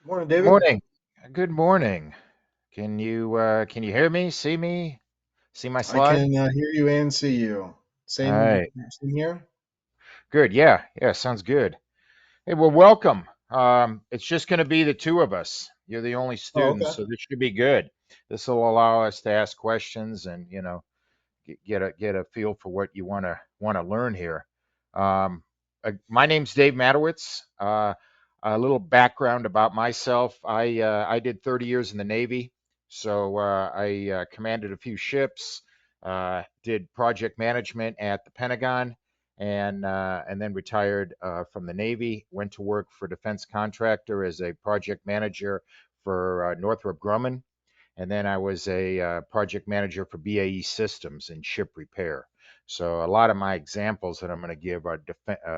Morning, David. Morning. Good morning. Can you hear me? See me? See my I slide? can hear you and see you. All Same, right. same here. Good. Yeah. Yeah. Sounds good. Hey, well, welcome. It's just going to be the two of us. You're the only Oh, student, okay. so this should be good. This will allow us to ask questions and get a feel for what you want to learn here. Um, my name's Dave Madawitz. A little background about myself. I did 30 years in the Navy, so I commanded a few ships, did project management at the Pentagon, and then retired from the Navy. Went to work for defense contractor as a project manager for Northrop Grumman, and then I was a project manager for BAE Systems in ship repair. So a lot of my examples that I'm going to give are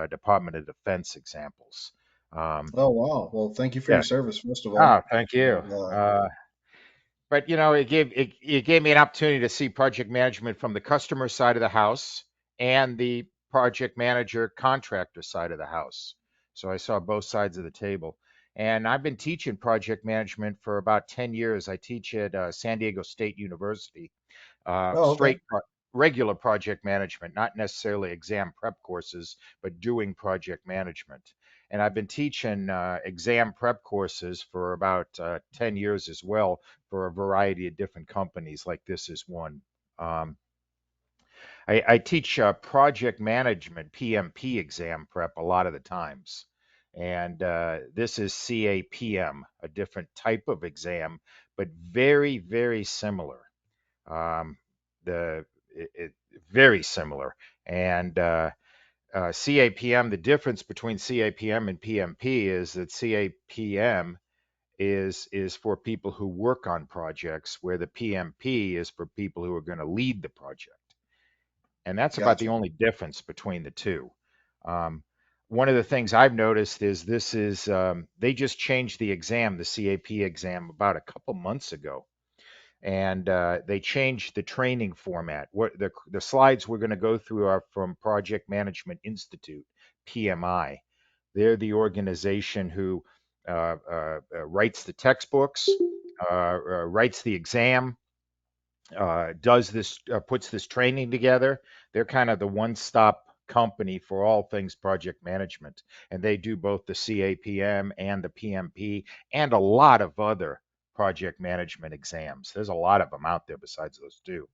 Department of Defense examples. Um, Oh, wow. Well, thank you for yeah. your service, first of all. Ah, thank you. And, But it gave me an opportunity to see project management from the customer side of the house and the project manager contractor side of the house. So I saw both sides of the table. And I've been teaching project management for about 10 years. I teach at San Diego State University, oh, okay. straight regular project management, not necessarily exam prep courses, but doing project management. And I've been teaching exam prep courses for about 10 years as well for a variety of different companies, like this is one. Um, I teach project management, PMP exam prep a lot of the times. And this is CAPM, a different type of exam, but very, very similar. Um, the very similar. And CAPM, the difference between CAPM and PMP is that CAPM is for people who work on projects, where the PMP is for people who are going to lead the project. And that's about the Gotcha. only difference between the two. Um, one of the things I've noticed is they just changed the exam, the CAP exam, about a couple months ago, and they changed the training format. What the slides we're going to go through are from Project Management Institute, PMI. They're the organization who writes the textbooks, writes the exam, does this, puts this training together. They're kind of the one-stop company for all things project management, and they do both the CAPM and the PMP and a lot of other project management exams. There's a lot of them out there besides those two,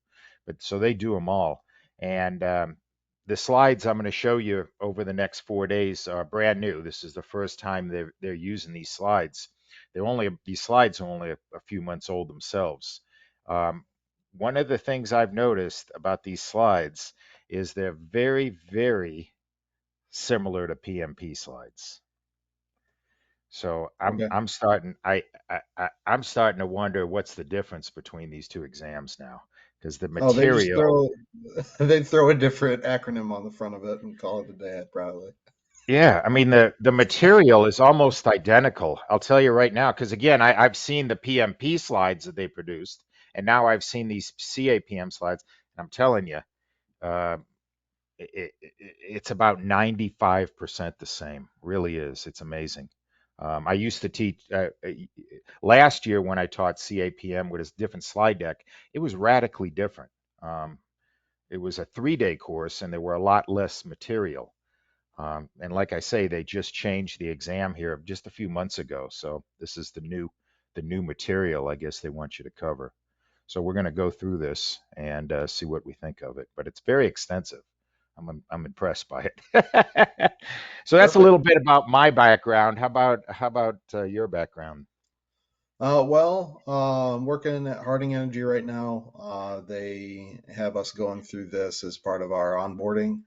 but so they do them all. And the slides I'm going to show you over the next 4 days are brand new. This is the first time they're using these slides. These slides are only a few months old themselves. Um, One of the things I've noticed about these slides is they're very, very similar to PMP slides. So Okay. I'm starting to wonder what's the difference between these two exams now, because the Oh, they just material. throw they throw a different acronym on the front of it and call it a day, probably. Yeah, I mean the material is almost identical. I'll tell you right now, because again, I've seen the PMP slides that they produced, and now I've seen these CAPM slides, and I'm telling you, uh, it's about 95% the same. Really is. It's amazing. I used to teach last year when I taught CAPM with a different slide deck. It was radically different. Um, it was a 3-day course, and there were a lot less material. And like I say, they just changed the exam here just a few months ago. So this is the new material, I guess they want you to cover. So we're going to go through this and see what we think of it. But it's very extensive. I'm impressed by it. So that's a Perfect. little bit about my background. How about your background? I'm working at Harding Energy right now. They have us going through this as part of our onboarding.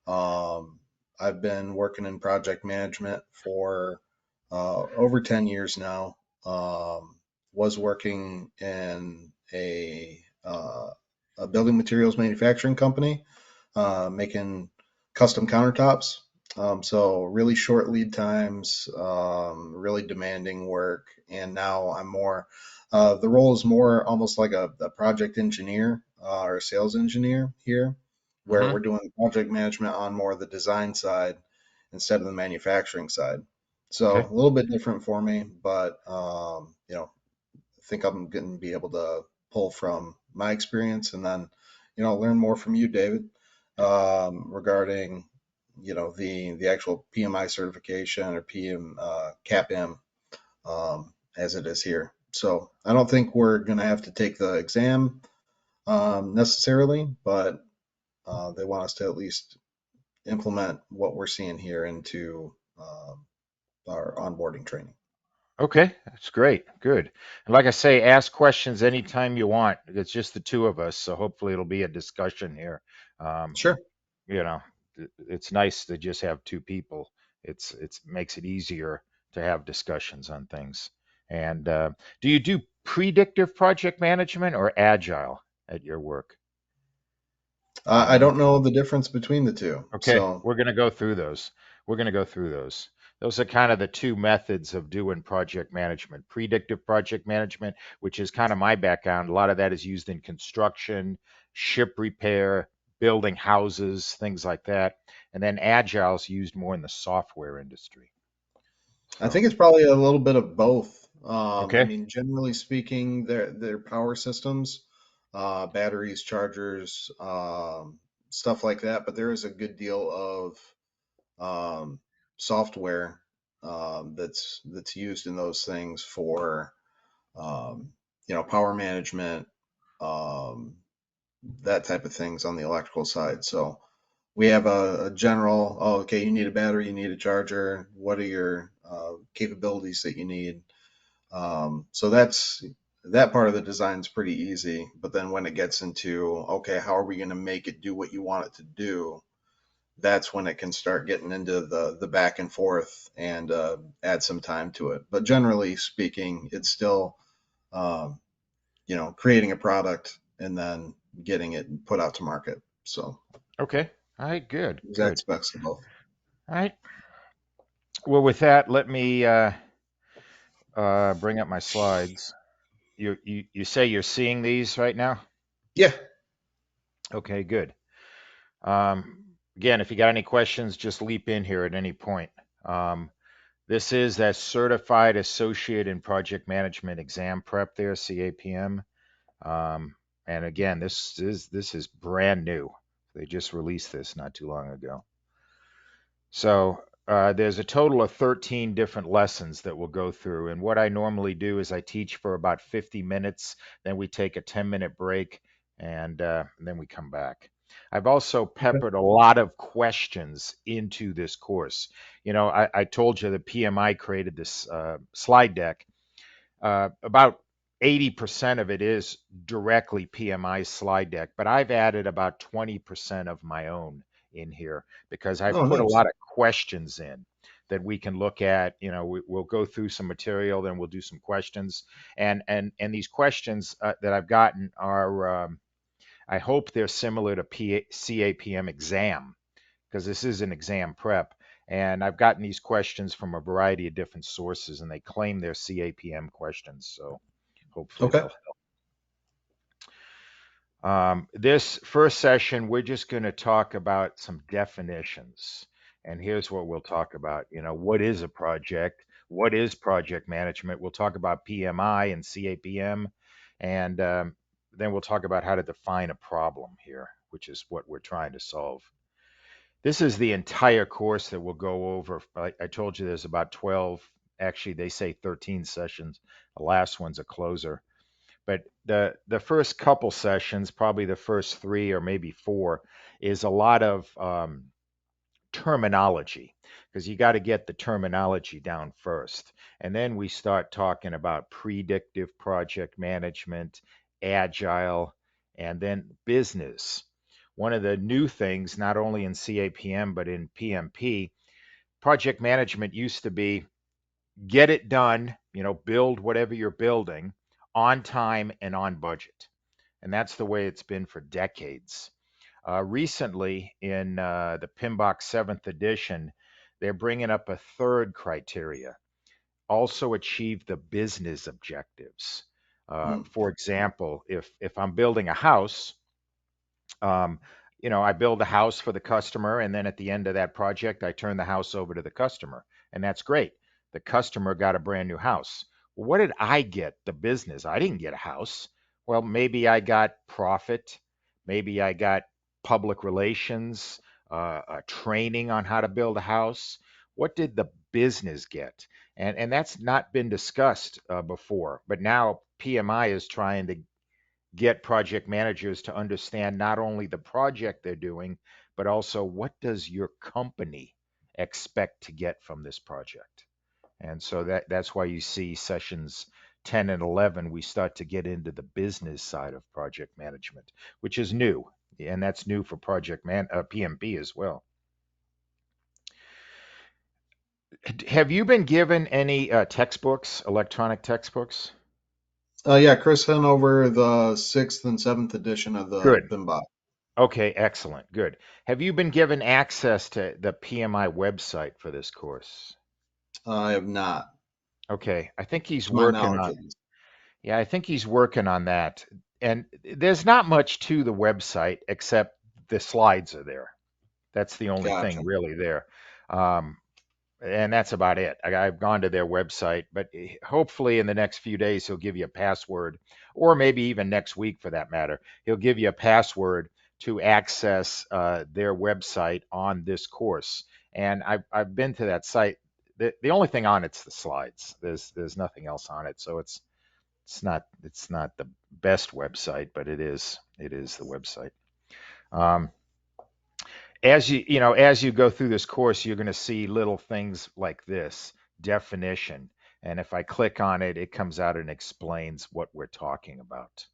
Um, I've been working in project management for over 10 years now. Was working in a building materials manufacturing company, making custom countertops. So really short lead times, really demanding work. And now the role is more almost like a project engineer or a sales engineer here, where Hmm. we're doing project management on more of the design side instead of the manufacturing side. So Okay. a little bit different for me, but I think I'm going to be able to pull from my experience and then, learn more from you, David, regarding, the actual PMI certification or CAPM, as it is here. So I don't think we're going to have to take the exam necessarily, but they want us to at least implement what we're seeing here into our onboarding training. Okay, that's great. Good. And like I say, ask questions anytime you want. It's just the two of us, so hopefully it'll be a discussion here. Um, Sure. you know, it's nice to just have two people. It's makes it easier to have discussions on things. And do you do predictive project management or agile at your work? Do you I know? don't know the difference between the two. Okay, So, we're going to go through those. We're going to go through those. Those are kind of the two methods of doing project management. Predictive project management, which is kind of my background. A lot of that is used in construction, ship repair, building houses, things like that. And then agile is used more in the software industry. I So, think it's probably a little bit of both. I okay. mean, generally speaking, their power systems, batteries, chargers, stuff like that. But there is a good deal of software that's used in those things for power management, um, that type of things on the electrical side. So we have a general, oh, okay, you need a battery, you need a charger. What are your capabilities that you need? So that part of the design is pretty easy. But then when it gets into, okay, how are we going to make it do what you want it to do? That's when it can start getting into the back and forth and add some time to it. But generally speaking, it's still um, creating a product and then getting it put out to market. So Okay. All right, good, there's good. aspects of both. All right. Well, with that, let me bring up my slides. You say you're seeing these right now? Yeah. Okay, good. Again, if you got any questions, just leap in here at any point. Um, this is that Certified Associate in Project Management exam prep there, CAPM. Um, and again, this is brand new. They just released this not too long ago. So there's a total of 13 different lessons that we'll go through. And what I normally do is I teach for about 50 minutes, then we take a 10-minute break, and then we come back. I've also Okay. peppered a lot of questions into this course. I told you the PMI created this slide deck. About 80% of it is directly PMI slide deck, but I've added about 20% of my own in here because I've Oh, put a nice. lot of questions in that we can look at. We'll go through some material, then we'll do some questions, and these questions that I've gotten are, I hope they're similar to CAPM exam because this is an exam prep. And I've gotten these questions from a variety of different sources, and they claim they're CAPM questions. So hopefully Okay. they'll help. This first session, we're just going to talk about some definitions. And here's what we'll talk about. What is a project? What is project management? We'll talk about PMI and CAPM. And then we'll talk about how to define a problem here, which is what we're trying to solve. This is the entire course that we'll go over. I told you there's about 12, actually they say 13 sessions. The last one's a closer. But the first couple sessions, probably the first three or maybe four, is a lot of terminology because you got to get the terminology down first. And then we start talking about predictive project management, agile, and then business. One of the new things, not only in CAPM, but in PMP, project management used to be get it done, build whatever you're building on time and on budget. And that's the way it's been for decades. Recently, in the PMBOK 7th edition, they're bringing up a third criteria also achieve the business objectives. Hmm. For example, if I'm building a house, um, I build a house for the customer, and then at the end of that project, I turn the house over to the customer, and that's great. The customer got a brand new house. Well, what did I get? The business. I didn't get a house. Well, maybe I got profit. Maybe I got public relations, training on how to build a house. What did the business get? And that's not been discussed before. But now PMI is trying to get project managers to understand not only the project they're doing, but also what does your company expect to get from this project. And so that's why you see sessions 10 and 11, we start to get into the business side of project management, which is new. And that's new for PMP as well. Have you been given any textbooks, electronic textbooks? Yeah, Chris sent over the sixth and seventh edition of the Good. PMBOK. Okay, excellent. Good. Have you been given access to the PMI website for this course? I have not, Okay, I think he's to my working knowledge on, at least. yeah, I think he's working on that. And there's not much to the website except the slides are there. That's the only thing Gotcha. really there. Um, and that's about it. I've gone to their website, but hopefully in the next few days he'll give you a password, or maybe even next week for that matter. He'll give you a password to access their website on this course. And I've been to that site. The only thing on it's the slides. There's nothing else on it, so it's not the best website, but it is the website. Um, as you go through this course, you're going to see little things like this definition. And if I click on it, it comes out and explains what we're talking about.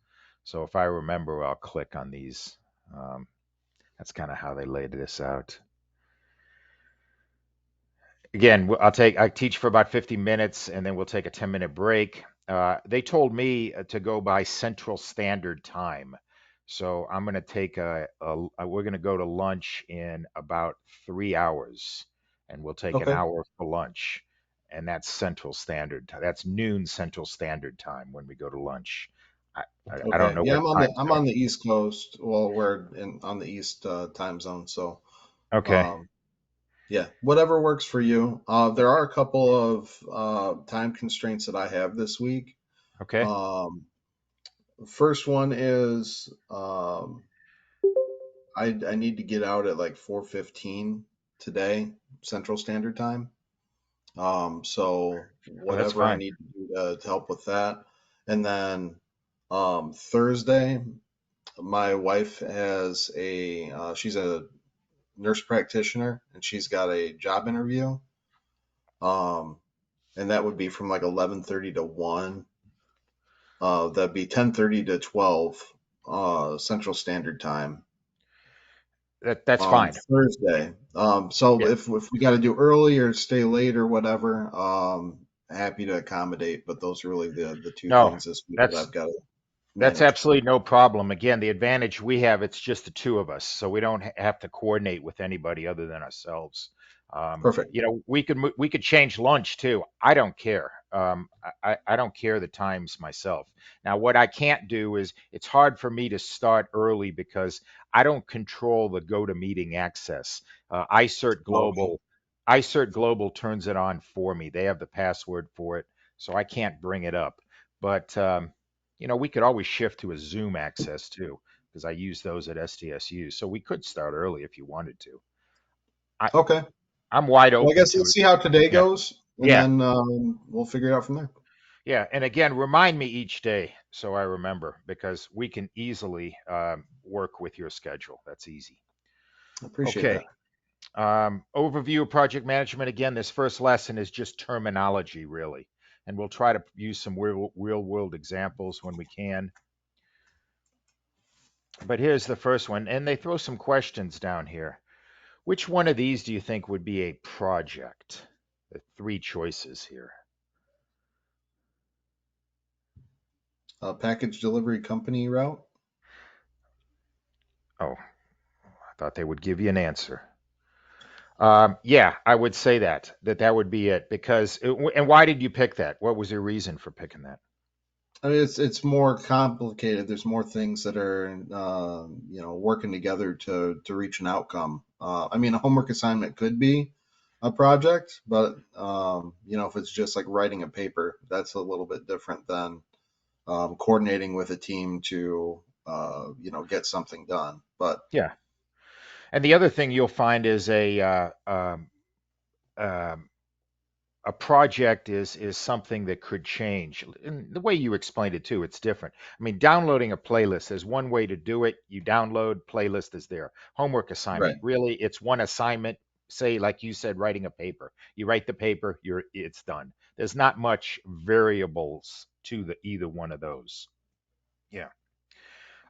So if I remember, I'll click on these. Um, that's kind of how they laid this out. Again, I teach for about 50 minutes and then we'll take a 10-minute break. They told me to go by Central Standard Time. So I'm going to we're going to go to lunch in about 3 hours and we'll take an Okay. hour for lunch. And that's Central Standard Time. That's noon Central Standard Time when we go to lunch. I don't Okay. know Yeah, what times I'm are. on the East Coast. Well, on the East time zone, so Okay. um, yeah, whatever works for you. There are a couple of time constraints that I have this week. Okay. Um, First one is I need to get out at like 4:15 today Central Standard Time. So Oh, that's whatever I fine. need to do to help with that. And then Thursday, my wife has she's a nurse practitioner and she's got a job interview. Um, and that would be from like 11:30 to 1. That'd be 10:30 to 12 Central Standard Time That's on fine. Thursday. So Yeah. if we got to do early or stay late or whatever, happy to accommodate. But those are really the two No, things this week that that's I've got to That's manage. absolutely no problem. Again, the advantage we have, it's just the two of us, so we don't have to coordinate with anybody other than ourselves. Perfect. We could change lunch too. I don't care. I don't care the times myself. Now, what I can't do is it's hard for me to start early because I don't control the go to meeting access. Okay. iCertGlobal turns it on for me. They have the password for it, so I can't bring it up. But we could always shift to a Zoom access too, because I use those at SDSU. So we could start early if you wanted to. I, Okay. I'm wide Well, I open guess to let's it. see how today Yeah. goes, and Yeah. then we'll figure it out from there. Yeah. And again, remind me each day so I remember because we can easily work with your schedule. That's easy. I appreciate Okay. that. Overview of project management. Again, this first lesson is just terminology, really. And we'll try to use some real world examples when we can. But here's the first one. And they throw some questions down here. Which one of these do you think would be a project? The three choices here. Package delivery company route. Oh, I thought they would give you an answer. Yeah, I would say that would be it. And why did you pick that? What was your reason for picking that? I mean, it's more complicated. There's more things that are working together to reach an outcome. I mean, a homework assignment could be. a project, but if it's just like writing a paper, that's a little bit different than coordinating with a team to get something done. But Yeah. And the other thing you'll find is um, a project is something that could change. And the way you explained it too, it's different. I mean, downloading a playlist, there's one way to do it. You download, playlist is there. Homework right, assignment, really, it's one assignment. Say, like you said, writing a paper. You write the paper, it's done. There's not much variables to the either one of those. Yeah.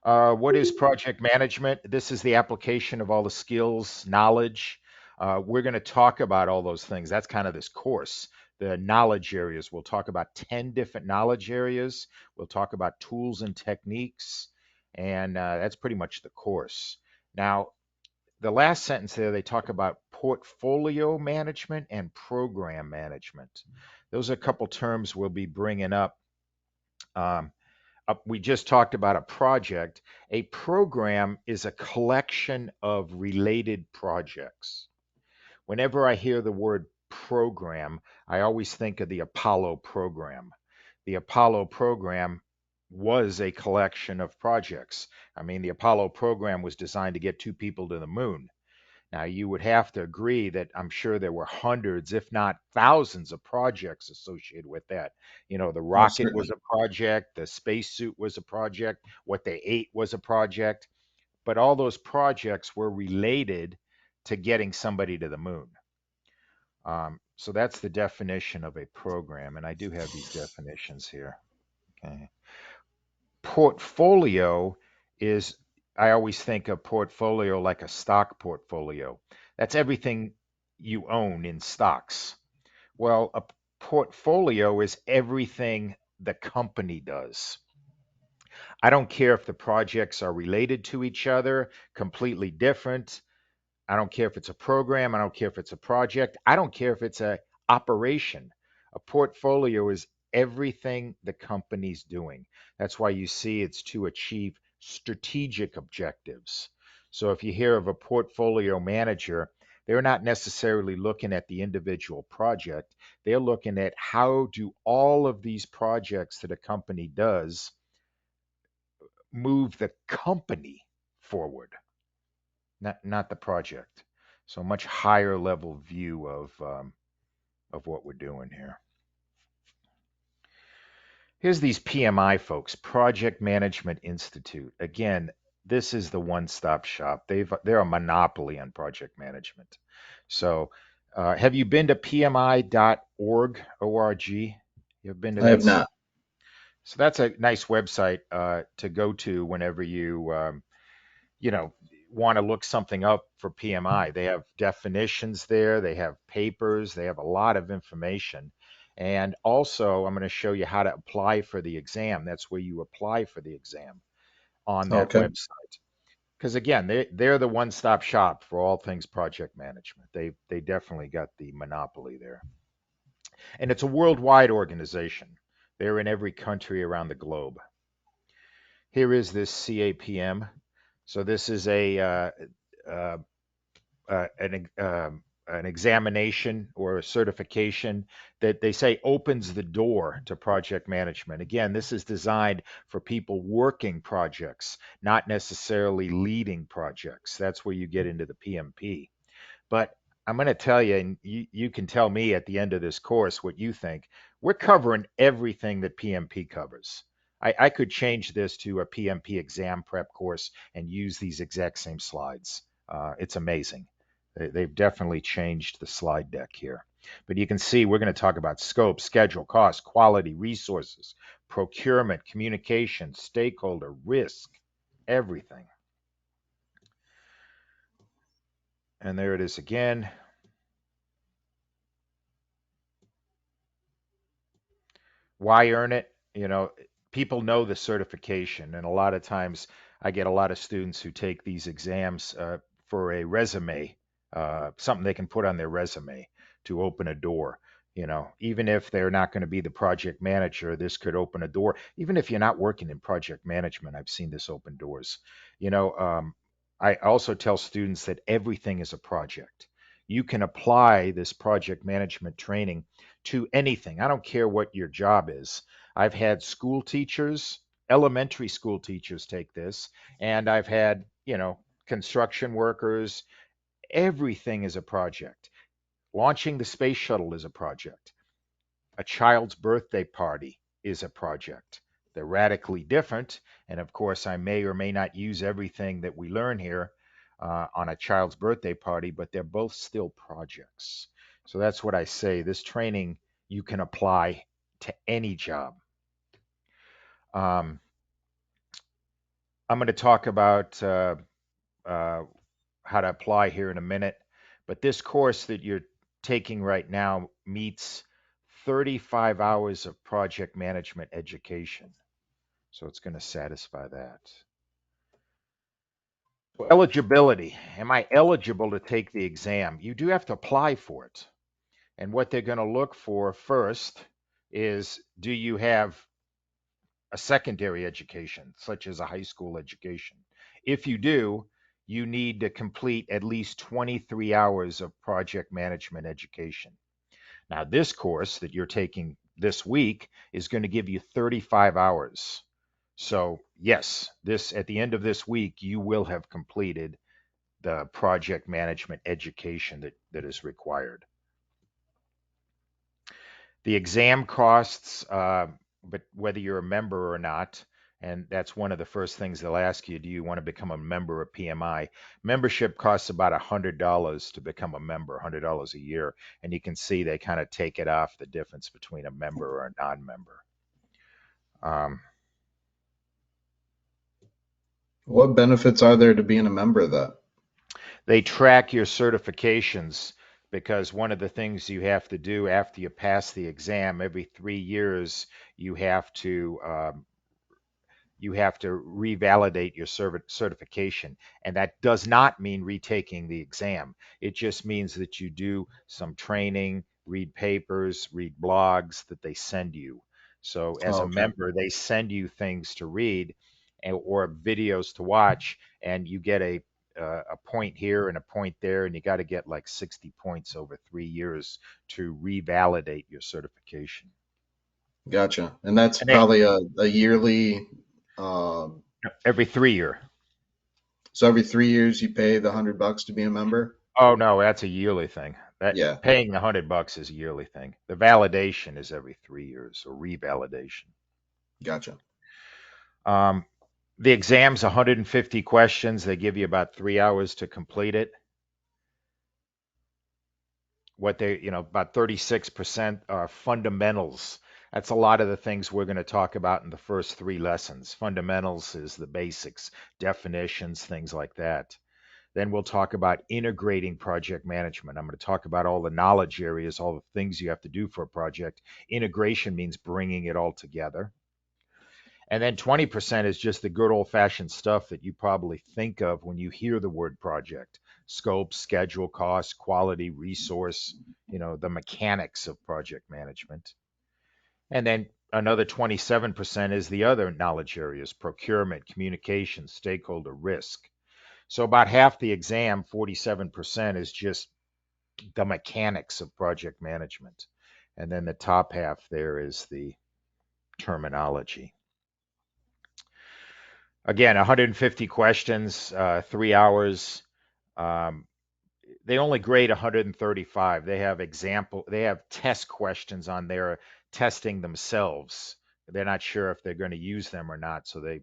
What is project management? This is the application of all the skills, knowledge. We're going to talk about all those things. That's kind of this course. The knowledge areas. We'll talk about 10 different knowledge areas. We'll talk about tools and techniques. And that's pretty much the course. Now, the last sentence there, they talk about portfolio management and program management. Those are a couple terms we'll be bringing up. Um, we just talked about a project. A program is a collection of related projects. Whenever I hear the word program, I always think of the Apollo program. The Apollo program was a collection of projects. I mean, the Apollo program was designed to get two people to the moon. Now, you would have to agree that I'm sure there were hundreds, if not thousands, of projects associated with that. You know, the most rocket was certainly. a project, the spacesuit was a project, what they ate was a project, but all those projects were related to getting somebody to the moon. So that's the definition of a program, and I do have these definitions here. Okay. Portfolio is, I always think of portfolio like a stock portfolio. That's everything you own in stocks. Well, a portfolio is everything the company does. I don't care if the projects are related to each other, completely different. I don't care if it's a program. I don't care if it's a project. I don't care if it's a operation. A portfolio is everything the company's doing. That's why you see it's to achieve strategic objectives. So if you hear of a portfolio manager, they're not necessarily looking at the individual project. They're looking at how do all of these projects that a company does move the company forward, not the project. So much higher level view of what we're doing here. Here's these PMI folks, Project Management Institute. Again, this is the one-stop shop. They're a monopoly on project management. So, have you been to PMI.org, O-R-G? You've been to I have that not. site? So that's a nice website to go to whenever you know, want to look something up for PMI. They have definitions there, they have papers, they have a lot of information. And also, I'm going to show you how to apply for the exam. That's where you apply for the exam on that Okay. website. Because again, they're the one-stop shop for all things project management. They definitely got the monopoly there. And it's a worldwide organization. They're in every country around the globe. Here is this CAPM. So this is uh, an examination or a certification that they say opens the door to project management. Again, this is designed for people working projects, not necessarily leading projects. That's where you get into the PMP. But I'm going to tell you, and you can tell me at the end of this course what you think. We're covering everything that PMP covers. I could change this to a PMP exam prep course and use these exact same slides. It's amazing. They've definitely changed the slide deck here. But you can see we're going to talk about scope, schedule, cost, quality, resources, procurement, communication, stakeholder, risk, everything. And there it is again. Why earn it? You know, people know the certification, and a lot of times I get a lot of students who take these exams for a resume, something they can put on their resume to open a door. You know, even if they're not going to be the project manager, this could open a door. Even if you're not working in project management, I've seen this open doors. You know, I also tell students that everything is a project. you can apply this project management training to anything. I don't care what your job is. I've had school teachers, elementary school teachers take this, and I've had, construction workers. Everything is a project. Launching the space shuttle is a project. A child's birthday party is a project. They're radically different. And of course, I may or may not use everything that we learn here on a child's birthday party, but they're both still projects. So that's what I say. This training you can apply to any job. Um, I'm going to talk about uh, how to apply here in a minute, but this course that you're taking right now meets 35 hours of project management education. So it's going to satisfy that. Eligibility. Am I eligible to take the exam? You do have to apply for it. And what they're going to look for first is, do you have a secondary education, such as a high school education? If you do, you need to complete at least 23 hours of project management education. Now, this course that you're taking this week is going to give you 35 hours. So, yes, this at the end of this week, you will have completed the project management education that is required. The exam costs, but whether you're a member or not, and that's one of the first things they'll ask you, do you want to become a member of PMI? Membership costs about $100 to become a member, $100 a year. And you can see they kind of take it off the difference between a member or a non-member. Um, What benefits are there to being a member of that? They track your certifications because one of the things you have to do after you pass the exam every 3 years, you have to revalidate your certification. And that does not mean retaking the exam. It just means that you do some training, read papers, read blogs that they send you. So as Oh, a okay. member, they send you things to read or videos to watch, and you get a point here and a point there, and you got to get like 60 points over 3 years to revalidate your certification. Gotcha. And that's And they, probably a yearly, um, every 3 year. so every 3 years you pay the $100 to be a member? Oh no, that's a yearly thing. That Yeah, paying the $100 is a yearly thing. The validation is every 3 years, or revalidation. gotcha. Um, the exam's 150 questions. They give you about 3 hours to complete it. About 36% are fundamentals. That's a lot of the things we're going to talk about in the first three lessons. Fundamentals is the basics, definitions, things like that. Then we'll talk about integrating project management. I'm going to talk about all the knowledge areas, all the things you have to do for a project. Integration means bringing it all together. And then 20% is just the good old fashioned stuff that you probably think of when you hear the word project: scope, schedule, cost, quality, resource, the mechanics of project management. And then another 27% is the other knowledge areas: procurement, communication, stakeholder, risk. So about half the exam, 47%, is just the mechanics of project management. And then the top half there is the terminology. Again, 150 questions, 3 hours. Um, they only grade 135. They have test questions on there testing themselves. They're not sure if they're going to use them or not, so they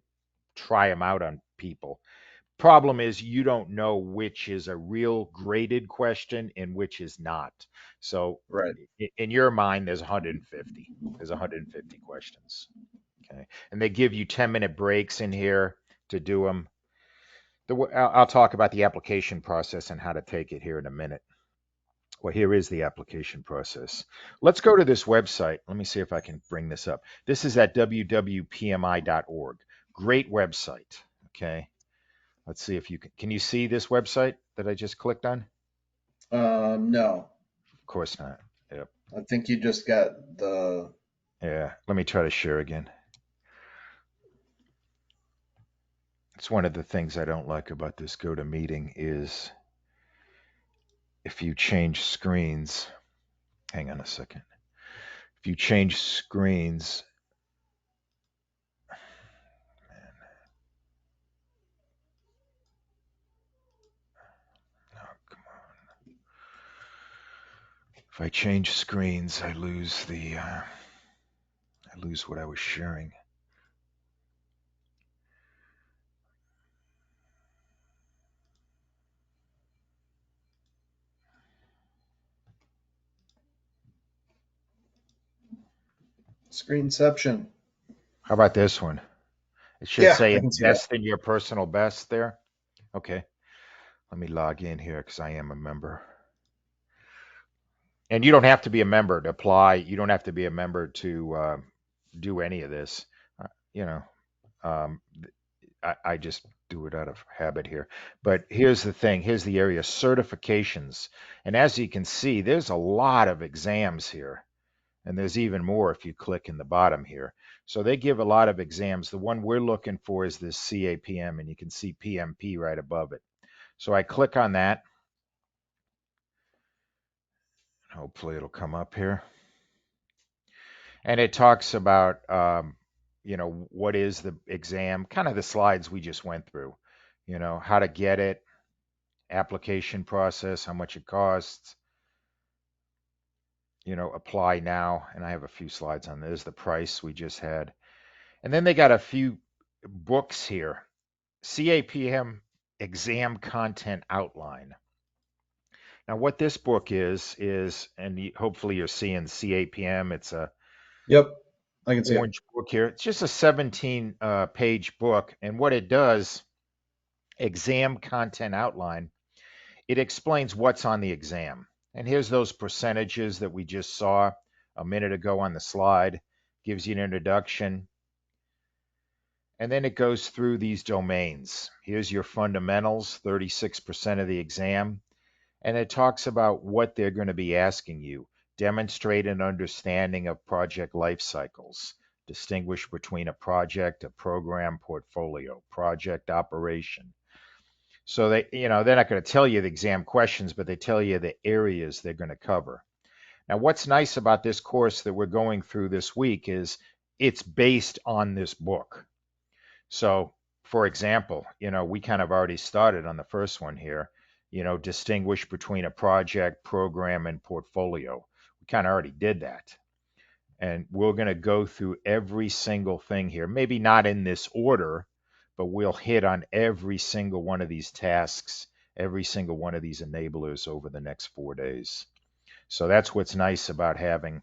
try them out on people. Problem is, you don't know which is a real graded question and which is not. So Right. in your mind, there's 150. There's 150 questions. Okay. And they give you 10-minute breaks in here to do them. I'll talk about the application process and how to take it here in a minute. Well, here is the application process. Let's go to this website. Let me see if I can bring this up. This is at www.pmi.org. Great website. Okay. Let's see if you can you see this website that I just clicked on? No, Of course not. Yep. I think you just got the, Yeah. Let me try to share again. It's one of the things I don't like about this GoToMeeting is if you change screens, hang on a second. If you change screens, oh, come on. If I change screens, I lose what I was sharing. Screenception. How about this one? It should Yeah, say I can see that. invest in your personal best there. Okay, let me log in here because I am a member. And you don't have to be a member to apply. You don't have to be a member to do any of this. You know, um, I just do it out of habit here. But here's the thing. Here's the area certifications. And as you can see, there's a lot of exams here. And there's even more if you click in the bottom here. So they give a lot of exams. The one we're looking for is this CAPM, and you can see PMP right above it. So I click on that. Hopefully it'll come up here. And it talks about, what is the exam, kind of the slides we just went through, how to get it, application process, how much it costs, apply now. And I have a few slides on this, the price we just had. And then they got a few books here. CAPM exam content outline. Now, what this book is, and hopefully you're seeing CAPM. It's a Yep, I can see it. orange book here. It's just a 17 page book. And what it does, exam content outline, it explains what's on the exam. And here's those percentages that we just saw a minute ago on the slide, gives you an introduction. And then it goes through these domains. Here's your fundamentals, 36% of the exam. And it talks about what they're going to be asking you. Demonstrate an understanding of project life cycles. Distinguish between a project, a program, portfolio, project operation. So they're not going to tell you the exam questions, but they tell you the areas they're going to cover. Now, what's nice about this course that we're going through this week is it's based on this book. So, for example, we kind of already started on the first one here, distinguish between a project, program, and portfolio. We kind of already did that. And we're going to go through every single thing here, maybe not in this order, but we'll hit on every single one of these tasks, every single one of these enablers over the next 4 days. So that's what's nice about having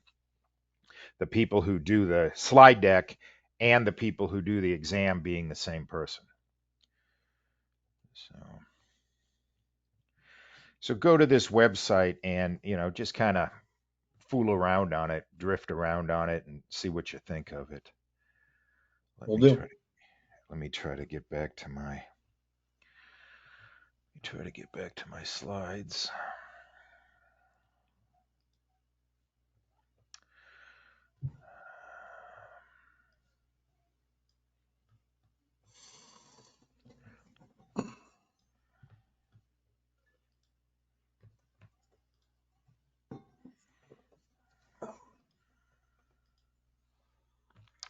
the people who do the slide deck and the people who do the exam being the same person. So go to this website and, just kind of fool around on it, drift around on it, and see what you think of it. Will do. Let me try to get back to my slides.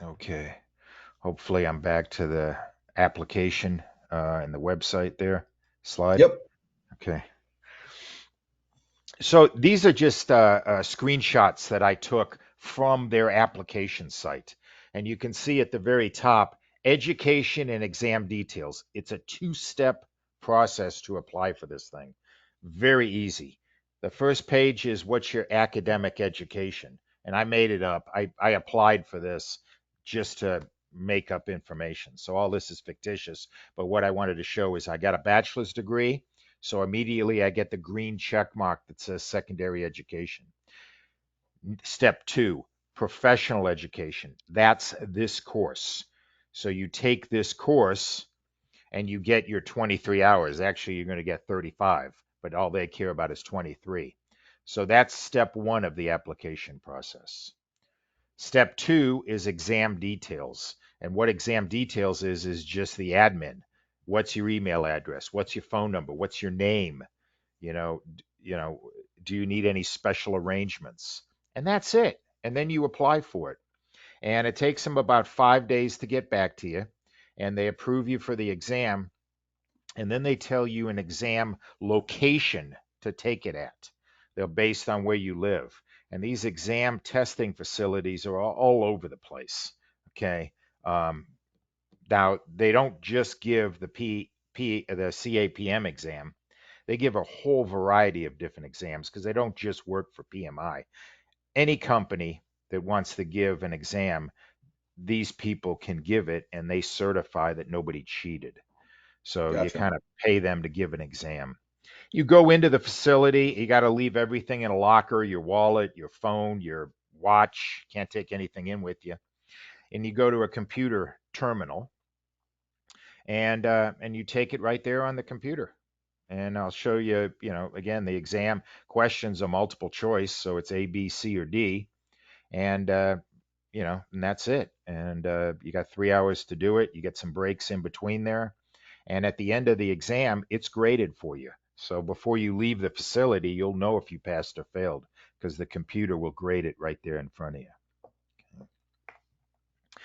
Okay. Hopefully I'm back to the application and the website there. Slide. Yep. Okay. So these are just screenshots that I took from their application site. And you can see at the very top, education and exam details. It's a two-step process to apply for this thing. Very easy. The first page is what's your academic education. And I made it up. I applied for this just to make up information. So all this is fictitious. But what I wanted to show is I got a bachelor's degree. So immediately I get the green check mark that says secondary education. Step 2, professional education. That's this course. So you take this course and you get your 23 hours. Actually, you're going to get 35, but all they care about is 23. So that's step 1 of the application process. Step 2 is exam details. And what exam details is just the admin. What's your email address? What's your phone number? What's your name? do you need any special arrangements? And that's it. And then you apply for it. And it takes them about 5 days to get back to you. And they approve you for the exam. And then they tell you an exam location to take it at. They're based on where you live. And these exam testing facilities are all over the place. Okay. Um, Now, they don't just give the CAPM exam. They give a whole variety of different exams because they don't just work for PMI. Any company that wants to give an exam, these people can give it and they certify that nobody cheated. So you Gotcha. kind of pay them to give an exam. You go into the facility, you got to leave everything in a locker, your wallet, your phone, your watch, can't take anything in with you. And you go to a computer terminal and you take it right there on the computer. And I'll show you, again, the exam questions are multiple choice, so it's A, B, C, or D, and and that's it. And you got 3 hours to do it. You get some breaks in between there, and at the end of the exam, it's graded for you. So before you leave the facility, you'll know if you passed or failed because the computer will grade it right there in front of you.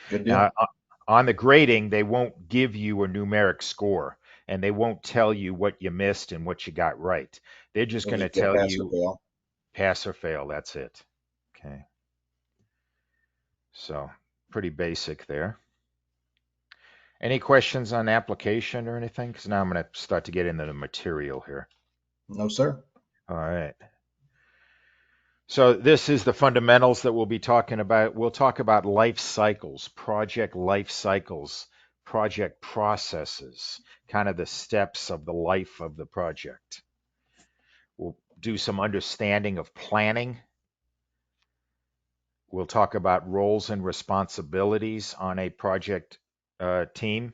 Good Now, deal. on the grading, they won't give you a numeric score and they won't tell you what you missed and what you got right. They're just We'll going to just get tell pass or you fail. pass or fail. That's it. Okay. So pretty basic there. Any questions on application or anything? Because now I'm going to start to get into the material here. No, sir. All right. So this is the fundamentals that we'll be talking about. We'll talk about life cycles, project processes, kind of the steps of the life of the project. We'll do some understanding of planning. We'll talk about roles and responsibilities on a project team.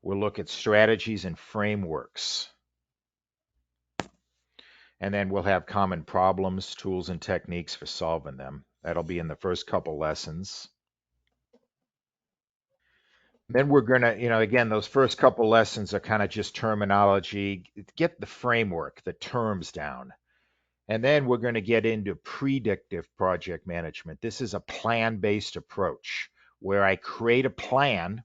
We'll look at strategies and frameworks. And then we'll have common problems, tools, and techniques for solving them. That'll be in the first couple lessons. Then we're going to, again, those first couple lessons are kind of just terminology, get the framework, the terms down. And then we're going to get into predictive project management. This is a plan-based approach where I create a plan,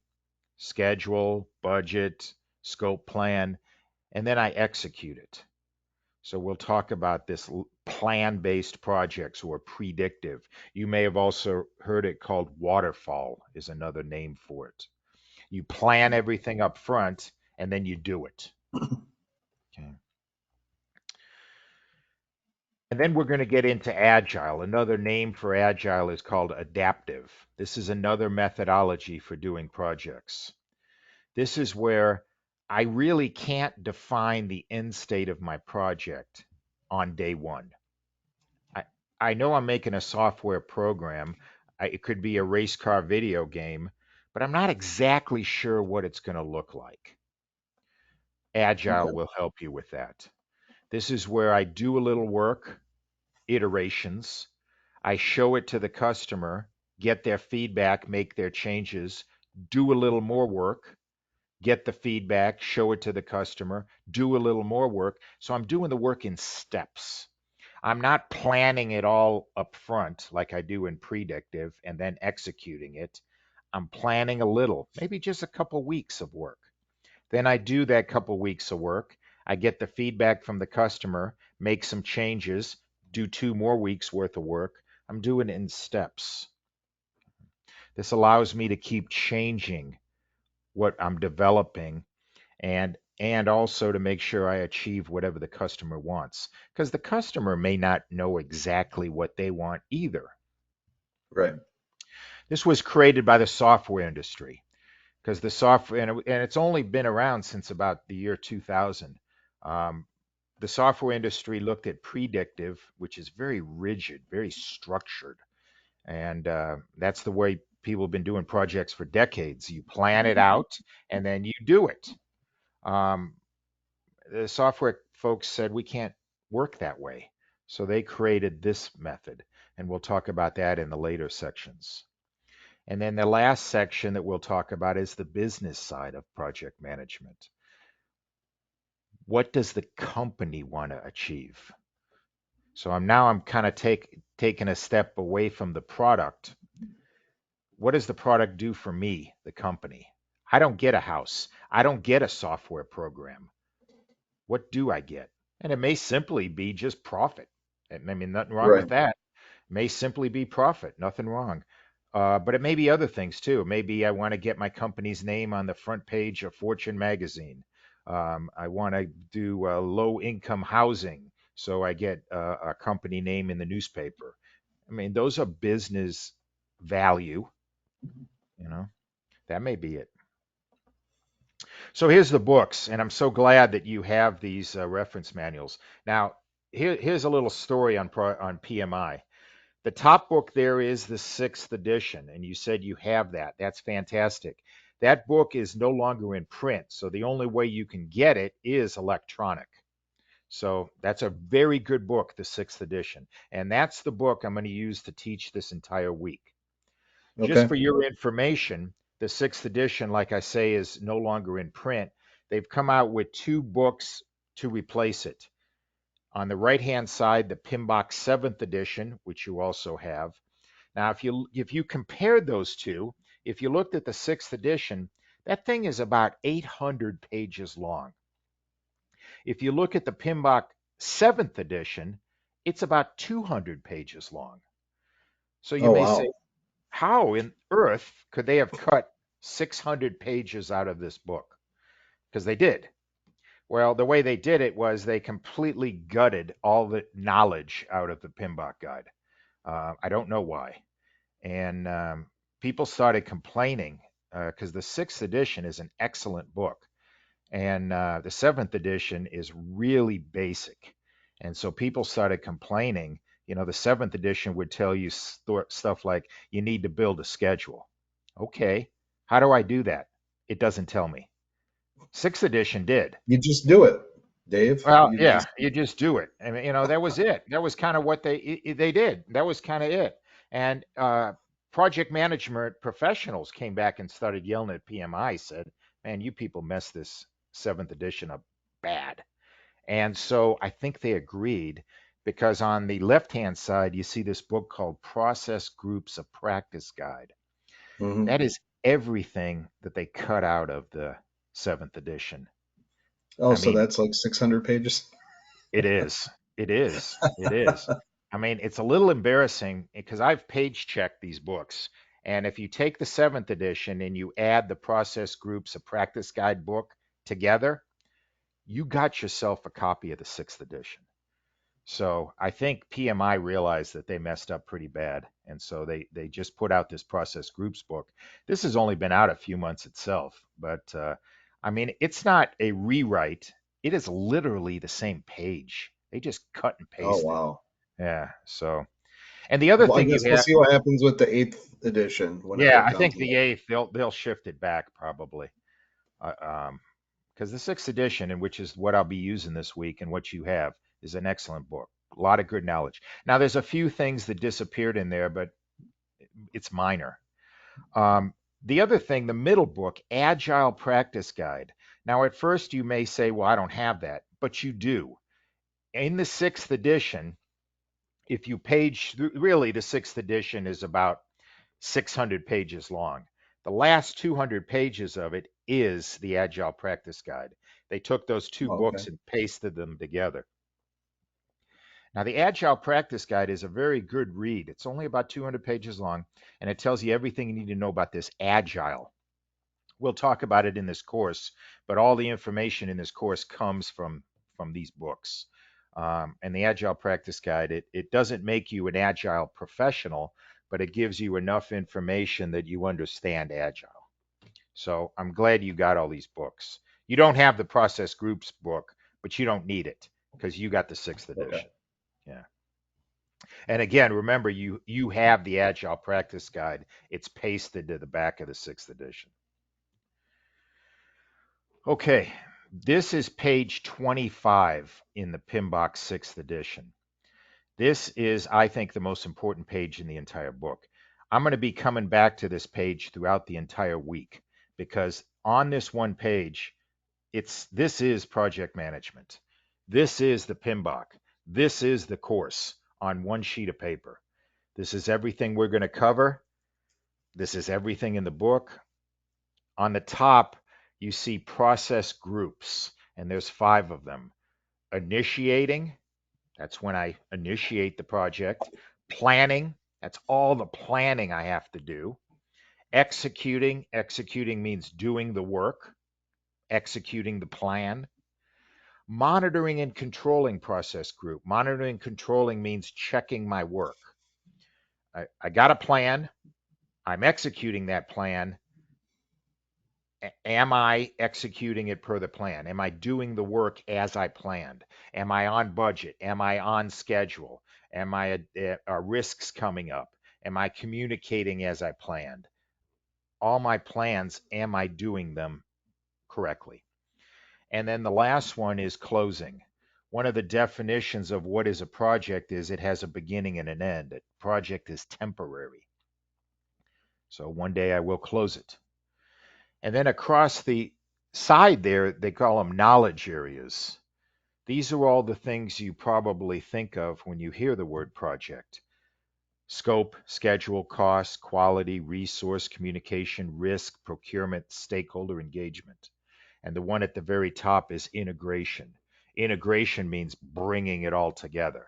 schedule, budget, scope plan, and then I execute it. So we'll talk about this plan-based projects or predictive. You may have also heard it called waterfall is another name for it. You plan everything up front and then you do it. Okay. And then we're going to get into Agile. Another name for Agile is called adaptive. This is another methodology for doing projects. This is where I really can't define the end state of my project on day one. I, I know I'm making a software program. It could be a race car video game, but I'm not exactly sure what it's going to look like. Agile Okay. will help you with that. This is where I do a little work, iterations. I show it to the customer, get their feedback, make their changes, do a little more work, get the feedback, show it to the customer, do a little more work. So I'm doing the work in steps. I'm not planning it all up front like I do in predictive and then executing it. I'm planning a little, maybe just a couple weeks of work. Then I do that couple weeks of work. I get the feedback from the customer, make some changes, do 2 more weeks worth of work. I'm doing it in steps. This allows me to keep changing what I'm developing and also to make sure I achieve whatever the customer wants because the customer may not know exactly what they want either. Right. This was created by the software industry because the software and it's only been around since about the year 2000. Um, the software industry looked at predictive, which is very rigid, very structured, and that's the way people have been doing projects for decades. You plan it out and then you do it. Um, the software folks said we can't work that way. So they created this method, and we'll talk about that in the later sections. And then the last section that we'll talk about is the business side of project management. What does the company want to achieve? So I'm kind of taking a step away from the product. What does the product do for me, the company? I don't get a house. I don't get a software program. What do I get? And it may simply be just profit. I mean, nothing wrong with Right. that. It may simply be profit, nothing wrong. But it may be other things too. Maybe I want to get my company's name on the front page of Fortune magazine. I want to do low income housing, so I get a company name in the newspaper. I mean, those are business value, you know, that may be it. So here's the books, and I'm so glad that you have these reference manuals. Now, here's a little story on PMI. The top book there is the sixth edition, and you said you have that. That's fantastic. That book is no longer in print, so the only way you can get it is electronic. So that's a very good book, the sixth edition. And that's the book I'm going to use to teach this entire week. Just Okay. for your information, the sixth edition, like I say, is no longer in print. They've come out with two books to replace it. On the right-hand side, the PMBOK seventh edition, which you also have. Now, if you compared those two, if you looked at the sixth edition, that thing is about 800 pages long. If you look at the PMBOK seventh edition, it's about 200 pages long. So you Oh, may say, wow. how in earth could they have cut 600 pages out of this book? Because they did. Well, the way they did it was they completely gutted all the knowledge out of the PMBOK guide. I don't know why. And people started complaining because the sixth edition is an excellent book. And the seventh edition is really basic. And so people started complaining. You know, the seventh edition would tell you stuff like you need to build a schedule. Okay, how do I do that? It doesn't tell me. Sixth edition did. You just do it, Dave. Well, You yeah, just, you just do it. I mean, that was it. That was kind of what they did. That was kind of it. And project management professionals came back and started yelling at PMI, said, "Man, you people messed this seventh edition up bad." And so I think they agreed because on the left-hand side, you see this book called Process Groups: A Practice Guide. hmm. That is everything that they cut out of the seventh edition. Oh, I so mean, that's like 600 pages. it is. It is. It is. I mean, it's a little embarrassing because I've page checked these books. And if you take the seventh edition and you add the process groups, a practice guide book together, you got yourself a copy of the sixth edition. So I think PMI realized that they messed up pretty bad. And so they just put out this process groups book. This has only been out a few months itself, but I mean, it's not a rewrite. It is literally the same page. They just cut and Oh, pasted. wow. Yeah. So, and the other Well, I thing you guess we'll have, see what happens with the eighth edition whenever yeah, it I comes think the out. eighth they'll shift it back probably. Uh, um, because the sixth edition, and which is what I'll be using this week, and what you have is an excellent book. A lot of good knowledge. Now, there's a few things that disappeared in there, but it's minor. Um, the other thing, the middle book, Agile Practice Guide. Now, at first, you may say, "Well, I don't have that," but you do. In the sixth edition, if you page, really, the sixth edition is about 600 pages long. The last 200 pages of it is the Agile Practice Guide. They took those two Oh, okay. books and pasted them together. Now, the Agile Practice Guide is a very good read. It's only about 200 pages long, and it tells you everything you need to know about this Agile. We'll talk about it in this course, but all the information in this course comes from these books. And the Agile Practice Guide, it doesn't make you an Agile professional, but it gives you enough information that you understand Agile. So I'm glad you got all these books. You don't have the Process Groups book, but you don't need it because you got the sixth Okay. edition. Yeah. And again, remember you have the Agile Practice Guide. It's pasted to the back of the sixth edition. Okay, this is page 25 in the PMBOK sixth edition. This is, I think, the most important page in the entire book. I'm going to be coming back to this page throughout the entire week because on this one page, This is project management. This is the PMBOK. This is the course on one sheet of paper. This is everything we're going to cover. This is everything in the book. On the top, you see process groups, and there's 5 of them. Initiating, that's when I initiate the project. Planning, that's all the planning I have to do. Executing, executing means doing the work, executing the plan. Monitoring and controlling process group. Monitoring and controlling means checking my work. I got a plan. I'm executing that plan. Am I executing it per the plan? Am I doing the work as I planned? Am I on budget? Am I on schedule? Are risks coming up? Am I communicating as I planned? All my plans, am I doing them correctly? And then the last one is closing. One of the definitions of what is a project is it has a beginning and an end. A project is temporary. So one day I will close it. And then across the side there, they call them knowledge areas. These are all the things you probably think of when you hear the word project. Scope, schedule, cost, quality, resource, communication, risk, procurement, stakeholder engagement. And the one at the very top is integration. Integration means bringing it all together.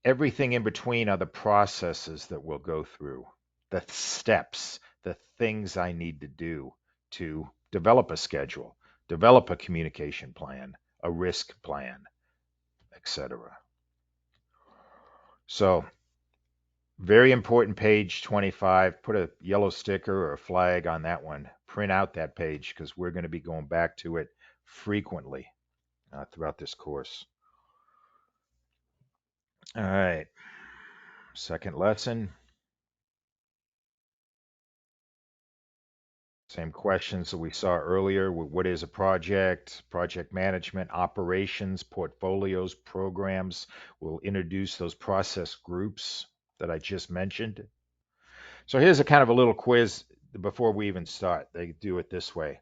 Everything in between are the processes that we'll go through, the steps, the things I need to do to develop a schedule, develop a communication plan, a risk plan, etc. So, very important page 25. Put a yellow sticker or a flag on that one. Print out that page because we're going to be going back to it frequently throughout this course. All right, second lesson. Same questions that we saw earlier. What is a project? Project management, operations, portfolios, programs. We'll introduce those process groups that I just mentioned. So here's a kind of a little quiz before we even start. They do it this way.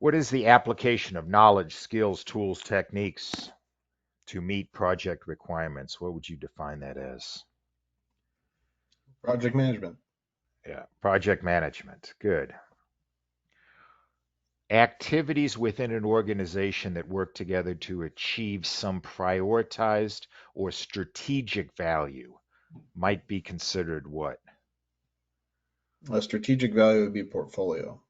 What is the application of knowledge, skills, tools, techniques to meet project requirements? What would you define that as? Project management. Yeah, project management. Good. Activities within an organization that work together to achieve some prioritized or strategic value might be considered what? A strategic value would be portfolio.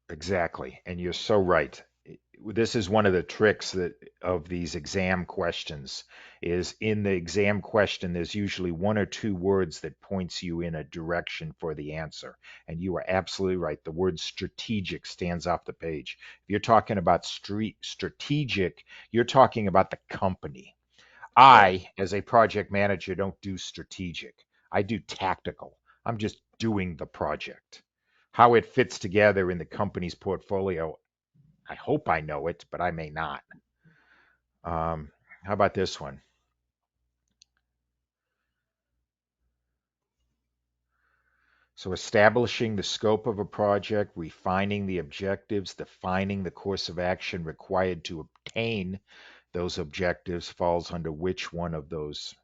Exactly. And you're so right. This is one of the tricks that of these exam questions is in the exam question there's usually 1 or 2 words that points you in a direction for the answer. And you are absolutely right. The word strategic stands off the page. If you're talking about strategic, you're talking about the company. Right. I, as a project manager, don't do strategic. I do tactical. I'm just doing the project. How it fits together in the company's portfolio, I hope I know it, but I may not. How about this one? So establishing the scope of a project, refining the objectives, defining the course of action required to obtain those objectives falls under which one of those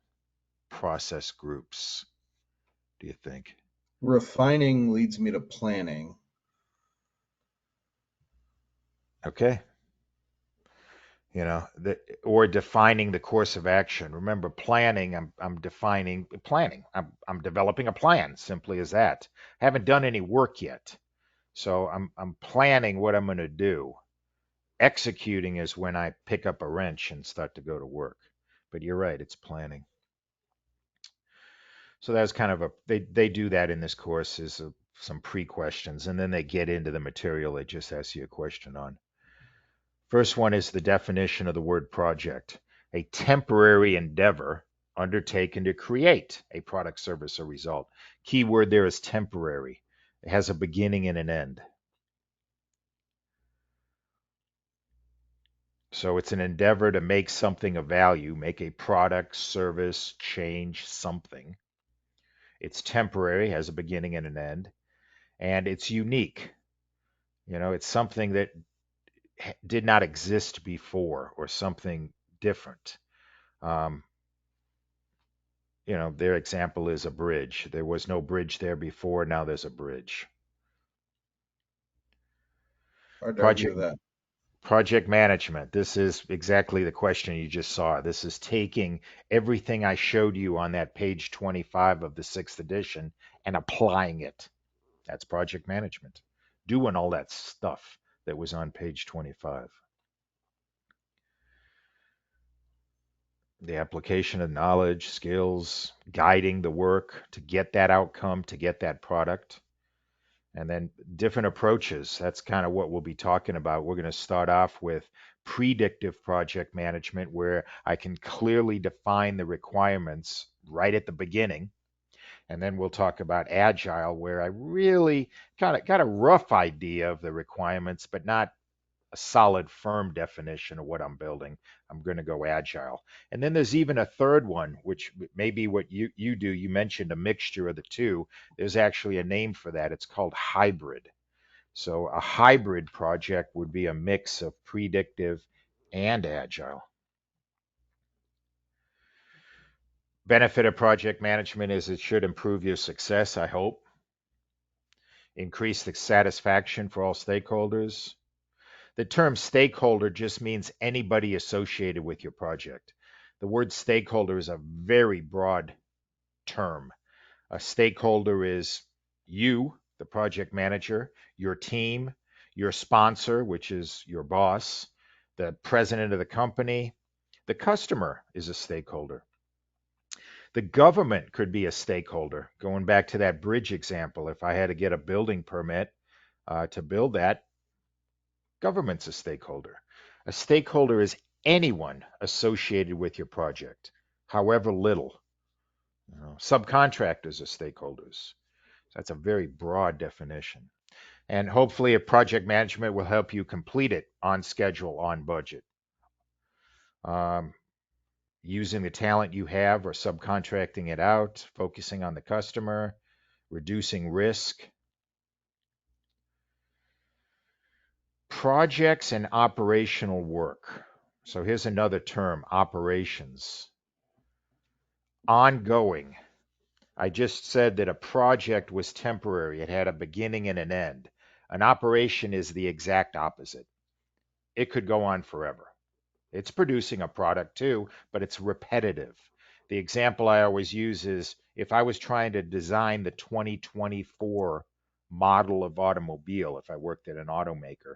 process groups, do you think? Refining leads me to planning. Okay. Or defining the course of action. Remember, planning, I'm defining planning. I'm developing a plan, simply as that. Haven't done any work yet. So I'm planning what I'm going to do. Executing is when I pick up a wrench and start to go to work. But you're right, it's planning. So that's kind of they do that in this course is some pre-questions, and then they get into the material they just ask you a question on. First one is the definition of the word project: a temporary endeavor undertaken to create a product, service, or result. Key word there is temporary. It has a beginning and an end. So it's an endeavor to make something of value, make a product, service, change something. It's temporary, has a beginning and an end, and it's unique. It's something that did not exist before or something different. Um, their example is a bridge. There was no bridge there before. Now there's a bridge. Hard to argue Project with that. project management. This is exactly the question you just saw. This is taking everything I showed you on that page 25 of the sixth edition and applying it. That's project management. Doing all that stuff that was on page 25. The application of knowledge, skills, guiding the work to get that outcome, to get that product. And then different approaches. That's kind of what we'll be talking about. We're going to start off with predictive project management, where I can clearly define the requirements right at the beginning. And then we'll talk about agile, where I really kind of got a rough idea of the requirements, but not a solid, firm definition of what I'm building. I'm going to go agile. And then there's even a third one, which may be what you do. You mentioned a mixture of the two. There's actually a name for that. It's called hybrid. So a hybrid project would be a mix of predictive and agile. Benefit of project management is it should improve your success, I hope, increase the satisfaction for all stakeholders. The term stakeholder just means anybody associated with your project. The word stakeholder is a very broad term. A stakeholder is you, the project manager, your team, your sponsor, which is your boss, the president of the company. The customer is a stakeholder. The government could be a stakeholder. Going back to that bridge example, if I had to get a building permit to build that, government's a stakeholder. A stakeholder is anyone associated with your project, however little. Subcontractors are stakeholders. That's a very broad definition. And hopefully, a project management will help you complete it on schedule, on budget, um, using the talent you have or subcontracting it out, focusing on the customer, reducing risk. Projects and operational work. So here's another term, operations. Ongoing. I just said that a project was temporary. It had a beginning and an end. An operation is the exact opposite. It could go on forever. It's producing a product too, but it's repetitive. The example I always use is if I was trying to design the 2024 model of automobile, if I worked at an automaker,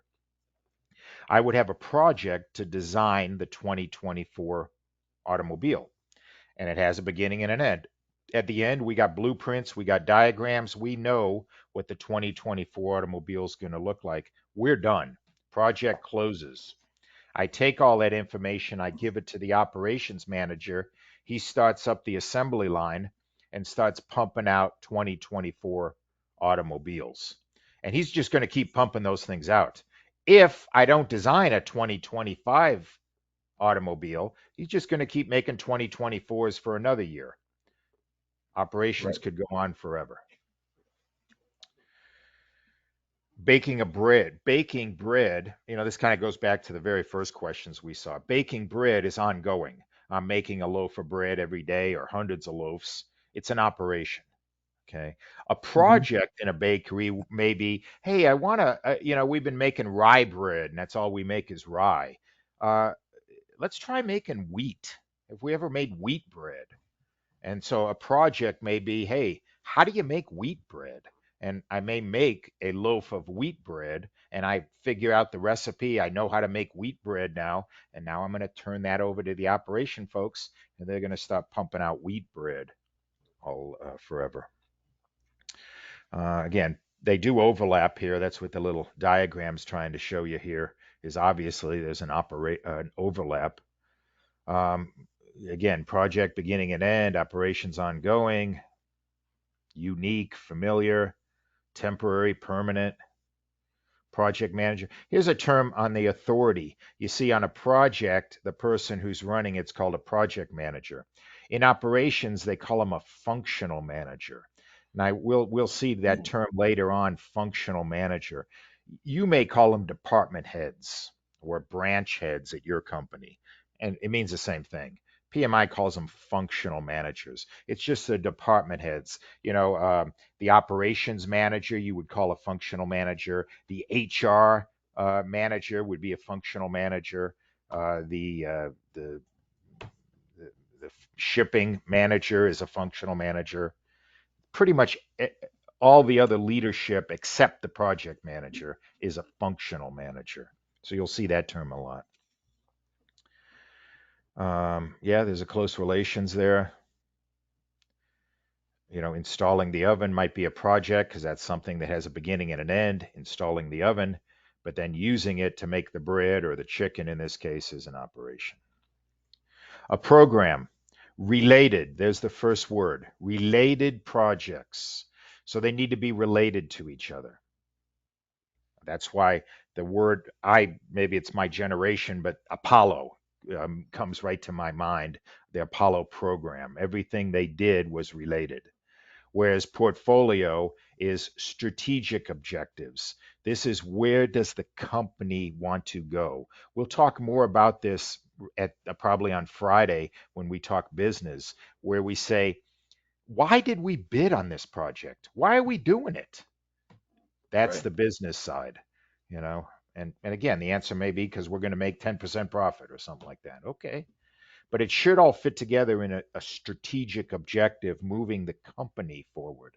I would have a project to design the 2024 automobile, and it has a beginning and an end. At the end, we got blueprints, we got diagrams, we know what the 2024 automobile is going to look like. We're done. Project closes. I take all that information, I give it to the operations manager. He starts up the assembly line and starts pumping out 2024 automobiles. And he's just going to keep pumping those things out. If I don't design a 2025 automobile, he's just going to keep making 2024s for another year. Operations Right. could go on forever. Baking bread, this kind of goes back to the very first questions we saw. Baking bread is ongoing. I'm making a loaf of bread every day or hundreds of loaves. It's an operation. Okay. A Hmm. project in a bakery may be, hey, I want to, we've been making rye bread and that's all we make is rye. Uh, let's try making wheat. Have we ever made wheat bread? And so a project may be, hey, how do you make wheat bread? And I may make a loaf of wheat bread and I figure out the recipe. I know how to make wheat bread now. And now I'm going to turn that over to the operation folks and they're going to start pumping out wheat bread all forever. Again, they do overlap here. That's what the little diagram's trying to show you here is obviously there's an overlap. Um, again, project beginning and end, operations ongoing, unique, familiar, temporary, permanent, project manager. Here's a term on the authority. You see, on a project, the person who's running it's called a project manager. In operations, they call them a functional manager. And we'll see that term later on, functional manager. You may call them department heads or branch heads at your company, and it means the same thing. PMI calls them functional managers. It's just the department heads. The operations manager you would call a functional manager. The HR manager would be a functional manager. The shipping manager is a functional manager. Pretty much all the other leadership except the project manager is a functional manager. So you'll see that term a lot. Yeah, there's a close relations there. Installing the oven might be a project because that's something that has a beginning and an end, installing the oven, but then using it to make the bread or the chicken in this case is an operation. A program, related, there's the first word, related projects. So they need to be related to each other. That's why the word, maybe it's my generation, but Apollo comes right to my mind. The Apollo program, everything they did was related. Whereas portfolio is strategic objectives. This is where does the company want to go? We'll talk more about this at probably on Friday when we talk business, where we say, why did we bid on this project? Why are we doing it? That's Right. the business side, you know. And again, the answer may be because we're going to make 10% profit or something like that. Okay. But it should all fit together in a strategic objective moving the company forward.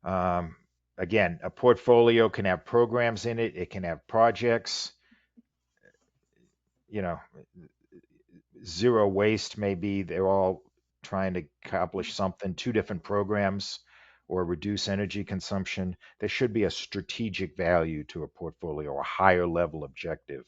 Um, Again, a portfolio can have programs in it, it can have projects, you know, zero waste maybe they're all trying to accomplish something, two different programs or reduce energy consumption. There should be a strategic value to a portfolio, a higher level objective.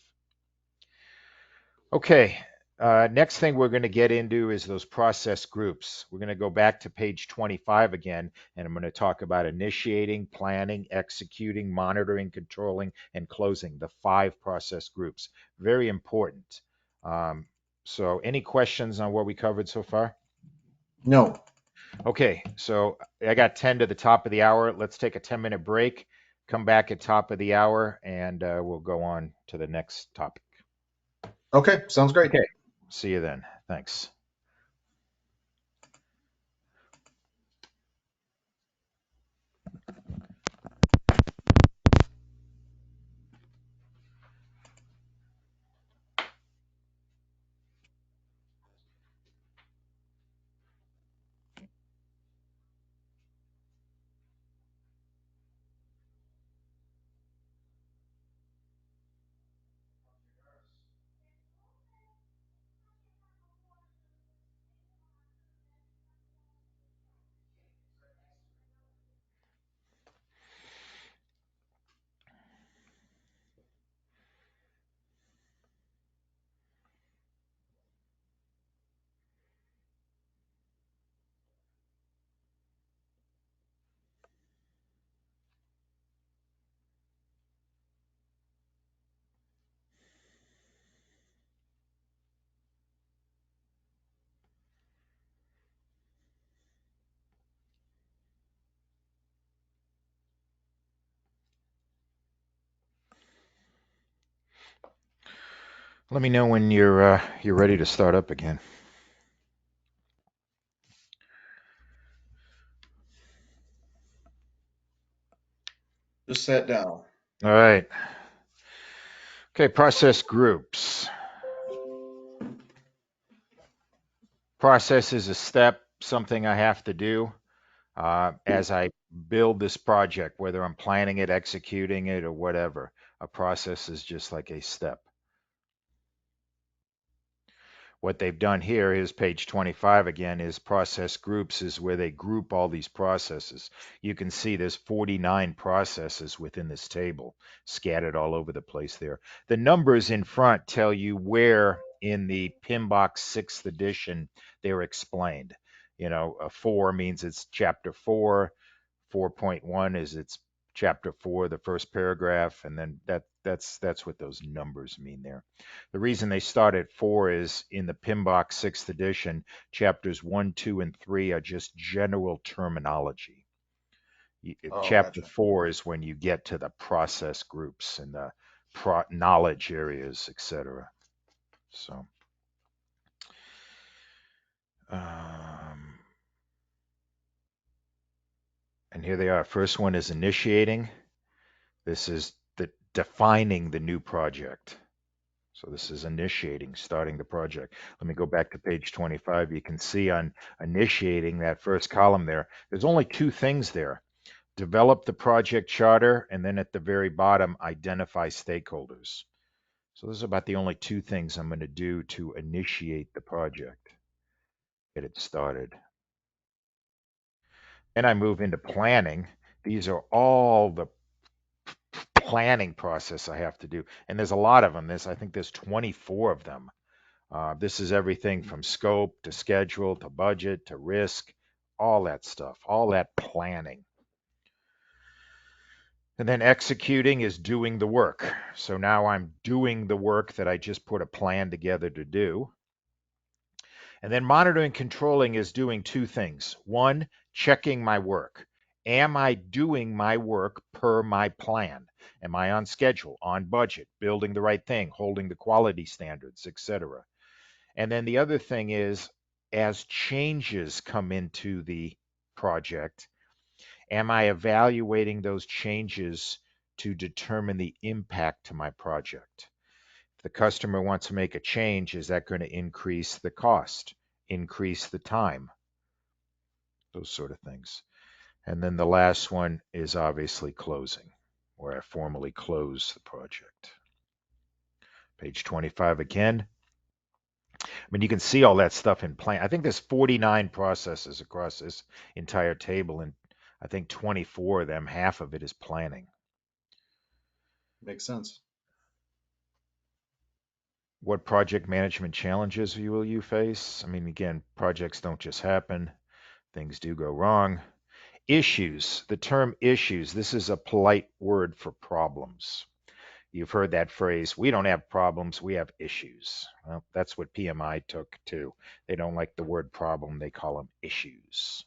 Okay, next thing we're going to get into is those process groups. We're going to go back to page 25 again, and I'm going to talk about initiating, planning, executing, monitoring, controlling, and closing, the 5 process groups. Very important. Um, so any questions on what we covered so far? No. Okay, so I got 10 to the top of the hour. Let's take a 10-minute break, come back at top of the hour, and we'll go on to the next topic. Okay, sounds great. Okay, see you then. Thanks. Let me know when you're ready to start up again. Just sat down. All right. Okay, process groups. Process is a step, something I have to do as I build this project, whether I'm planning it, executing it, or whatever. A process is just like a step. What they've done here is page 25 again is process groups is where they group all these processes. You can see there's 49 processes within this table scattered all over the place there. The numbers in front tell you where in the PMBOK 6th edition they're explained. A 4 means it's chapter 4, 4.1 is it's chapter 4, the first paragraph, and then that's what those numbers mean there. The reason they start at 4 is in the PMBOK 6th edition, chapters 1, 2, and 3 are just general terminology. Oh, Chapter gotcha. 4 is when you get to the process groups and the knowledge areas, etc. So, um, and here they are. First one is initiating. This is the defining the new project. So this is initiating, starting the project. Let me go back to page 25. You can see on initiating, that first column there, there's only two things there. Develop the project charter, and then at the very bottom, identify stakeholders. So those are about the only two things I'm going to do to initiate the project, get it started. Then I move into planning. These are all the planning process I have to do. And there's a lot of them. I think there's 24 of them. This is everything from scope to schedule to budget to risk, all that stuff, all that planning. And then executing is doing the work. So now I'm doing the work that I just put a plan together to do. And then monitoring and controlling is doing two things. One, checking my work. Am I doing my work per my plan? Am I on schedule, on budget, building the right thing, holding the quality standards, etc.? And then the other thing is, as changes come into the project, am I evaluating those changes to determine the impact to my project? If the customer wants to make a change, is that going to increase the cost, increase the time, those sort of things? And then the last one is obviously closing, where I formally close the project. Page 25 again. I mean, you can see all that stuff in plan. I think there's 49 processes across this entire table, and I think 24 of them, half of it is planning. Makes sense. What project management challenges will you face? I mean, again, projects don't just happen, things do go wrong. Issues, the term issues, this is a polite word for problems. You've heard that phrase, we don't have problems, we have issues. Well, that's what PMI took too. They don't like the word problem, they call them issues.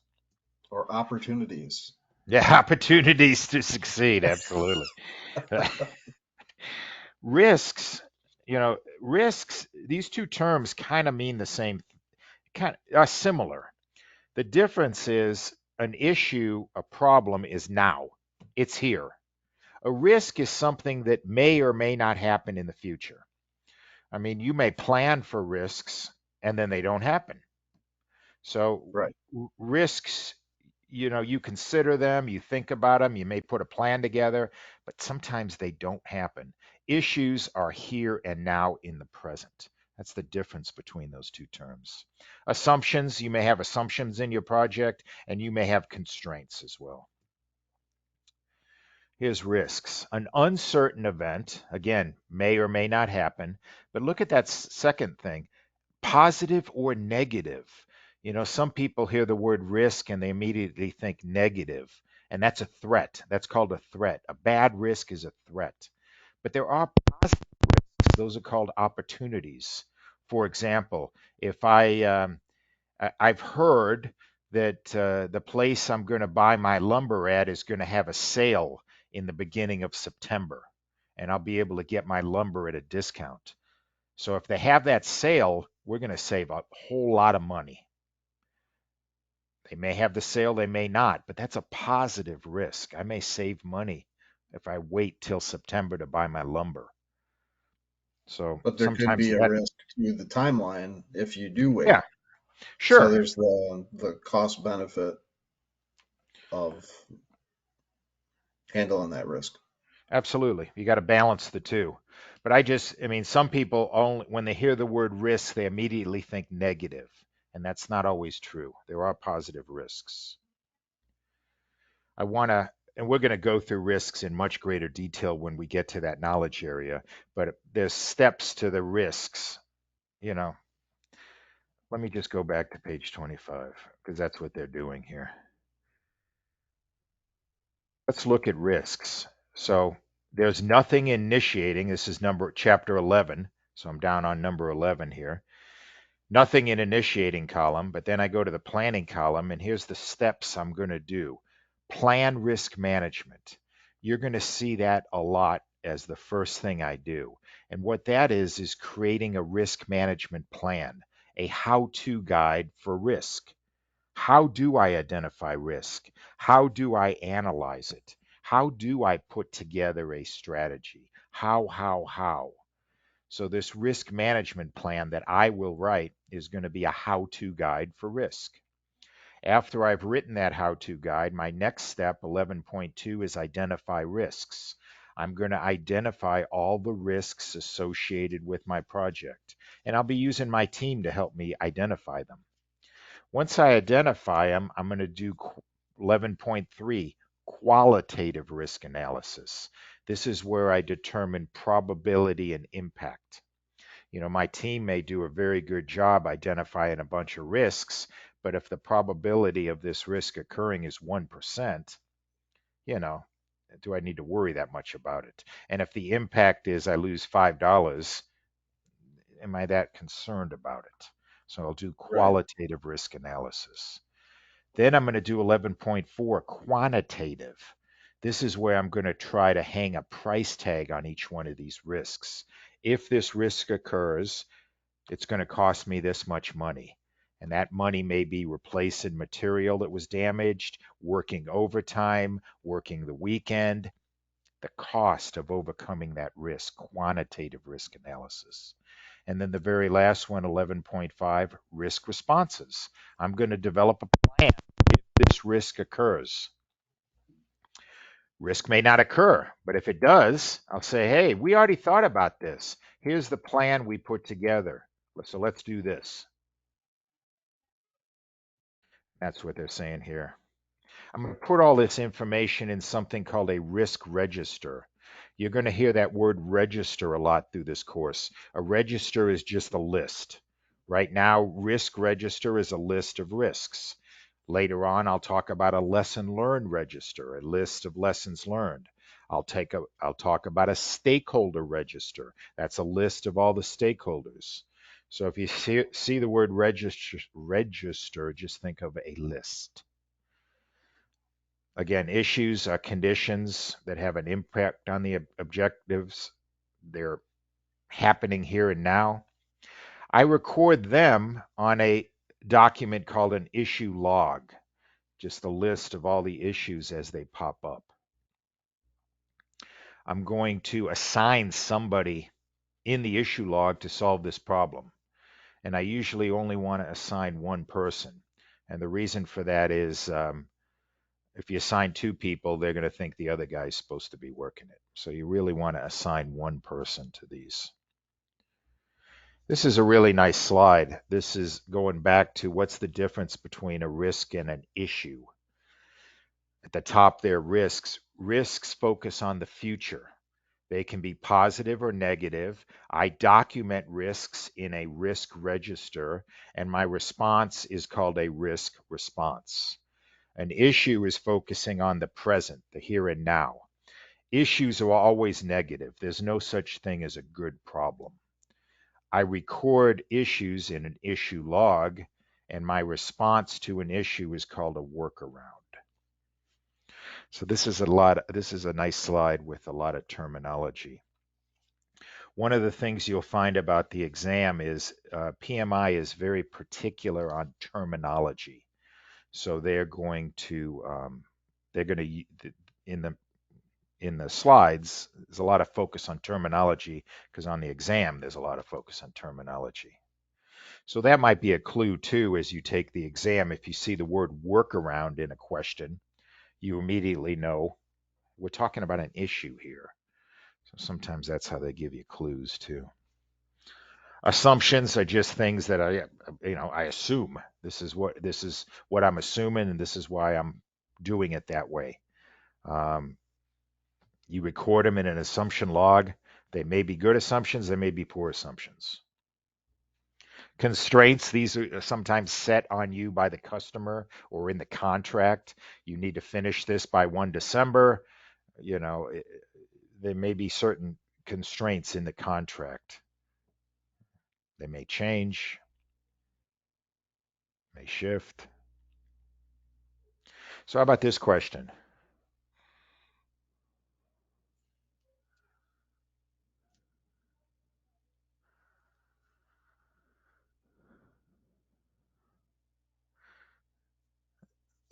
Or opportunities. Yeah, opportunities to succeed, absolutely. Risks, risks, these two terms kind of mean the same, kind of are similar. The difference is an issue, a problem is now, it's here. A risk is something that may or may not happen in the future. I mean, you may plan for risks and then they don't happen. So Right. risks, you consider them, you think about them, you may put a plan together, but sometimes they don't happen. Issues are here and now in the present. That's the difference between those two terms. Assumptions, you may have assumptions in your project and you may have constraints as well. Here's risks. An uncertain event, again, may or may not happen, but look at that second thing, positive or negative. Some people hear the word risk and they immediately think negative, and that's a threat. That's called a threat. A bad risk is a threat. But there are positive risks. Those are called opportunities. For example, if I've heard that the place I'm going to buy my lumber at is going to have a sale in the beginning of September, and I'll be able to get my lumber at a discount. So if they have that sale, we're going to save a whole lot of money. They may have the sale, they may not, but that's a positive risk. I may save money if I wait till September to buy my lumber. So But there could sometimes be a that, risk to the timeline if you do yeah, wait. So sure, there's the cost benefit of handling that risk. absolutely. You got to balance the two. But I mean, some people only, when they hear the word risk, they immediately think negative, and that's not always true. There are positive risks. I want to, and we're going to go through risks in much greater detail when we get to that knowledge area, but there's steps to the risks. You know, let me just go back to page 25 because that's what they're doing here. Let's look at risks. So there's nothing initiating. This is chapter 11. So I'm down on number 11 here. Nothing in initiating column, but then I go to the planning column and here's the steps I'm going to do. plan risk management. You're going to see that a lot as the first thing I do. And what that is creating a risk management plan, a how-to guide for risk. How do I identify risk? How do I analyze it? How do I put together a strategy? How? So this risk management plan that I will write is going to be a how-to guide for risk. After I've written that how-to guide, my next step, 11.2, is identify risks. I'm going to identify all the risks associated with my project, and I'll be using my team to help me identify them. Once I identify them, I'm going to do 11.3, qualitative risk analysis. This is where I determine probability and impact. My team may do a very good job identifying a bunch of risks, but if the probability of this risk occurring is 1%, you know, do I need to worry that much about it? And if the impact is I lose $5, am I that concerned about it? So I'll do Right. qualitative risk analysis. Then I'm going to do 11.4, quantitative. This is where I'm going to try to hang a price tag on each one of these risks. If this risk occurs, it's going to cost me this much money. And that money may be replacing material that was damaged, working overtime, working the weekend, the cost of overcoming that risk, quantitative risk analysis. And then the very last one, 11.5, risk responses. I'm going to develop a plan if this risk occurs. Risk may not occur, but if it does, I'll say, hey, we already thought about this. Here's the plan we put together. So let's do this. That's what they're saying here. I'm going to put all this information in something called a risk register. You're going to hear that word register a lot through this course. A register is just a list. Right now, risk register is a list of risks. Later on, I'll talk about a lesson learned register, a list of lessons learned. I'll talk about a stakeholder register. That's a list of all the stakeholders. So if you see the word register, just think of a list. Again, issues are conditions that have an impact on the objectives. They're happening here and now. I record them on a document called an issue log, just a list of all the issues as they pop up. I'm going to assign somebody in the issue log to solve this problem. And I usually only want to assign one person. And the reason for that is if you assign two people, they're going to think the other guy's supposed to be working it. So you really want to assign one person to these. This is a really nice slide. This is going back to what's the difference between a risk and an issue. At the top there, risks. Risks focus on the future. They can be positive or negative. I document risks in a risk register, and my response is called a risk response. An issue is focusing on the present, the here and now. Issues are always negative. There's no such thing as a good problem. I record issues in an issue log, and my response to an issue is called a workaround. So this is a nice slide with a lot of terminology. One of the things you'll find about the exam is PMI is very particular on terminology. So they're going to in the slides, there's a lot of focus on terminology because on the exam, there's a lot of focus on terminology. So that might be a clue too as you take the exam. If you see the word workaround in a question, you immediately know we're talking about an issue here. So sometimes that's how they give you clues too. Assumptions are just things that I assume. This is what I'm assuming, and this is why I'm doing it that way. You record them in an assumption log. They may be good assumptions, they may be poor assumptions. Constraints, these are sometimes set on you by the customer or in the contract. You need to finish this by 1 December. There may be certain constraints in the contract. They may change, may shift. So how about this question?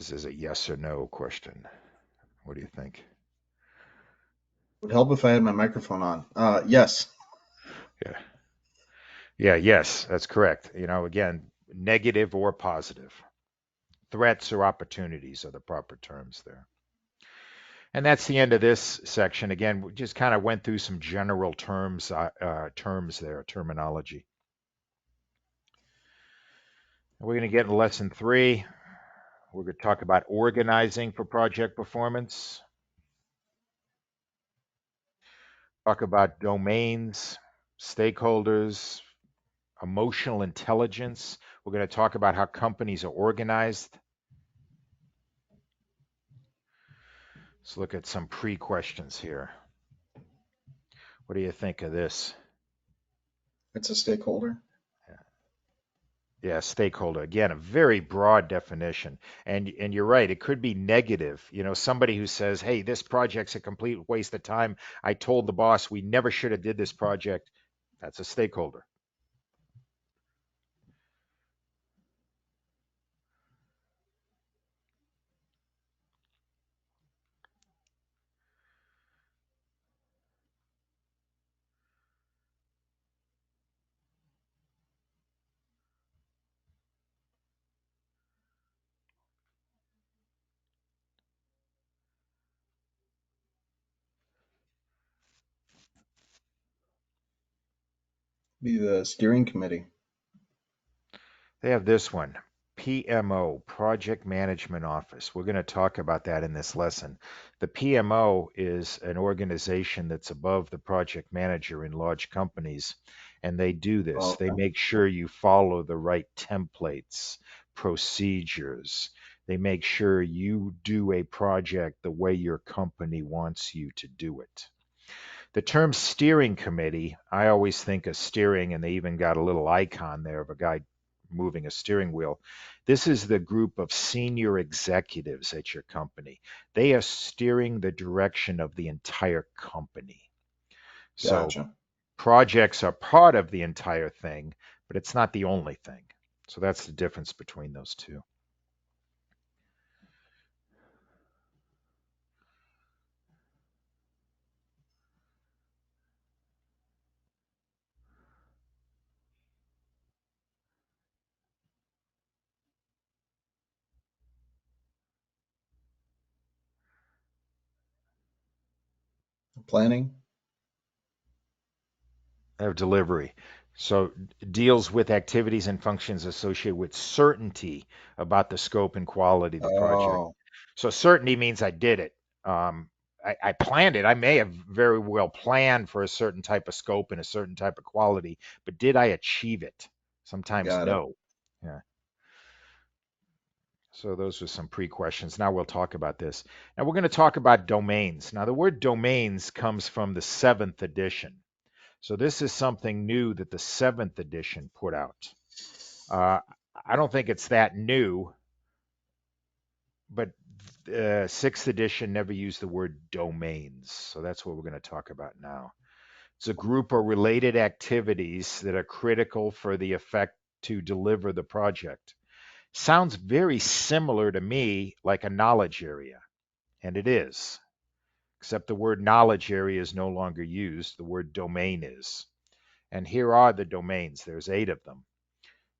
This is a yes or no question. What do you think? Would help if I had my microphone on. Yes. Yeah. Yeah, yes, that's correct. Again, negative or positive. Threats or opportunities are the proper terms there. And that's the end of this section. Again, we just kind of went through some general terms there, terminology. We're going to get into lesson 3. We're going to talk about organizing for project performance, talk about domains, stakeholders, emotional intelligence. We're going to talk about how companies are organized. Let's look at some pre-questions here. What do you think of this? It's a stakeholder. Yeah, stakeholder. Again, a very broad definition. And you're right, it could be negative. Somebody who says, "Hey, this project's a complete waste of time. I told the boss we never should have did this project." That's a stakeholder. Be the steering committee. They have this one, PMO, Project Management Office. We're going to talk about that in this lesson. The PMO is an organization that's above the project manager in large companies, and they do this. Oh, They okay. make sure you follow the right templates, procedures. They make sure you do a project the way your company wants you to do it. The term steering committee, I always think of steering, and they even got a little icon there of a guy moving a steering wheel. This is the group of senior executives at your company. They are steering the direction of the entire company. So Gotcha. projects are part of the entire thing, but it's not the only thing. So that's the difference between those two. Planning. Of delivery. So deals with activities and functions associated with certainty about the scope and quality of the project. Oh, So certainty means I did it. I planned it. I may have very well planned for a certain type of scope and a certain type of quality, but did I achieve it? Sometimes got it. no. Yeah. So those are some pre-questions. Now we'll talk about this. Now we're going to talk about domains. Now the word domains comes from the 7th edition. So this is something new that the 7th edition put out. Uh, I don't think it's that new, but 6th edition never used the word domains. So that's what we're going to talk about now. It's a group of related activities that are critical for the effect to deliver the project. Sounds very similar to me like a knowledge area, and it is, except the word knowledge area is no longer used. The word domain is. And here are the domains. There's 8 of them.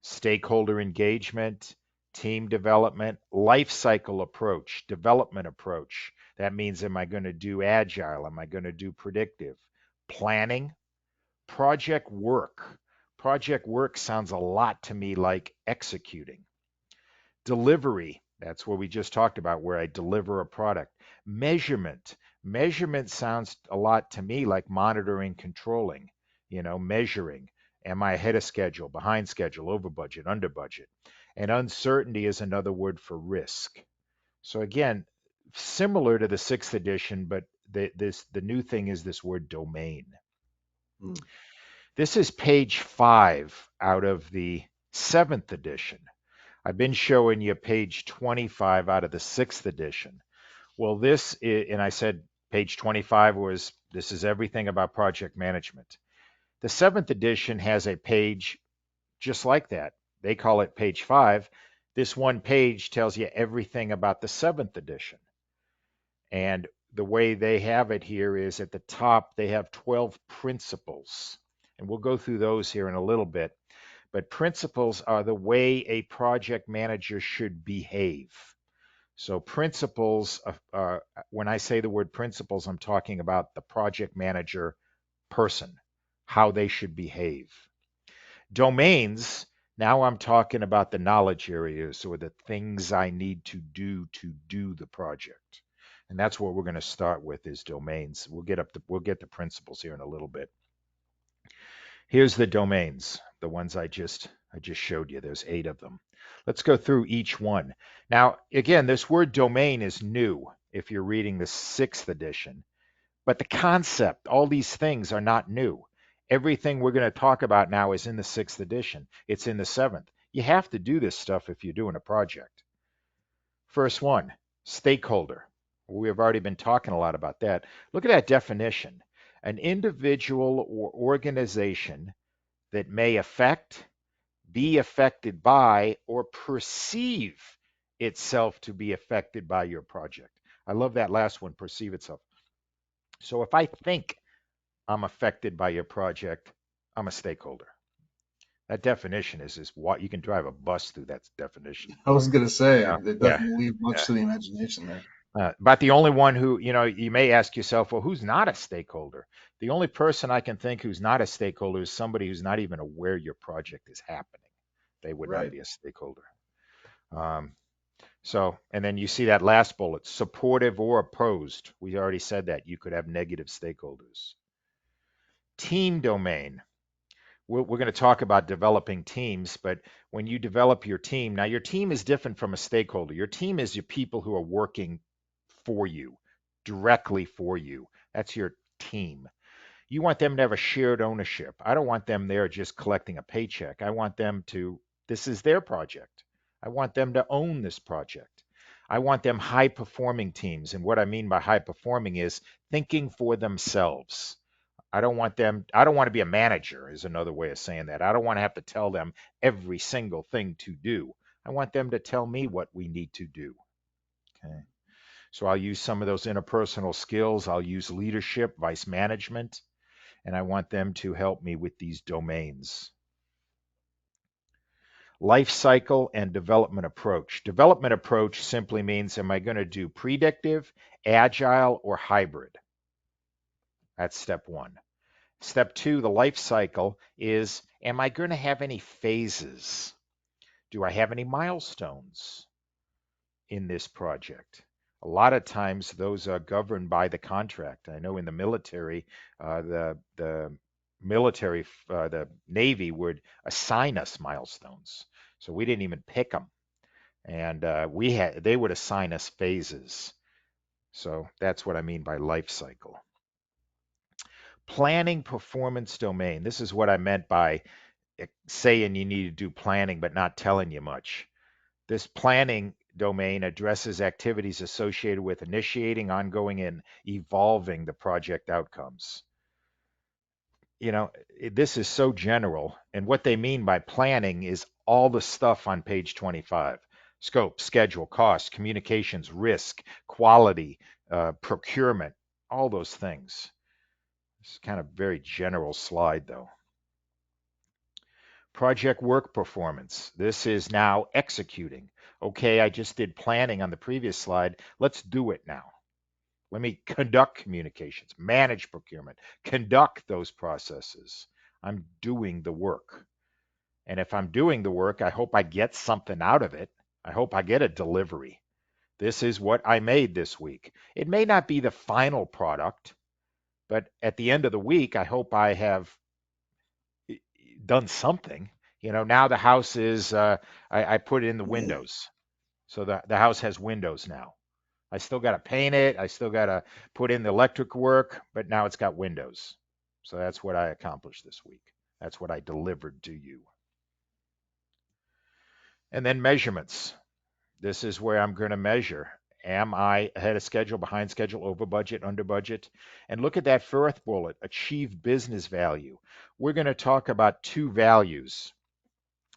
Stakeholder engagement, team development, life cycle approach, development approach. That means, am I going to do agile? Am I going to do predictive? Planning, project work. Project work sounds a lot to me like executing. Delivery, that's what we just talked about, where I deliver a product. Measurement, measurement sounds a lot to me like monitoring, controlling, measuring. Am I ahead of schedule, behind schedule, over budget, under budget? And uncertainty is another word for risk. So again, similar to the 6th edition, but the new thing is this word domain. Hmm. This is page 5 out of the 7th edition. I've been showing you page 25 out of the 6th edition. Well, and I said page 25 this is everything about project management. The 7th edition has a page just like that. They call it page 5. This one page tells you everything about the 7th edition. And the way they have it here is at the top, they have 12 principles. And we'll go through those here in a little bit. But principles are the way a project manager should behave. So principles, when I say the word principles, I'm talking about the project manager person, how they should behave. Domains, now I'm talking about the knowledge areas or the things I need to do the project. And that's what we're going to start with is domains. We'll get the principles here in a little bit. Here's the domains, the ones I just showed you. There's 8 of them. Let's go through each one. Now, again, this word domain is new if you're reading the 6th edition, but the concept, all these things are not new. Everything we're going to talk about now is in the 6th edition. It's in the 7th. You have to do this stuff if you're doing a project. First one, stakeholder. We have already been talking a lot about that. Look at that definition. An individual or organization that may affect, be affected by, or perceive itself to be affected by your project. I love that last one, perceive itself. So if I think I'm affected by your project, I'm a stakeholder. That definition is what you can drive a bus through that definition. I was gonna say Yeah, it yeah, doesn't leave much yeah. to the imagination there. But the only one who, you may ask yourself, well, who's not a stakeholder? The only person I can think who's not a stakeholder is somebody who's not even aware your project is happening. They would not Right. be a stakeholder. Um, and then you see that last bullet, supportive or opposed. We already said that. You could have negative stakeholders. Team domain. We're going to talk about developing teams, but when you develop your team, now your team is different from a stakeholder. Your team is your people who are working for you, directly for you. That's your team. You want them to have a shared ownership. I don't want them there just collecting a paycheck. I want them to, this is their project. I want them to own this project. I want them high performing teams. And what I mean by high performing is thinking for themselves. I don't want to be a manager, is another way of saying that. I don't want to have to tell them every single thing to do. I want them to tell me what we need to do. Okay. So I'll use some of those interpersonal skills. I'll use leadership, vice management, and I want them to help me with these domains. Life cycle and development approach. Development approach simply means, am I going to do predictive, agile, or hybrid? That's step 1. Step 2, the life cycle is, am I going to have any phases? Do I have any milestones in this project? A lot of times those are governed by the contract. I know in the military, the military, the Navy would assign us milestones. So we didn't even pick them. And they would assign us phases. So that's what I mean by life cycle. Planning performance domain. This is what I meant by saying you need to do planning but not telling you much. This planning domain addresses activities associated with initiating, ongoing, and evolving the project outcomes. This is so general. And what they mean by planning is all the stuff on page 25. Scope, schedule, cost, communications, risk, quality, procurement, all those things. It's kind of very general slide though. Project work performance. This is now executing. Okay, I just did planning on the previous slide. Let's do it now. Let me conduct communications, manage procurement, conduct those processes. I'm doing the work. And if I'm doing the work, I hope I get something out of it. I hope I get a delivery. This is what I made this week. It may not be the final product, but at the end of the week, I hope I have done something. Now the house is, I put in the windows. So the house has windows now. I still got to paint it. I still got to put in the electric work, but now it's got windows. So that's what I accomplished this week. That's what I delivered to you. And then measurements. This is where I'm going to measure. Am I ahead of schedule, behind schedule, over budget, under budget? And look at that fourth bullet, achieve business value. We're going to talk about 2 values.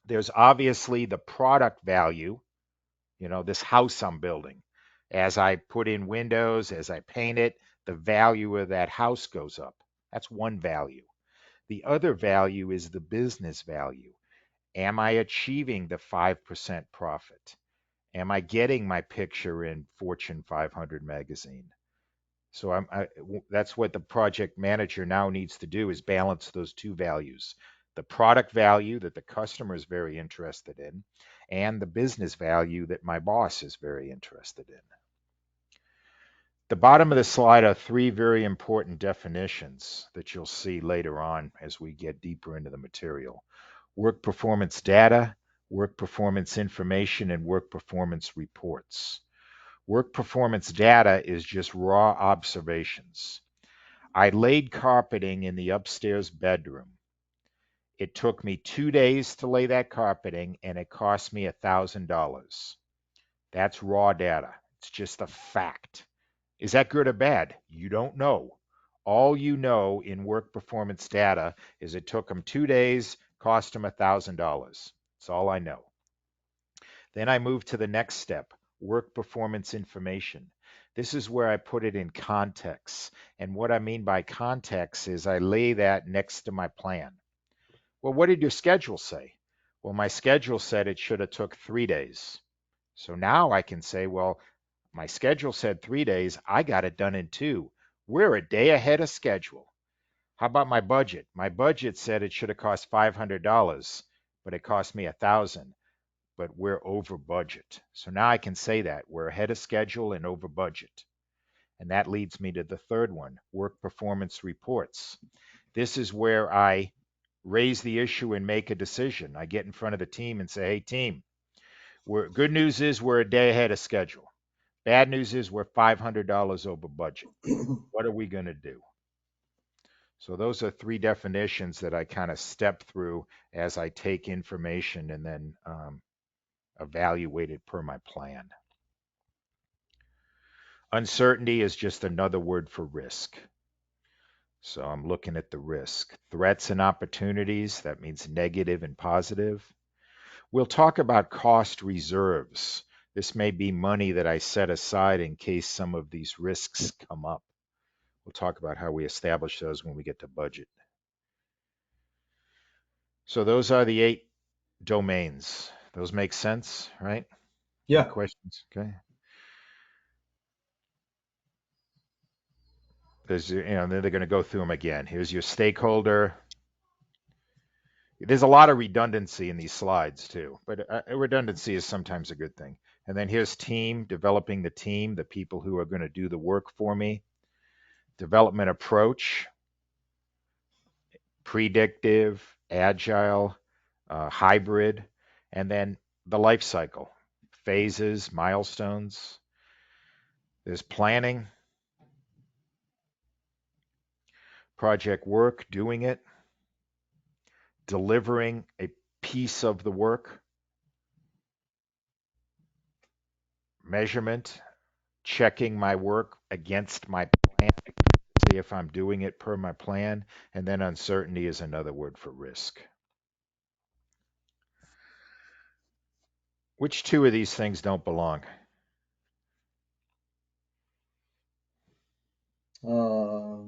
There's obviously the product value, this house I'm building. As I put in windows, as I paint it, the value of that house goes up. That's one value. The other value is the business value. Am I achieving the 5% profit? Am I getting my picture in Fortune 500 magazine? So that's what the project manager now needs to do, is balance those two values: the product value that the customer is very interested in, and the business value that my boss is very interested in. The bottom of the slide are three very important definitions that you'll see later on as we get deeper into the material: work performance data, work performance information, and work performance reports. Work performance data is just raw observations. I laid carpeting in the upstairs bedroom. It took me 2 days to lay that carpeting, and it cost me $1,000. That's raw data. It's just a fact. Is that good or bad? You don't know. All you know in work performance data is it took them 2 days, cost them $1,000. That's all I know. Then I move to the next step: work performance information. This is where I put it in context. And what I mean by context is I lay that next to my plan. Well, what did your schedule say? Well, my schedule said it should have took 3 days. So now I can say, well, my schedule said 3 days. I got it done in 2. We're a day ahead of schedule. How about my budget? My budget said it should have cost $500, but it cost me 1,000. But we're over budget. So now I can say that we're ahead of schedule and over budget. And that leads me to the third one: work performance reports. This is where I raise the issue and make a decision. I get in front of the team and say, hey, team, good news is we're a day ahead of schedule. Bad news is we're $500 over budget. What are we going to do? So those are three definitions that I kind of step through as I take information and then evaluate it per my plan. Uncertainty is just another word for risk. So I'm looking at the risk. Threats and opportunities, that means negative and positive. We'll talk about cost reserves. This may be money that I set aside in case some of these risks come up. We'll talk about how we establish those when we get to budget. So those are the 8 domains. Those make sense, right? Any Yeah. questions? Okay. Then they're going to go through them again. Here's your stakeholder. There's a lot of redundancy in these slides too, but redundancy is sometimes a good thing. And then here's team, developing the team, the people who are going to do the work for me. Development approach: predictive, agile, hybrid, and then the life cycle: phases, milestones. There's planning, project work, doing it, delivering a piece of the work, measurement, checking my work against my plan, see if I'm doing it per my plan, and then uncertainty is another word for risk. Which two of these things don't belong?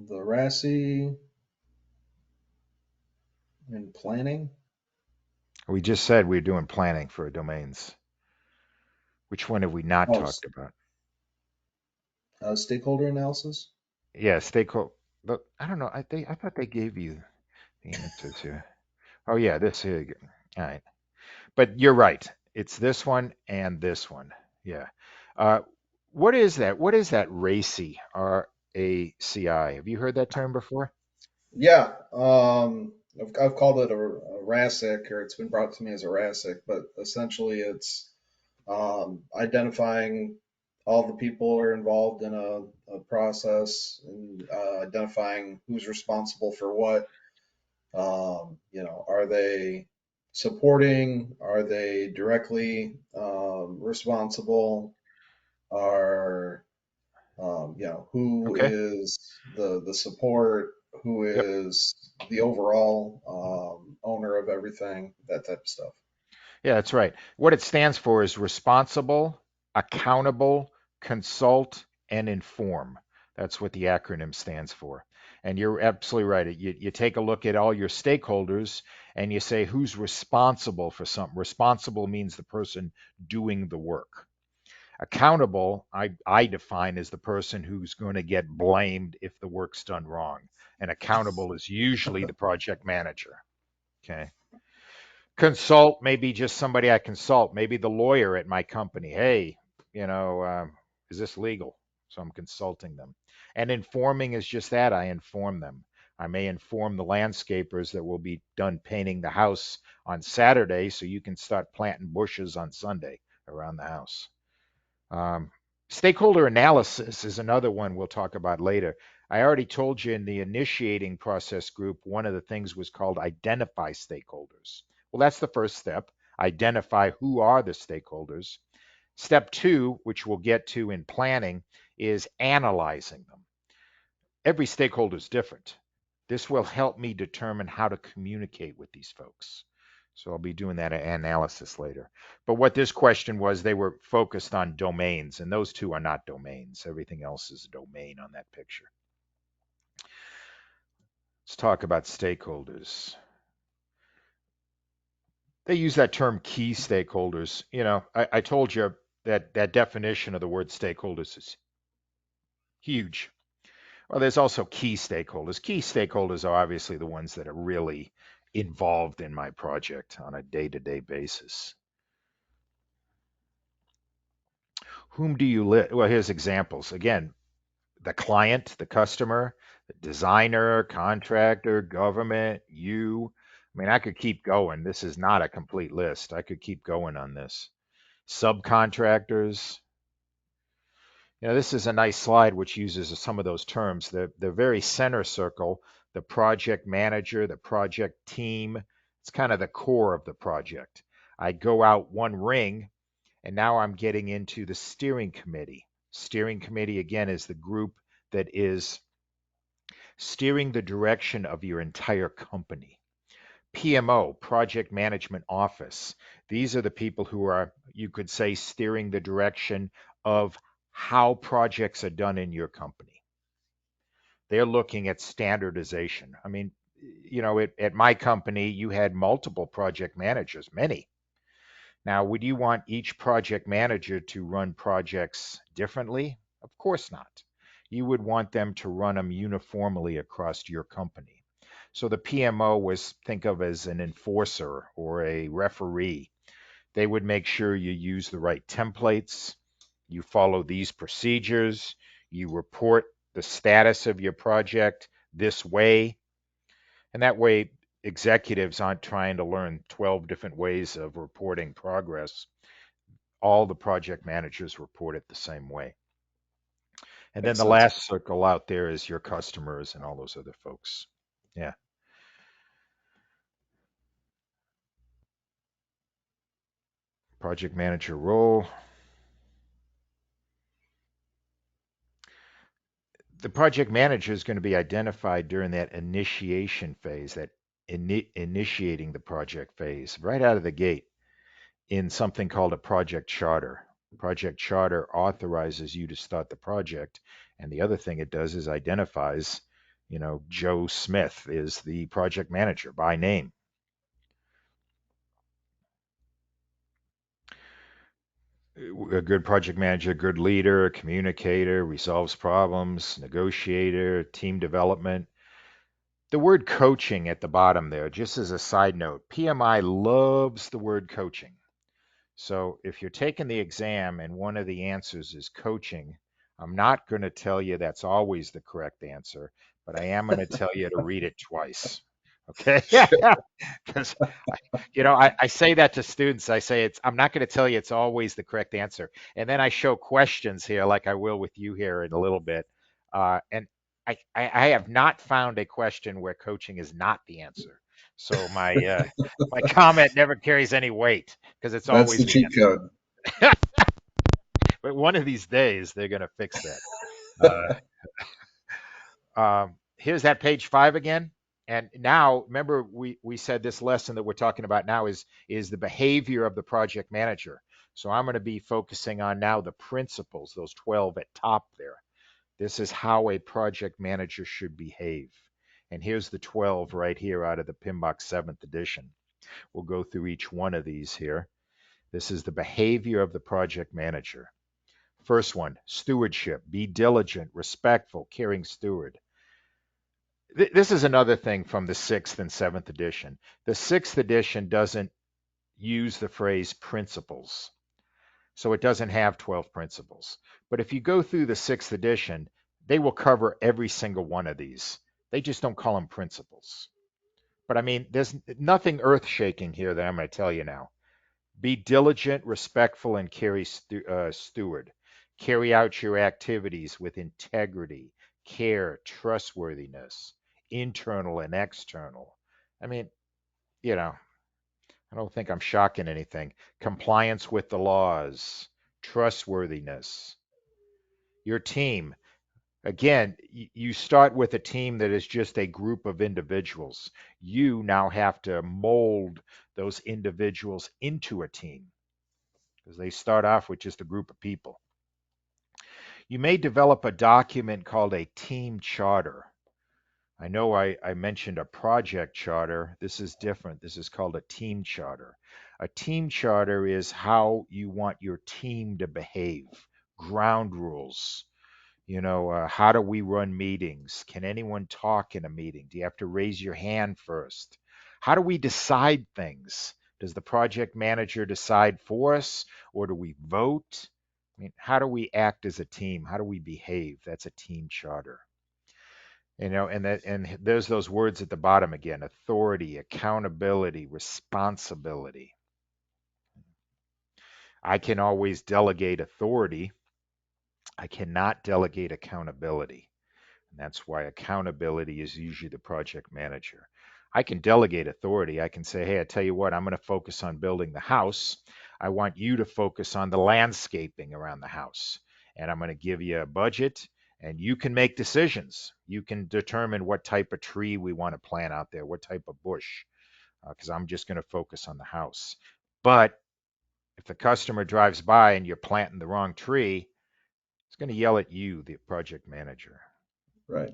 The RASI and planning. We just said we're doing planning for domains. Which one have we not Oh, talked about? stakeholder analysis. Yeah, stakeholder. But I don't know. I thought they gave you the answers here. Oh yeah, this here. You go. All right. But you're right. It's this one and this one. Yeah. Uh, what is that? What is that RACI? RACI. Have you heard that term before? Yeah. I've called it a RASIC, or it's been brought to me as a RASIC, but essentially it's identifying all the people who are involved in a process, and identifying who's responsible for what. Are they supporting? Are they directly responsible? Are who Okay. is the support? Who Yep. is the overall owner of everything? That type of stuff. Yeah, that's right. What it stands for is responsible, accountable, consult, and inform. That's what the acronym stands for. And you're absolutely right. You take a look at all your stakeholders and you say who's responsible for something. Responsible means the person doing the work. Accountable, I define as the person who's going to get blamed if the work's done wrong. And accountable is usually the project manager. Okay. Consult, maybe just somebody I consult, maybe the lawyer at my company. Hey, is this legal? So I'm consulting them. And informing is just that. I inform them. I may inform the landscapers that will be done painting the house on Saturday so you can start planting bushes on Sunday around the house. Um, Stakeholder analysis is another one we'll talk about later. I already told you in the initiating process group, one of the things was called identify stakeholders. Well, that's the first step. Identify who are the stakeholders. Step two, which we'll get to in planning, is analyzing them. Every stakeholder is different. This will help me determine how to communicate with these folks. So I'll be doing that analysis later. But what this question was, they were focused on domains, and those two are not domains. Everything else is a domain on that picture. Let's talk about stakeholders. They use that term key stakeholders. I told you that definition of the word stakeholders is huge. Well, there's also key stakeholders. Key stakeholders are obviously the ones that are really involved in my project on a day-to-day basis. Whom do you list? Well, here's examples. Again, the client, the customer, the designer, contractor, government, you. I mean, I could keep going. This is not a complete list. I could keep going on this. Subcontractors. This is a nice slide which uses some of those terms. The very center circle, the project manager, the project team, it's kind of the core of the project. I go out one ring, and now I'm getting into the steering committee. Steering committee, again, is the group that is steering the direction of your entire company. PMO, Project Management Office. These are the people who are, you could say, steering the direction of how projects are done in your company. They're looking at standardization. I mean, at my company, you had multiple project managers, many. Now, would you want each project manager to run projects differently? Of course not. You would want them to run them uniformly across your company. So the PMO was think of as an enforcer or a referee. They would make sure you use the right templates, you follow these procedures, you report the status of your project this way, and that way executives aren't trying to learn 12 different ways of reporting progress. All the project managers report it the same way. And then Makes the sense. last circle out there is your customers and all those other folks. Yeah. Project manager role. The project manager is going to be identified during that initiation phase, that initiating the project phase, right out of the gate in something called a project charter. Project charter authorizes you to start the project. And the other thing it does is identifies, Joe Smith is the project manager by name. A good project manager, a good leader, a communicator, resolves problems, negotiator, team development. The word coaching at the bottom there, just as a side note, PMI loves the word coaching. So if you're taking the exam and one of the answers is coaching, I'm not going to tell you that's always the correct answer, but I am going to tell you to read it twice. Okay? Sure. Because I say that to students. I say I'm not going to tell you it's always the correct answer. And then I show questions here like I will with you here in a little bit. And I have not found a question where coaching is not the answer. So my comment never carries any weight because it's That's always the the cheat answer. code. But one of these days they're going to fix that. Uh, Here's that page 5 again. And now, remember, we said this lesson that we're talking about now is the behavior of the project manager. So I'm going to be focusing on now the principles, those 12 at top there. This is how a project manager should behave. And here's the 12 right here out of the PMBOK 7th edition. We'll go through each one of these here. This is the behavior of the project manager. First one, stewardship. Be diligent, respectful, caring steward. This is another thing from the 6th and 7th edition. The 6th edition doesn't use the phrase principles. So it doesn't have 12 principles. But if you go through the 6th edition, they will cover every single one of these. They just don't call them principles. But I mean, there's nothing earth shaking here that I'm going to tell you now. Be diligent, respectful, and steward. Carry out your activities with integrity, care, trustworthiness, internal and external. I mean, you know, I don't think I'm shocking anything. Compliance with the laws, trustworthiness. Your team. Again, you start with a team that is just a group of individuals. You now have to mold those individuals into a team because they start off with just a group of people. You may develop a document called a team charter. I know I mentioned a project charter. This is different. This is called a team charter. A team charter is how you want your team to behave, ground rules. How do we run meetings? Can anyone talk in a meeting? Do you have to raise your hand first? How do we decide things? Does the project manager decide for us, or do we vote? I mean, how do we act as a team? How do we behave? That's a team charter. And there's those words at the bottom again: authority, accountability, responsibility. I can always delegate authority. I cannot delegate accountability. And that's why accountability is usually the project manager. I can delegate authority. I can say, hey, I tell you what, I'm going to focus on building the house. I want you to focus on the landscaping around the house. And I'm going to give you a budget, and you can make decisions. You can determine what type of tree we want to plant out there, what type of bush, because I'm just going to focus on the house. But if the customer drives by and you're planting the wrong tree, it's going to yell at you, the project manager. Right.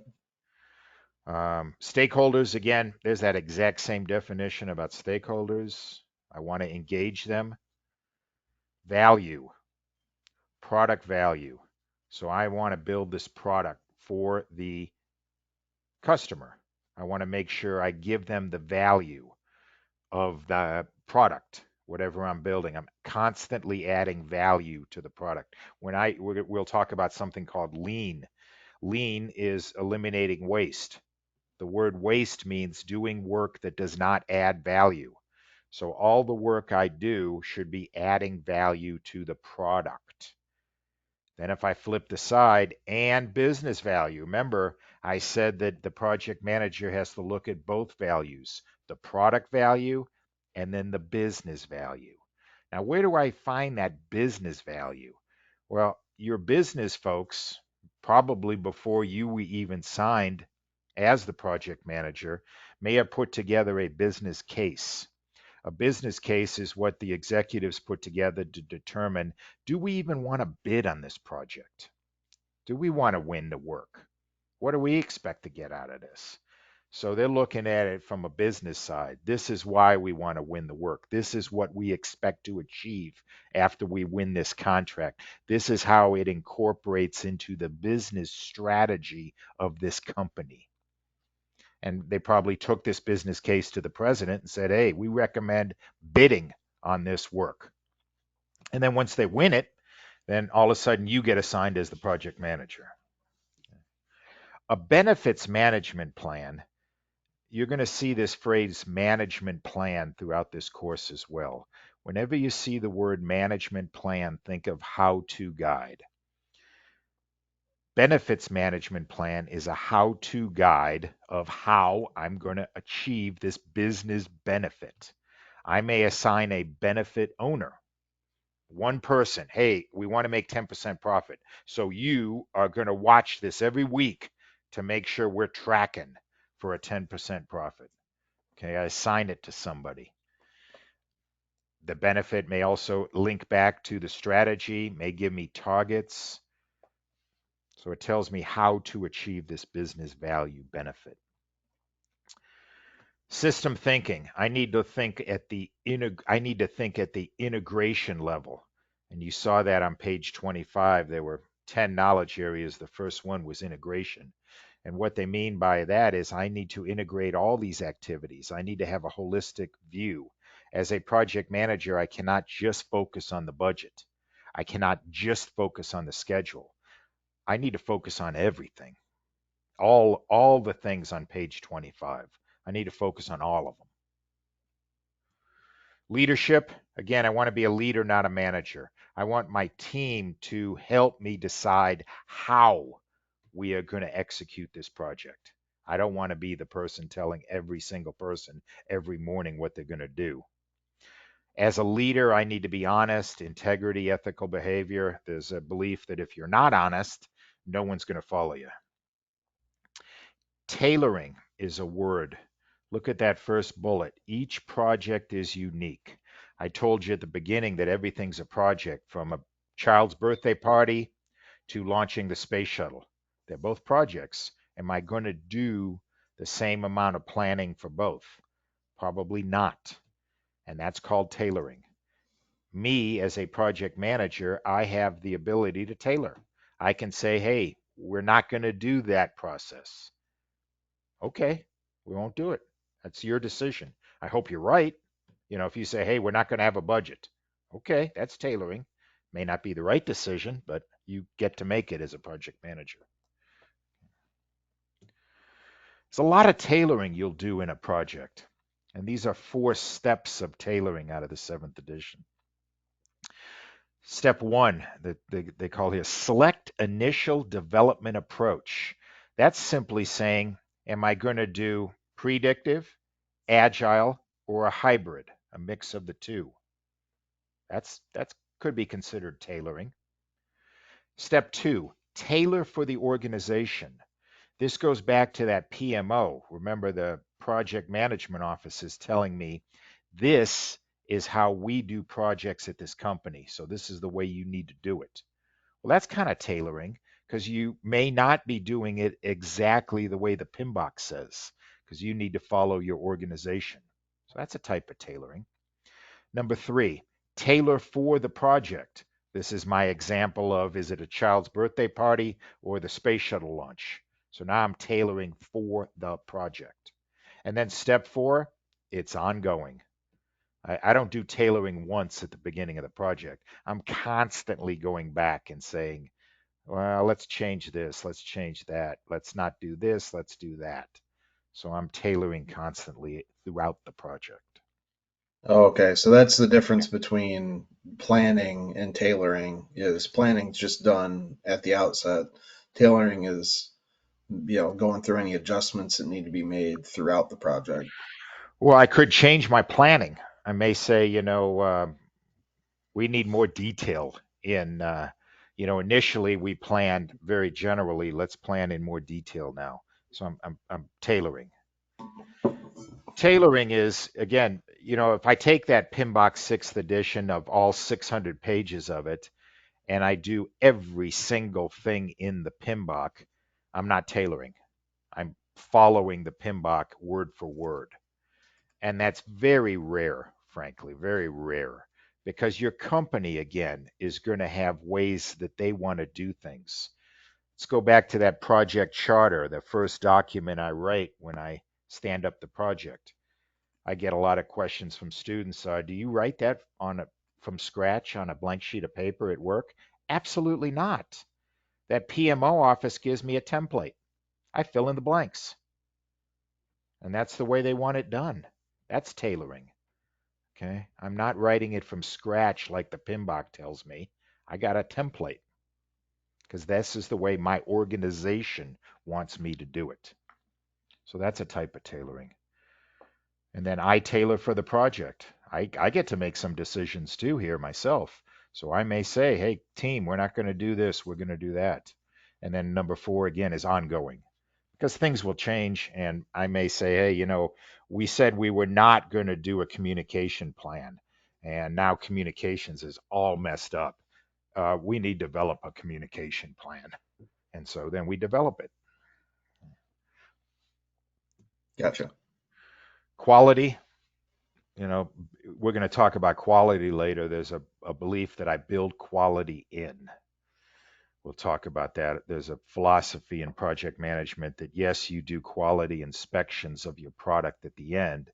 Stakeholders, again, there's that exact same definition about stakeholders. I want to engage them. Value, product value. So I want to build this product for the customer. I want to make sure I give them the value of the product, whatever I'm building. I'm constantly adding value to the product. We'll talk about something called lean. Lean is eliminating waste. The word waste means doing work that does not add value. So all the work I do should be adding value to the product. Then if I flip the side, and business value, remember I said that the project manager has to look at both values, the product value and then the business value. Now, where do I find that business value? Well, your business folks, probably before you even signed as the project manager, may have put together a business case. A business case is what the executives put together to determine, do we even want to bid on this project? Do we want to win the work? What do we expect to get out of this? So they're looking at it from a business side. This is why we want to win the work. This is what we expect to achieve after we win this contract. This is how it incorporates into the business strategy of this company. And they probably took this business case to the president and said, hey, we recommend bidding on this work. And then once they win it, then all of a sudden you get assigned as the project manager. A benefits management plan, you're going to see this phrase management plan throughout this course as well. Whenever you see the word management plan, think of how-to guide. Benefits management plan is a how-to guide of how I'm going to achieve this business benefit. I may assign a benefit owner, one person. Hey, we want to make 10% profit. So you are going to watch this every week to make sure we're tracking for a 10% profit. Okay, I assign it to somebody. The benefit may also link back to the strategy, may give me targets. So it tells me how to achieve this business value benefit. System thinking. I need to think at the integration level. And you saw that on page 25. There were 10 knowledge areas. The first one was integration. And what they mean by that is I need to integrate all these activities. I need to have a holistic view. As a project manager, I cannot just focus on the budget. I cannot just focus on the schedule. I need to focus on everything. All the things on page 25. I need to focus on all of them. Leadership, again, I want to be a leader, not a manager. I want my team to help me decide how we are going to execute this project. I don't want to be the person telling every single person every morning what they're going to do. As a leader, I need to be honest, integrity, ethical behavior. There's a belief that if you're not honest, no one's going to follow you. Tailoring is a word. Look at that first bullet. Each project is unique. I told you at the beginning that everything's a project, from a child's birthday party to launching the space shuttle. They're both projects. Am I going to do the same amount of planning for both? Probably not. And that's called tailoring. Me, as a project manager, I have the ability to tailor. I can say, hey, we're not going to do that process. Okay, we won't do it. That's your decision. I hope you're right. If you say, hey, we're not going to have a budget. Okay, that's tailoring. May not be the right decision, but you get to make it as a project manager. There's a lot of tailoring you'll do in a project. And these are 4 steps of tailoring out of the 7th edition. Step 1, that they call here, select initial development approach. That's simply saying, am I going to do predictive, agile, or a hybrid, a mix of the two? That could be considered tailoring. Step 2, tailor for the organization. This goes back to that PMO. Remember, the project management office is telling me this is how we do projects at this company. So this is the way you need to do it. Well, that's kind of tailoring, because you may not be doing it exactly the way the PMBOK says, because you need to follow your organization. So that's a type of tailoring. Number 3, tailor for the project. This is my example of, is it a child's birthday party or the space shuttle launch? So now I'm tailoring for the project. And then step 4, it's ongoing. I don't do tailoring once at the beginning of the project. I'm constantly going back and saying, well, let's change this, let's change that, let's not do this, let's do that. So I'm tailoring constantly throughout the project. Okay, so that's the difference between planning and tailoring. Is planning's just done at the outset. Tailoring is, going through any adjustments that need to be made throughout the project. Well, I could change my planning. I may say, we need more detail in, initially we planned very generally. Let's plan in more detail now. So I'm tailoring. Tailoring is, again, if I take that PMBOK 6th edition of all 600 pages of it, and I do every single thing in the PMBOK, I'm not tailoring. I'm following the PMBOK word for word. And that's very rare, frankly, very rare, because your company, again, is going to have ways that they want to do things. Let's go back to that project charter, the first document I write when I stand up the project. I get a lot of questions from students. Do you write that from scratch on a blank sheet of paper at work? Absolutely not. That PMO office gives me a template. I fill in the blanks. And that's the way they want it done. That's tailoring. Okay. I'm not writing it from scratch like the PMBOK tells me. I got a template, because this is the way my organization wants me to do it. So that's a type of tailoring. And then I tailor for the project. I get to make some decisions too here myself. So I may say, hey, team, we're not going to do this, we're going to do that. And then number 4, again, is ongoing, because things will change. And I may say, hey, we said we were not going to do a communication plan. And now communications is all messed up. We need to develop a communication plan. And so then we develop it. Gotcha. Quality, you know, we're going to talk about quality later. There's a belief that I build quality in. We'll talk about that. There's a philosophy in project management that yes, you do quality inspections of your product at the end,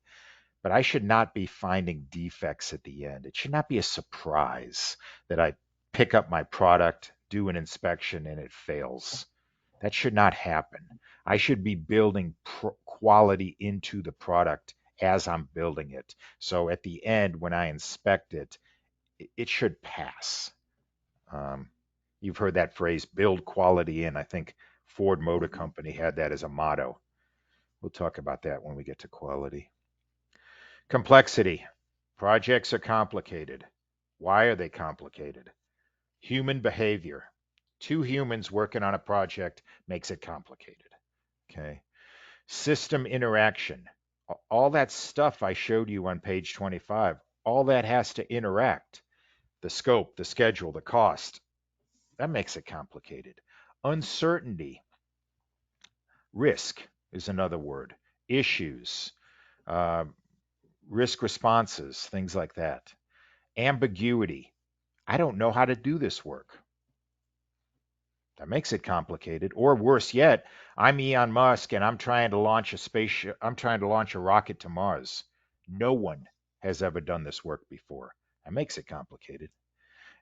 but I should not be finding defects at the end. It should not be a surprise that I pick up my product, do an inspection, and it fails. That should not happen. I should be building quality into the product as I'm building it. So at the end, when I inspect it, it should pass. Um, you've heard that phrase, build quality in. I think Ford Motor Mhm. Company had that as a motto. We'll talk about that when we get to quality. Complexity. Projects are complicated. Why are they complicated? Human behavior. Two humans working on a project makes it complicated. Okay. System interaction. All that stuff I showed you on page 25, all that has to interact. The scope, the schedule, the cost. That makes it complicated. Uncertainty. Risk is another word. Issues. Uh, risk responses, things like that. Ambiguity. I don't know how to do this work. That makes it complicated. Or worse yet, I'm Elon Musk and I'm trying to launch a spaceship. I'm trying to launch a rocket to Mars. No one has ever done this work before. That makes it complicated.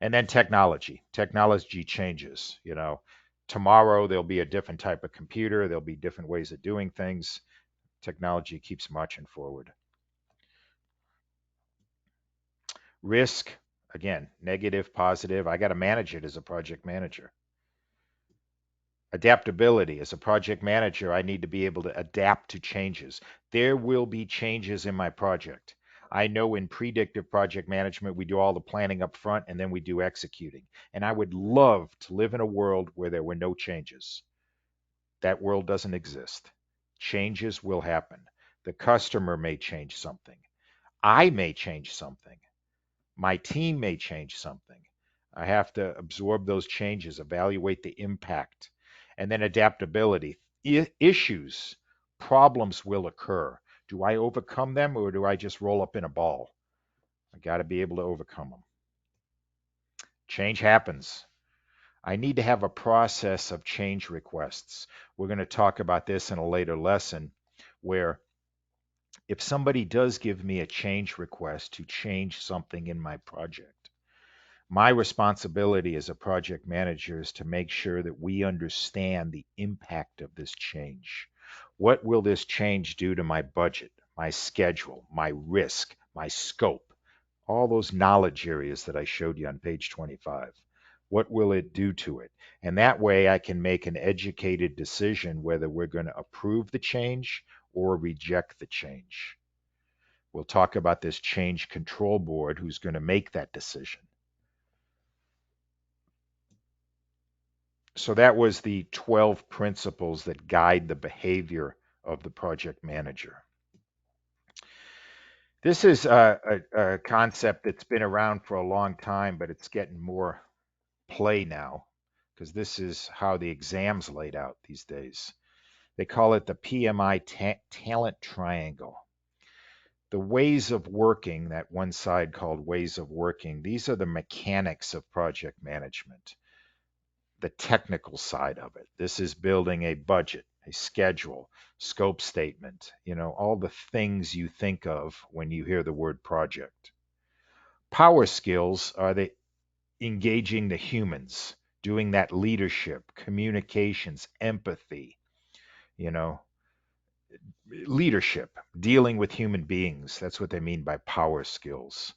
And then technology. Technology changes. You know, tomorrow there'll be a different type of computer. There'll be different ways of doing things. Technology keeps marching forward. Risk, again, negative, positive. I got to manage it as a project manager. Adaptability. As a project manager, I need to be able to adapt to changes. There will be changes in my project. I know in predictive project management, we do all the planning up front and then we do executing. And I would love to live in a world where there were no changes. That world doesn't exist. Changes will happen. The customer may change something. I may change something. My team may change something. I have to absorb those changes, evaluate the impact, and then adaptability. Issues, problems will occur. Do I overcome them or do I just roll up in a ball? I got to be able to overcome them. Change happens. I need to have a process of change requests. We're going to talk about this in a later lesson where if somebody does give me a change request to change something in my project, my responsibility as a project manager is to make sure that we understand the impact of this change. What will this change do to my budget, my schedule, my risk, my scope? All those knowledge areas that I showed you on page 25. What will it do to it? And that way I can make an educated decision whether we're going to approve the change or reject the change. We'll talk about this change control board who's going to make that decision. So that was the 12 principles that guide the behavior of the project manager. This is a concept that's been around for a long time, but it's getting more play now because this is how the exams laid out these days. They call it the PMI talent triangle. The ways of working, that one side called ways of working, these are the mechanics of project management, the technical side of it. This is building a budget, a schedule, scope statement, all the things you think of when you hear the word project. Power skills are the engaging the humans, doing that leadership, communications, empathy, you know, leadership, dealing with human beings. That's what they mean by power skills.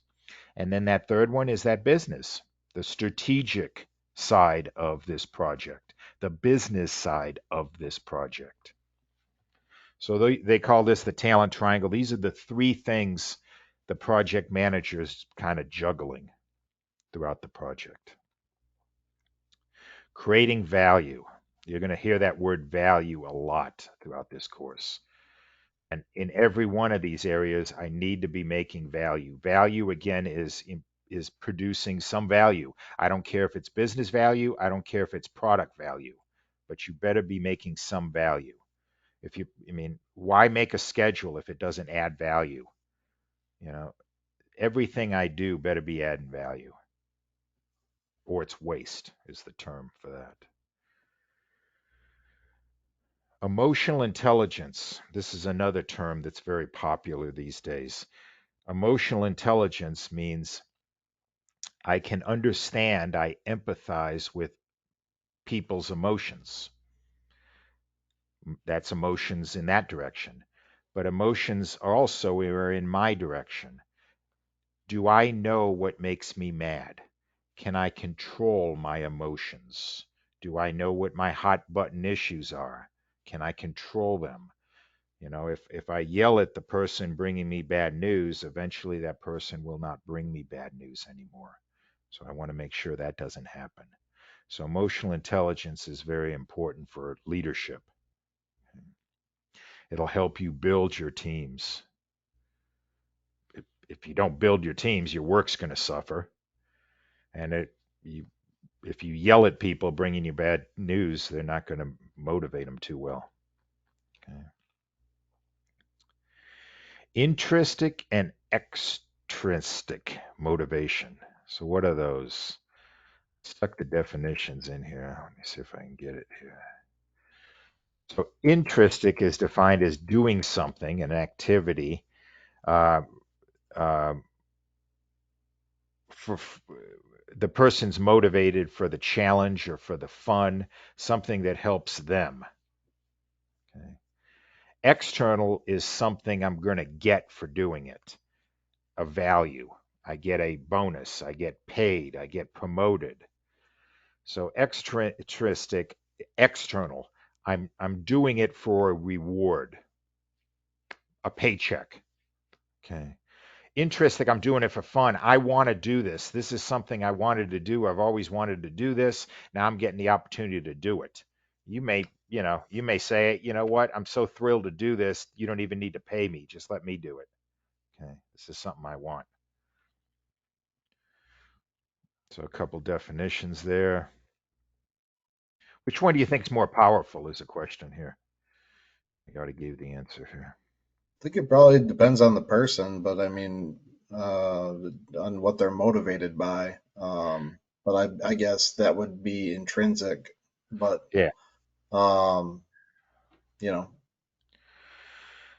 And then that third one is that business, the strategic side of this project, the business side of this project. So they call this the talent triangle. These are the three things the project manager is kind of juggling throughout the project. Creating value. You're going to hear that word value a lot throughout this course. And in every one of these areas, I need to be making value. Value again is producing some value. I don't care if it's business value, I don't care if it's product value, but you better be making some value. If you, I mean, why make a schedule if it doesn't add value? You know, everything I do better be adding value, or it's waste is the term for that. Emotional intelligence. This is another term that's very popular these days. Emotional intelligence means I can understand, I empathize with people's emotions. That's emotions in that direction. But emotions also are in my direction. Do I know what makes me mad? Can I control my emotions? Do I know what my hot button issues are? Can I control them? If I yell at the person bringing me bad news, eventually that person will not bring me bad news anymore. So I want to make sure that doesn't happen. So emotional intelligence is very important for leadership. It'll help you build your teams. If you don't build your teams, your work's going to suffer. And you, if you yell at people bringing you bad news, they're not going to motivate them too well. Okay. Intrinsic and extrinsic motivation. So what are those? Stuck the definitions in here. Let me see if I can get it here. So intrinsic is defined as doing something, an activity, uh, uh, for the person's motivated for the challenge or for the fun, something that helps them. Okay. External is something I'm going to get for doing it, a value. I get a bonus, I get paid, I get promoted. So extrinsic, external. I'm doing it for a reward, a paycheck. Okay. Intrinsic, I'm doing it for fun. I want to do this. This is something I wanted to do. I've always wanted to do this. Now I'm getting the opportunity to do it. You may say, you know what? I'm so thrilled to do this. You don't even need to pay me. Just let me do it. Okay. This is something I want. So a couple definitions there. Which one do you think is more powerful is a question here. I already gave the answer here. think it probably depends on the person, but I mean, on what they're motivated by. But I guess that would be intrinsic. But Yeah, um, you know,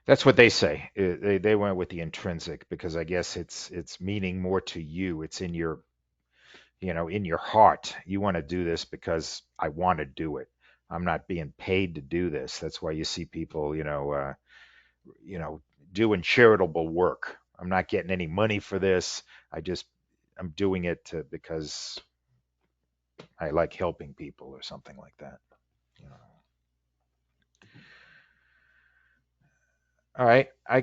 that's what they say. They went with the intrinsic because I guess it's meaning more to you. It's in your heart. You want to do this because I want to do it. I'm not being paid to do this. That's why you see people, you know, doing charitable work. I'm not getting any money for this. I'm doing it because I like helping people or something like that. You know. All right, I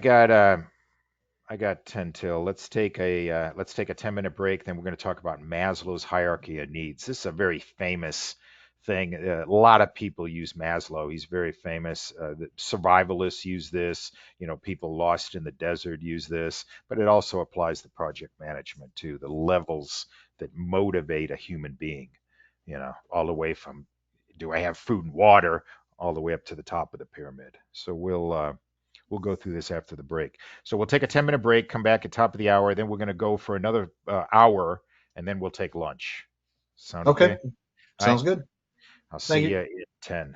got 10 till. Let's take a 10-minute break. Then we're going to talk about Maslow's hierarchy of needs. This is a very famous thing. A lot of people use Maslow. He's very famous. The survivalists use this. People lost in the desert use this. But it also applies to project management too. The levels that motivate a human being. All the way from do I have food and water, all the way up to the top of the pyramid. So we'll go through this after the break. So we'll take a 10-minute break, come back at top of the hour, then we're going to go for another hour, and then we'll take lunch. Sound okay, okay? All right. sounds good. I'll see Thank you. you at 10.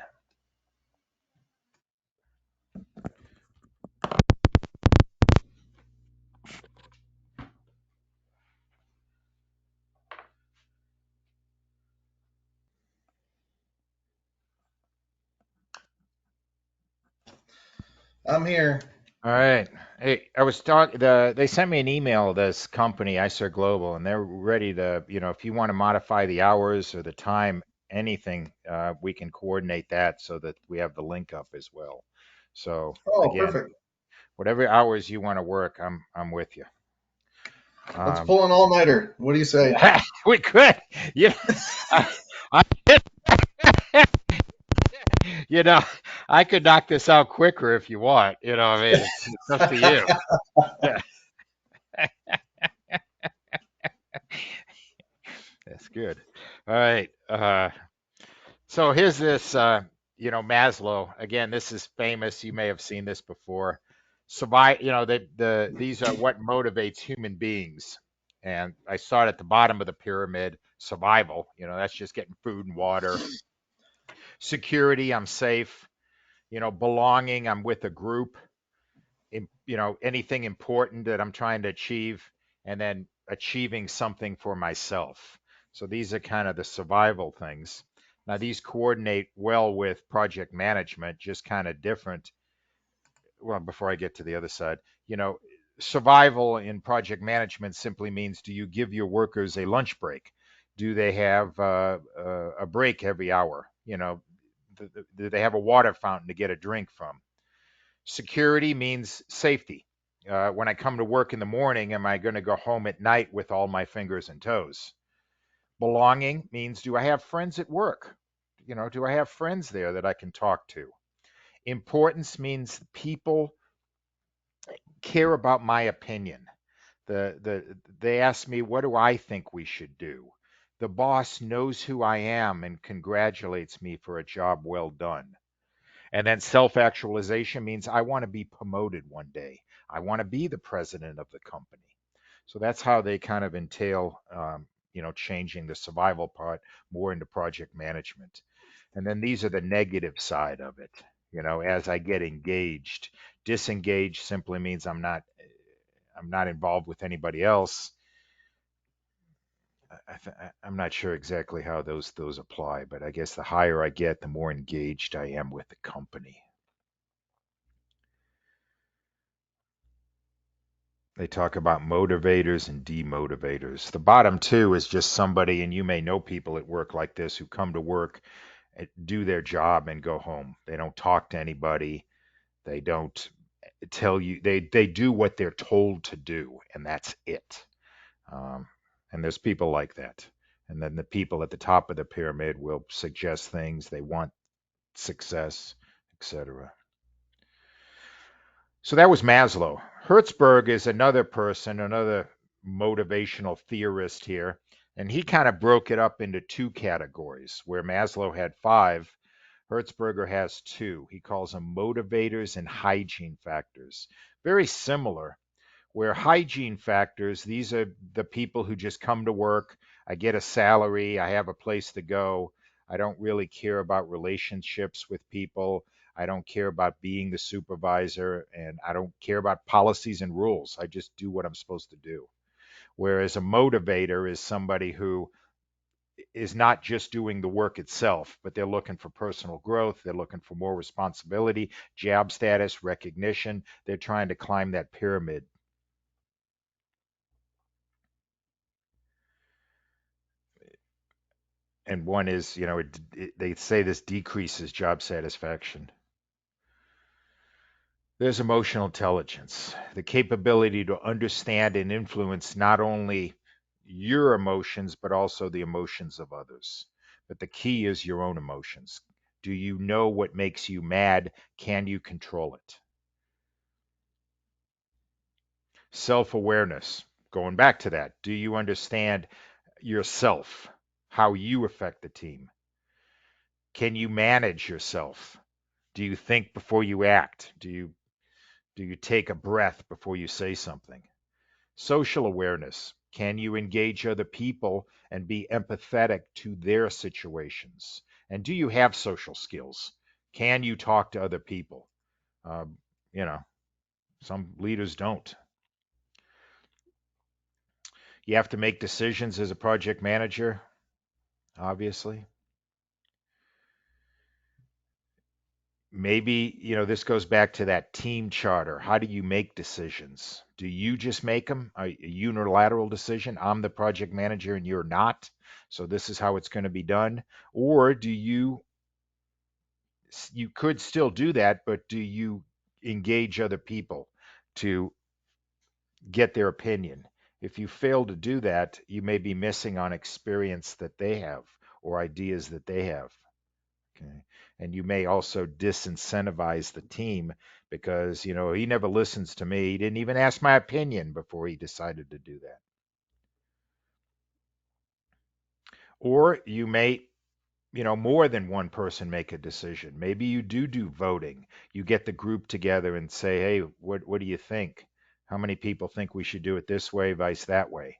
I'm here. All right. Hey, I was talking. They sent me an email. This company, iCertGlobal, and they're ready to. If you want to modify the hours or the time, anything, we can coordinate that so that we have the link up as well. So Oh, again, perfect. whatever hours you want to work, I'm with you. Let's Um, pull an all-nighter. What do you say? we could. Yeah. I, I, you know, I could knock this out quicker if you want. I mean, it's up to you. Yeah, that's good. All right. So here's this, Maslow. Again, this is famous. You may have seen this before. Survive. These are what motivates human beings. And I start at the bottom of the pyramid. Survival. That's just getting food and water. Security. I'm safe. Belonging. I'm with a group. Anything important that I'm trying to achieve, and then achieving something for myself. So these are kind of the survival things. Now these coordinate well with project management, just kind of different. Well, before I get to the other side, you know, survival in project management simply means, do you give your workers a lunch break? Do they have a break every hour? Do they have a water fountain to get a drink from? Security means safety. When I come to work in the morning, am I going to go home at night with all my fingers and toes? Belonging means, do I have friends at work? Do I have friends there that I can talk to? Importance means people care about my opinion. They ask me, what do I think we should do? The boss knows who I am and congratulates me for a job well done. And then self actualization means I want to be promoted one day. I want to be the president of the company. So that's how they kind of entail, changing the survival part more into project management. And then these are the negative side of it. As I get engaged, disengaged simply means I'm not involved with anybody else. I'm not sure exactly how those apply, but I guess the higher I get, the more engaged I am with the company. They talk about motivators and demotivators. The bottom two is just somebody, and you may know people at work like this who come to work, do their job, and go home. They don't talk to anybody. They don't tell you. They do what they're told to do, and that's it. Um, and there's people like that. And then the people at the top of the pyramid will suggest things. They want success, etc. So that was Maslow. Hertzberg is another person, another motivational theorist here, and he kind of broke it up into two categories. Where Maslow had five, Hertzberger has two. He calls them motivators and hygiene factors. Very similar, where hygiene factors, these are the people who just come to work. I get a salary, I have a place to go. I don't really care about relationships with people. I don't care about being the supervisor, and I don't care about policies and rules. I just do what I'm supposed to do. Whereas a motivator is somebody who is not just doing the work itself, but they're looking for personal growth. They're looking for more responsibility, job status, recognition. They're trying to climb that pyramid. And one is, they say this decreases job satisfaction. There's emotional intelligence, the capability to understand and influence not only your emotions, but also the emotions of others. But the key is your own emotions. Do you know what makes you mad? Can you control it? Self awareness, going back to that, do you understand yourself, how you affect the team? Can you manage yourself? Do you think before you act? Do you take a breath before you say something? Social awareness. Can you engage other people and be empathetic to their situations? And do you have social skills? Can you talk to other people? Um, you know, some leaders don't. You have to make decisions as a project manager, obviously. Maybe, this goes back to that team charter. How do you make decisions? Do you just make them a unilateral decision? I'm the project manager and you're not. So this is how it's going to be done. Or you could still do that, but do you engage other people to get their opinion? If you fail to do that, you may be missing on experience that they have or ideas that they have. Okay. And you may also disincentivize the team because, he never listens to me. He didn't even ask my opinion before he decided to do that. Or you may, more than one person make a decision. Maybe you do voting. You get the group together and say, hey, what do you think? How many people think we should do it this way, vice that way?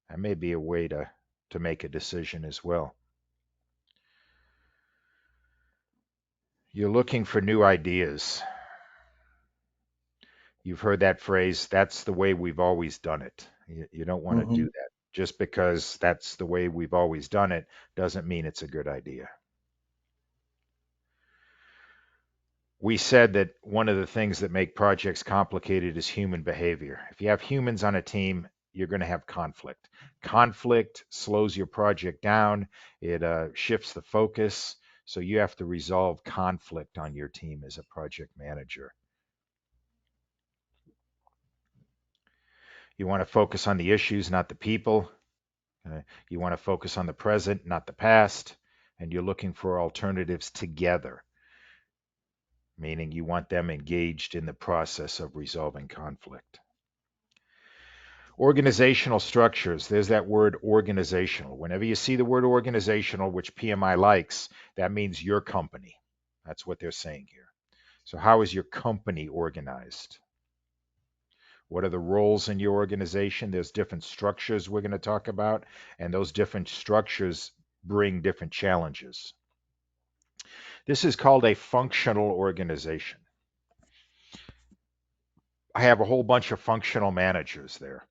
That may be a way to make a decision as well. You're looking for new ideas. You've heard that phrase, that's the way we've always done it. You don't want to do Hmm. that. Just because that's the way we've always done it doesn't mean it's a good idea. We said that one of the things that make projects complicated is human behavior. If you have humans on a team, you're going to have conflict. Conflict slows your project down. It shifts the focus. So you have to resolve conflict on your team as a project manager. You want to focus on the issues, not the people. You want to focus on the present, not the past. And you're looking for alternatives together, meaning you want them engaged in the process of resolving conflict. Organizational structures. There's that word organizational. Whenever you see the word organizational, which PMI likes, that means your company. That's what they're saying here. So how is your company organized? What are the roles in your organization? There's different structures we're going to talk about, and those different structures bring different challenges. This is called a functional organization. I have a whole bunch of functional managers there.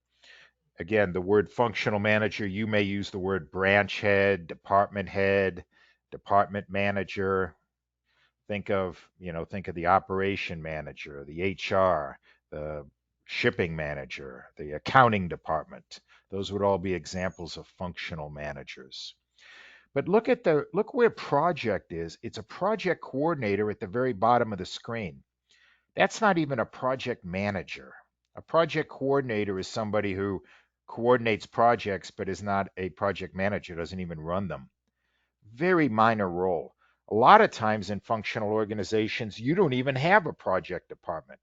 Again, the word functional manager, you may use the word branch head, department manager. Think of the operation manager, the HR, the shipping manager, the accounting department. Those would all be examples of functional managers. But look where project is. It's a project coordinator at the very bottom of the screen. That's not even a project manager. A project coordinator is somebody who coordinates projects but is not a project manager, doesn't even run them. Very minor role. A lot of times in functional organizations, you don't even have a project department.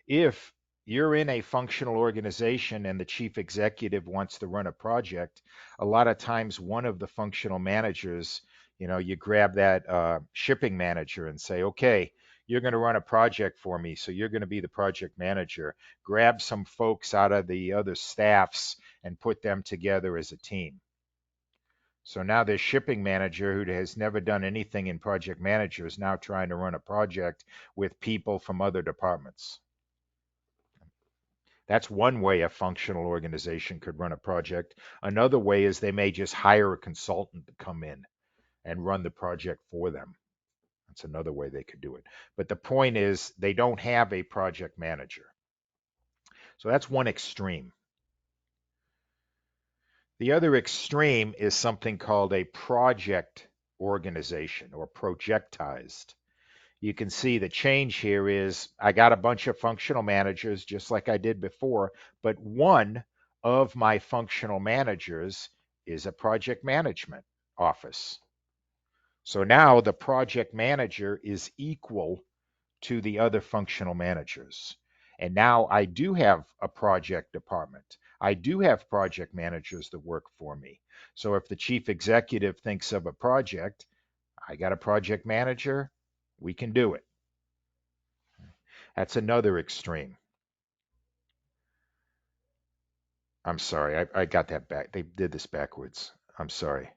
If you're in a functional organization and the chief executive wants to run a project, a lot of times one of the functional managers, you grab that shipping manager and say, okay, you're going to run a project for me, so you're going to be the project manager. Grab some folks out of the other staffs and put them together as a team. So now this shipping manager who has never done anything in project manager is now trying to run a project with people from other departments. That's one way a functional organization could run a project. Another way is they may just hire a consultant to come in and run the project for them. That's another way they could do it. But the point is they don't have a project manager. So that's one extreme. The other extreme is something called a project organization or projectized. You can see the change here is I got a bunch of functional managers just like I did before, but one of my functional managers is a project management office. So now the project manager is equal to the other functional managers. And now I do have a project department. I do have project managers that work for me. So if the chief executive thinks of a project, I got a project manager, we can do it. That's another extreme. I'm sorry, I got that back. They did this backwards. I'm sorry.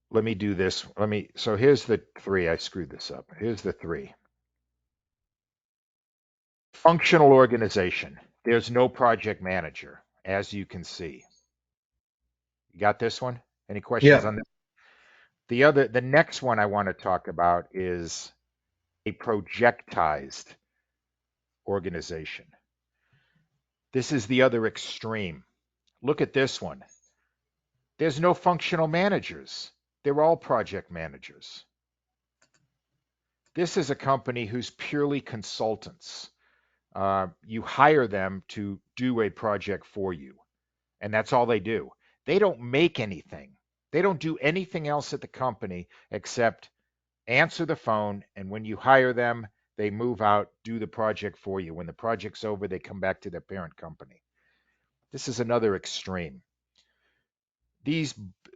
Let me do this. So here's the three. I screwed this up. Here's the three. Functional organization. There's no project manager, as you can see. You got this one? Any questions Yeah. on this? The next one I want to talk about is a projectized organization. This is the other extreme. Look at this one. There's no functional managers. They're all project managers. This is a company who's purely consultants. You hire them to do a project for you, and that's all they do. They don't make anything. They don't do anything else at the company except answer the phone, and when you hire them, they move out, do the project for you. When the project's over, they come back to their parent company. This is another extreme. These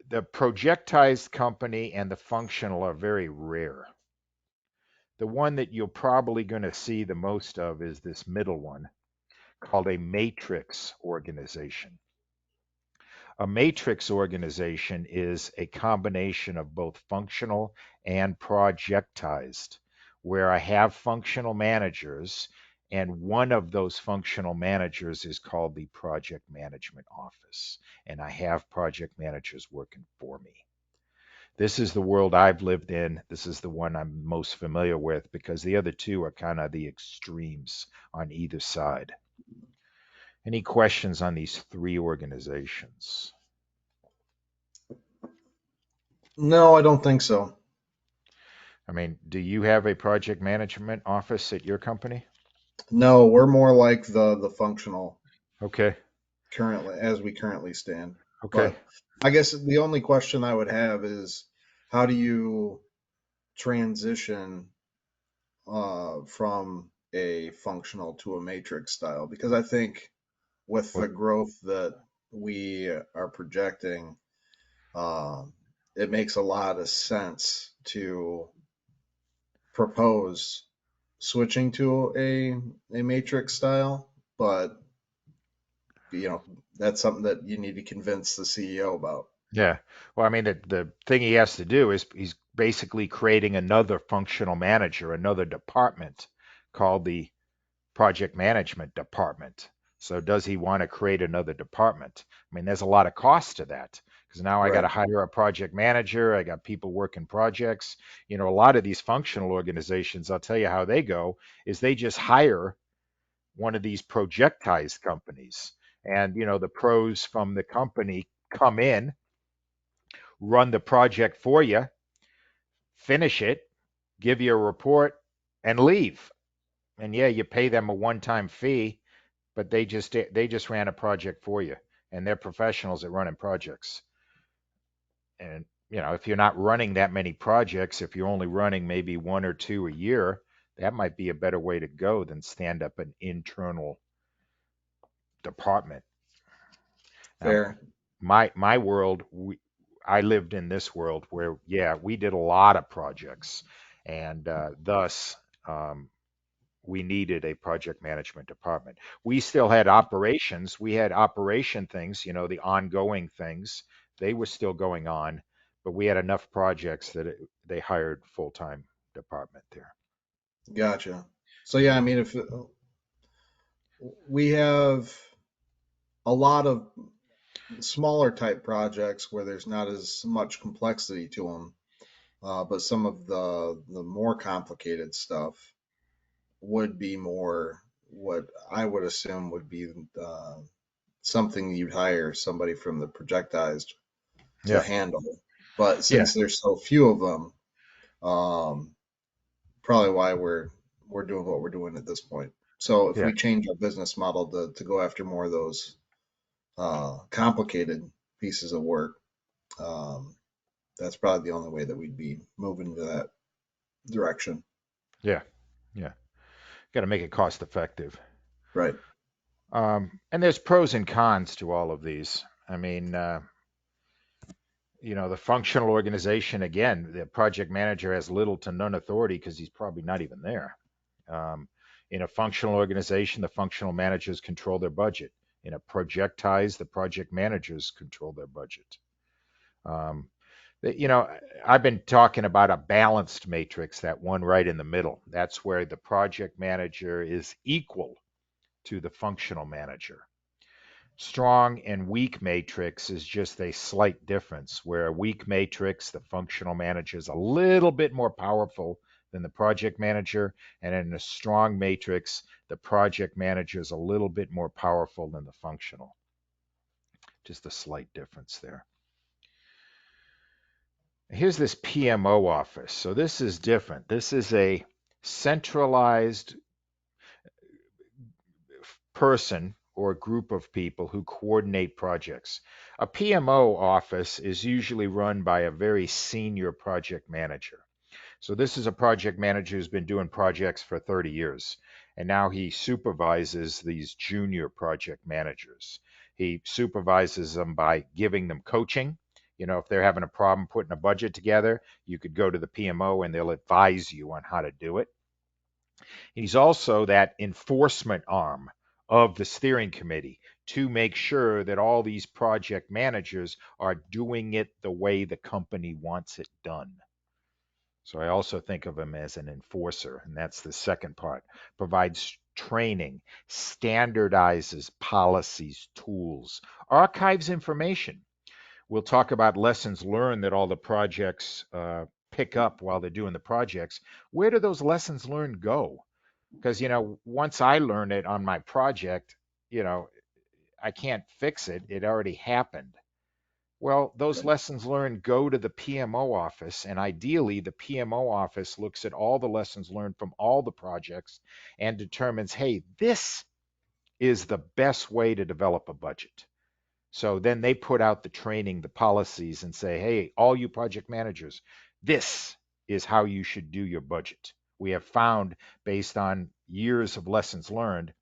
The projectized company and the functional are very rare. The one that you're probably going to see the most of is this middle one called a matrix organization. A matrix organization is a combination of both functional and projectized, where I have functional managers, and one of those functional managers is called the project management office, and I have project managers working for me. This is the world I've lived in. This is the one I'm most familiar with because the other two are kind of the extremes on either side. Any questions on these three organizations? No, I don't think so. I mean, do you have a project management office at your company? No, we're more like the functional Okay. currently as we currently stand. Okay. But I guess the only question I would have is how do you transition from a functional to a matrix style? Because I think with the Well, growth that we are projecting, it makes a lot of sense to propose switching to a matrix style, but that's something that you need to convince the CEO about. yeah. Well, I mean, the thing he has to do is he's basically creating another functional manager, another department called the project management department. So does he want to create another department? I mean, there's a lot of cost to that because now I got to Right. hire a project manager. I got people working projects. A lot of these functional organizations, I'll tell you how they go, is they just hire one of these projectized companies. And, the pros from the company come in, run the project for you, finish it, give you a report, and leave. And yeah, you pay them a one-time fee, but they just ran a project for you, and they're professionals at running projects. And if you're not running that many projects, if you're only running maybe one or two a year, that might be a better way to go than stand up an internal department. Now, Fair. my world, I lived in this world where, yeah, we did a lot of projects, and thus we needed a project management department. We still had operations. We had operation things, the ongoing things. They were still going on, but we had enough projects that they hired full-time department there. Gotcha. So yeah, I mean, if we have a lot of smaller type projects where there's not as much complexity to them, but some of the more complicated stuff would be more what I would assume would be something you'd hire somebody from the projectized to Yeah, handle. But yeah, since there's so few of them, um, probably why we're doing what we're doing at this point. So if yeah, we change our business model to go after more of those complicated pieces of work, um, that's probably the only way that we'd be moving to that direction. yeah, yeah. Got to make it cost effective. Right. And there's pros and cons to all of these. I mean, the functional organization, again, the project manager has little to none authority because he's probably not even there. Um, in a functional organization, the functional managers control their budget. In a projectized, the project managers control their budget. Um, you know, I've been talking about a balanced matrix, that one right in the middle. That's where the project manager is equal to the functional manager. Strong and weak matrix is just a slight difference, where a weak matrix, the functional manager is a little bit more powerful than the project manager, and in a strong matrix, the project manager is a little bit more powerful than the functional. Just a slight difference there. Here's this PMO office. So this is different. This is a centralized person or group of people who coordinate projects. A PMO office is usually run by a very senior project manager. So this is a project manager who's been doing projects for 30 years, and now he supervises these junior project managers. He supervises them by giving them coaching. If they're having a problem putting a budget together, you could go to the PMO and they'll advise you on how to do it. He's also that enforcement arm of the steering committee to make sure that all these project managers are doing it the way the company wants it done. So I also think of him as an enforcer, and that's the second part. Provides training, standardizes policies, tools, archives information. We'll talk about lessons learned that all the projects pick up while they're doing the projects. Where do those lessons learned go? Because, once I learn it on my project, you know, I can't fix it. It already happened. Well, those lessons learned go to the PMO office, and ideally, the PMO office looks at all the lessons learned from all the projects and determines, hey, this is the best way to develop a budget. So then they put out the training, the policies, and say, hey, all you project managers, this is how you should do your budget. We have found, based on years of lessons learned,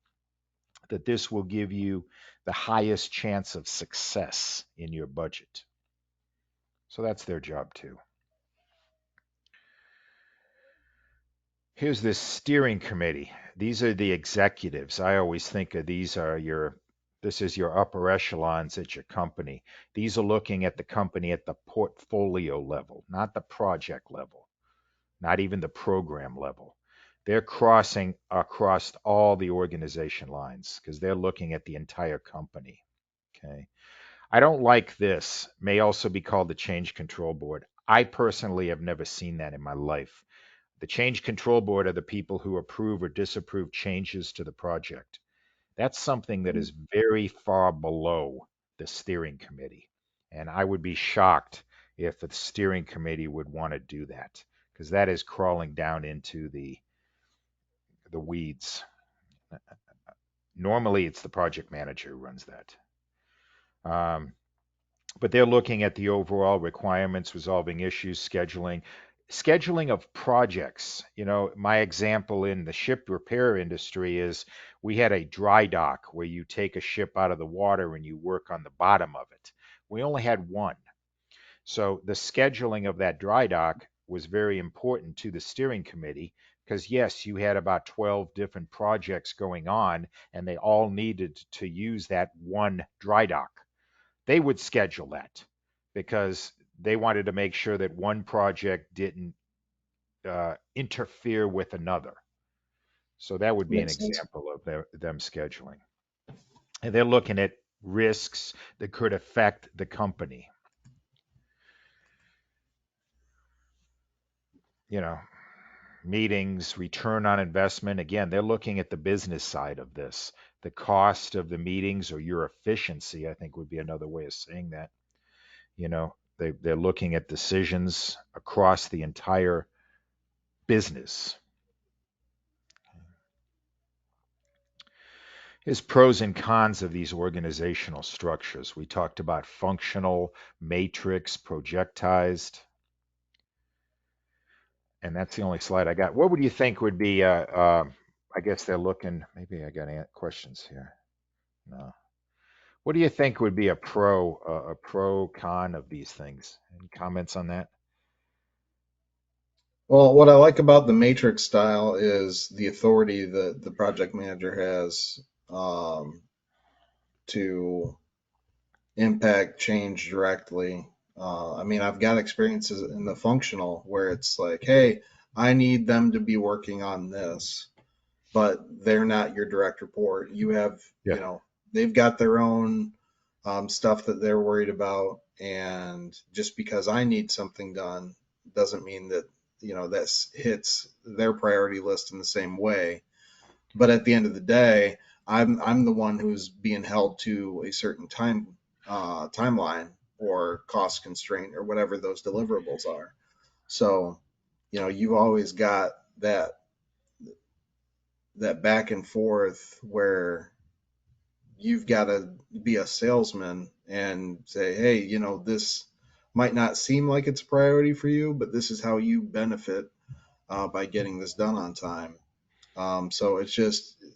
that this will give you the highest chance of success in your budget. So that's their job too. Here's this steering committee. These are the executives. I always think of this is your upper echelons at your company. These are looking at the company at the portfolio level, not the project level, not even the program level. They're crossing across all the organization lines because they're looking at the entire company. Okay. I don't like this. May also be called the change control board. I personally have never seen that in my life. The change control board are the people who approve or disapprove changes to the project. That's something that is very far below the steering committee. And I would be shocked if the steering committee would want to do that, because that is crawling down into the weeds. Normally, it's the project manager who runs that. Um, but they're looking at the overall requirements, resolving issues, scheduling of projects. My example in the ship repair industry is we had a dry dock where you take a ship out of the water and you work on the bottom of it. We only had one. So the scheduling of that dry dock was very important to the steering committee because, yes, you had about 12 different projects going on and they all needed to use that one dry dock. They would schedule that because they wanted to make sure that one project didn't interfere with another. So that would be an Makes sense. example of them scheduling. And they're looking at risks that could affect the company. You know, Meetings, return on investment. Again, they're looking at the business side of this. The cost of the meetings or your efficiency, I think would be another way of saying that. They're looking at decisions across the entire business. There's pros and cons of these organizational structures. We talked about functional, matrix, projectized, and that's the only slide I got. What would you think would be, I guess they're looking, maybe I got questions here. No. What do you think would be a pro con of these things? Any comments on that? Well, what I like about the matrix style is the authority that the project manager has um, to impact change directly. I mean, I've got experiences in the functional where it's like, hey, I need them to be working on this, but they're not your direct report. You have, Yeah. they've got their own stuff that they're worried about. And just because I need something done doesn't mean that, that hits their priority list in the same way. But at the end of the day, I'm the one who's being held to a certain timeline or cost constraint or whatever those deliverables are. So, you've always got that back and forth where you've got to be a salesman and say, hey, this might not seem like it's a priority for you, but this is how you benefit by getting this done on time. So it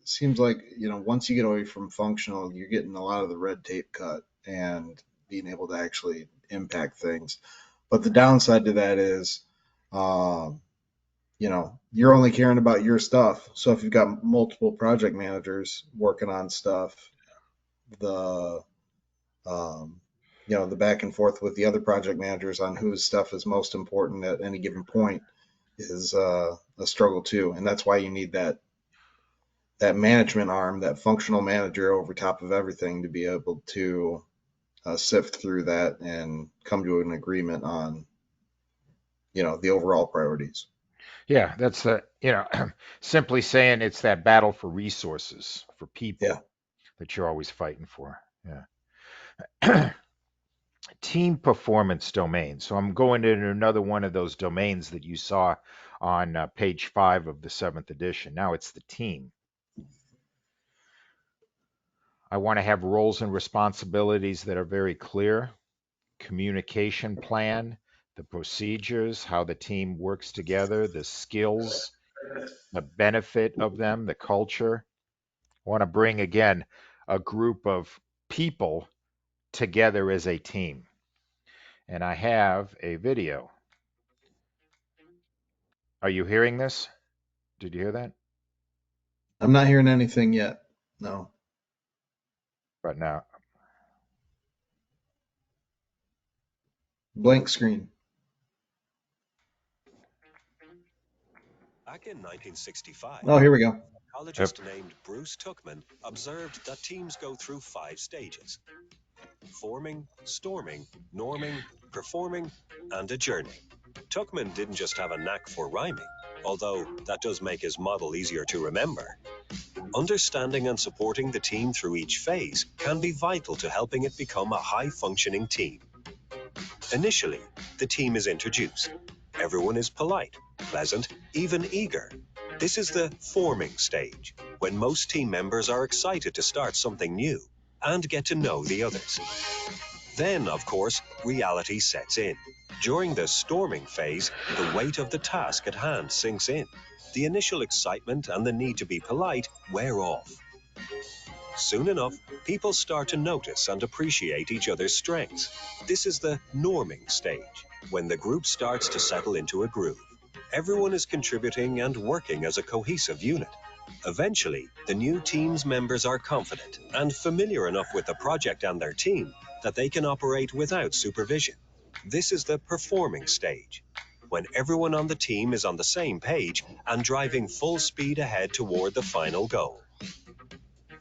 seems like, once you get away from functional, you're getting a lot of the red tape cut and being able to actually impact things. But the downside to that is, um, you're only caring about your stuff. So if you've got multiple project managers working on stuff, the um, the back and forth with the other project managers on whose stuff is most important at any given point is a struggle too, and that's why you need that management arm, that functional manager over top of everything to be able to sift through that and come to an agreement on the overall priorities. Yeah, that's simply saying it's that battle for resources, for Yeah, people that you're always fighting for. Yeah. Team performance domain. So I'm going into another one of those domains that you saw on page 5 of the 7th edition. Now it's the team. I want to have roles and responsibilities that are very clear, communication plan, the procedures, how the team works together, the skills, the benefit of them, the culture. I want to bring again a group of people together as a team. And I have a video. Are you hearing this? Did you hear that? I'm not hearing anything yet. No, But now, blank screen. Back in 1965, Oh, here we go. a psychologist named Bruce Tuckman observed that teams go through 5 stages: forming, storming, norming, performing, and adjourning. Tuckman didn't just have a knack for rhyming, although that does make his model easier to remember. Understanding and supporting the team through each phase can be vital to helping it become a high-functioning team. Initially, the team is introduced. Everyone is polite, pleasant, even eager. This is the forming stage, when most team members are excited to start something new and get to know the others. Then, of course, reality sets in. During the storming phase, the weight of the task at hand sinks in. The initial excitement and the need to be polite wear off. Soon enough, people start to notice and appreciate each other's strengths. This is the norming stage, when the group starts to settle into a groove. Everyone is contributing and working as a cohesive unit. Eventually, the new team's members are confident and familiar enough with the project and their team that they can operate without supervision. This is the performing stage, when everyone on the team is on the same page and driving full speed ahead toward the final goal.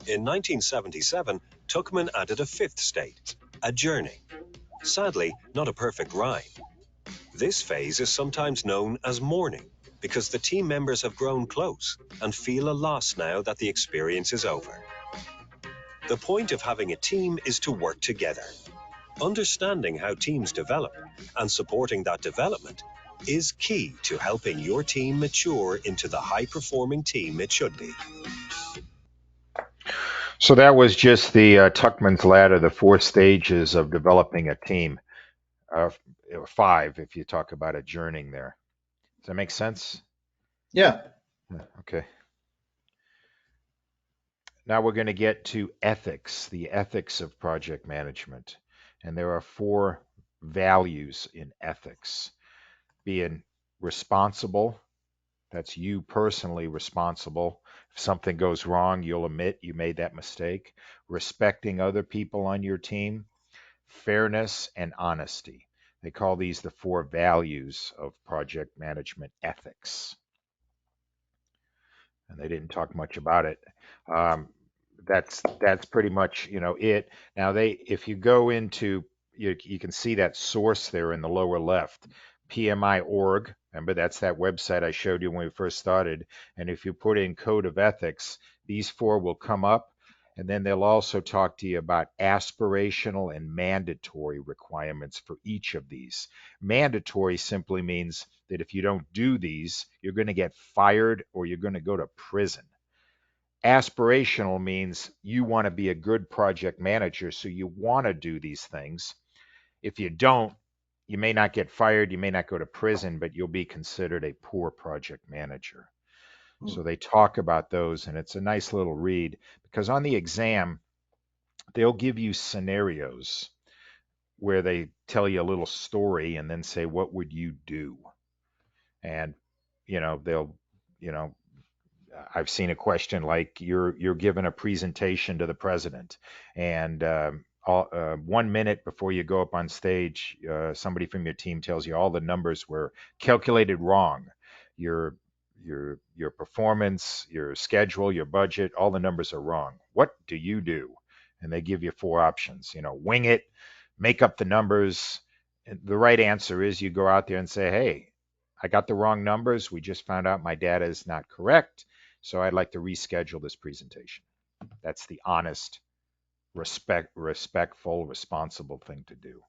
In 1977, Tuckman added a 5th state, adjourning. Sadly, not a perfect rhyme. This phase is sometimes known as mourning because the team members have grown close and feel a loss now that the experience is over. The point of having a team is to work together. Understanding how teams develop and supporting that development is key to helping your team mature into the high-performing team it should be. so that was just the Tuckman's ladder, the 4 stages of developing a team. Uh, 5, if you talk about adjourning there. Does that make sense? Yeah, Yeah, okay. Now we're going to get to ethics, the ethics of project management. And there are 4 values in ethics: being responsible, that's you personally responsible. If something goes wrong, you'll admit you made that mistake. Respecting other people on your team, fairness, and honesty. They call these the 4 values of project management ethics. And they didn't talk much about it. Um, that's pretty much it. Now if you go into you can see that source there in the lower left, PMI org. Remember, that's that website I showed you when we first started. And if you put in code of ethics, these 4 will come up. And then they'll also talk to you about aspirational and mandatory requirements for each of these. Mandatory simply means that if you don't do these, you're going to get fired or you're going to go to prison. Aspirational means you want to be a good project manager, so you want to do these things. If you don't, you may not get fired, you may not go to prison, but you'll be considered a poor project manager. So they talk about those, and it's a nice little read because on the exam, they'll give you scenarios where they tell you a little story and then say, what would you do? And, they'll, you know, I've seen a question like you're given a presentation to the president, and 1 minute before you go up on stage, somebody from your team tells you all the numbers were calculated wrong. Your your performance, your schedule, your budget, all the numbers are wrong. What do you do? And they give you four options. Wing it, make up the numbers. And the right answer is you go out there and say, hey, I got the wrong numbers. We just found out my data is not correct. So I'd like to reschedule this presentation. That's the honest, respectful, responsible thing to do.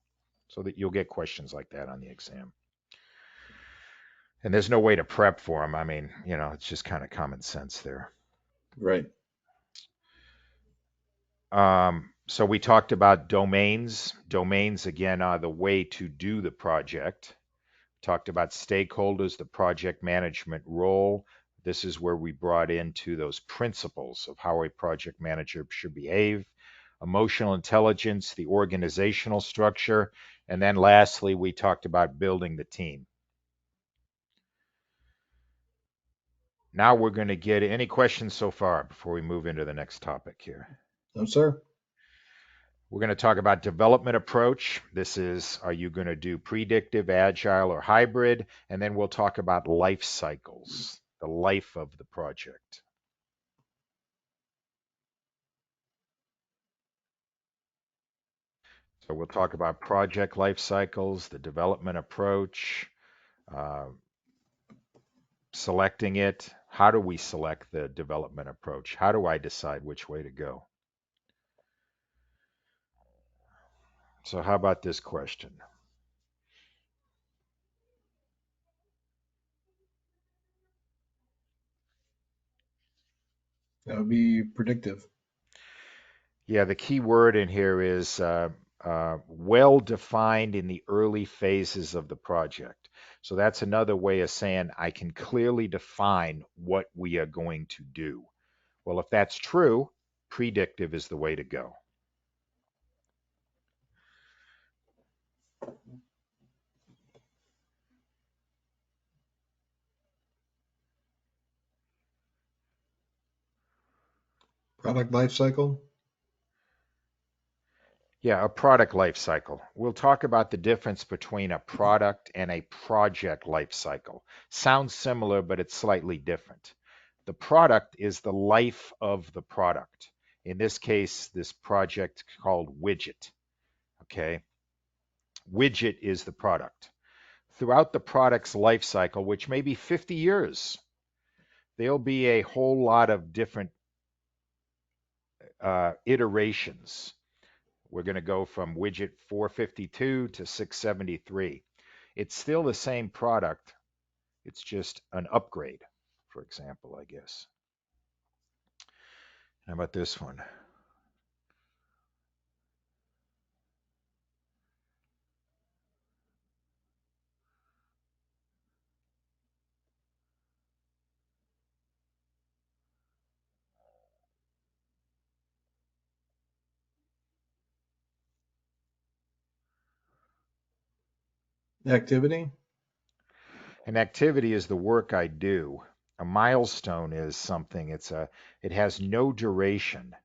So that you'll get questions like that on the exam. And there's no way to prep for them. I mean, it's just kind of common sense there. Right. So we talked about domains. Domains, again, are the way to do the project. Talked about stakeholders, the project management role. This is where we brought into those principles of how a project manager should behave. Emotional intelligence, the organizational structure. And then lastly, we talked about building the team. Now we're going to get any questions so far before we move into the next topic here. No, sir. We're going to talk about development approach. This is, are you going to do predictive, agile, or hybrid? And then we'll talk about life cycles, the life of the project. So we'll talk about project life cycles, the development approach, uh, selecting it. How do we select the development approach? How do I decide which way to go? So how about this question? That would be predictive. Yeah, the key word in here is well defined in the early phases of the project. So that's another way of saying I can clearly define what we are going to do. Well, if that's true, predictive is the way to go. Product life cycle. Yeah, a product life cycle. We'll talk about the difference between a product and a project life cycle. Sounds similar, but it's slightly different. The product is the life of the product. In this case, this project called widget. Okay. Widget is the product. Throughout the product's life cycle, which may be 50 years, there'll be a whole lot of different iterations. We're going to go from widget 452 to 673. It's still the same product. It's just an upgrade, for example, I guess. How about this one? Activity. An activity is the work I do. A milestone is something, it has no duration.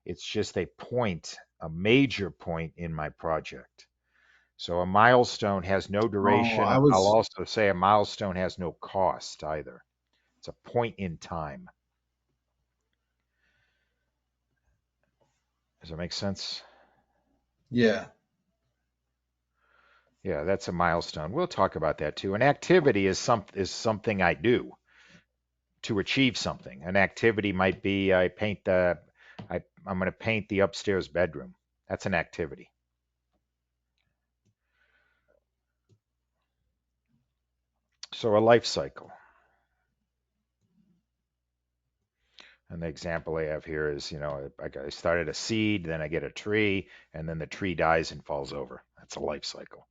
It's just a point, a major point in my project. So a milestone has no Oh, duration. I I'll was. also say a milestone has no cost either. It's a point in time. Does that make sense? Yeah. Yeah, that's a milestone. We'll talk about that too. An activity is something I do to achieve something. An activity might be I'm going to paint the upstairs bedroom. That's an activity. So a life cycle. And the example I have here is, I started a seed, then I get a tree, and then the tree dies and falls over. That's a life cycle.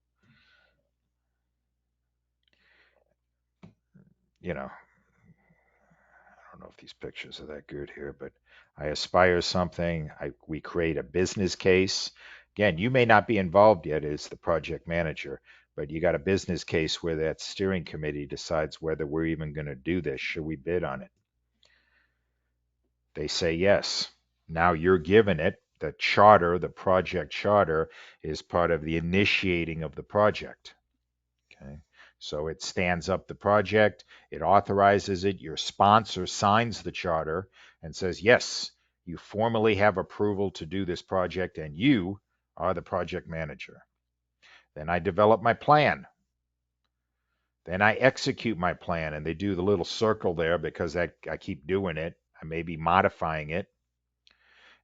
I don't know if these pictures are that good here, but I aspire something. We create a business case. Again, you may not be involved yet as the project manager, but you got a business case where that steering committee decides whether we're even going to do this. Should we bid on it? They say yes. Now you're given it. The charter, the project charter, is part of the initiating of the project. Okay. So it stands up the project, it authorizes it, your sponsor signs the charter and says, yes, you formally have approval to do this project and you are the project manager. Then I develop my plan. Then I execute my plan, and they do the little circle there because I keep doing it. I may be modifying it.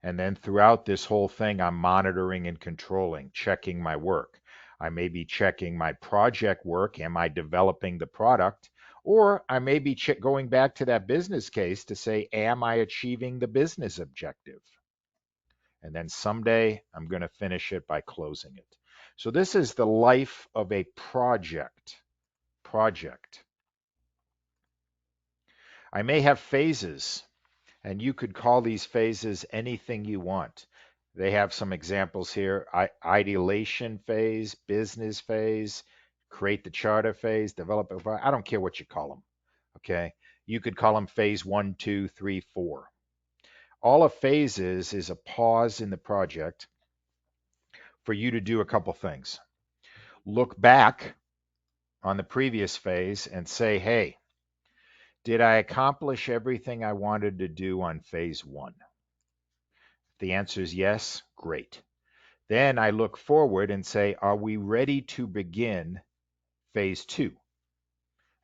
And then throughout this whole thing, I'm monitoring and controlling, checking my work. I may be checking my project work. Am I developing the product? Or I may be going back to that business case to say, am I achieving the business objective? And then someday I'm going to finish it by closing it. So this is the life of a project. I may have phases, and you could call these phases anything you want. They have some examples here: ideation phase, business phase, create the charter phase, develop. I don't care what you call them. Okay, you could call them phase 1, 2, 3, 4. All a phase is a pause in the project for you to do a couple things. Look back on the previous phase and say, hey, did I accomplish everything I wanted to do on phase 1? If the answer is yes, great. Then I look forward and say, are we ready to begin phase 2?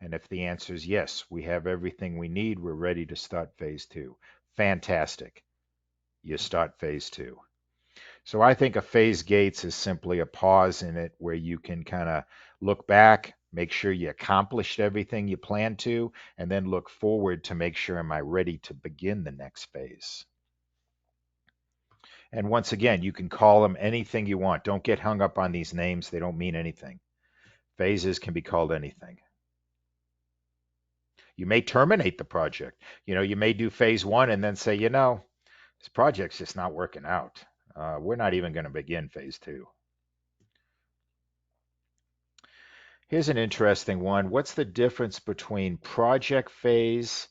And if the answer is yes, we have everything we need, we're ready to start phase 2. Fantastic. You start phase 2. So I think a phase gates is simply a pause in it where you can kind of look back, make sure you accomplished everything you planned to, and then look forward to make sure, am I ready to begin the next phase? And once again, you can call them anything you want. Don't get hung up on these names. They don't mean anything. Phases can be called anything. You may terminate the project. You may do phase 1 and then say, this project's just not working out. We're not even going to begin phase 2. Here's an interesting one. What's the difference between project phase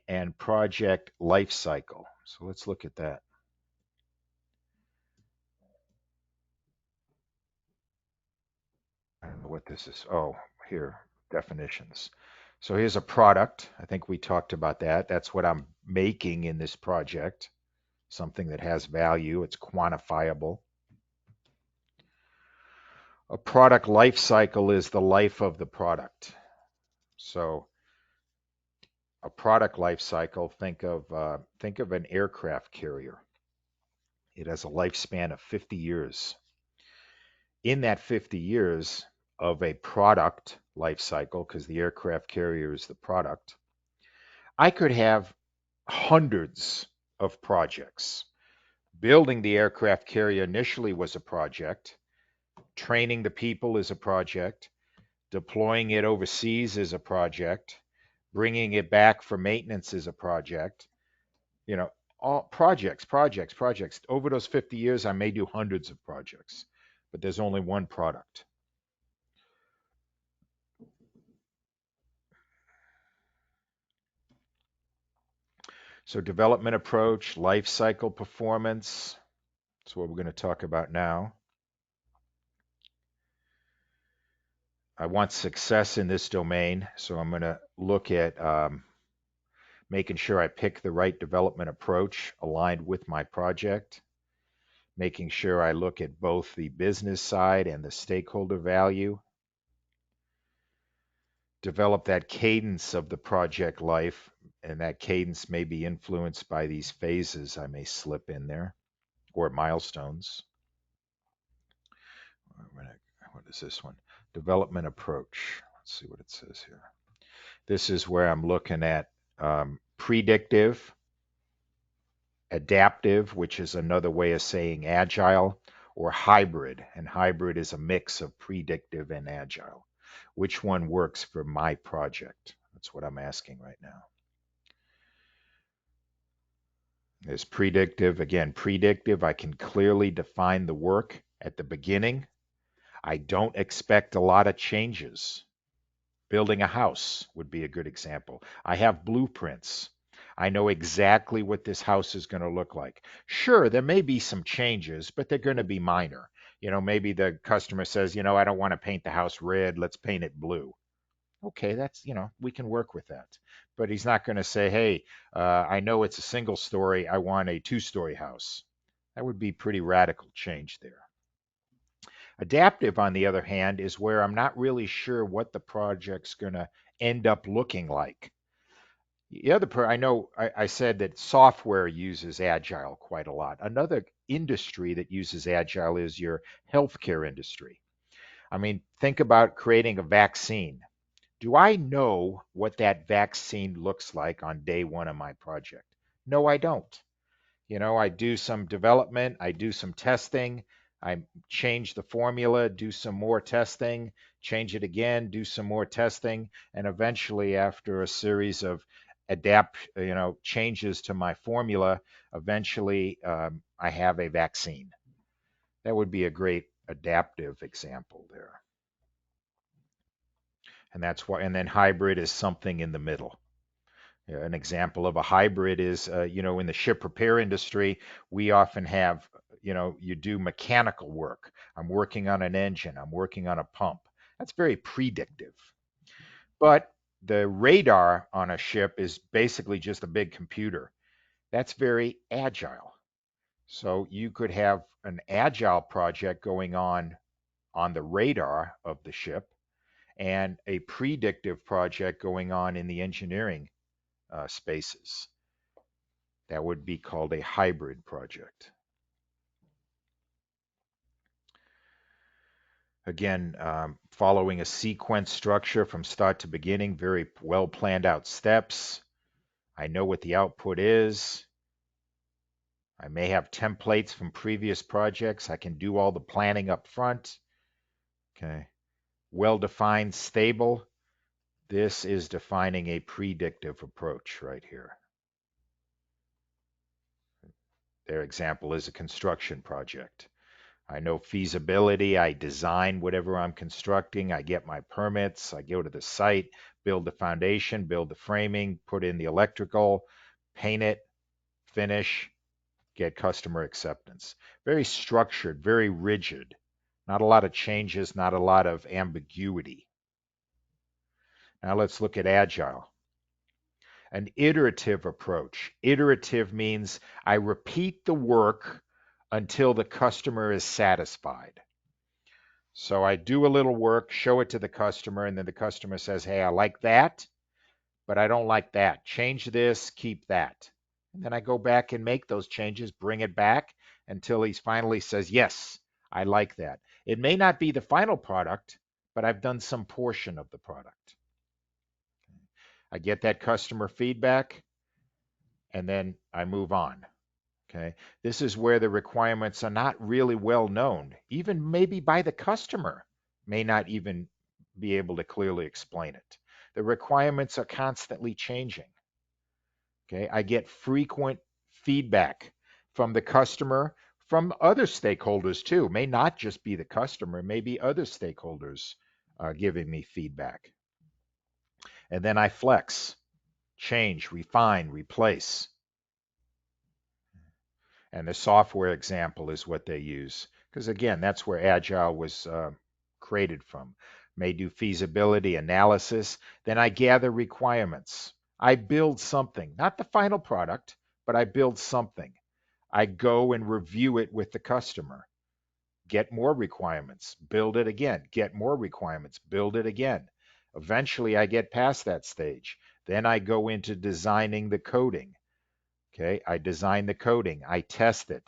and project life cycle? So let's look at that. I don't know what this is. Oh, here, definitions. So here's a product. I think we talked about that. That's what I'm making in this project, something that has value. It's quantifiable. A product life cycle is the life of the product. So a product life cycle, think of an aircraft carrier. It has a lifespan of 50 years. In that 50 years of a product life cycle, because the aircraft carrier is the product, I could have hundreds of projects. Building the aircraft carrier initially was a project. Training the people is a project. Deploying it overseas is a project. Bringing it back for maintenance is a project. All projects. Over those 50 years, I may do hundreds of projects, but there's only one product. So development approach, life cycle performance. That's what we're going to talk about now. I want success in this domain, so I'm going to look at making sure I pick the right development approach aligned with my project, making sure I look at both the business side and the stakeholder value, develop that cadence of the project life, and that cadence may be influenced by these phases I may slip in there, or milestones. What is this one? Development approach. Let's see what it says here. This is where I'm looking at predictive, adaptive, which is another way of saying agile, or hybrid. And hybrid is a mix of predictive and agile. Which one works for my project? That's what I'm asking right now. There's predictive. Again, predictive, I can clearly define the work at the beginning. I don't expect a lot of changes. Building a house would be a good example. I have blueprints. I know exactly what this house is going to look like. Sure, there may be some changes, but they're going to be minor. Maybe the customer says, I don't want to paint the house red, let's paint it blue. Okay, that's, we can work with that. But he's not going to say, hey, I know it's a single story, I want a two-story house. That would be pretty radical change there. Adaptive, on the other hand, is where I'm not really sure what the project's going to end up looking like. The other I know I said that software uses Agile quite a lot. Another industry that uses Agile is your healthcare industry. I mean, think about creating a vaccine. Do I know what that vaccine looks like on day one of my project? No, I don't. I do some development, I do some testing, I change the formula, do some more testing, change it again, do some more testing, and eventually, after a series of changes to my formula, eventually I have a vaccine. That would be a great adaptive example there. And that's why, and then hybrid is something in the middle. An example of a hybrid is, in the ship repair industry, we often have, you do mechanical work. I'm working on an engine, I'm working on a pump. That's very predictive. But the radar on a ship is basically just a big computer. That's very agile. So you could have an agile project going on the radar of the ship, and a predictive project going on in the engineering spaces. That would be called a hybrid project. Again, following a sequence structure from start to beginning, very well planned out steps. I know what the output is. I may have templates from previous projects. I can do all the planning up front. Okay. Well-defined, stable. This is defining a predictive approach right here. Their example is a construction project. I know feasibility, I design whatever I'm constructing, I get my permits, I go to the site, build the foundation, build the framing, put in the electrical, paint it, finish, get customer acceptance. Very structured, very rigid. Not a lot of changes, not a lot of ambiguity. Now let's look at Agile. An iterative approach. Iterative means I repeat the work until the customer is satisfied. So I do a little work, show it to the customer, and then the customer says, hey, I like that, but I don't like that. Change this, keep that. And then I go back and make those changes, bring it back until he finally says, yes, I like that. It may not be the final product, but I've done some portion of the product. I get that customer feedback, and then I move on. Okay. This is where the requirements are not really well known, even maybe by the customer, may not even be able to clearly explain it. The requirements are constantly changing. Okay. I get frequent feedback from the customer, from other stakeholders too. May not just be the customer, maybe other stakeholders giving me feedback. And then I flex, change, refine, replace. And the software example is what they use. Because again, that's where Agile was created from. May do feasibility analysis. Then I gather requirements. I build something, not the final product, but I build something. I go and review it with the customer. Get more requirements, build it again. Get more requirements, build it again. Eventually, I get past that stage. Then I go into designing the coding. Okay, I design the coding, I test it.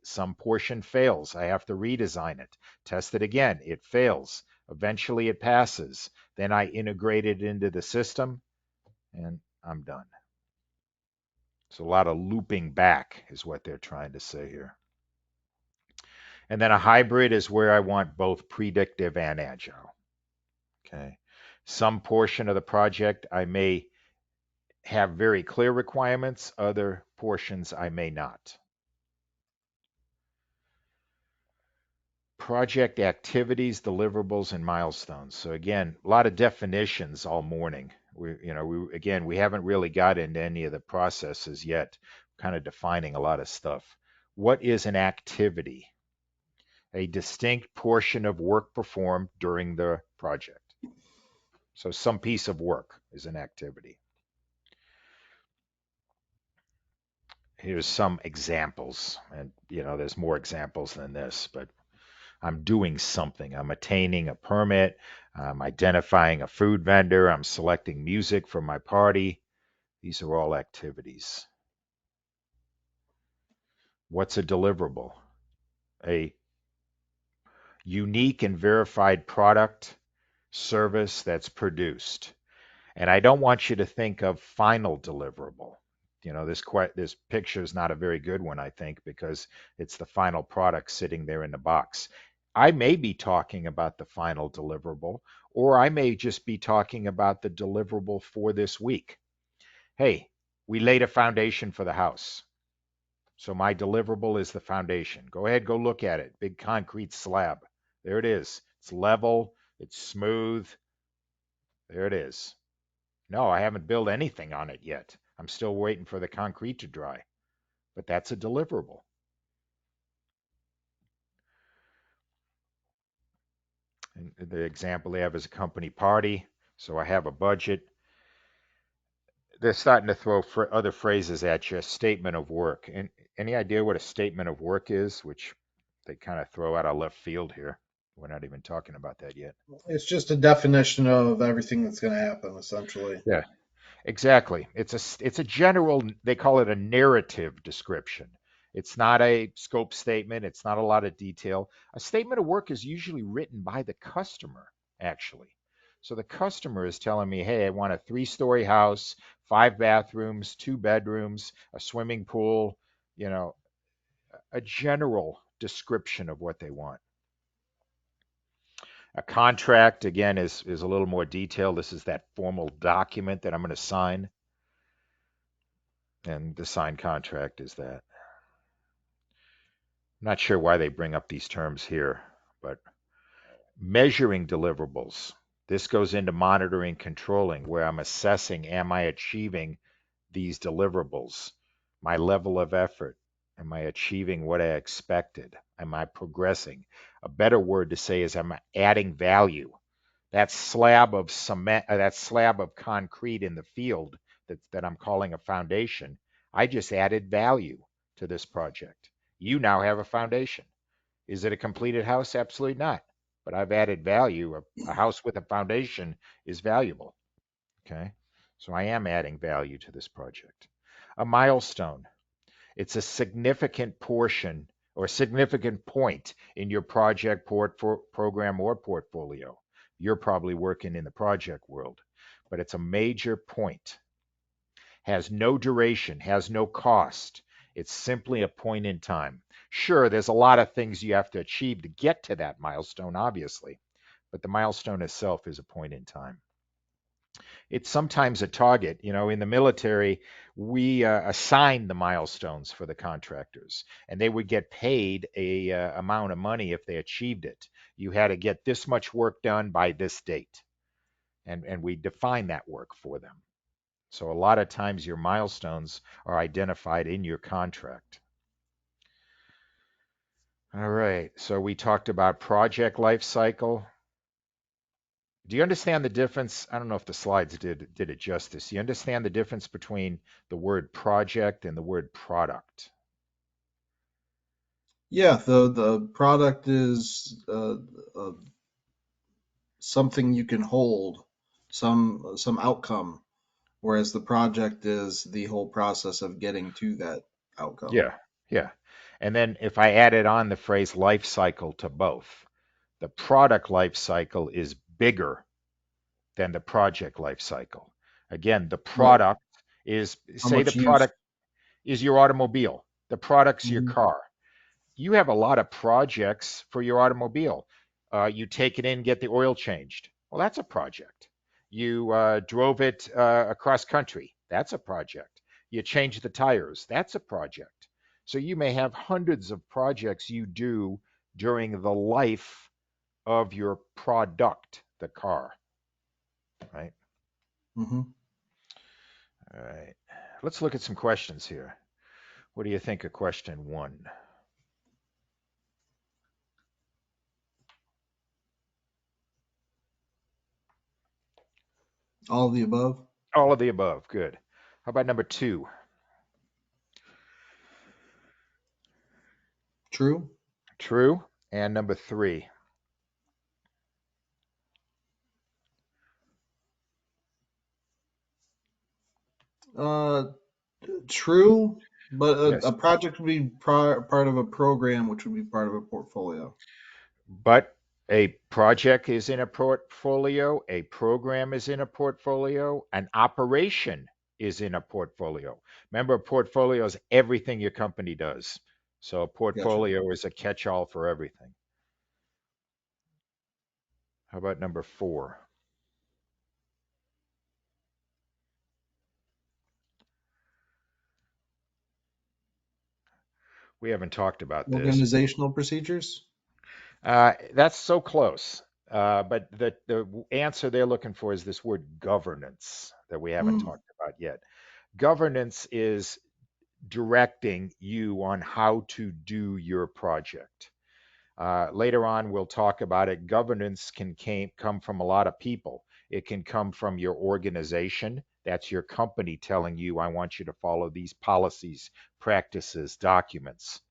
Some portion fails, I have to redesign it. Test it again, it fails. Eventually it passes. Then I integrate it into the system and I'm done. So a lot of looping back is what they're trying to say here. And then a hybrid is where I want both predictive and agile. Okay. Some portion of the project I may have very clear requirements, other portions I may not. Project activities, deliverables, and milestones. So again, a lot of definitions all morning. We haven't really got into any of the processes yet, kind of defining a lot of stuff. What is an activity? A distinct portion of work performed during the project. So some piece of work is an activity. Here's some examples, and there's more examples than this, but I'm doing something. I'm attaining a permit. I'm identifying a food vendor. I'm selecting music for my party. These are all activities. What's a deliverable? A unique and verified product, service that's produced. And I don't want you to think of final deliverable. This picture is not a very good one, I think, because it's the final product sitting there in the box. I may be talking about the final deliverable, or I may just be talking about the deliverable for this week. Hey, we laid a foundation for the house. So my deliverable is the foundation. Go ahead, go look at it. Big concrete slab. There it is. It's level, it's smooth. There it is. No, I haven't built anything on it yet. I'm still waiting for the concrete to dry, but that's a deliverable. And the example they have is a company party. So I have a budget. They're starting to throw other phrases at you. Statement of work. And any idea what a statement of work is? Which they kind of throw out of left field here. We're not even talking about that yet. It's just a definition of everything that's going to happen, essentially. Yeah. Exactly. It's a general, they call it a narrative description. It's not a scope statement. It's not a lot of detail. A statement of work is usually written by the customer, actually. So the customer is telling me, hey, I want a 3-story house, 5 bathrooms, 2 bedrooms, a swimming pool, you know, a general description of what they want. A contract, again, is a little more detailed. This is that formal document that I'm going to sign. And the signed contract is that. I'm not sure why they bring up these terms here, but measuring deliverables. This goes into monitoring, controlling, where I'm assessing, am I achieving these deliverables? My level of effort. Am I achieving what I expected? Am I progressing? A better word to say is, am I adding value? That slab of cement, that slab of concrete in the field that I'm calling a foundation, I just added value to this project. You now have a foundation. Is it a completed house? Absolutely not. But I've added value. A house with a foundation is valuable. Okay. So I am adding value to this project. A milestone. It's a significant portion or significant point in your project program or portfolio. You're probably working in the project world, but it's a major point. Has no duration, has no cost. It's simply a point in time. Sure, there's a lot of things you have to achieve to get to that milestone, obviously, but the milestone itself is a point in time. It's sometimes a target. In the military, we assign the milestones for the contractors, and they would get paid a amount of money if they achieved it. You had to get this much work done by this date, and we define that work for them. So a lot of times your milestones are identified in your contract. All right, so we talked about project life cycle. Do you understand the difference? I don't know if the slides did it justice. Do you understand the difference between the word project and the word product? Yeah, the product is something you can hold, some outcome, whereas the project is the whole process of getting to that outcome. Yeah, yeah. And then if I added on the phrase life cycle to both, the product life cycle is bigger than the project life cycle. Again, the Right. product is, How say the much use? product, is your automobile. The product's your Mhm. car. You have a lot of projects for your automobile. You take it in, get the oil changed. Well, that's a project. You drove it across country. That's a project. You change the tires. That's a project. So you may have hundreds of projects you do during the life of your product, the car, right? Mhm. All right. Let's look at some questions here. What do you think of question one? All of the above. All of the above. Good. How about number two? True. True. And number three? Uh, True, but a Yes. project would be part of a program, which would be part of a portfolio. But a project is in a portfolio, a program is in a portfolio, an operation is in a portfolio. Remember, a portfolio is everything your company does. So a Gotcha. portfolio is a catch-all for everything. How about number four? We haven't talked about this. Organizational procedures. That's so close. But the answer they're looking for is this word governance that we haven't Mm, talked about yet. Governance is directing you on how to do your project. Later on, we'll talk about it. Governance come from a lot of people. It can come from your organization. That's your company telling you, I want you to follow these policies, practices, documents.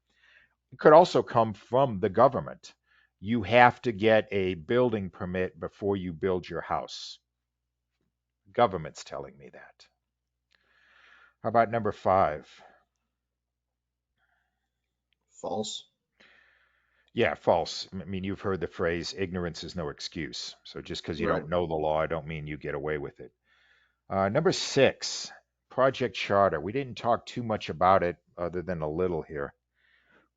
It could also come from the government. You have to get a building permit before you build your house. Government's telling me that. How about number five? false. Yeah, false. I mean, you've heard the phrase, ignorance is no excuse. So just because you Right. don't know the law, I don't mean you get away with it. Number six, Project Charter. We didn't talk too much about it other than a little here.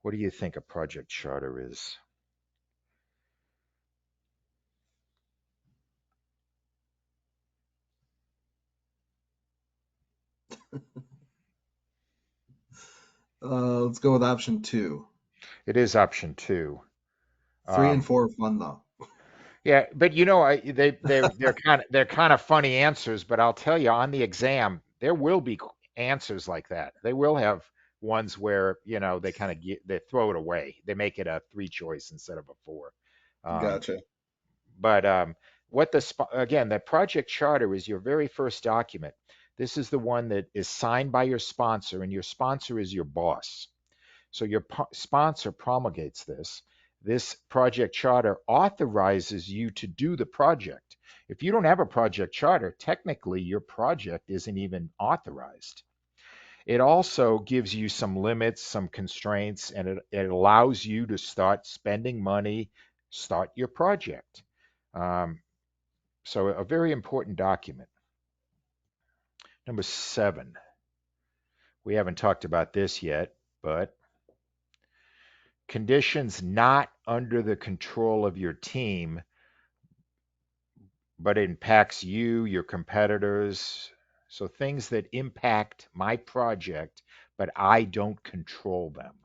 What do you think a Project Charter is? Let's go with option two. It is option two. Three and Um, four are fun though. yeah, but they're kind of funny answers. But I'll tell you, on the exam, there will be answers like that. They will have ones where they kind of they throw it away. They make it a three choice instead of a four. Um, Gotcha. but what again, the project charter is your very first document. This is the one that is signed by your sponsor, and your sponsor is your boss. So your sponsor promulgates this. This project charter authorizes you to do the project. If you don't have a project charter, technically your project isn't even authorized. It also gives you some limits, some constraints, and it allows you to start spending money, start your project. Um, so a very important document. Number seven, we haven't talked about this yet, but conditions not under the control of your team, but it impacts you, your competitors. So things that impact my project, but I don't control them.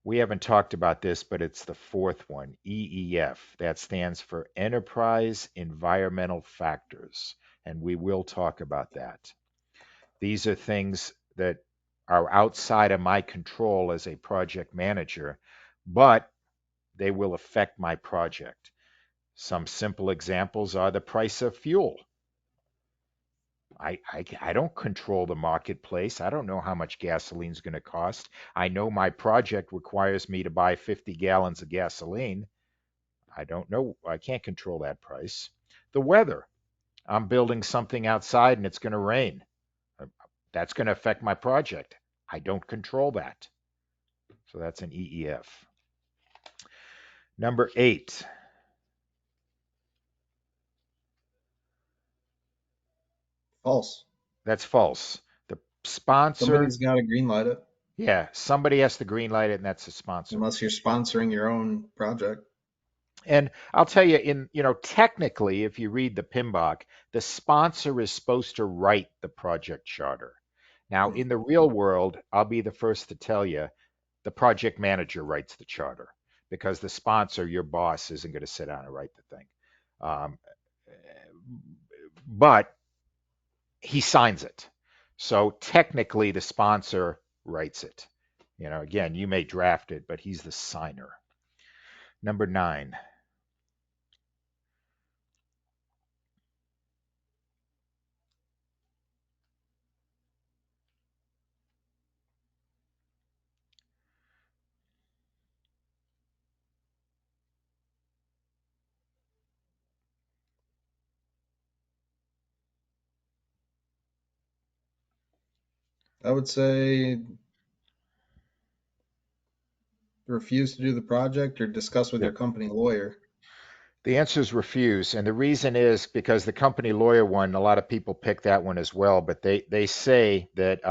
We haven't talked about this, but it's the fourth one, EEF. That stands for Enterprise Environmental Factors. And we will talk about that. These are things that are outside of my control as a project manager, but they will affect my project. Some simple examples are the price of fuel. I don't control the marketplace. I don't know how much gasoline is going to cost. I know my project requires me to buy 50 gallons of gasoline. I don't know. I can't control that price. The weather. I'm building something outside and it's going to rain. Uh, That's going to affect my project. I don't control that. So that's an EEF. Number eight. False. That's false. The Sponsor, Somebody's got to green light it, yeah, somebody has to green light it, and that's the sponsor. unless you're sponsoring your own project. And I'll tell you, technically, if you read the PMBOK, the sponsor is supposed to write the project charter. Now, Hmm. in the real world, I'll be the first to tell you, the project manager writes the charter because the sponsor, your boss, isn't going to sit down and write the thing. Um, but he signs it. So technically, the sponsor writes it. Again, you may draft it, but he's the signer. Number 9. I would say refuse to do the project or discuss with your Yep. company lawyer. The answer is refuse. And the reason is because the company lawyer one, a lot of people pick that one as well, but they say that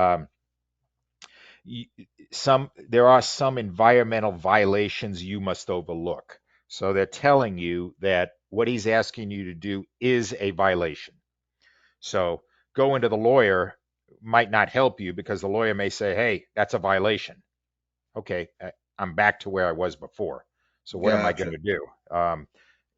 there are some environmental violations you must overlook. So they're telling you that what he's asking you to do is a violation. So going to the lawyer might not help you because the lawyer may say, hey, that's a violation. Okay, I'm back to where I was before. So what am I going Gotcha. to do?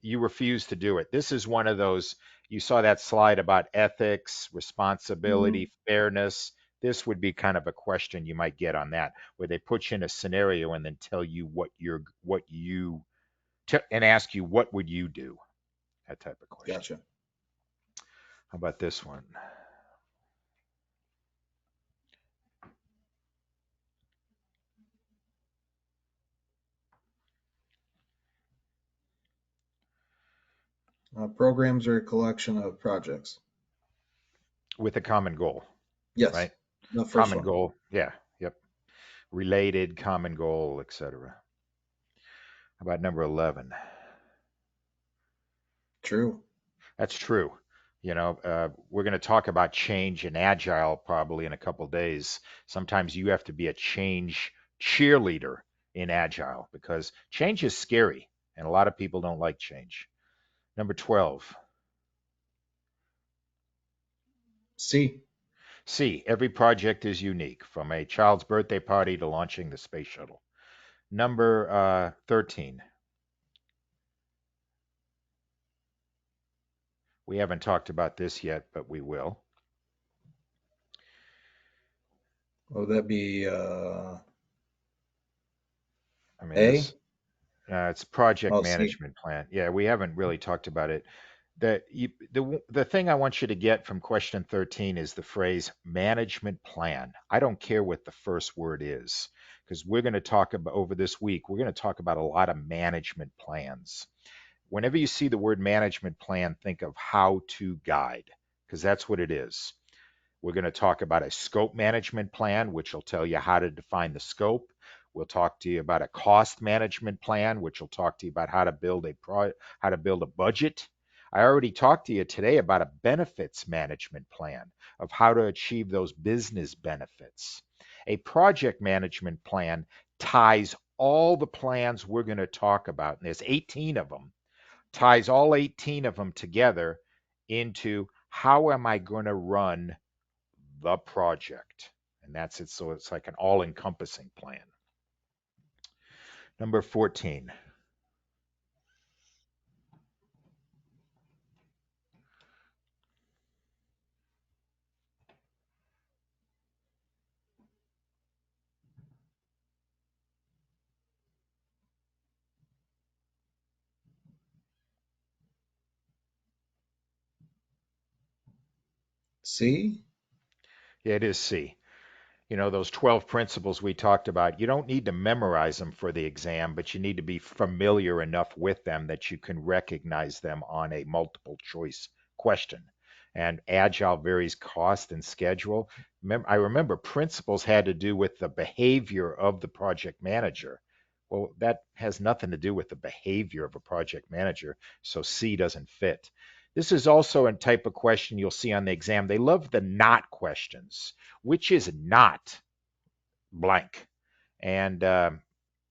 You refuse to do it. This is one of those, you saw that slide about ethics, Hmm. responsibility, fairness. This would be kind of a question you might get on that, where they put you in a scenario and then tell you and ask you, what would you do? That type of question. Gotcha. How about this one? Programs are a collection of projects. With a common goal, Yes, right? the first Common one. goal. Yeah. Yep. Related, common goal, etc. How about number 11? True. That's true. We're going to talk about change and agile probably in a couple days. Sometimes you have to be a change cheerleader in agile because change is scary and a lot of people don't like change. Number 12. C. C. Every project is unique, from a child's birthday party to launching the space shuttle. Number 13. We haven't talked about this yet, but we will. Would that be I mean, A? it's project Oh, C. management plan. Yeah, we haven't really talked about it. The thing I want you to get from question 13 is the phrase management plan. I don't care what the first word is, because we're going to talk about over this week, we're going to talk about a lot of management plans. Whenever you see the word management plan, think of how to guide, because that's what it is. We're going to talk about a scope management plan, which will tell you how to define the scope. We'll talk to you about a cost management plan, which will talk to you about how to build a budget. I already talked to you today about a benefits management plan of how to achieve those business benefits. A project management plan ties all the plans we're going to talk about, and there's 18 of them, ties all 18 of them together into how am I going to run the project. And that's it. So it's like an all encompassing plan. Number 14. C? Yeah, it is C. Those 12 principles we talked about, you don't need to memorize them for the exam, but you need to be familiar enough with them that you can recognize them on a multiple choice question. And Agile varies cost and schedule. I remember principles had to do with the behavior of the project manager. Well, that has nothing to do with the behavior of a project manager, so C doesn't fit. This is also a type of question you'll see on the exam. They love the not questions, which is not blank. And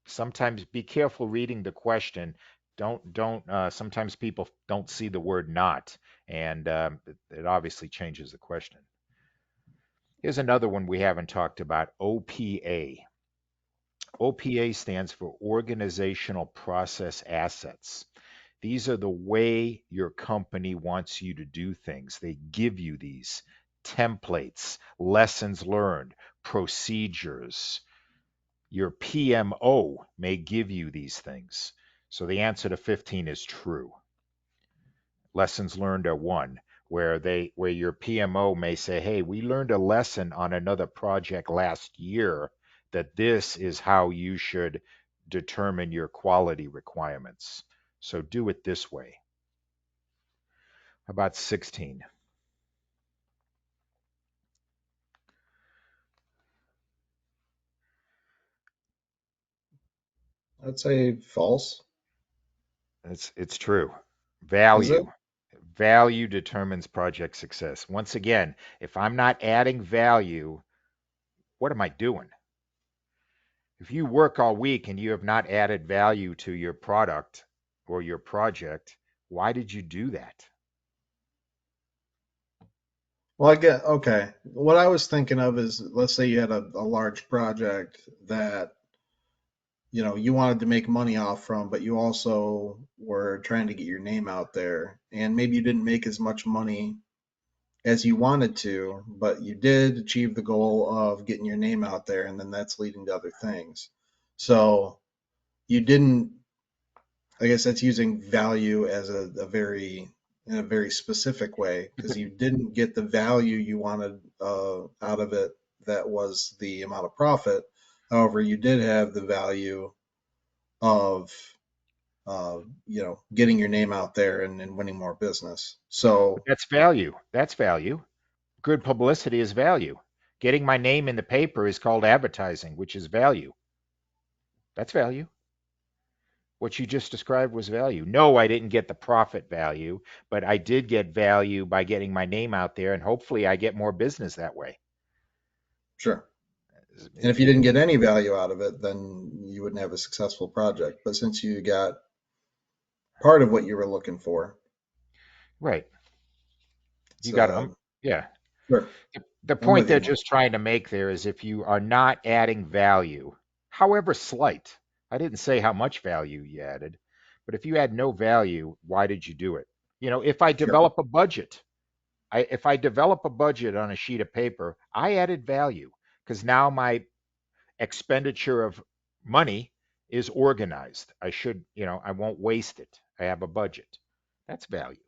sometimes be careful reading the question. Don't. Sometimes people don't see the word not, and it obviously changes the question. Here's another one we haven't talked about: OPA. OPA stands for Organizational Process Assets. These are the way your company wants you to do things. They give you these templates, lessons learned, procedures. Your PMO may give you these things. So the answer to 15 is true. Lessons learned are one, where your PMO may say, "Hey, we learned a lesson on another project last year that this is how you should determine your quality requirements. So do it this way." How about 16? I'd say false. It's true. Is it? Value. Value determines project success. Once again, if I'm not adding value, what am I doing? If you work all week and you have not added value to your product or your project, why did you do that? Well, I get okay. What I was thinking of is, let's say you had a large project that you wanted to make money off from, but you also were trying to get your name out there, and maybe you didn't make as much money as you wanted to, but you did achieve the goal of getting your name out there, and then that's leading to other things. So you didn't, I guess that's using value as a very in a very specific way, because you didn't get the value you wanted out of it. That was the amount of profit. However, you did have the value of getting your name out there and winning more business. But So that's value. That's value. Good publicity is value. Getting my name in the paper is called advertising, which is value. That's value. What you just described was value. No, I didn't get the profit value, but I did get value by getting my name out there, and hopefully I get more business that way. sure. And if you didn't get any value out of it, then you wouldn't have a successful project. But since you got part of what you were looking for, Right. it's You got yeah. sure. The I'm point with they're you. just trying to make there is if you are not adding value, however slight, I didn't say how much value you added, but if you had no value, why did you do it? If I Sure. develop a budget, if I develop a budget on a sheet of paper, I added value because now my expenditure of money is organized. I won't waste it. I have a budget. That's value.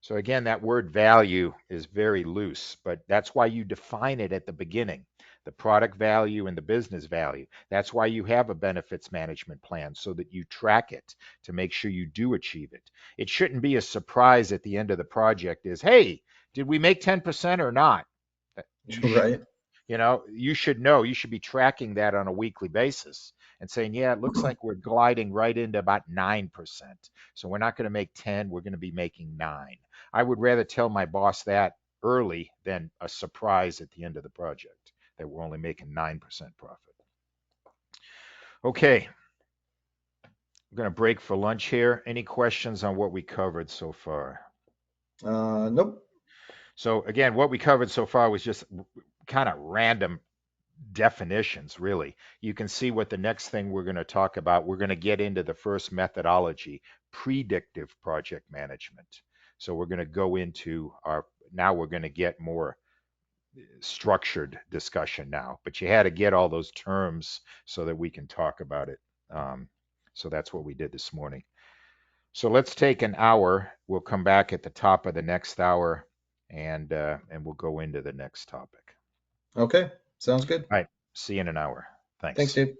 So again, that word value is very loose, but that's why you define it at the beginning. The product value and the business value. That's why you have a benefits management plan so that you track it to make sure you do achieve it. It shouldn't be a surprise at the end of the project is, hey, did we make 10% or not? You should, Right. you should know. You should be tracking that on a weekly basis and saying, yeah, it looks like we're gliding right into about 9%. So we're not going to make 10, we're going to be making 9. I would rather tell my boss that early than a surprise at the end of the project that we're only making 9% profit. Okay, we're going to break for lunch here. Any questions on what we covered so far? Nope. So again, what we covered so far was just kind of random definitions, really. You can see what the next thing we're going to talk about. We're going to get into the first methodology, predictive project management. So we're going to go into now we're going to get more structured discussion now, but you had to get all those terms so that we can talk about it. So that's what we did this morning. So let's take an hour. We'll come back at the top of the next hour and we'll go into the next topic. Okay. Sounds good. All right. See you in an hour. Thanks, Thanks. Dave.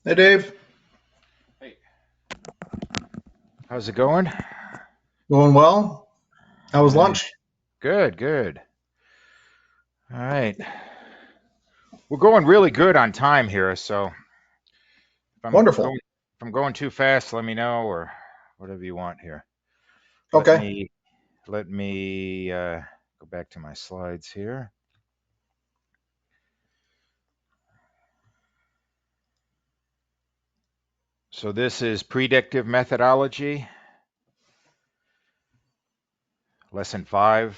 Hey, Dave. Hey, how's it going? Going well? How was All right. lunch? Good, good. All right. We're going really good on time here, so if I'm going Wonderful. if I'm going too fast, let me know or whatever you want here. Let Okay. me let me go back to my slides here. So this is predictive methodology, lesson 5.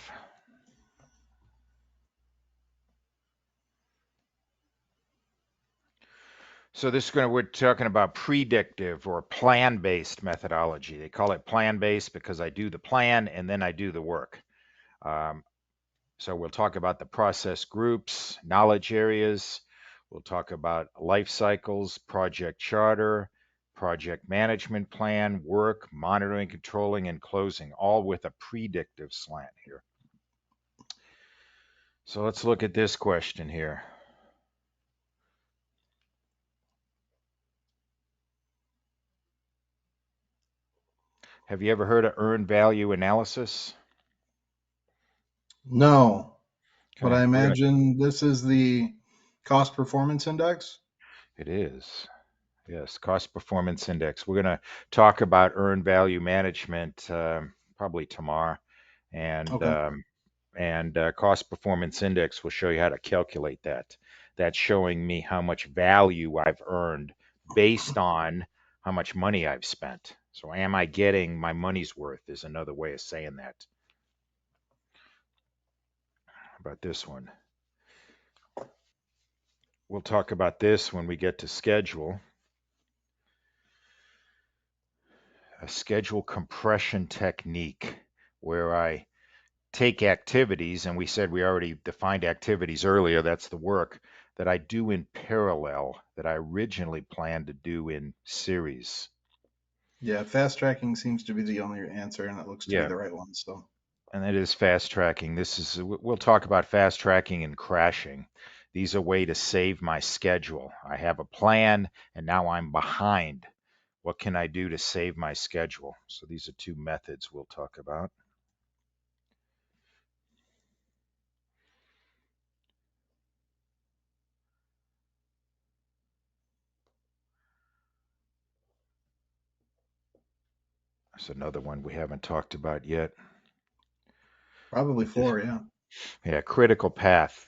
So we're talking about predictive or plan-based methodology. They call it plan-based because I do the plan and then I do the work. Um, So we'll talk about the process groups, knowledge areas. We'll talk about life cycles, project charter, project management plan, work, monitoring, controlling, and closing, all with a predictive slant here. So let's look at this question here. Have you ever heard of earned value analysis? No, but Okay, I we're gonna. imagine this is the cost performance index. It is. Yes, cost performance index. We're going to talk about earned value management probably tomorrow, and Okay. cost performance index will show you how to calculate that. That's showing me how much value I've earned based on how much money I've spent. So, am I getting my money's worth? Is another way of saying that. How about this one? We'll talk about this when we get to schedule. A schedule compression technique where I take activities, and we said we already defined activities earlier, that's the work that I do in parallel that I originally planned to do in series. Yeah, fast tracking seems to be the only answer, and it looks to be Yeah, the right one. So, and it is fast tracking. We'll talk about fast tracking and crashing. These are a way to save my schedule. I have a plan and now I'm behind. What can I do to save my schedule? So these are two methods we'll talk about. That's another one we haven't talked about yet. probably But this, 4, yeah. yeah, critical path.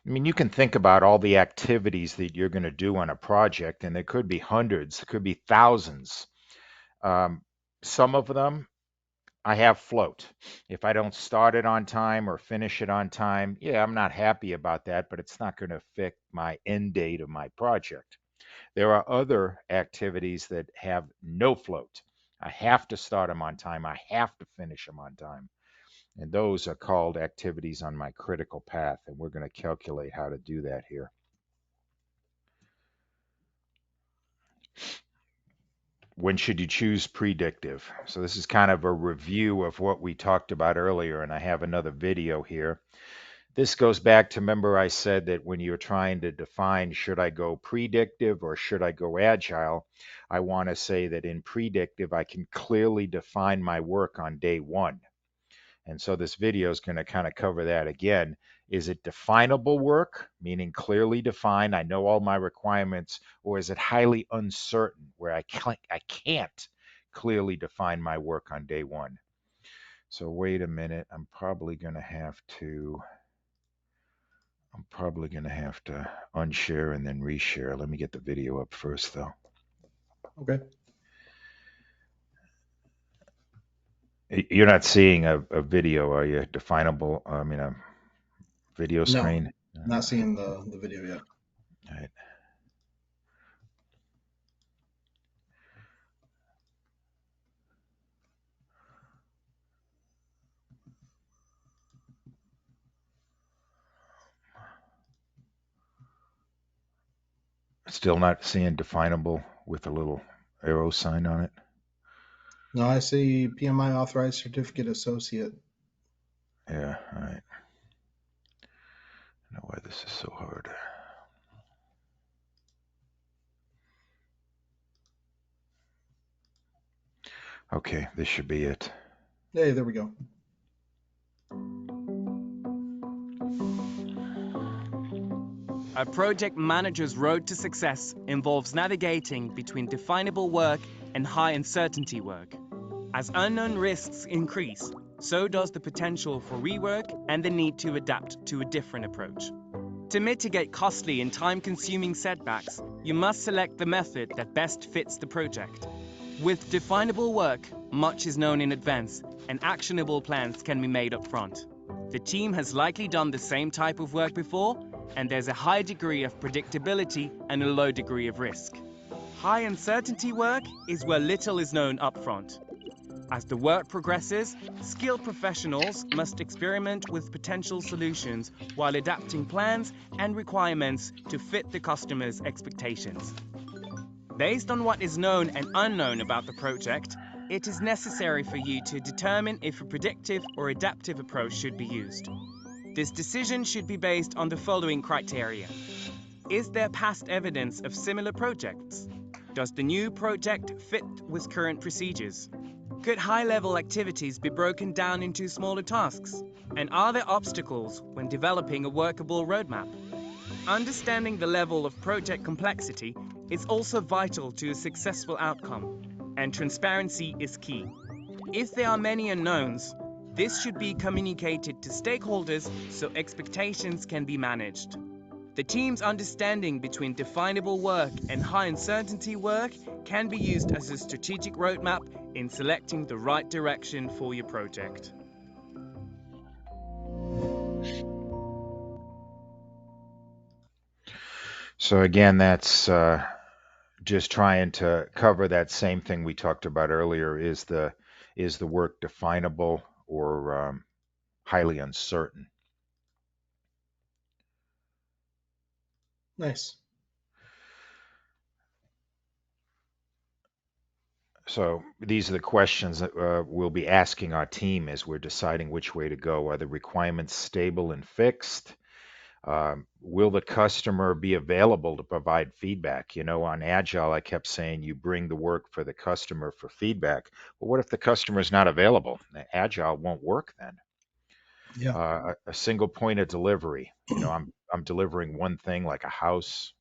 I mean, you can think about all the activities that you're going to do on a project, and there could be hundreds, there could be thousands. Um, some of them I have float. If I don't start it on time or finish it on time, yeah, I'm not happy about that, but it's not going to affect my end date of my project. There are other activities that have no float. I have to start them on time. I have to finish them on time. And those are called activities on my critical path. And we're going to calculate how to do that here. When should you choose predictive? So this is kind of a review of what we talked about earlier. And I have another video here. This goes back to, remember I said that when you're trying to define, should I go predictive or should I go agile? I want to say that in predictive, I can clearly define my work on day one. And so this video is going to kind of cover that again. Is it definable work, meaning clearly defined? I know all my requirements, or is it highly uncertain where I can't clearly define my work on day one? So wait a minute. I'm probably going to have to unshare and then reshare. Let me get the video up first, though. Okay. You're not seeing a video, are you? Definable, I mean, a video No, screen? not seeing the video yet. All right. Still not seeing definable with a little arrow sign on it. No, I see PMI authorized certificate associate. Yeah, all right. I know why this is so hard. Okay, this should be it. Hey, there we go. A project manager's road to success involves navigating between definable work and high uncertainty work. As unknown risks increase, so does the potential for rework and the need to adapt to a different approach. To mitigate costly and time-consuming setbacks, you must select the method that best fits the project. With definable work, much is known in advance, and actionable plans can be made up front. The team has likely done the same type of work before, and there's a high degree of predictability and a low degree of risk. High uncertainty work is where little is known upfront. As the work progresses, skilled professionals must experiment with potential solutions while adapting plans and requirements to fit the customer's expectations. Based on what is known and unknown about the project, it is necessary for you to determine if a predictive or adaptive approach should be used. This decision should be based on the following criteria. Is there past evidence of similar projects? Does the new project fit with current procedures? Could high-level activities be broken down into smaller tasks? And are there obstacles when developing a workable roadmap? Understanding the level of project complexity is also vital to a successful outcome, and transparency is key. If there are many unknowns, this should be communicated to stakeholders so expectations can be managed. The team's understanding between definable work and high uncertainty work can be used as a strategic roadmap in selecting the right direction for your project. So again, that's just trying to cover that same thing we talked about earlier. Is the work definable or highly uncertain? Nice. So these are the questions that we'll be asking our team as we're deciding which way to go. Are the requirements stable and fixed? Will the customer be available to provide feedback? You know, on Agile, I kept saying you bring the work for the customer for feedback. But what if the customer is not available? Agile won't work then. Yeah. A single point of delivery. You know, I'm delivering one thing like a house.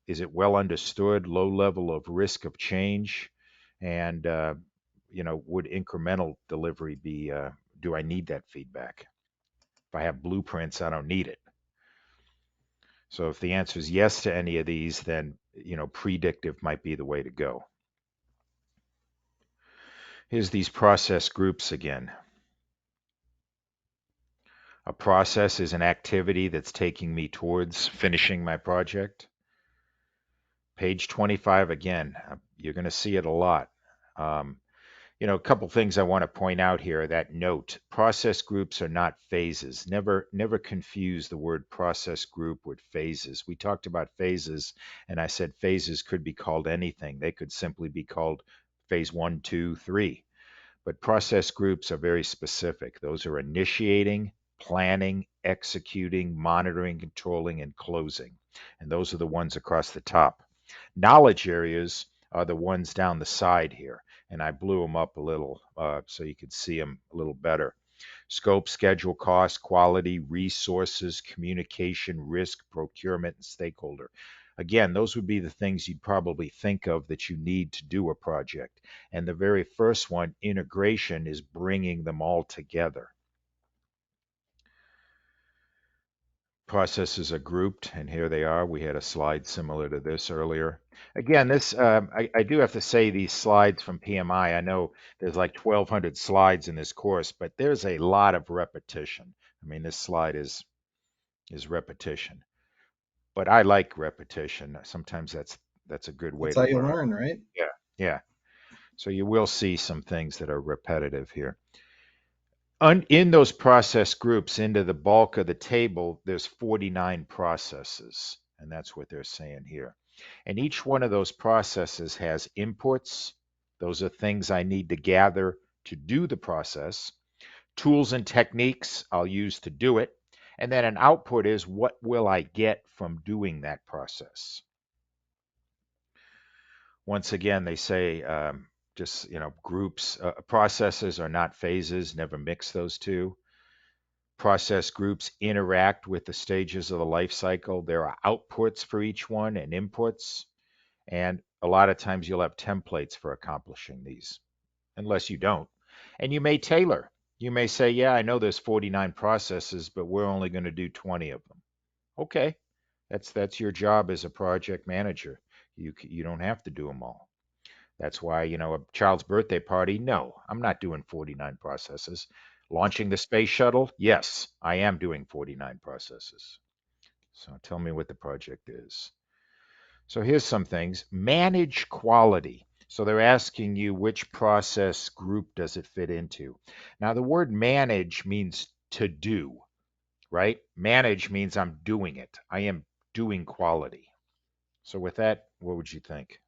Is it well understood? Low level of risk of change, and you know, would incremental delivery be? Do I need that feedback? If I have blueprints, I don't need it. So if the answer is yes to any of these, then you know, predictive might be the way to go. Here's these process groups again. A process is an activity that's taking me towards finishing my project. Page 25 again, you're going to see it a lot. You know, a couple things I want to point out here. That note, process groups are not phases. Never confuse the word process group with phases. We talked about phases, and I said phases could be called anything. They could simply be called phase 1, 2, 3. But process groups are very specific. Those are initiating, planning, executing, monitoring, controlling, and closing. And those are the ones across the top. Knowledge areas are the ones down the side here. And I blew them up a little so you could see them a little better. Scope, schedule, cost, quality, resources, communication, risk, procurement, and stakeholder. Again, those would be the things you'd probably think of that you need to do a project. And the very first one, integration, is bringing them all together. Processes are grouped, and here they are. We had a slide similar to this earlier. Again, this I do have to say these slides from PMI. I know there's like 1,200 slides in this course, but there's a lot of repetition. I mean, this slide is repetition, but I like repetition. Sometimes that's a good way That's to how you learn. learn, right? Yeah, yeah. So you will see some things that are repetitive here. In those process groups, into the bulk of the table, there's 49 processes, and that's what they're saying here. And each one of those processes has inputs. Those are things I need to gather to do the process. Tools and techniques I'll use to do it. And then an output is what will I get from doing that process? Once again, they say just, groups. Processes are not phases, never mix those two. Process groups interact with the stages of the life cycle. There are outputs for each one and inputs. And a lot of times you'll have templates for accomplishing these, unless you don't. And you may tailor. You may say, yeah, I know there's 49 processes, but we're only going to do 20 of them. Okay, that's your job as a project manager. You don't have to do them all. That's why, a child's birthday party, no, I'm not doing 49 processes. Launching the space shuttle, yes, I am doing 49 processes. So tell me what the project is. So here's some things. Manage quality. So they're asking you which process group does it fit into. Now the word manage means to do, right? Manage means I'm doing it. I am doing quality. So with that, what would you think?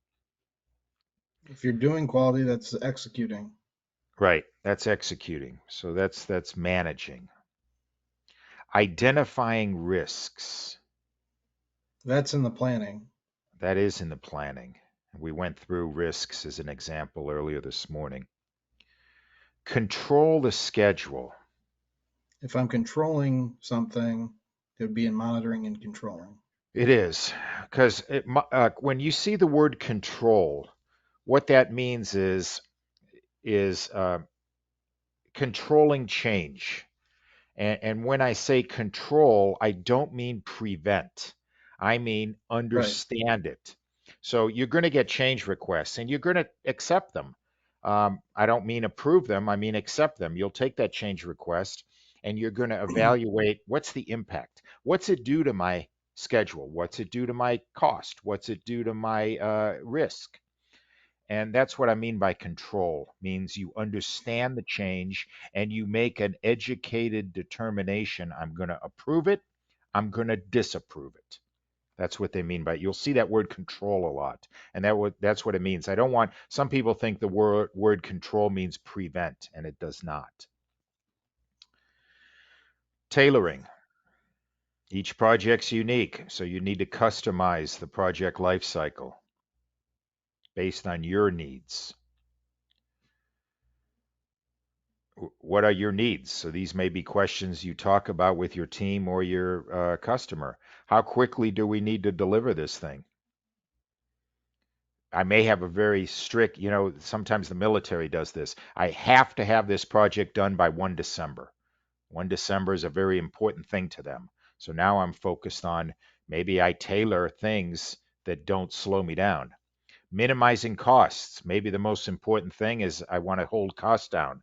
If you're doing quality, that's executing. Right, that's executing. So that's managing. Identifying risks. That's in the planning. That is in the planning. We went through risks as an example earlier this morning. Control the schedule. If I'm controlling something, it would be in monitoring and controlling. It is, because when you see the word control, what that means is controlling change. And when I say control, I don't mean prevent. I mean Right. understand it. So you're going to get change requests and you're going to accept them. I don't mean approve them, I mean accept them. You'll take that change request and you're going to evaluate what's the impact? What's it do to my schedule? What's it do to my cost? What's it do to my risk? And that's what I mean by control. Means you understand the change and you make an educated determination. I'm going to approve it. I'm going to disapprove it. That's what they mean by it. You'll see that word control a lot. And that's what it means. I don't want, some people think the word control means prevent, and it does not. Tailoring. Each project's unique, so you need to customize the project lifecycle based on your needs. What are your needs? So these may be questions you talk about with your team or your customer. How quickly do we need to deliver this thing? I may have a very strict, sometimes the military does this. I have to have this project done by 1 December. 1 December is a very important thing to them. So now I'm focused on maybe I tailor things that don't slow me down. Minimizing costs. Maybe the most important thing is I want to hold costs down.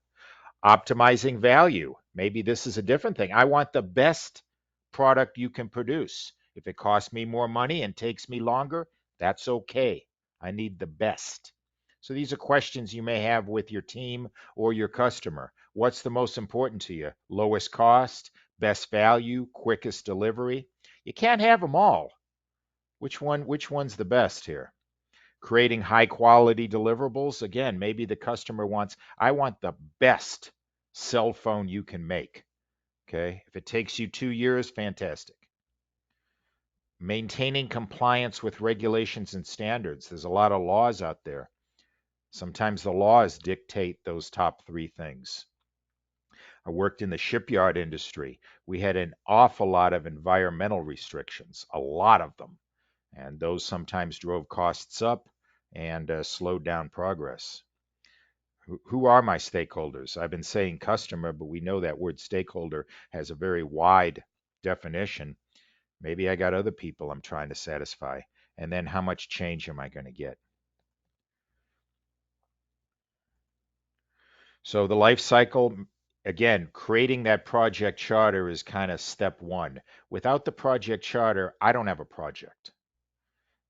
Optimizing value. Maybe this is a different thing. I want the best product you can produce. If it costs me more money and takes me longer, that's okay. I need the best. So these are questions you may have with your team or your customer. What's the most important to you? Lowest cost, best value, quickest delivery? You can't have them all. Which one's the best here? Creating high quality deliverables. Again, maybe the customer wants, I want the best cell phone you can make. Okay. If it takes you 2 years, fantastic. Maintaining compliance with regulations and standards. There's a lot of laws out there. Sometimes the laws dictate those top three things. I worked in the shipyard industry. We had an awful lot of environmental restrictions, a lot of them. And those sometimes drove costs up and slowed down progress. Who are my stakeholders? I've been saying customer, but we know that word stakeholder has a very wide definition. Maybe I got other people I'm trying to satisfy. And then how much change am I going to get? So the life cycle, again, creating that project charter is kind of step one. Without the project charter, I don't have a project.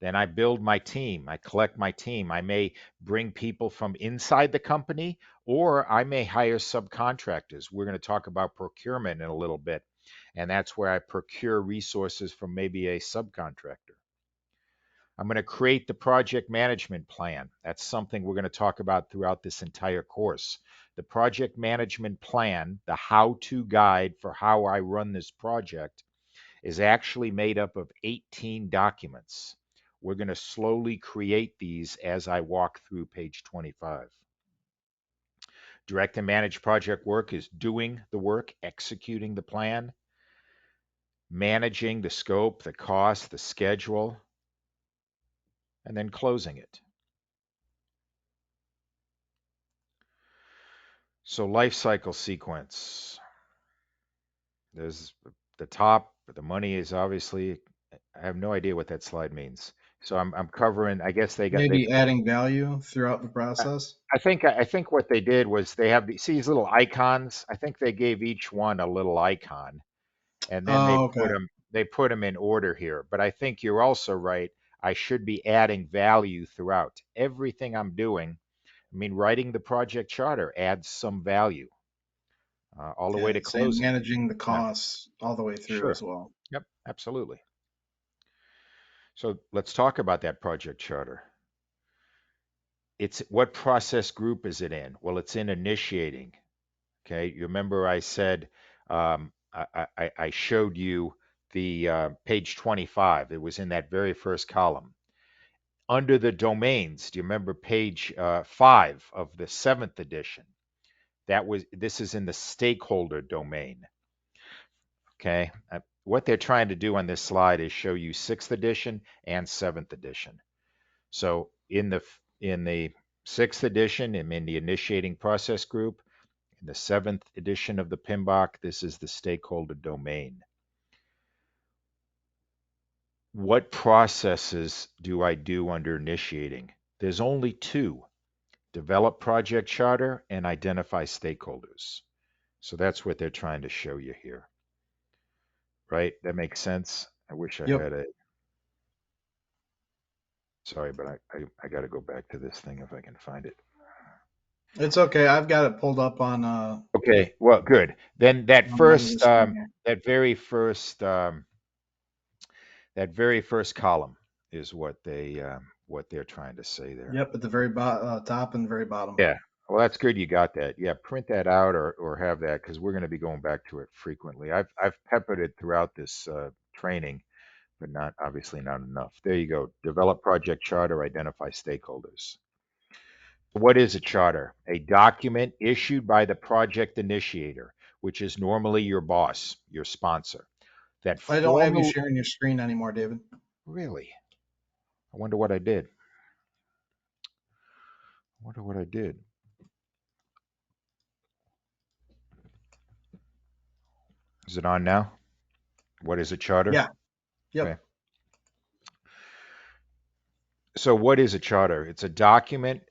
Then I build my team. I collect my team. I may bring people from inside the company, or I may hire subcontractors. We're going to talk about procurement in a little bit. And that's where I procure resources from maybe a subcontractor. I'm going to create the project management plan. That's something we're going to talk about throughout this entire course. The project management plan, the how-to guide for how I run this project, is actually made up of 18 documents. We're going to slowly create these as I walk through page 25. Direct and managed project work is doing the work, executing the plan, managing the scope, the cost, the schedule, and then closing it. So life cycle sequence. There's the top, the money is obviously, I have no idea what that slide means. So I'm covering, I guess they Maybe adding value throughout the I process. I think what they did was they have see these little icons. I think they gave each one a little icon, and then Oh, okay. they put them in order here. But I think you're also right. I should be adding value throughout everything I'm doing. I mean, writing the project charter adds some value all the way to Okay. Same closing. managing the Yeah, costs all the way through sure. as well. Yep, absolutely. So let's talk about that project charter. It's what process group is it in? Well, it's in initiating. Okay, you remember I said I showed you the page 25. It was in that very first column. Under the domains, do you remember page 5 of the 7th edition? This is in the stakeholder domain. Okay, what they're trying to do on this slide is show you 6th edition and 7th edition. So in the 6th edition, I'm in the initiating process group. In the 7th edition of the PMBOK, this is the stakeholder domain. What processes do I do under initiating? There's only two: develop project charter and identify stakeholders. So that's what they're trying to show you here, right? That makes sense. I wish I Yep. had it. Sorry, but I got to go back to this thing if I can find it. It's okay. I've got it pulled up Okay, well, good. Then on my other screen here. that very first that very first column is what they're trying to say there. Yep, at the top and the very bottom. Yeah. Well, that's good you got that. Yeah, print that out or have that because we're going to be going back to it frequently. I've peppered it throughout this training, but not obviously not enough. There you go. Develop project charter, identify stakeholders. What is a charter? A document issued by the project initiator, which is normally your boss, your sponsor. That I don't have you formal sharing your screen anymore, David. Really? I wonder what I did. I wonder what I did. Is it on now? What is a charter? Yeah. Okay. Yep. So what is a charter? It's a document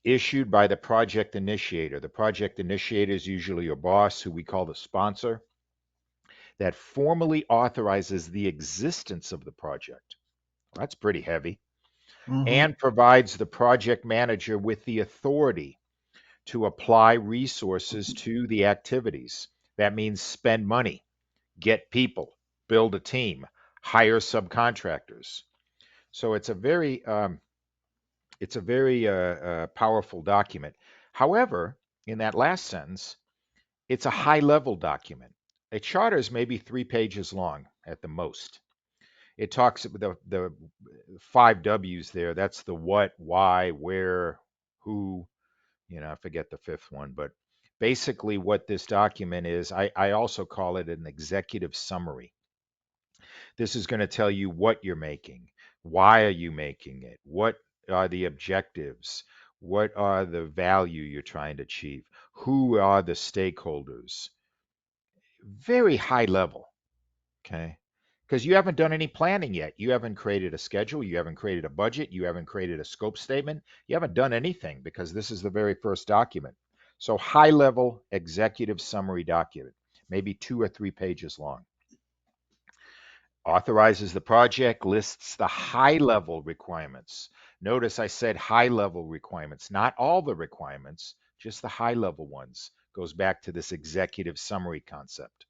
issued by the project initiator. The project initiator is usually your boss, who we call the sponsor, that formally authorizes the existence of the project. Well, that's pretty heavy. Mm-hmm. And provides the project manager with the authority to apply resources to the activities. That means spend money, get people, build a team, hire subcontractors. So it's a very powerful document. However, in that last sentence, it's a high level document. A charter is maybe 3 pages long at the most. It talks the 5 W's there. That's the what, why, where, who. I forget the fifth one, but basically what this document is, I also call it an executive summary. This is going to tell you what you're making, why are you making it, what are the objectives, what are the value you're trying to achieve, who are the stakeholders. Very high level, okay? Because you haven't done any planning yet. You haven't created a schedule, you haven't created a budget, you haven't created a scope statement, you haven't done anything because this is the very first document. So high level executive summary document, maybe 2 or 3 pages long. Authorizes the project, lists the high level requirements. Notice I said high level requirements, not all the requirements, just the high level ones. Goes back to this executive summary concept.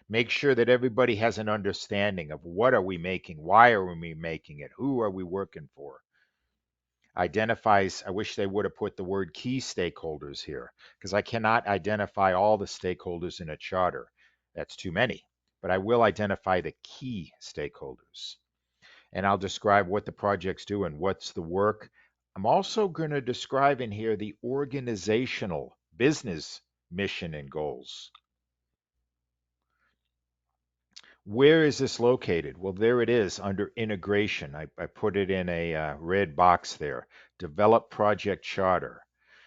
Make sure that everybody has an understanding of what are we making, why are we making it, who are we working for. Identifies, I wish they would have put the word key stakeholders here, because I cannot identify all the stakeholders in a charter. That's too many. But I will identify the key stakeholders. And I'll describe what the project's doing, what's the work. I'm also going to describe in here the organizational business mission and goals. Where is this located? Well, there it is under integration. I put it in a red box there. Develop project charter.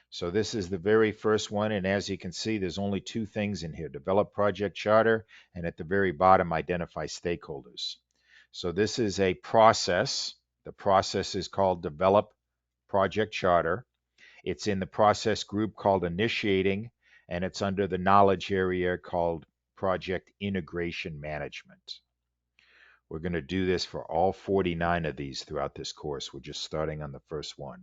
So this is the very first one. And as you can see, there's only two things in here. Develop project charter. And at the very bottom, identify stakeholders. So this is a process. The process is called develop project charter. It's in the process group called initiating, and it's under the knowledge area called project integration management. We're going to do this for all 49 of these throughout this course. We're just starting on the first one.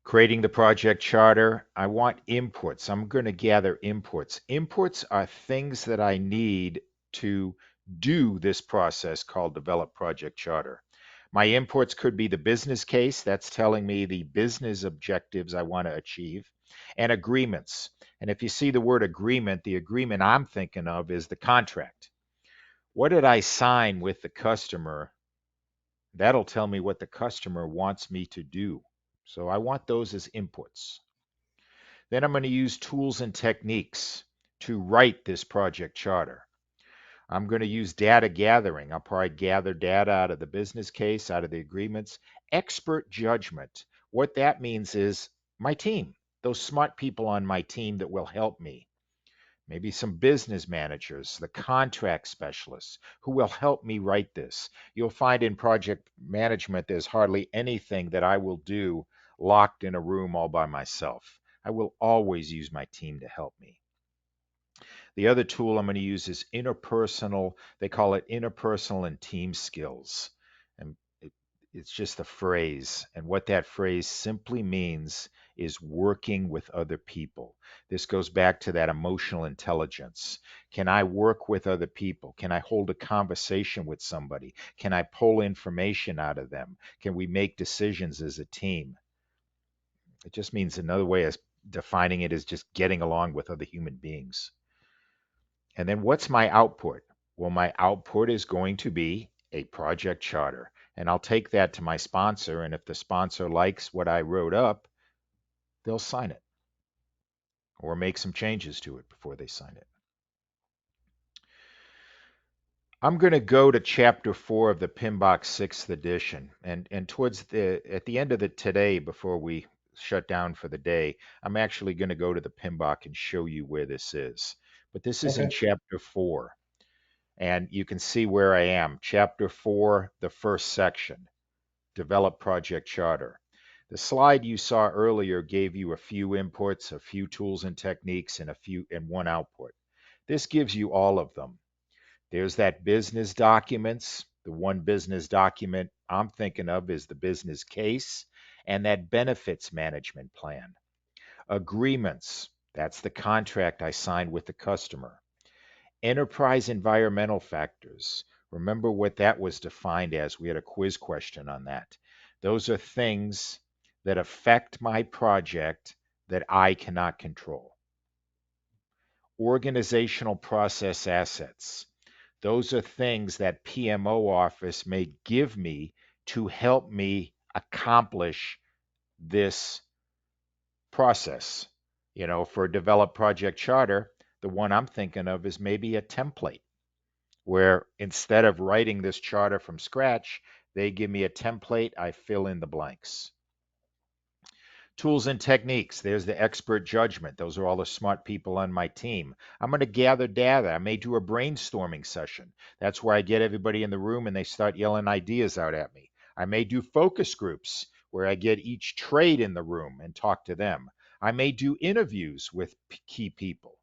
Creating the project charter, I want inputs. I'm going to gather inputs. Inputs are things that I need to do this process called develop project charter. My inputs could be the business case, that's telling me the business objectives I want to achieve, and agreements. And if you see the word agreement, the agreement I'm thinking of is the contract. What did I sign with the customer? That'll tell me what the customer wants me to do. So I want those as inputs. Then I'm going to use tools and techniques to write this project charter. I'm going to use data gathering. I'll probably gather data out of the business case, out of the agreements. Expert judgment. What that means is my team, those smart people on my team that will help me. Maybe some business managers, the contract specialists who will help me write this. You'll find in project management, there's hardly anything that I will do locked in a room all by myself. I will always use my team to help me. The other tool I'm going to use is interpersonal. They call it interpersonal and team skills. And it's just a phrase. And what that phrase simply means is working with other people. This goes back to that emotional intelligence. Can I work with other people? Can I hold a conversation with somebody? Can I pull information out of them? Can we make decisions as a team? It just means another way of defining it is just getting along with other human beings. And then what's my output? Well, my output is going to be a project charter. And I'll take that to my sponsor. And if the sponsor likes what I wrote up, they'll sign it or make some changes to it before they sign it. I'm going to go to chapter 4 of the PMBOK 6th edition. And towards at the end of the today, before we shut down for the day, I'm actually going to go to the PMBOK and show you where this is. But this is in chapter 4. And you can see where I am. Chapter 4, the first section, develop project charter. The slide you saw earlier gave you a few inputs, a few tools and techniques, and one output. This gives you all of them. There's that business documents. The one business document I'm thinking of is the business case and that benefits management plan. Agreements, that's the contract I signed with the customer. Enterprise environmental factors. Remember what that was defined as. We had a quiz question on that. Those are things that affect my project that I cannot control. Organizational process assets. Those are things that PMO office may give me to help me accomplish this process. For a develop project charter, the one I'm thinking of is maybe a template where instead of writing this charter from scratch, they give me a template, I fill in the blanks. Tools and techniques, there's the expert judgment. Those are all the smart people on my team. I'm going to gather data. I may do a brainstorming session. That's where I get everybody in the room and they start yelling ideas out at me. I may do focus groups where I get each trade in the room and talk to them. I may do interviews with key people.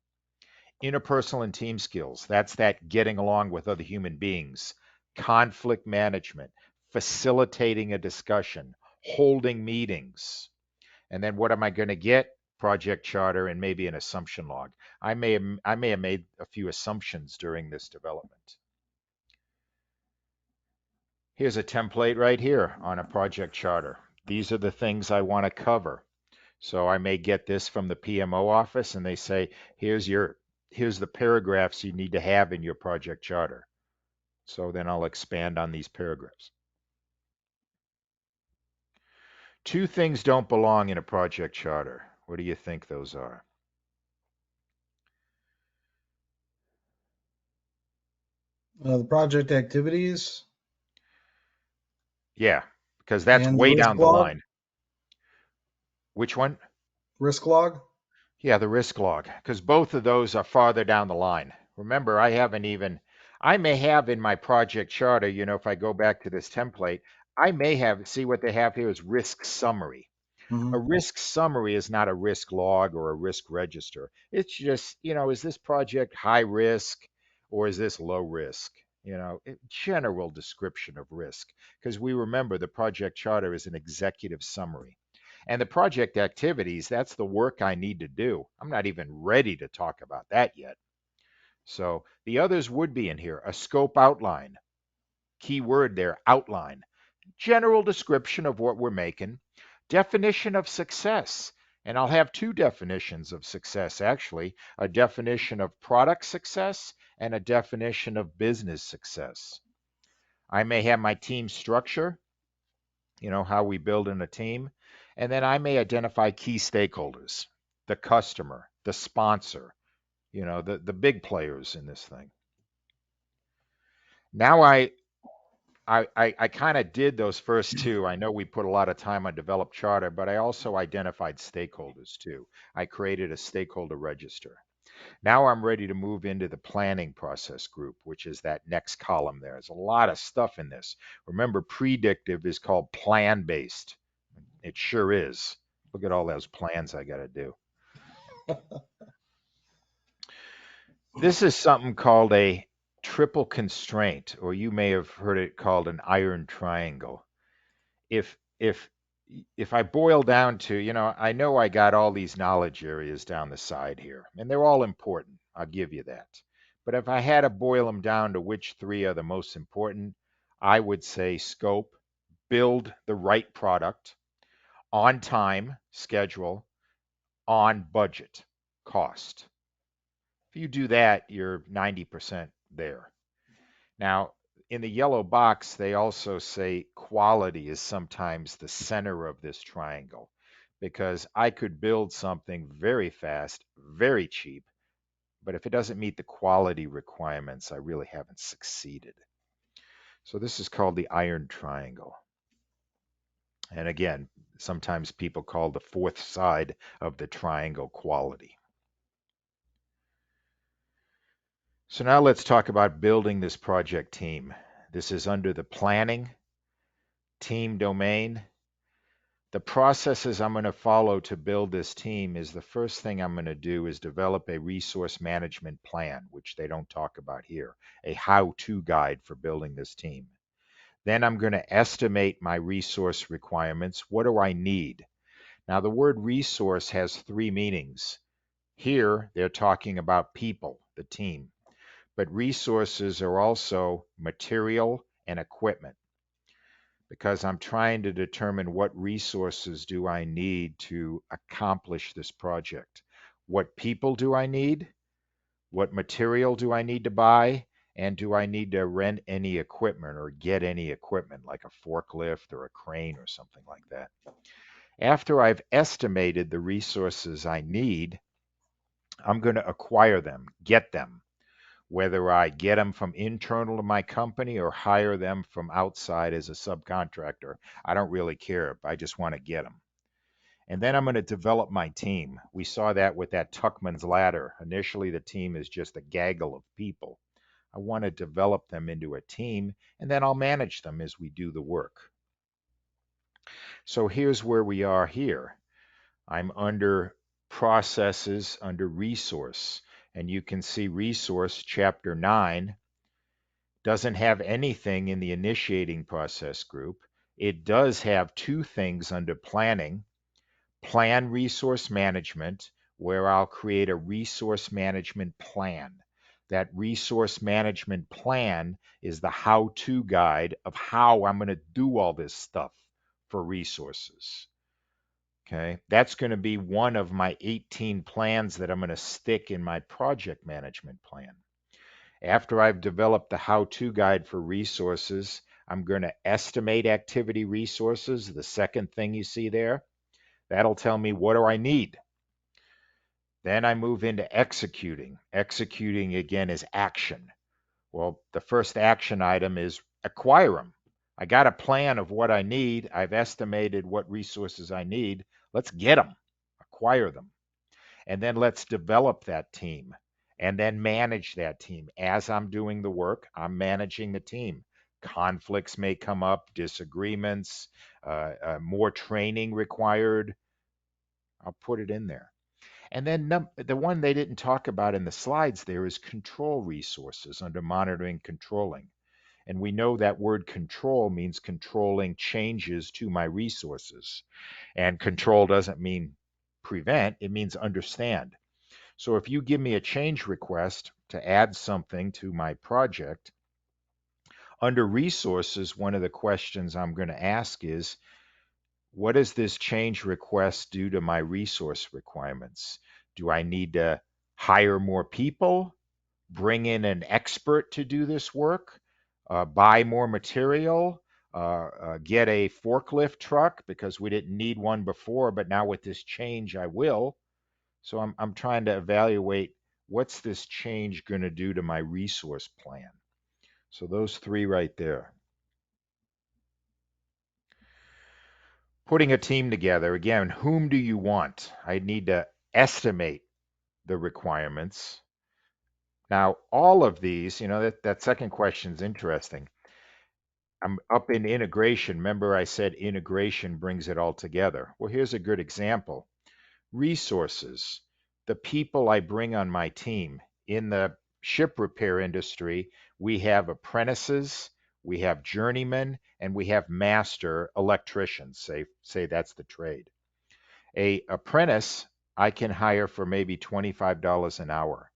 Interpersonal and team skills, that's that getting along with other human beings. Conflict management, facilitating a discussion, holding meetings. And then what am I going to get? Project charter and maybe an assumption log. I may have made a few assumptions during this development. Here's a template right here on a project charter. These are the things I want to cover. So I may get this from the PMO office and they say, here's the paragraphs you need to have in your project charter. So then I'll expand on these paragraphs. Two things don't belong in a project charter. What do you think those are? The project activities Yeah, because that's and the way risk down the log. line. Which one? Risk log. Yeah, the risk log, because both of those are farther down the line. Remember, I may have in my project charter, if I go back to this template, I may have, see what they have here is risk summary. A Hmm. risk summary is not a risk log or a risk register. It's just, is this project high risk or is this low risk? General description of risk, because we remember the project charter is an executive summary. And the project activities, that's the work I need to do. I'm not even ready to talk about that yet. So the others would be in here. A scope outline, key word there, outline. General description of what we're making. Definition of success. And I'll have two definitions of success, actually, a definition of product success and a definition of business success. I may have my team structure, how we build in a team. And then I may identify key stakeholders, the customer, the sponsor, the big players in this thing. Now I kind of did those first two. I know we put a lot of time on develop charter, but I also identified stakeholders too. I created a stakeholder register. Now I'm ready to move into the planning process group, which is that next column there. There's a lot of stuff in this. Remember, predictive is called plan-based. It sure is. Look at all those plans I got to do. This is something called a triple constraint, or you may have heard it called an iron triangle. If if if I boil down to, I know I got all these knowledge areas down the side here, and they're all important. I'll give you that. But if I had to boil them down to which three are the most important, I would say scope, build the right product, on time, schedule, on budget, cost. If you do that, you're 90% there. Now, in the yellow box, they also say quality is sometimes the center of this triangle because I could build something very fast, very cheap, but if it doesn't meet the quality requirements, I really haven't succeeded. So this is called the iron triangle. And again, sometimes people call the fourth side of the triangle quality. So now let's talk about building this project team. This is under the planning team domain. The processes I'm going to follow to build this team is the first thing I'm going to do is develop a resource management plan, which they don't talk about here, a how-to guide for building this team. Then I'm going to estimate my resource requirements. What do I need? Now, the word resource has three meanings. Here, they're talking about people, the team, but resources are also material and equipment, because I'm trying to determine what resources do I need to accomplish this project. What people do I need? What material do I need to buy? And do I need to rent any equipment or get any equipment like a forklift or a crane or something like that? After I've estimated the resources I need, I'm going to acquire them, get them, whether I get them from internal to my company or hire them from outside as a subcontractor. I don't really care. I just want to get them. And then I'm going to develop my team. We saw that with that Tuckman's ladder. Initially, the team is just a gaggle of people. I want to develop them into a team, and then I'll manage them as we do the work. So here's where we are here. I'm under processes, under resource, and you can see resource chapter 9 doesn't have anything in the initiating process group. It does have two things under planning, plan resource management, where I'll create a resource management plan. That resource management plan is the how-to guide of how I'm going to do all this stuff for resources. Okay, that's going to be one of my 18 plans that I'm going to stick in my project management plan. After I've developed the how-to guide for resources, I'm going to estimate activity resources, the second thing you see there. That'll tell me what do I need. Then I move into executing. Executing again is action. Well, the first action item is acquire them. I got a plan of what I need. I've estimated what resources I need. Let's get them, acquire them. And then let's develop that team and then manage that team. As I'm doing the work, I'm managing the team. Conflicts may come up, disagreements, more training required. I'll put it in there. And then the one they didn't talk about in the slides there is control resources under monitoring controlling. And we know that word control means controlling changes to my resources. And control doesn't mean prevent, it means understand. So if you give me a change request to add something to my project, under resources, one of the questions I'm going to ask is, what does this change request do to my resource requirements? Do I need to hire more people, bring in an expert to do this work, buy more material, get a forklift truck because we didn't need one before, but now with this change I will. So I'm trying to evaluate what's this change going to do to my resource plan. So those three right there. Putting a team together, again, whom do you want? I need to estimate the requirements. Now, all of these, that second question is interesting. I'm up in integration. Remember I said integration brings it all together. Well, here's a good example. Resources, the people I bring on my team. In the ship repair industry, we have apprentices, we have journeymen, and we have master electricians. Say that's the trade. A apprentice I can hire for maybe $25 an hour.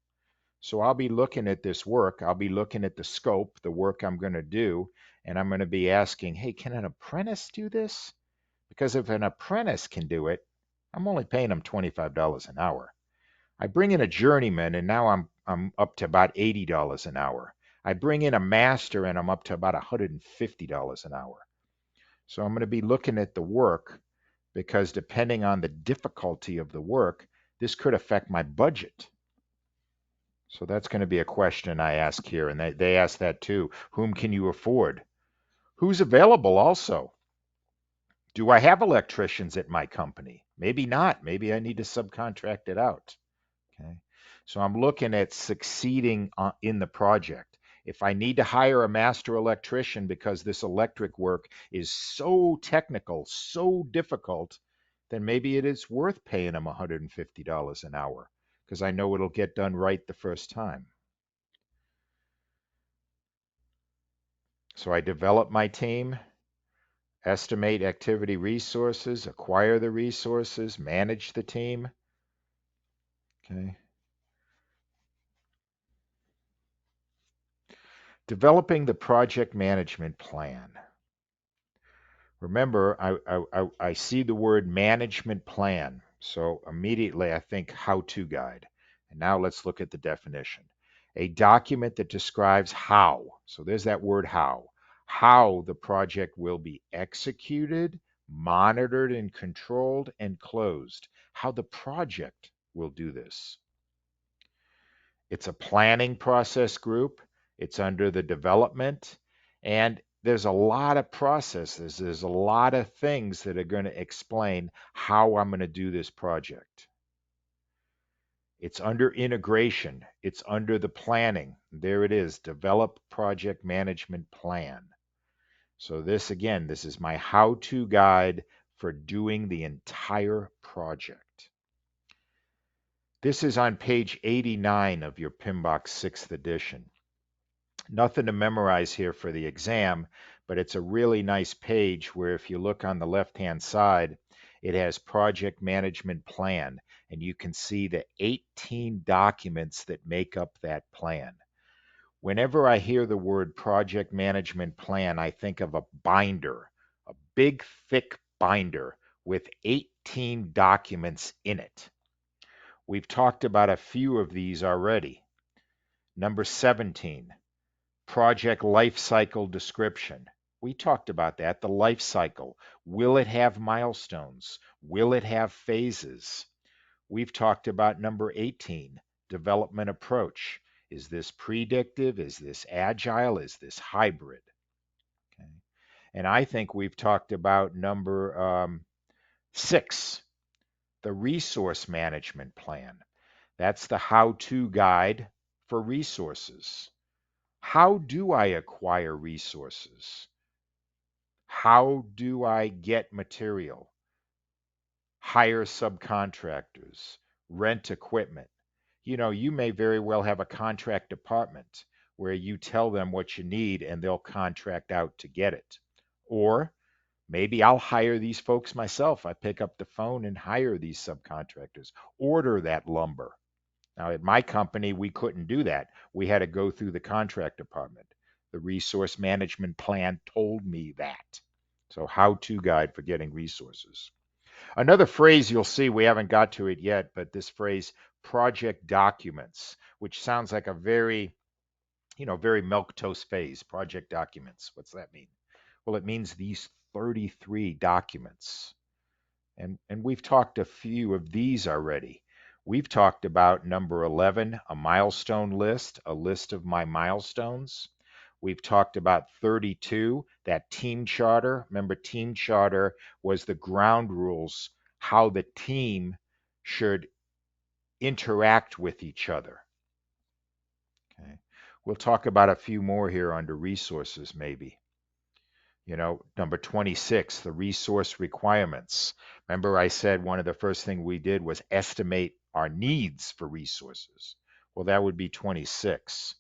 So I'll be looking at this work, I'll be looking at the scope, the work I'm going to do, and I'm going to be asking, hey, can an apprentice do this? Because if an apprentice can do it, I'm only paying them $25 an hour. I bring in a journeyman and now I'm up to about $80 an hour. I bring in a master and I'm up to about $150 an hour. So I'm going to be looking at the work because depending on the difficulty of the work, this could affect my budget. So that's going to be a question I ask here, and they ask that too. Whom can you afford? Who's available also? Do I have electricians at my company? Maybe not. Maybe I need to subcontract it out. Okay. So I'm looking at succeeding in the project. If I need to hire a master electrician because this electric work is so technical, so difficult, then maybe it is worth paying them $150 an hour because I know it'll get done right the first time. So I develop my team, estimate activity resources, acquire the resources, manage the team. Okay. Developing the project management plan. Remember, I see the word management plan. So immediately I think how-to guide. And now let's look at the definition. A document that describes how. So there's that word how the project will be executed, monitored and controlled and closed. How the project will do this. It's a planning process group. It's under the development. And there's a lot of processes. There's a lot of things that are going to explain how I'm going to do this project. It's under integration. It's under the planning. There it is, develop project management plan. So this, again, this is my how-to guide for doing the entire project. This is on page 89 of your PMBOK 6th edition. Nothing to memorize here for the exam, but it's a really nice page where if you look on the left-hand side, it has project management plan, and you can see the 18 documents that make up that plan. Whenever I hear the word project management plan, I think of a binder, a big, thick binder with 18 documents in it. We've talked about a few of these already. Number 17, project life cycle description. We talked about that. The life cycle. Will it have milestones? Will it have phases? We've talked about number 18, development approach. Is this predictive? Is this agile? Is this hybrid? Okay. And I think we've talked about number 6, the resource management plan. That's the how-to guide for resources. How do I acquire resources? How do I get material? Hire subcontractors, rent equipment. You know, you may very well have a contract department where you tell them what you need and they'll contract out to get it. Or maybe I'll hire these folks myself. I pick up the phone and hire these subcontractors, order that lumber. Now, at my company, we couldn't do that. We had to go through the contract department. The resource management plan told me that. So, how-to guide for getting resources. Another phrase you'll see, we haven't got to it yet, but this phrase, project documents, which sounds like a very, very milquetoast phase, project documents. What's that mean? Well, it means these 33 documents. And we've talked a few of these already. We've talked about number 11, a milestone list, a list of my milestones. We've talked about 32, that team charter. Remember, team charter was the ground rules, how the team should interact with each other. Okay. We'll talk about a few more here under resources, maybe. Number 26, the resource requirements. Remember I said one of the first things we did was estimate our needs for resources. Well, that would be 26.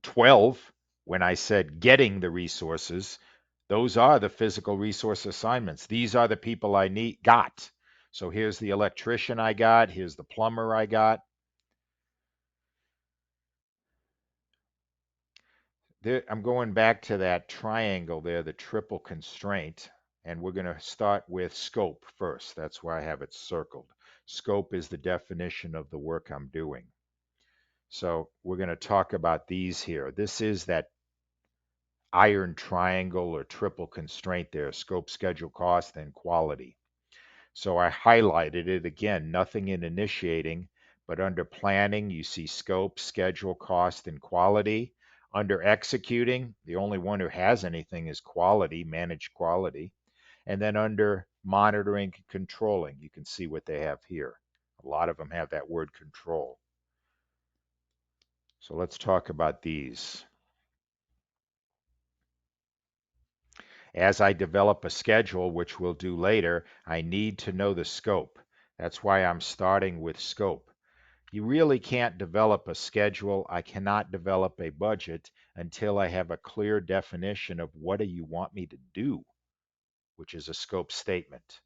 12, when I said getting the resources, those are the physical resource assignments. These are the people I got. So here's the electrician I got. Here's the plumber I got. I'm going back to that triangle there, the triple constraint, and we're going to start with scope first. That's why I have it circled. Scope is the definition of the work I'm doing. So we're going to talk about these here. This is that iron triangle or triple constraint there, scope, schedule, cost, and quality. So I highlighted it again, nothing in initiating, but under planning, you see scope, schedule, cost, and quality. Under executing, the only one who has anything is quality, managed quality. And then under monitoring, controlling, you can see what they have here. A lot of them have that word control. So let's talk about these. As I develop a schedule, which we'll do later, I need to know the scope. That's why I'm starting with scope. You really can't develop a schedule. I cannot develop a budget until I have a clear definition of what do you want me to do, which is a scope statement.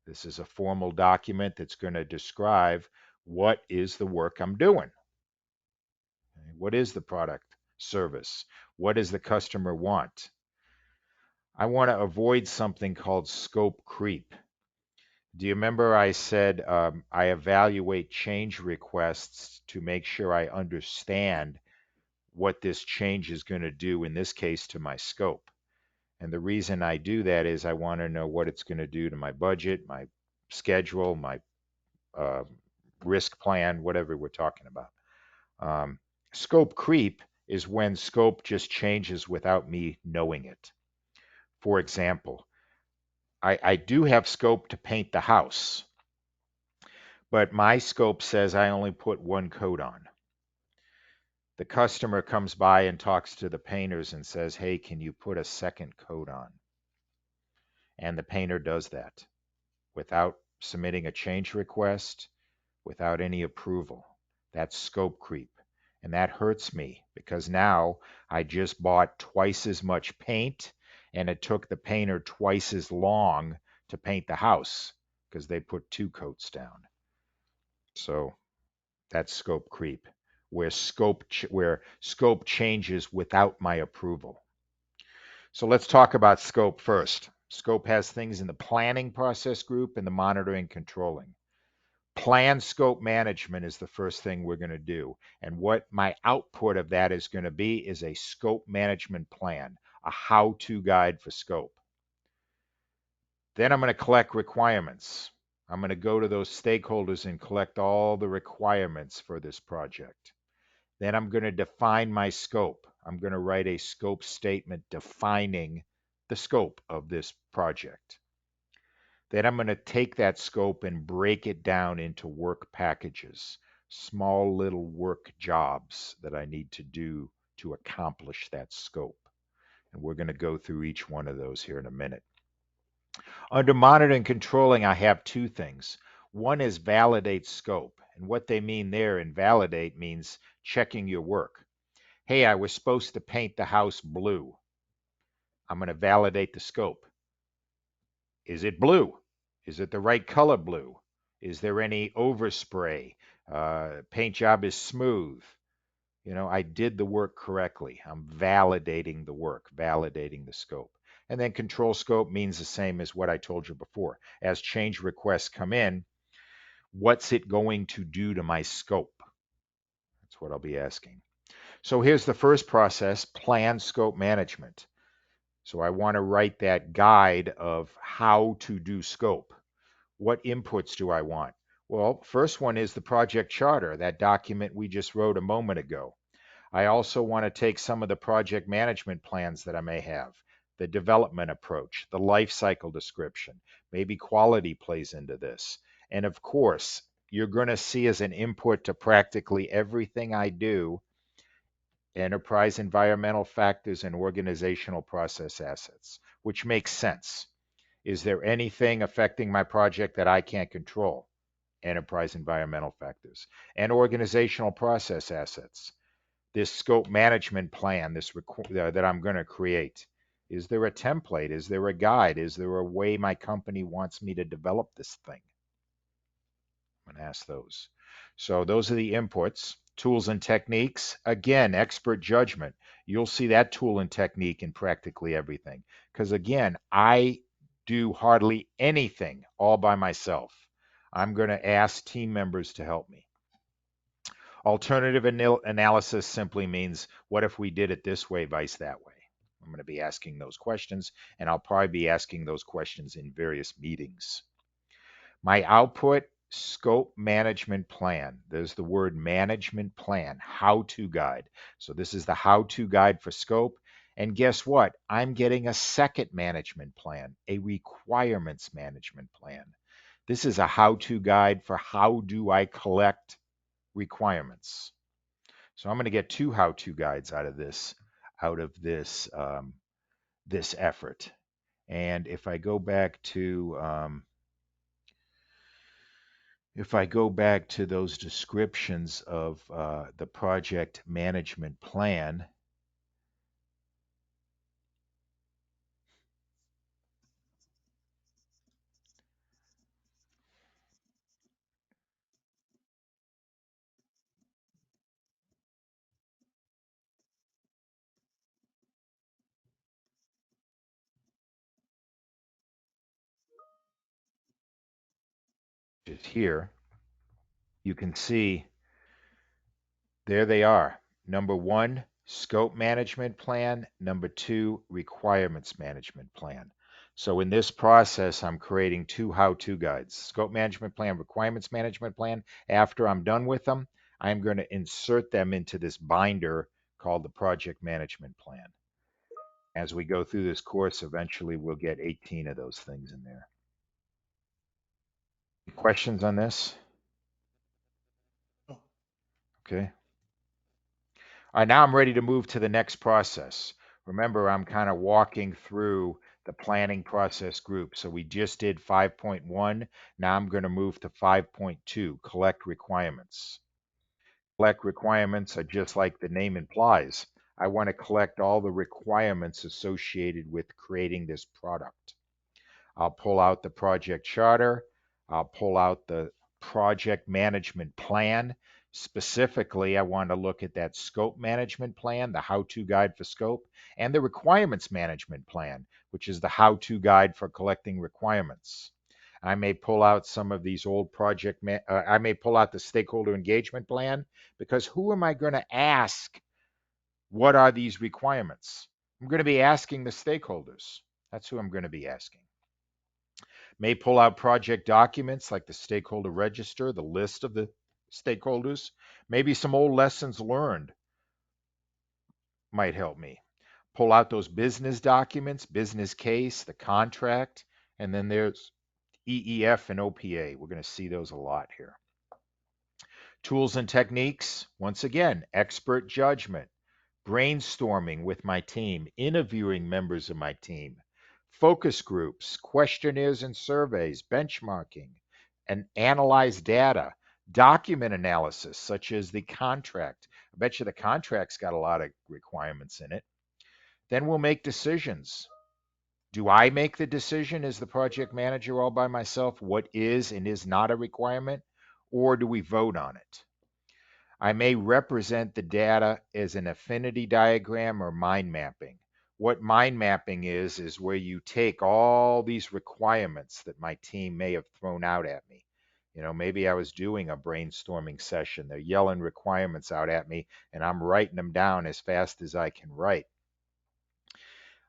This is a formal document that's going to describe what is the work I'm doing. What is the product, service? What does the customer want? I want to avoid something called scope creep. Do you remember I said I evaluate change requests to make sure I understand what this change is going to do, in this case, to my scope? And the reason I do that is I want to know what it's going to do to my budget, my schedule, my risk plan, whatever we're talking about. Scope creep is when scope just changes without me knowing it. For example, I do have scope to paint the house, but my scope says I only put one coat on. The customer comes by and talks to the painters and says, hey, can you put a second coat on? And the painter does that without submitting a change request, without any approval. That's scope creep. And that hurts me because now I just bought twice as much paint and it took the painter twice as long to paint the house because they put 2 coats down. So that's scope creep, where scope changes without my approval. So let's talk about scope first. Scope has things in the planning process group and the monitoring controlling. Plan scope management is the first thing we're going to do. And what my output of that is going to be is a scope management plan, a how-to guide for scope. Then I'm going to collect requirements. I'm going to go to those stakeholders and collect all the requirements for this project. Then I'm going to define my scope. I'm going to write a scope statement defining the scope of this project. Then I'm going to take that scope and break it down into work packages, small little work jobs that I need to do to accomplish that scope. And we're going to go through each one of those here in a minute. Under monitoring and controlling, I have two things. One is validate scope. And what they mean there in validate means checking your work. Hey, I was supposed to paint the house blue. I'm going to validate the scope. Is it blue? Is it the right color blue? Is there any overspray? Paint job is smooth. I did the work correctly. I'm validating the work, validating the scope. And then control scope means the same as what I told you before. As change requests come in, what's it going to do to my scope? That's what I'll be asking. So here's the first process, plan scope management. So I want to write that guide of how to do scope. What inputs do I want? Well, first one is the project charter, that document we just wrote a moment ago. I also want to take some of the project management plans that I may have, the development approach, the life cycle description, maybe quality plays into this. And of course, you're going to see as an input to practically everything I do, enterprise environmental factors and organizational process assets, which makes sense. Is there anything affecting my project that I can't control? Enterprise environmental factors and organizational process assets. This scope management plan that I'm going to create. Is there a template? Is there a guide? Is there a way my company wants me to develop this thing? I'm going to ask those. So those are the inputs. Tools and techniques. Again, expert judgment. You'll see that tool and technique in practically everything. Because again, I do hardly anything all by myself. I'm going to ask team members to help me. Alternative analysis simply means, what if we did it this way, vice that way? I'm going to be asking those questions, and I'll probably be asking those questions in various meetings. My output, scope management plan. There's the word management plan, how-to guide. So this is the how-to guide for scope. And guess what? I'm getting a second management plan, a requirements management plan. This is a how-to guide for how do I collect requirements. So I'm going to get two how-to guides out of this this effort. And if I go back to those descriptions of the project management plan, which is here, you can see there they are. Number one, scope management plan. Number two, requirements management plan. So in this process, I'm creating two how-to guides, scope management plan, requirements management plan. After I'm done with them, I'm going to insert them into this binder called the project management plan. As we go through this course, eventually we'll get 18 of those things in there. Questions on this? Okay. All right, now I'm ready to move to the next process. Remember, I'm kind of walking through the planning process group. So we just did 5.1. Now I'm going to move to 5.2, collect requirements. Collect requirements are just like the name implies. I want to collect all the requirements associated with creating this product. I'll pull out the project charter. I'll pull out the project management plan. Specifically, I want to look at that scope management plan, the how-to guide for scope, and the requirements management plan, which is the how-to guide for collecting requirements. I may pull out some of these old I may pull out the stakeholder engagement plan, because who am I going to ask? What are these requirements? I'm going to be asking the stakeholders. That's who I'm going to be asking. May pull out project documents like the stakeholder register, the list of the stakeholders. Maybe some old lessons learned might help me. Pull out those business documents, business case, the contract, and then there's EEF and OPA. We're going to see those a lot here. Tools and techniques, once again, expert judgment, brainstorming with my team, interviewing members of my team, focus groups, questionnaires and surveys, benchmarking, and analyze data, document analysis, such as the contract. I bet you the contract's got a lot of requirements in it. Then we'll make decisions. Do I make the decision as the project manager all by myself what is and is not a requirement, or do we vote on it? I may represent the data as an affinity diagram or mind mapping. What mind mapping is where you take all these requirements that my team may have thrown out at me. You know, maybe I was doing a brainstorming session. They're yelling requirements out at me, and I'm writing them down as fast as I can write.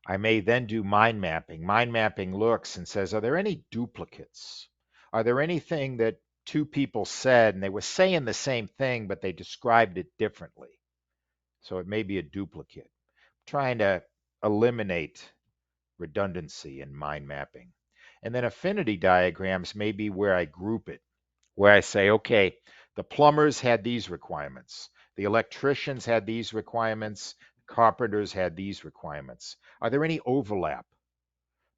I may then do mind mapping. Mind mapping looks and says, are there any duplicates? Are there anything that two people said and they were saying the same thing, but they described it differently? So it may be a duplicate. Trying to eliminate redundancy in mind mapping. And then affinity diagrams may be where I group it, where I say, okay, the plumbers had these requirements. The electricians had these requirements. Carpenters had these requirements. Are there any overlap?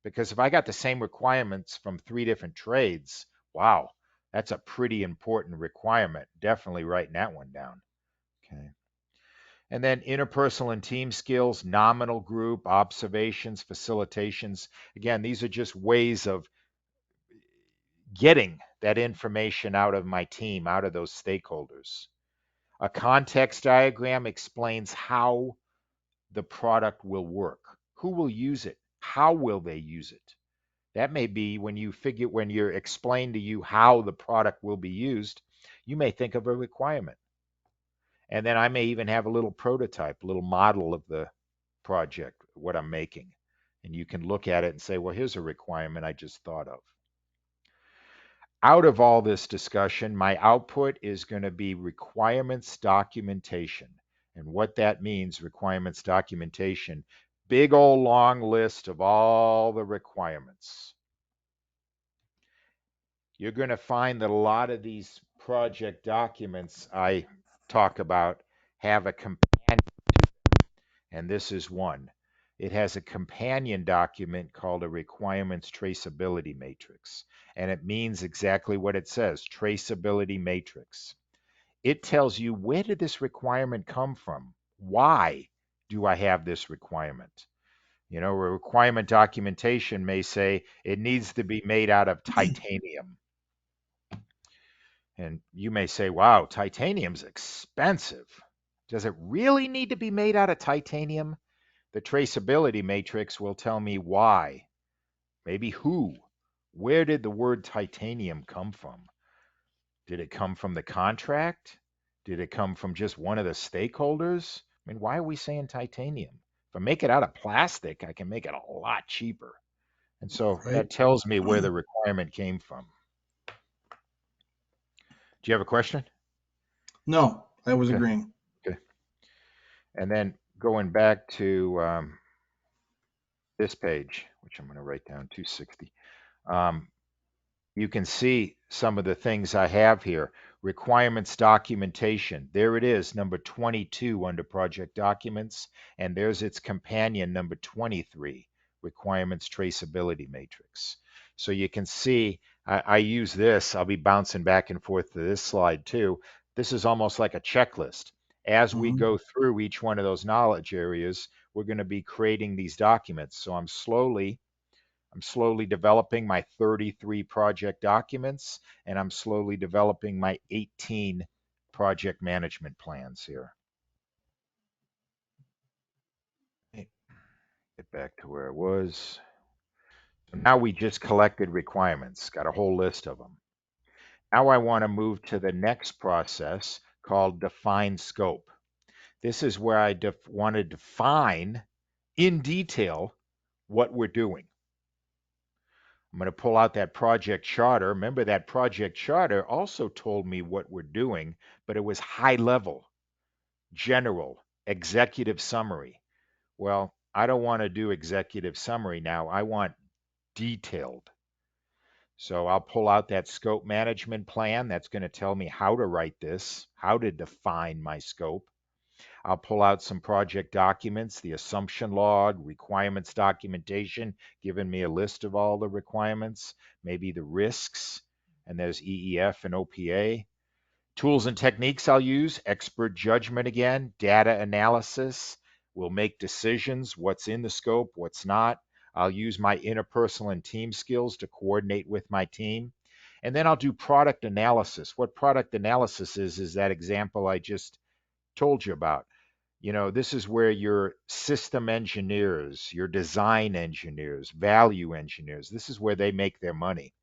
Because if I got the same requirements from 3 different trades, wow, that's a pretty important requirement. Definitely writing that one down. Okay. And then interpersonal and team skills, nominal group, observations, facilitations. Again, these are just ways of getting that information out of my team, out of those stakeholders. A context diagram explains how the product will work. Who will use it? How will they use it? That may be when you're explained to you how the product will be used, you may think of a requirement. And then I may even have a little prototype, a little model of the project, what I'm making. And you can look at it and say, well, here's a requirement I just thought of. Out of all this discussion, my output is going to be requirements documentation. And what that means, requirements documentation, big old long list of all the requirements. You're going to find that a lot of these project documents I talk about have a companion, and this is one. It has a companion document called a requirements traceability matrix, and it means exactly what it says, traceability matrix. It tells you, where did this requirement come from? Why do I have this requirement? You know, a requirement documentation may say it needs to be made out of titanium. And you may say, wow, titanium's expensive. Does it really need to be made out of titanium? The traceability matrix will tell me why, maybe who. Where did the word titanium come from? Did it come from the contract? Did it come from just one of the stakeholders? I mean, why are we saying titanium? If I make it out of plastic, I can make it a lot cheaper. And so Right. that tells me where the requirement came from. Do you have a question? No, I was Okay. agreeing. Okay. And then going back to this page, which I'm going to write down 260, you can see some of the things I have here. Requirements documentation. There it is, number 22 under project documents. And there's its companion, number 23, requirements traceability matrix. So you can see I use this. I'll be bouncing back and forth to this slide too. This is almost like a checklist. As we Mhm. go through each one of those knowledge areas, we're going to be creating these documents. So I'm slowly developing my 33 project documents, and I'm slowly developing my 18 project management plans here. Okay, get back to where I was. Now we just collected requirements, got a whole list of them. Now I want to move to the next process called define scope. This is where I want to define in detail what we're doing. I'm going to pull out that project charter. Remember, that project charter also told me what we're doing, but it was high level, general, executive summary. Well, I don't want to do executive summary now. I want detailed. So I'll pull out that scope management plan. That's going to tell me how to write this, how to define my scope. I'll pull out some project documents, the assumption log, requirements documentation, giving me a list of all the requirements, maybe the risks, and there's EEF and OPA. Tools and techniques I'll use, expert judgment again, data analysis. We'll make decisions, what's in the scope, what's not. I'll use my interpersonal and team skills to coordinate with my team. And then I'll do product analysis. What product analysis is that example I just told you about. This is where your system engineers, your design engineers, value engineers, this is where they make their money.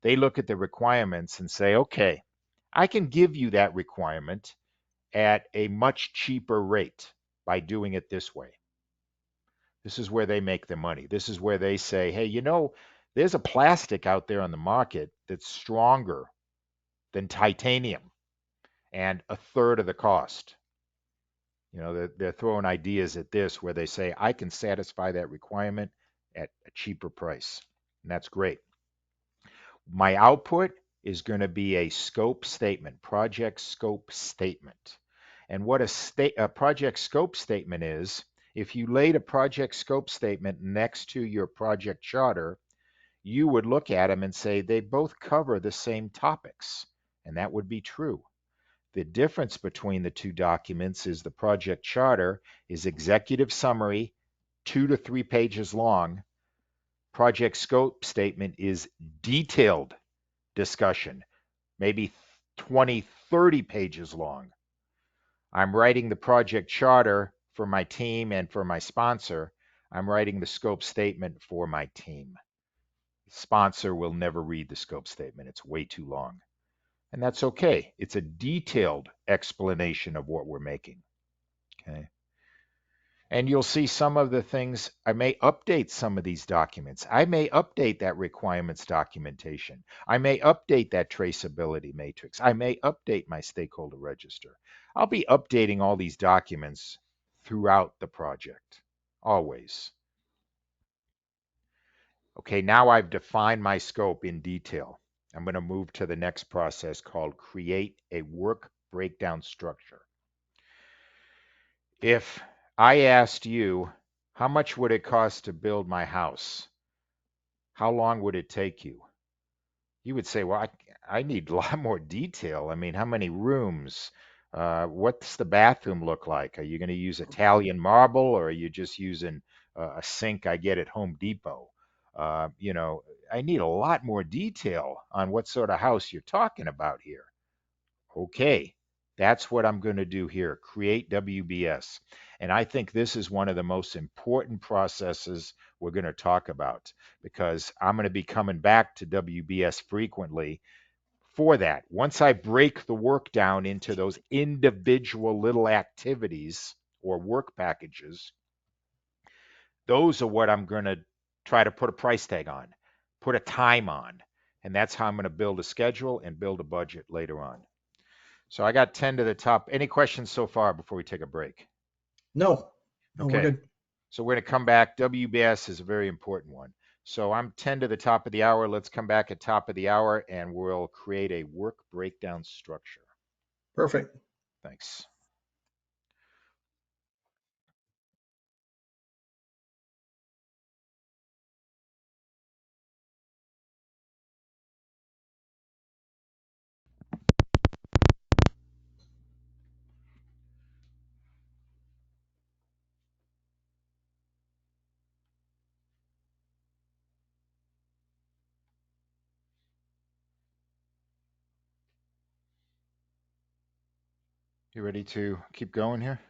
They look at the requirements and say, okay, I can give you that requirement at a much cheaper rate by doing it this way. This is where they make their money. This is where they say, hey, there's a plastic out there on the market that's stronger than titanium and a third of the cost. They're throwing ideas at this where they say, I can satisfy that requirement at a cheaper price. And that's great. My output is going to be a scope statement, project scope statement. And what a project scope statement is, if you laid a project scope statement next to your project charter, you would look at them and say they both cover the same topics. And that would be true. The difference between the two documents is the project charter is executive summary, 2 to 3 pages long. Project scope statement is detailed discussion, maybe 20, 30 pages long. I'm writing the project charter for my team and for my sponsor. I'm writing the scope statement for my team. The sponsor will never read the scope statement. It's way too long. And that's okay. It's a detailed explanation of what we're making. Okay. And you'll see some of the things, I may update some of these documents. I may update that requirements documentation. I may update that traceability matrix. I may update my stakeholder register. I'll be updating all these documents throughout the project, always. Okay, now I've defined my scope in detail. I'm going to move to the next process called create a work breakdown structure. If I asked you, how much would it cost to build my house? How long would it take you? You would say, well, I need a lot more detail. I mean, how many rooms? What's the bathroom look like? Are you going to use Italian marble or are you just using a sink I get at Home Depot? I need a lot more detail on what sort of house you're talking about here. Okay, that's what I'm going to do here, create WBS. And I think this is one of the most important processes we're going to talk about because I'm going to be coming back to WBS frequently for that. Once I break the work down into those individual little activities or work packages, those are what I'm going to try to put a price tag on, put a time on. And that's how I'm going to build a schedule and build a budget later on. So I got 10 to the top. Any questions so far before we take a break? No, we're Okay. good. So we're going to come back. WBS is a very important one. So I'm 10 to the top of the hour. Let's come back at top of the hour and we'll create a work breakdown structure. Perfect. Thanks. You ready to keep going here?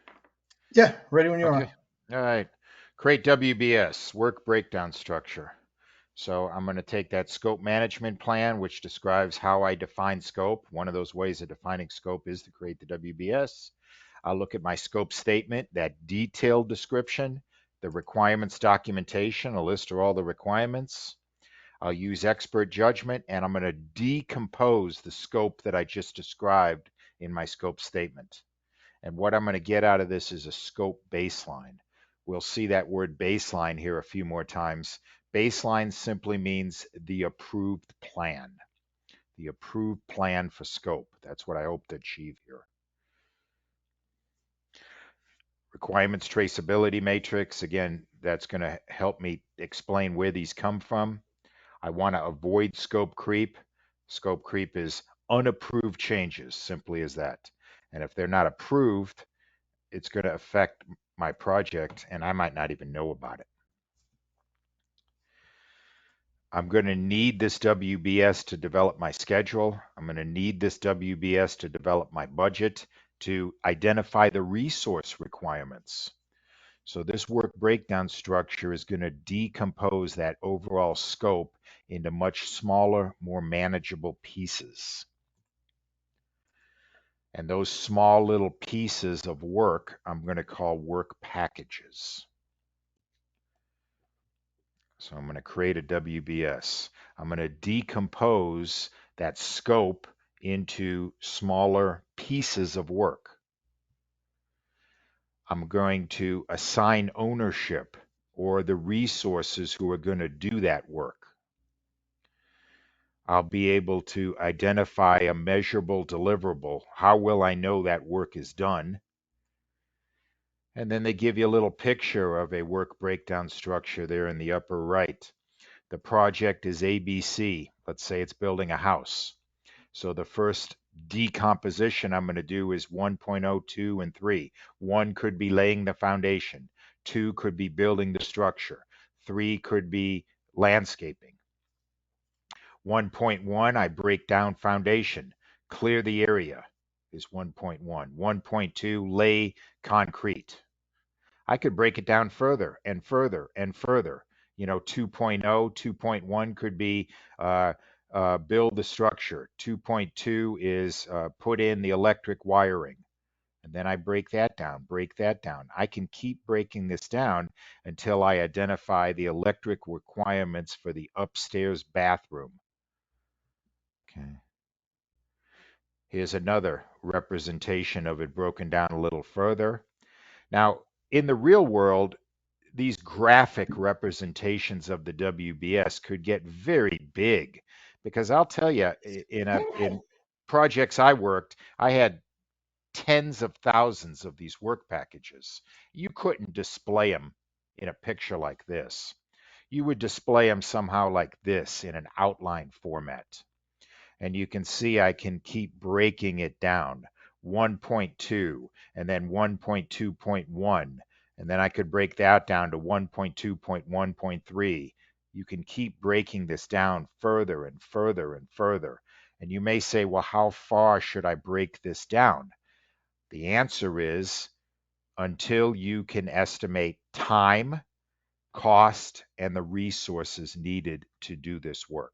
Yeah, ready when you Okay. are. All right. Create WBS, work breakdown structure. So I'm going to take that scope management plan, which describes how I define scope. One of those ways of defining scope is to create the WBS. I'll look at my scope statement, that detailed description, the requirements documentation, a list of all the requirements. I'll use expert judgment, and I'm going to decompose the scope that I just described in my scope statement. And what I'm going to get out of this is a scope baseline. We'll see that word baseline here a few more times. Baseline simply means the approved plan. The approved plan for scope. That's what I hope to achieve here. Requirements traceability matrix. Again, that's going to help me explain where these come from. I want to avoid scope creep. Scope creep is unapproved changes, simply as that. And if they're not approved, it's going to affect my project and I might not even know about it. I'm going to need this WBS to develop my schedule. I'm going to need this WBS to develop my budget, to identify the resource requirements. So this work breakdown structure is going to decompose that overall scope into much smaller, more manageable pieces. And those small little pieces of work, I'm going to call work packages. So I'm going to create a WBS. I'm going to decompose that scope into smaller pieces of work. I'm going to assign ownership or the resources who are going to do that work. I'll be able to identify a measurable deliverable. How will I know that work is done? And then they give you a little picture of a work breakdown structure there in the upper right. The project is ABC. Let's say it's building a house. So the first decomposition I'm going to do is 1.0, 2, and 3. 1 could be laying the foundation. 2 could be building the structure. 3 could be landscaping. 1.1, I break down foundation. Clear the area is 1.1. 1.2, lay concrete. I could break it down further and further and further. 2.0, 2.1 could be build the structure. 2.2 is put in the electric wiring. And then I break that down, break that down. I can keep breaking this down until I identify the electric requirements for the upstairs bathroom. Okay. Here's another representation of it broken down a little further. Now, in the real world, these graphic representations of the WBS could get very big because I'll tell you, in projects I worked, I had tens of thousands of these work packages. You couldn't display them in a picture like this. You would display them somehow like this in an outline format. And you can see I can keep breaking it down. 1.2 and then 1.2.1. And then I could break that down to 1.2.1.3. You can keep breaking this down further and further and further. And you may say, well, how far should I break this down? The answer is until you can estimate time, cost, and the resources needed to do this work.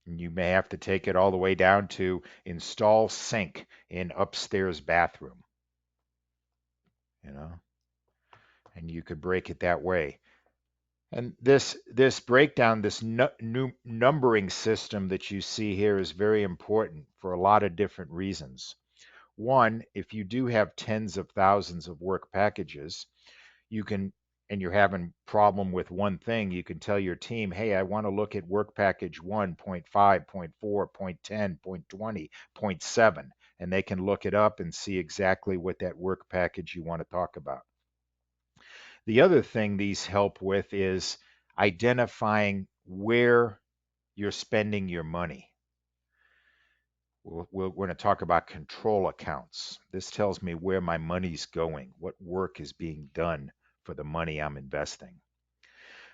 And you may have to take it all the way down to install sink in upstairs bathroom, and you could break it that way. And this breakdown, this new numbering system that you see here is very important for a lot of different reasons. One, if you do have tens of thousands of work packages, you can, and you're having problem with one thing, you can tell your team, hey, I want to look at work package 1.5, 0.4, 0.10, 0.20, 0.7, and they can look it up and see exactly what that work package you want to talk about. The other thing these help with is identifying where you're spending your money. We're going to talk about control accounts. This tells me where my money's going, what work is being done for the money I'm investing.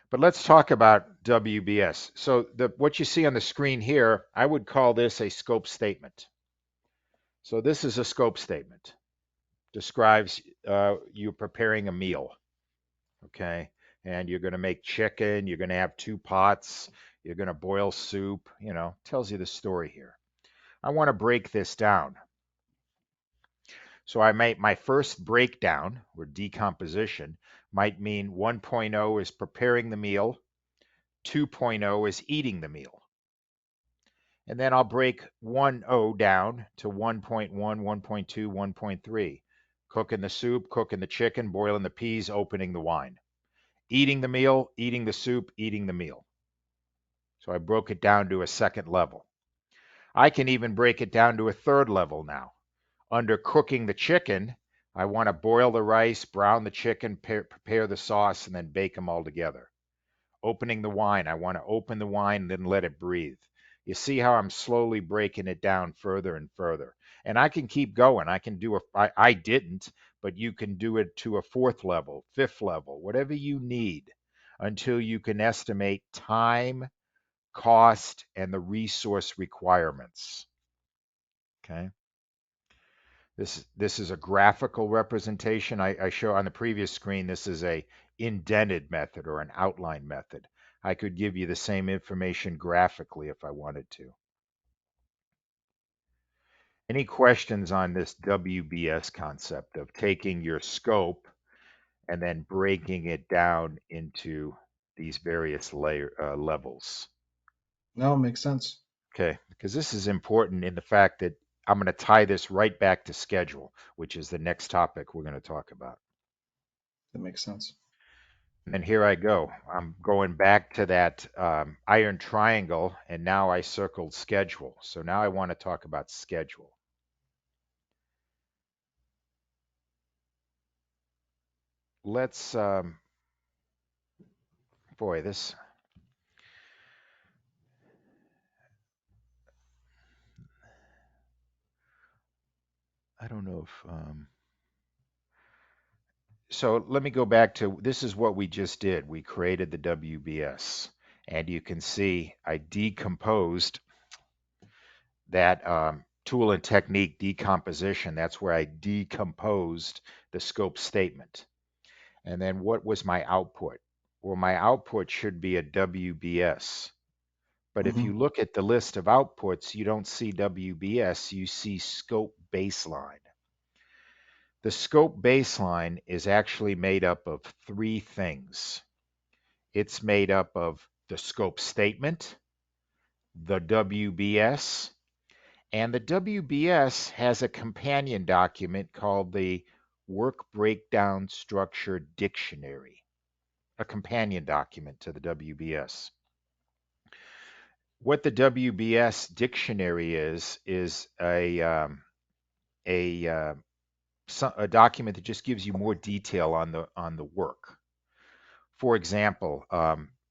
But let's talk about WBS. So what you see on the screen here, I would call this a scope statement. So this is a scope statement. Describes you preparing a meal, okay? and you're going to make chicken, you're going to have 2 pots, you're going to boil soup, tells you the story here. I want to break this down. So I make my first breakdown or decomposition might mean 1.0 is preparing the meal, 2.0 is eating the meal. And then I'll break 1.0 down to 1.1, 1.2, 1.3. Cooking the soup, cooking the chicken, boiling the peas, opening the wine. Eating the meal, eating the soup, eating the meal. So I broke it down to a second level. I can even break it down to a third level now. Under cooking the chicken, I want to boil the rice, brown the chicken, prepare the sauce, and then bake them all together. Opening the wine, I want to open the wine and then let it breathe. You see how I'm slowly breaking it down further and further. And I can keep going. I can do I didn't, but you can do it to a 4th level, 5th level, whatever you need until you can estimate time, cost, and the resource requirements. Okay. This is a graphical representation. I show on the previous screen, this is a indented method or an outline method. I could give you the same information graphically if I wanted to. Any questions on this WBS concept of taking your scope and then breaking it down into these various levels? No, it makes sense. Okay, because this is important in the fact that I'm going to tie this right back to schedule, which is the next topic we're going to talk about. That makes sense. And here I go. I'm going back to that iron triangle, and now I circled schedule. So now I want to talk about schedule. Let's, boy, this, I don't know if, so let me go back to, this is what we just did. We created the WBS, and you can see I decomposed that tool and technique decomposition. That's where I decomposed the scope statement. And then what was my output? Well, my output should be a WBS. But if Mm-hmm. you look at the list of outputs, you don't see WBS, you see scope baseline. The scope baseline is actually made up of 3 things. It's made up of the scope statement, the WBS, and the WBS has a companion document called the Work Breakdown Structure Dictionary, a companion document to the WBS. What the WBS dictionary is a document that just gives you more detail on the work. For example,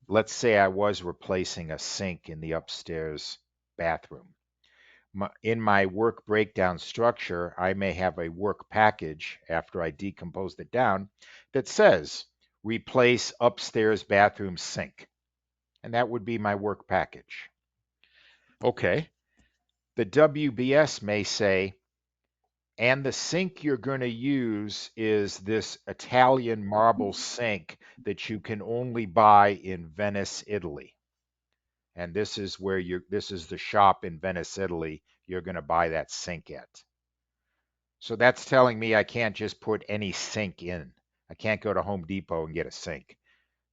let's say I was replacing a sink in the upstairs bathroom. In my work breakdown structure, I may have a work package after I decomposed it down that says replace upstairs bathroom sink. And that would be my work package. Okay. The WBS may say, and the sink you're going to use is this Italian marble sink that you can only buy in Venice, Italy. And this is where this is the shop in Venice, Italy, you're going to buy that sink at. So that's telling me I can't just put any sink in. I can't go to Home Depot and get a sink.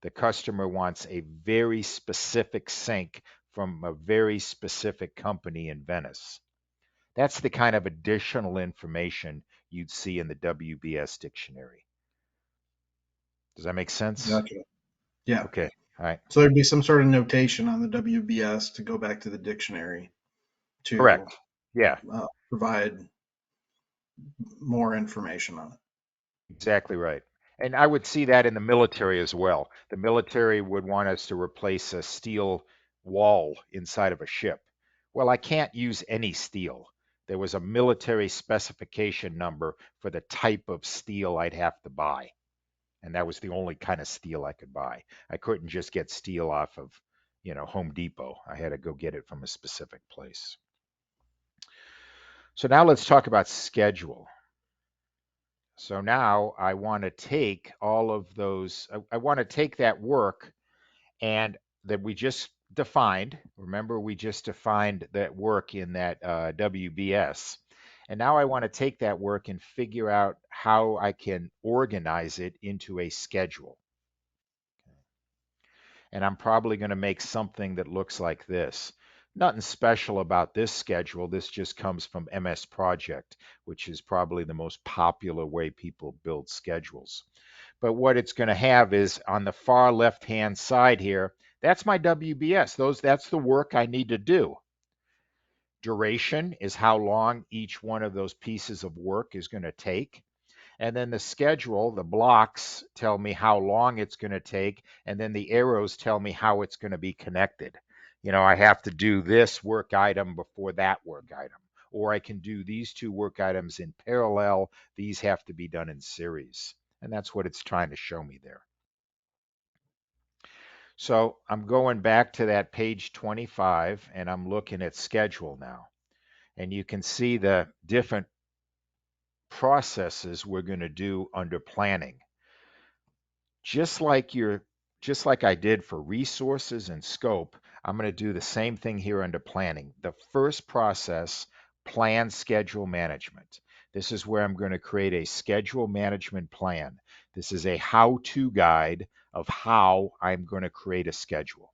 The customer wants a very specific sink from a very specific company in Venice. That's the kind of additional information you'd see in the WBS dictionary. Does that make sense? Gotcha. Yeah. Okay. All right. So there'd be some sort of notation on the WBS to go back to the dictionary to Correct. Yeah, provide more information on it. exactly right. And I would see that in the military as well. The military would want us to replace a steel wall inside of a ship. Well, I can't use any steel. There was a military specification number for the type of steel I'd have to buy. And that was the only kind of steel I could buy. I couldn't just get steel off of, Home Depot. I had to go get it from a specific place. So now let's talk about schedule. So now I want to take all of those, I want to take that work and that we just defined. Remember, we just defined that work in that WBS. And now I want to take that work and figure out how I can organize it into a schedule. And I'm probably going to make something that looks like this. Nothing special about this schedule. This just comes from MS Project, which is probably the most popular way people build schedules. But what it's going to have is on the far left-hand side here, that's my WBS. That's the work I need to do. Duration is how long each one of those pieces of work is going to take. And then the schedule, the blocks tell me how long it's going to take. And then the arrows tell me how it's going to be connected. You know, I have to do this work item before that work item, or I can do these two work items in parallel. These have to be done in series. And that's what it's trying to show me there. So I'm going back to that page 25 and I'm looking at schedule now. And you can see the different processes we're going to do under planning. Just like I did for resources and scope, I'm going to do the same thing here under planning. The first process, plan schedule management. This is where I'm going to create a schedule management plan. This is a how-to guide of how I'm going to create a schedule.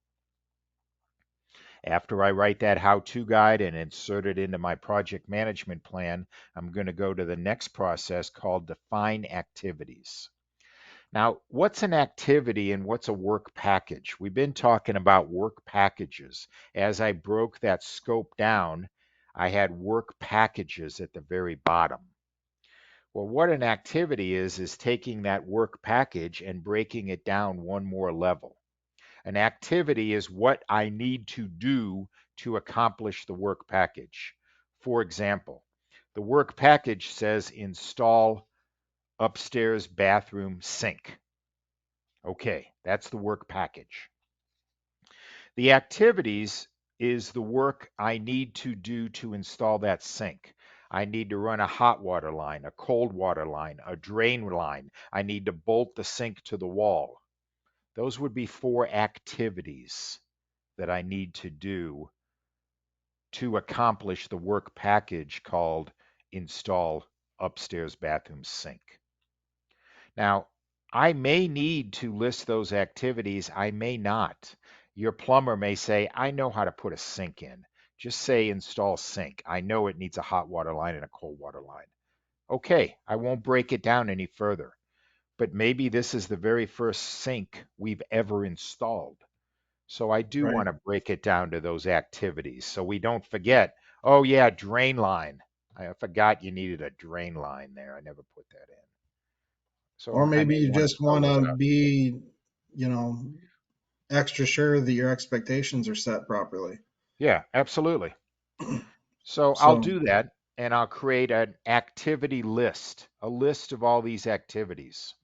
After I write that how-to guide and insert it into my project management plan, I'm going to go to the next process called define activities. Now, what's an activity and what's a work package? We've been talking about work packages. As I broke that scope down, I had work packages at the very bottom. Well, what an activity is taking that work package and breaking it down one more level. An activity is what I need to do to accomplish the work package. For example, the work package says install upstairs bathroom sink. Okay, that's the work package. The activities is the work I need to do to install that sink. I need to run a hot water line, a cold water line, a drain line. I need to bolt the sink to the wall. Those would be 4 activities that I need to do to accomplish the work package called install upstairs bathroom sink. Now, I may need to list those activities. I may not. Your plumber may say, I know how to put a sink in. Just say install sink. I know it needs a hot water line and a cold water line. Okay, I won't break it down any further. But maybe this is the very first sink we've ever installed. So I do Right. want to break it down to those activities so we don't forget, oh yeah, drain line. I forgot you needed a drain line there. I never put that in. Or So I maybe may you want to just spell want those to out. be, you know, extra sure that your expectations are set properly. Yeah, absolutely. So I'll So, do that and I'll create an activity list, a list of all these activities.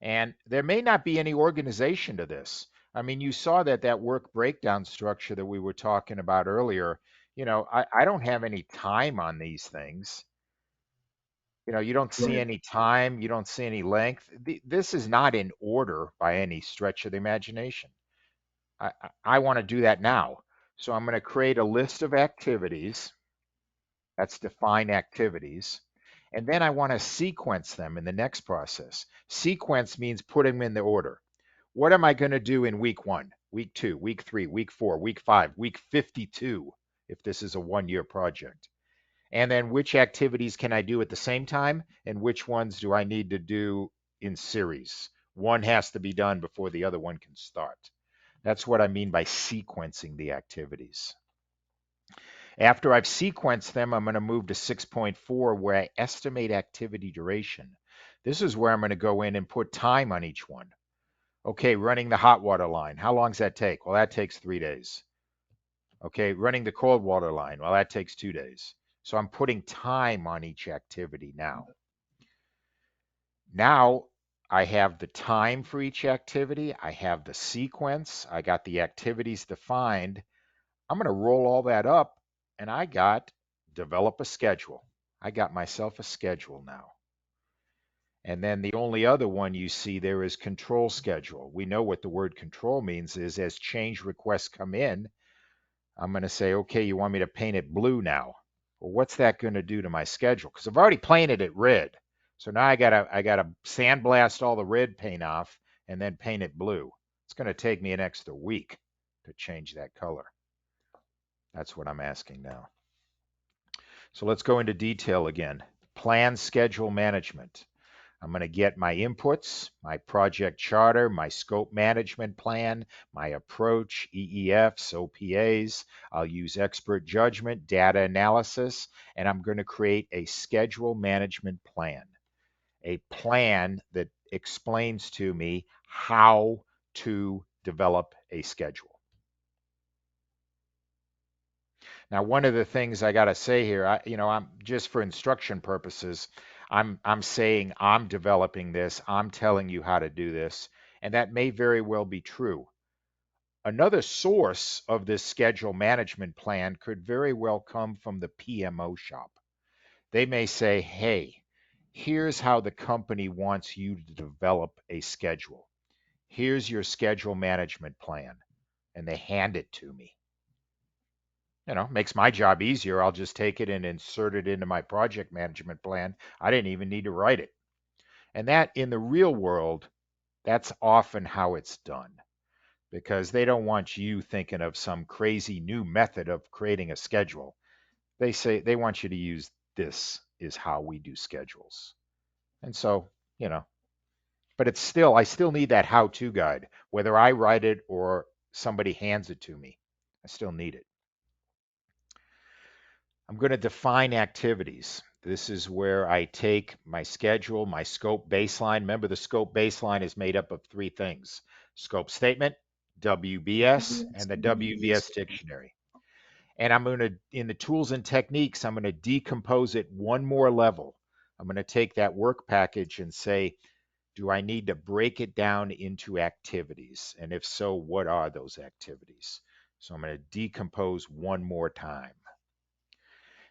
And there may not be any organization to this. I mean, you saw that work breakdown structure that we were talking about earlier. You know, I don't have any time on these things. You know, you don't see right. any time, you don't see any length. This is not in order by any stretch of the imagination. I want to do that now. So I'm going to create a list of activities. That's define activities. And then I want to sequence them in the next process. Sequence means put them in the order. What am I going to do in week 1, week 2, week 3, week 4, week 5, week 52, if this is a 1-year project? And then which activities can I do at the same time? And which ones do I need to do in series? One has to be done before the other one can start. That's what I mean by sequencing the activities. After I've sequenced them, I'm going to move to 6.4 where I estimate activity duration. This is where I'm going to go in and put time on each one. Okay, running the hot water line. How long does that take? Well, that takes 3 days. Okay, running the cold water line. Well, that takes 2 days. So I'm putting time on each activity now. Now I have the time for each activity. I have the sequence. I got the activities defined. I'm going to roll all that up and I got develop a schedule. I got myself a schedule now. And then the only other one you see there is control schedule. We know what the word control means is as change requests come in, I'm going to say, okay, you want me to paint it blue now? Well, what's that going to do to my schedule? Because I've already painted it red. So now I gotta sandblast all the red paint off and then paint it blue. It's going to take me an extra week to change that color. That's what I'm asking now. So let's go into detail again. Plan schedule management. I'm going to get my inputs, my project charter, my scope management plan, my approach, EEFs, OPAs. I'll use expert judgment, data analysis, and I'm going to create a schedule management plan. A plan that explains to me how to develop a schedule. Now, one of the things I got to say here, I'm just for instruction purposes, I'm saying I'm developing this, I'm telling you how to do this, and that may very well be true. Another source of this schedule management plan could very well come from the PMO shop. They may say, hey, here's how the company wants you to develop a schedule. Here's your schedule management plan, and they hand it to me. Makes my job easier. I'll just take it and insert it into my project management plan. I didn't even need to write it. And that in the real world, that's often how it's done because they don't want you thinking of some crazy new method of creating a schedule. They say they want you to use this is how we do schedules. And so, but I still need that how-to guide, whether I write it or somebody hands it to me. I still need it. I'm going to define activities. This is where I take my schedule, my scope baseline. Remember, the scope baseline is made up of three things: scope statement, WBS, and the WBS dictionary. And I'm going to, in the tools and techniques, I'm going to decompose it one more level. I'm going to take that work package and say, do I need to break it down into activities? And if so, what are those activities? So I'm going to decompose one more time.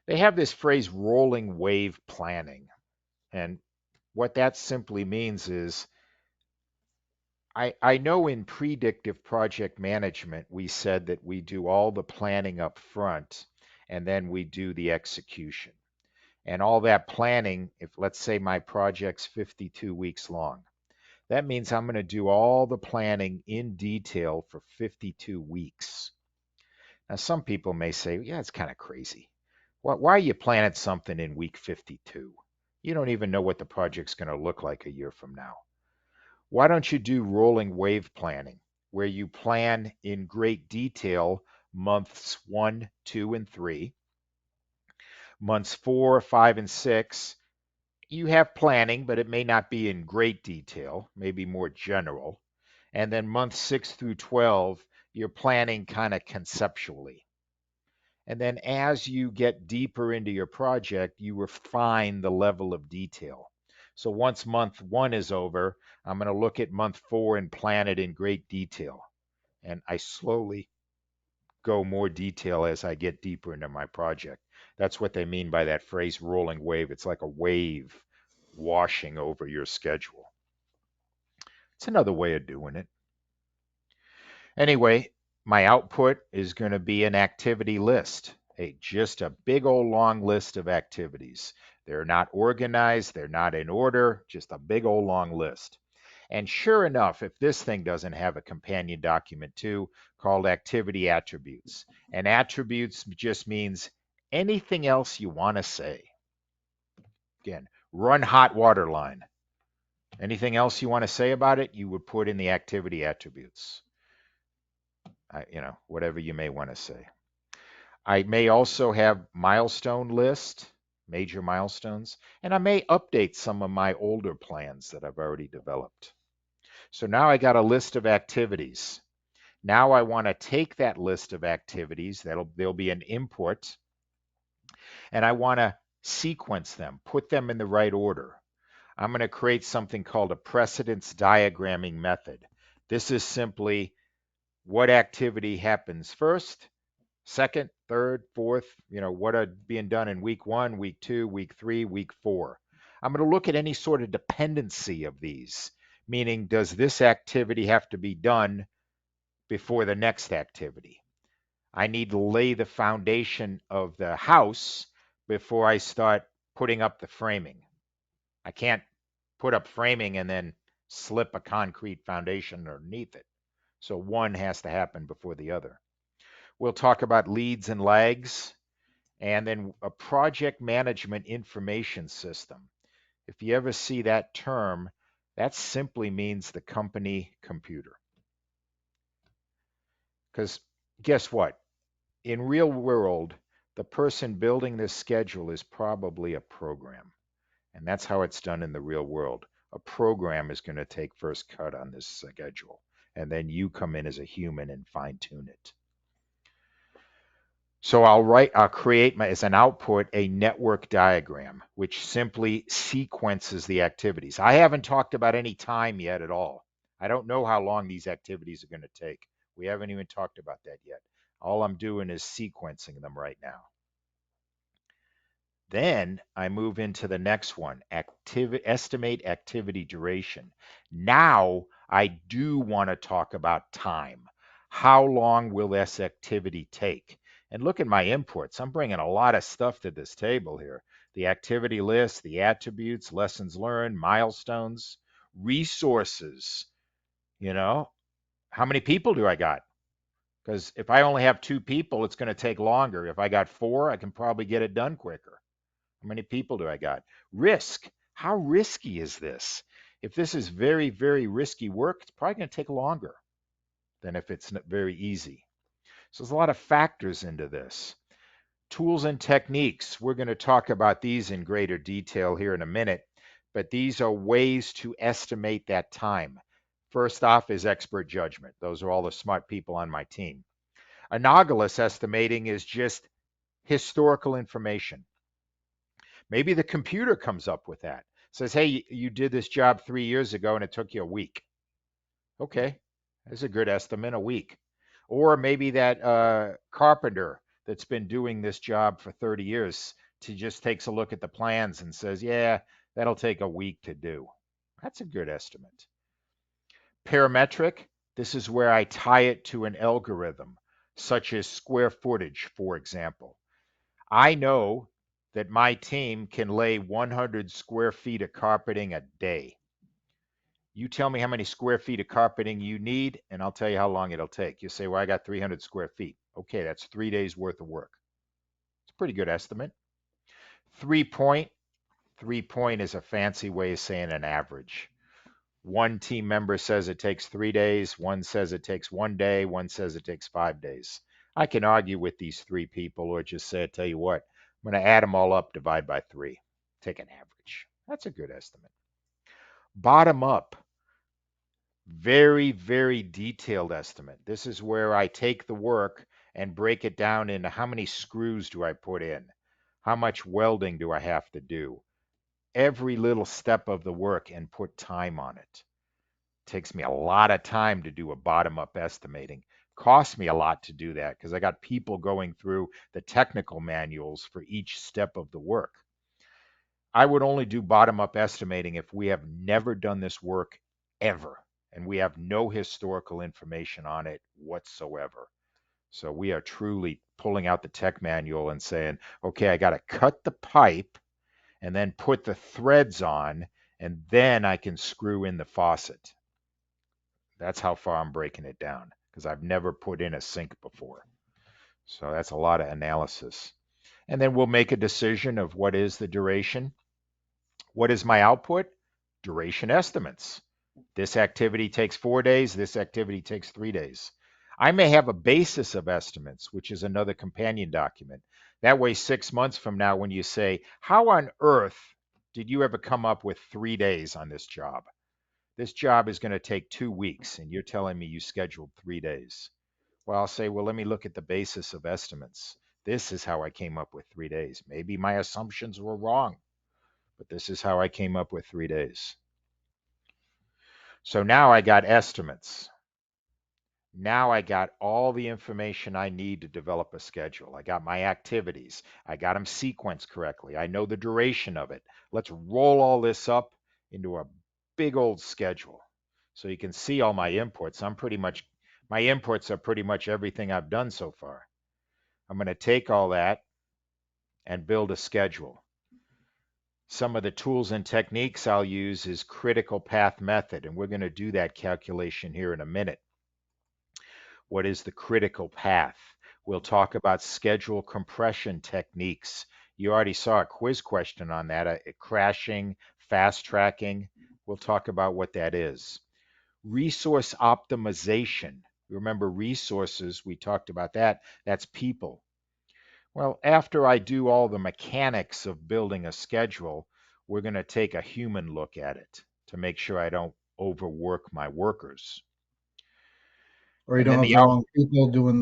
They have this phrase rolling wave planning. And what that simply means is I know in predictive project management, we said that we do all the planning up front and then we do the execution. And all that planning, if let's say my project's 52 weeks long, that means I'm going to do all the planning in detail for 52 weeks. Now, some people may say, yeah, it's kind of crazy. Why are you planning something in week 52? You don't even know what the project's going to look like a year from now. Why don't you do rolling wave planning, where you plan in great detail months 1, 2, and 3, months 4, 5, and 6, you have planning, but it may not be in great detail, maybe more general. And then months 6 through 12, you're planning kind of conceptually. And then as you get deeper into your project, you refine the level of detail. So once month 1 is over, I'm going to look at month 4 and plan it in great detail. And I slowly go more detail as I get deeper into my project. That's what they mean by that phrase rolling wave. It's like a wave washing over your schedule. It's another way of doing it. Anyway, my output is going to be an activity list, just a big old long list of activities. They're not organized, they're not in order, just a big old long list. And sure enough, if this thing doesn't have a companion document too, called activity attributes. And attributes just means anything else you want to say. Again, run hot water line. Anything else you want to say about it, you would put in the activity attributes. Whatever you may want to say. I may also have milestone list, major milestones, and I may update some of my older plans that I've already developed. So now I got a list of activities. Now I want to take that list of activities, there'll be an input, and I want to sequence them, put them in the right order. I'm going to create something called a precedence diagramming method. This is simply what activity happens first, second, third, fourth, what are being done in week 1, week 2, week 3, week 4. I'm going to look at any sort of dependency of these, meaning does this activity have to be done before the next activity? I need to lay the foundation of the house before I start putting up the framing. I can't put up framing and then slip a concrete foundation underneath it. So one has to happen before the other. We'll talk about leads and lags, and then a project management information system. If you ever see that term, that simply means the company computer. Because guess what? In real world, the person building this schedule is probably a program. And that's how it's done in the real world. A program is going to take first cut on this schedule. And then you come in as a human and fine tune it. So I'll create as an output a network diagram, which simply sequences the activities. I haven't talked about any time yet at all. I don't know how long these activities are going to take. We haven't even talked about that yet. All I'm doing is sequencing them right now. Then I move into the next one, estimate activity duration. Now I do want to talk about time. How long will this activity take? And look at my inputs. I'm bringing a lot of stuff to this table here. The activity list, the attributes, lessons learned, milestones, resources. How many people do I got? Because if I only have 2 people, it's going to take longer. If I got 4, I can probably get it done quicker. How many people do I got? Risk. How risky is this? If this is very, very risky work, it's probably going to take longer than if it's very easy. So there's a lot of factors into this. Tools and techniques. We're going to talk about these in greater detail here in a minute, but these are ways to estimate that time. First off is expert judgment. Those are all the smart people on my team. Anomalous estimating is just historical information. Maybe the computer comes up with that. Says, hey, you did this job 3 years ago and it took you a week. Okay, that's a good estimate, a week. Or maybe that carpenter that's been doing this job for 30 years just takes a look at the plans and says, yeah, that'll take a week to do. That's a good estimate. Parametric, this is where I tie it to an algorithm, such as square footage, for example. I know that my team can lay 100 square feet of carpeting a day. You tell me how many square feet of carpeting you need, and I'll tell you how long it'll take. You say, well, I got 300 square feet. Okay, that's 3 days worth of work. It's a pretty good estimate. 3-point. 3-point is a fancy way of saying an average. One team member says it takes 3 days. One says it takes 1 day. One says it takes 5 days. I can argue with these 3 people or just say, I tell you what, I'm going to add them all up, divide by 3, take an average. That's a good estimate. Bottom up, very, very detailed estimate. This is where I take the work and break it down into how many screws do I put in? How much welding do I have to do? Every little step of the work and put time on it. Takes me a lot of time to do a bottom-up estimating. Costs me a lot to do that because I got people going through the technical manuals for each step of the work. I would only do bottom-up estimating if we have never done this work ever, and we have no historical information on it whatsoever. So we are truly pulling out the tech manual and saying, okay, I got to cut the pipe and then put the threads on, and then I can screw in the faucet. That's how far I'm breaking it down because I've never put in a sink before. So that's a lot of analysis. And then we'll make a decision of what is the duration. What is my output? Duration estimates. This activity takes 4 days. This activity takes 3 days. I may have a basis of estimates, which is another companion document. That way, 6 months from now, when you say, how on earth did you ever come up with 3 days on this job? This job is going to take 2 weeks, and you're telling me you scheduled 3 days. Well, I'll say, well, let me look at the basis of estimates. This is how I came up with 3 days. Maybe my assumptions were wrong, but this is how I came up with 3 days. So now I got estimates. Now I got all the information I need to develop a schedule. I got my activities. I got them sequenced correctly. I know the duration of it. Let's roll all this up into a big old schedule. So you can see all my inputs. My inputs are pretty much everything I've done so far. I'm going to take all that and build a schedule. Some of the tools and techniques I'll use is critical path method, and we're going to do that calculation here in a minute. What is the critical path? We'll talk about schedule compression techniques. You already saw a quiz question on that, crashing, fast tracking. We'll talk about what that is. Resource optimization. Remember resources, we talked about that. That's people. Well, after I do all the mechanics of building a schedule, we're going to take a human look at it to make sure I don't overwork my workers. Or you And don't then have the wrong people doing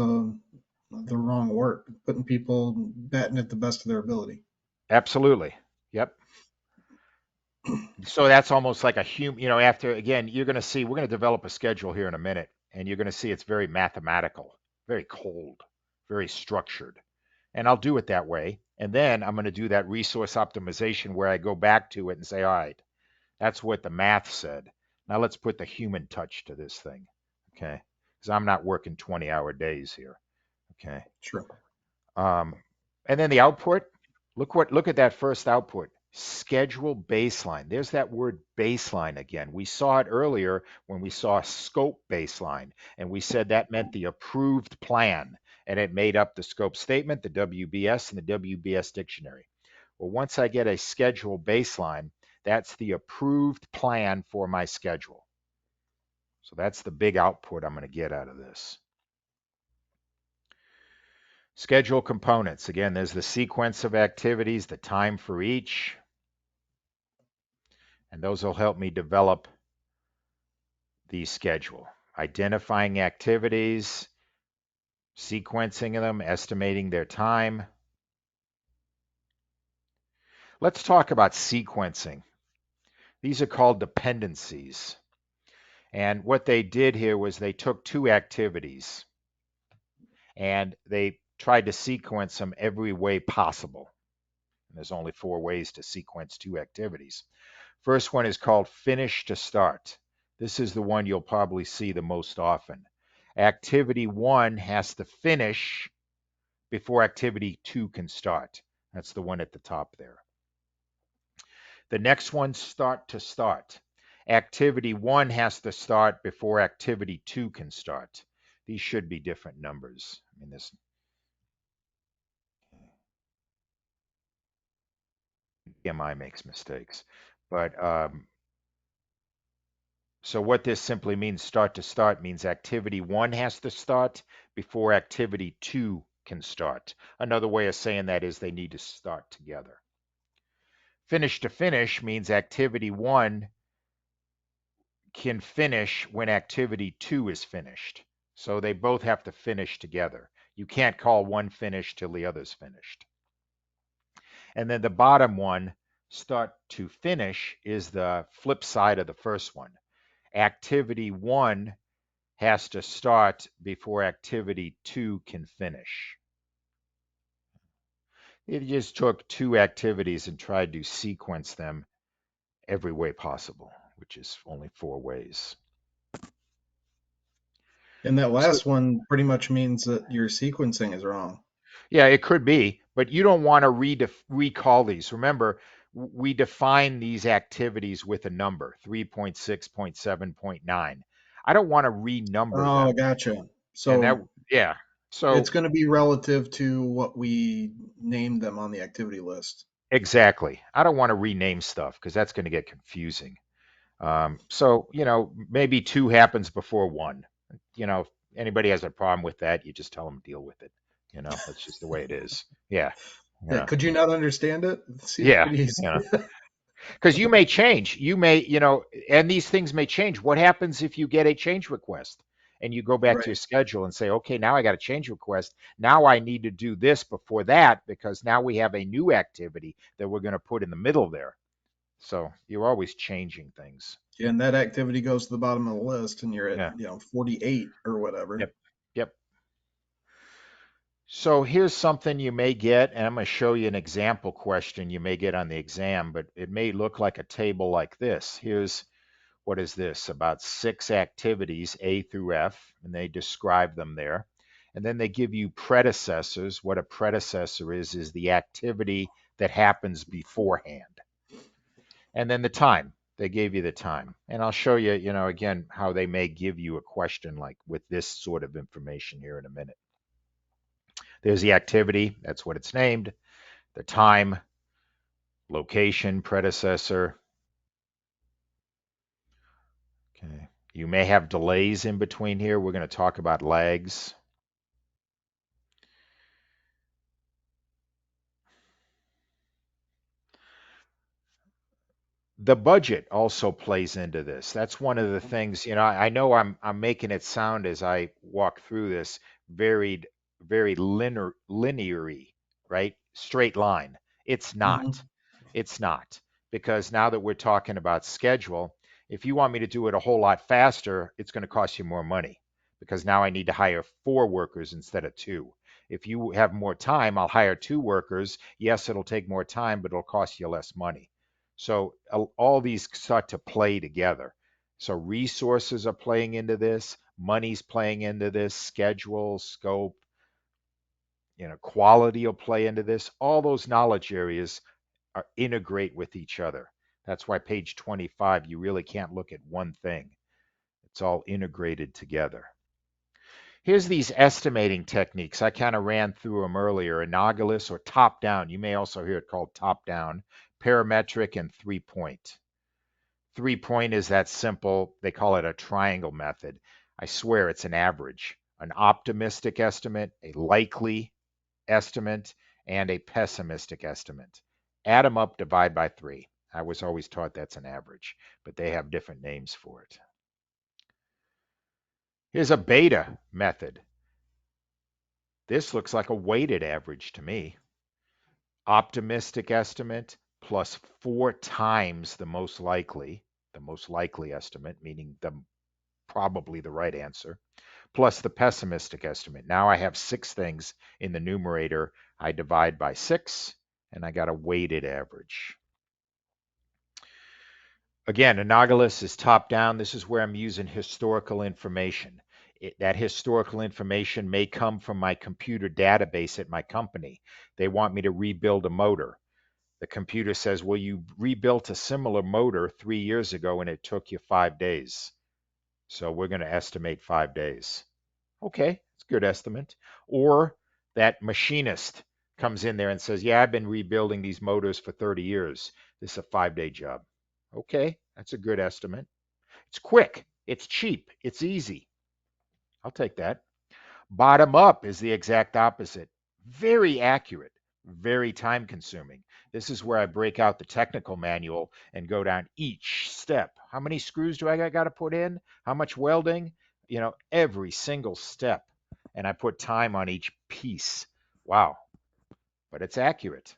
the wrong work, putting people batting at the best of their ability. Absolutely. Yep. So that's almost like a human, after, again, you're going to see, we're going to develop a schedule here in a minute, and you're going to see it's very mathematical, very cold, very structured. And I'll do it that way. And then I'm going to do that resource optimization where I go back to it and say, all right, that's what the math said. Now let's put the human touch to this thing. Okay. Because I'm not working 20-hour days here. Okay. Sure. And then the output, look at that first output. Schedule baseline. There's that word baseline again. We saw it earlier when we saw scope baseline, and we said that meant the approved plan, and it made up the scope statement, the WBS, and the WBS dictionary. Well, once I get a schedule baseline, that's the approved plan for my schedule. So that's the big output I'm going to get out of this. Schedule components. Again, there's the sequence of activities, the time for each, and those will help me develop the schedule. Identifying activities, sequencing them, estimating their time. Let's talk about sequencing. These are called dependencies. And what they did here was they took two activities and they tried to sequence them every way possible. And there's only 4 ways to sequence 2 activities. First one is called finish to start. This is the one you'll probably see the most often. Activity 1 has to finish before activity 2 can start. That's the one at the top there. The next one, start to start. Activity 1 has to start before activity 2 can start. These should be different numbers. I mean, this PMI makes mistakes. But so what this simply means, start to start, means activity 1 has to start before activity 2 can start. Another way of saying that is they need to start together. Finish to finish means activity 1 can finish when activity 2 is finished. So they both have to finish together. You can't call one finished till the other's finished. And then the bottom one, start to finish, is the flip side of the first one. Activity 1 has to start before activity 2 can finish. It just took 2 activities and tried to sequence them every way possible, which is only 4 ways. And that last one pretty much means that your sequencing is wrong. Yeah, it could be, but you don't want to recall these. Remember, we define these activities with a number, 3.6.7.9. I don't want to renumber Oh, them. gotcha. And that, So yeah. So it's going to be relative to what we named them on the activity list. exactly. I don't want to rename stuff because that's going to get confusing. So, maybe 2 happens before 1. If anybody has a problem with that, you just tell them to deal with it. That's just the way it is. Yeah. Yeah, could you not understand it? Seems Yeah. pretty easy. Because you may change. You may, and these things may change. What happens if you get a change request and you go back to Right. your schedule and say, okay, now I got a change request. Now I need to do this before that because now we have a new activity that we're going to put in the middle there. So you're always changing things. And that activity goes to the bottom of the list, and you're at Yeah. 48 or whatever. Yep. Yep. So here's something you may get, and I'm going to show you an example question you may get on the exam, but it may look like a table like this. Here's, what is this? About 6 activities, A through F, and they describe them there. And then they give you predecessors. What a predecessor is the activity that happens beforehand. And then the time. They gave you the time. And I'll show you, again, how they may give you a question like with this sort of information here in a minute. There's the activity, that's what it's named, the time, location, predecessor. Okay. You may have delays in between here. We're going to talk about lags. The budget also plays into this. That's one of the things, I know I'm making it sound as I walk through this very linear, right? Straight line. It's not. Mm-hmm. It's not. Because now that we're talking about schedule, if you want me to do it a whole lot faster, it's going to cost you more money because now I need to hire 4 workers instead of 2. If you have more time, I'll hire 2 workers. Yes, it'll take more time, but it'll cost you less money. So all these start to play together. So resources are playing into this, money's playing into this, schedule, scope, quality will play into this. All those knowledge areas integrate with each other. That's why page 25, you really can't look at one thing. It's all integrated together. Here's these estimating techniques. I kind of ran through them earlier. Analogous or top down. You may also hear it called top down, parametric, and 3-point. 3-point is that simple. They call it a triangle method. I swear it's an average, an optimistic estimate, a likely estimate, and a pessimistic estimate. Add them up, divide by 3. I was always taught that's an average, but they have different names for it. Here's a beta method. This looks like a weighted average to me. Optimistic estimate plus 4 times the most likely estimate, meaning probably the right answer, plus the pessimistic estimate. Now I have 6 things in the numerator. I divide by 6, and I got a weighted average. Again, analogous is top down. This is where I'm using historical information. That historical information may come from my computer database at my company. They want me to rebuild a motor. The computer says, well, you rebuilt a similar motor 3 years ago and it took you 5 days. So we're going to estimate 5 days. Okay, it's a good estimate. Or that machinist comes in there and says, yeah, I've been rebuilding these motors for 30 years. This is a 5-day job. Okay, that's a good estimate. It's quick, it's cheap, it's easy. I'll take that. Bottom up is the exact opposite. Very accurate, very time consuming. This is where I break out the technical manual and go down each step. How many screws do I got to put in? How much welding? Every single step. And I put time on each piece. Wow. But it's accurate.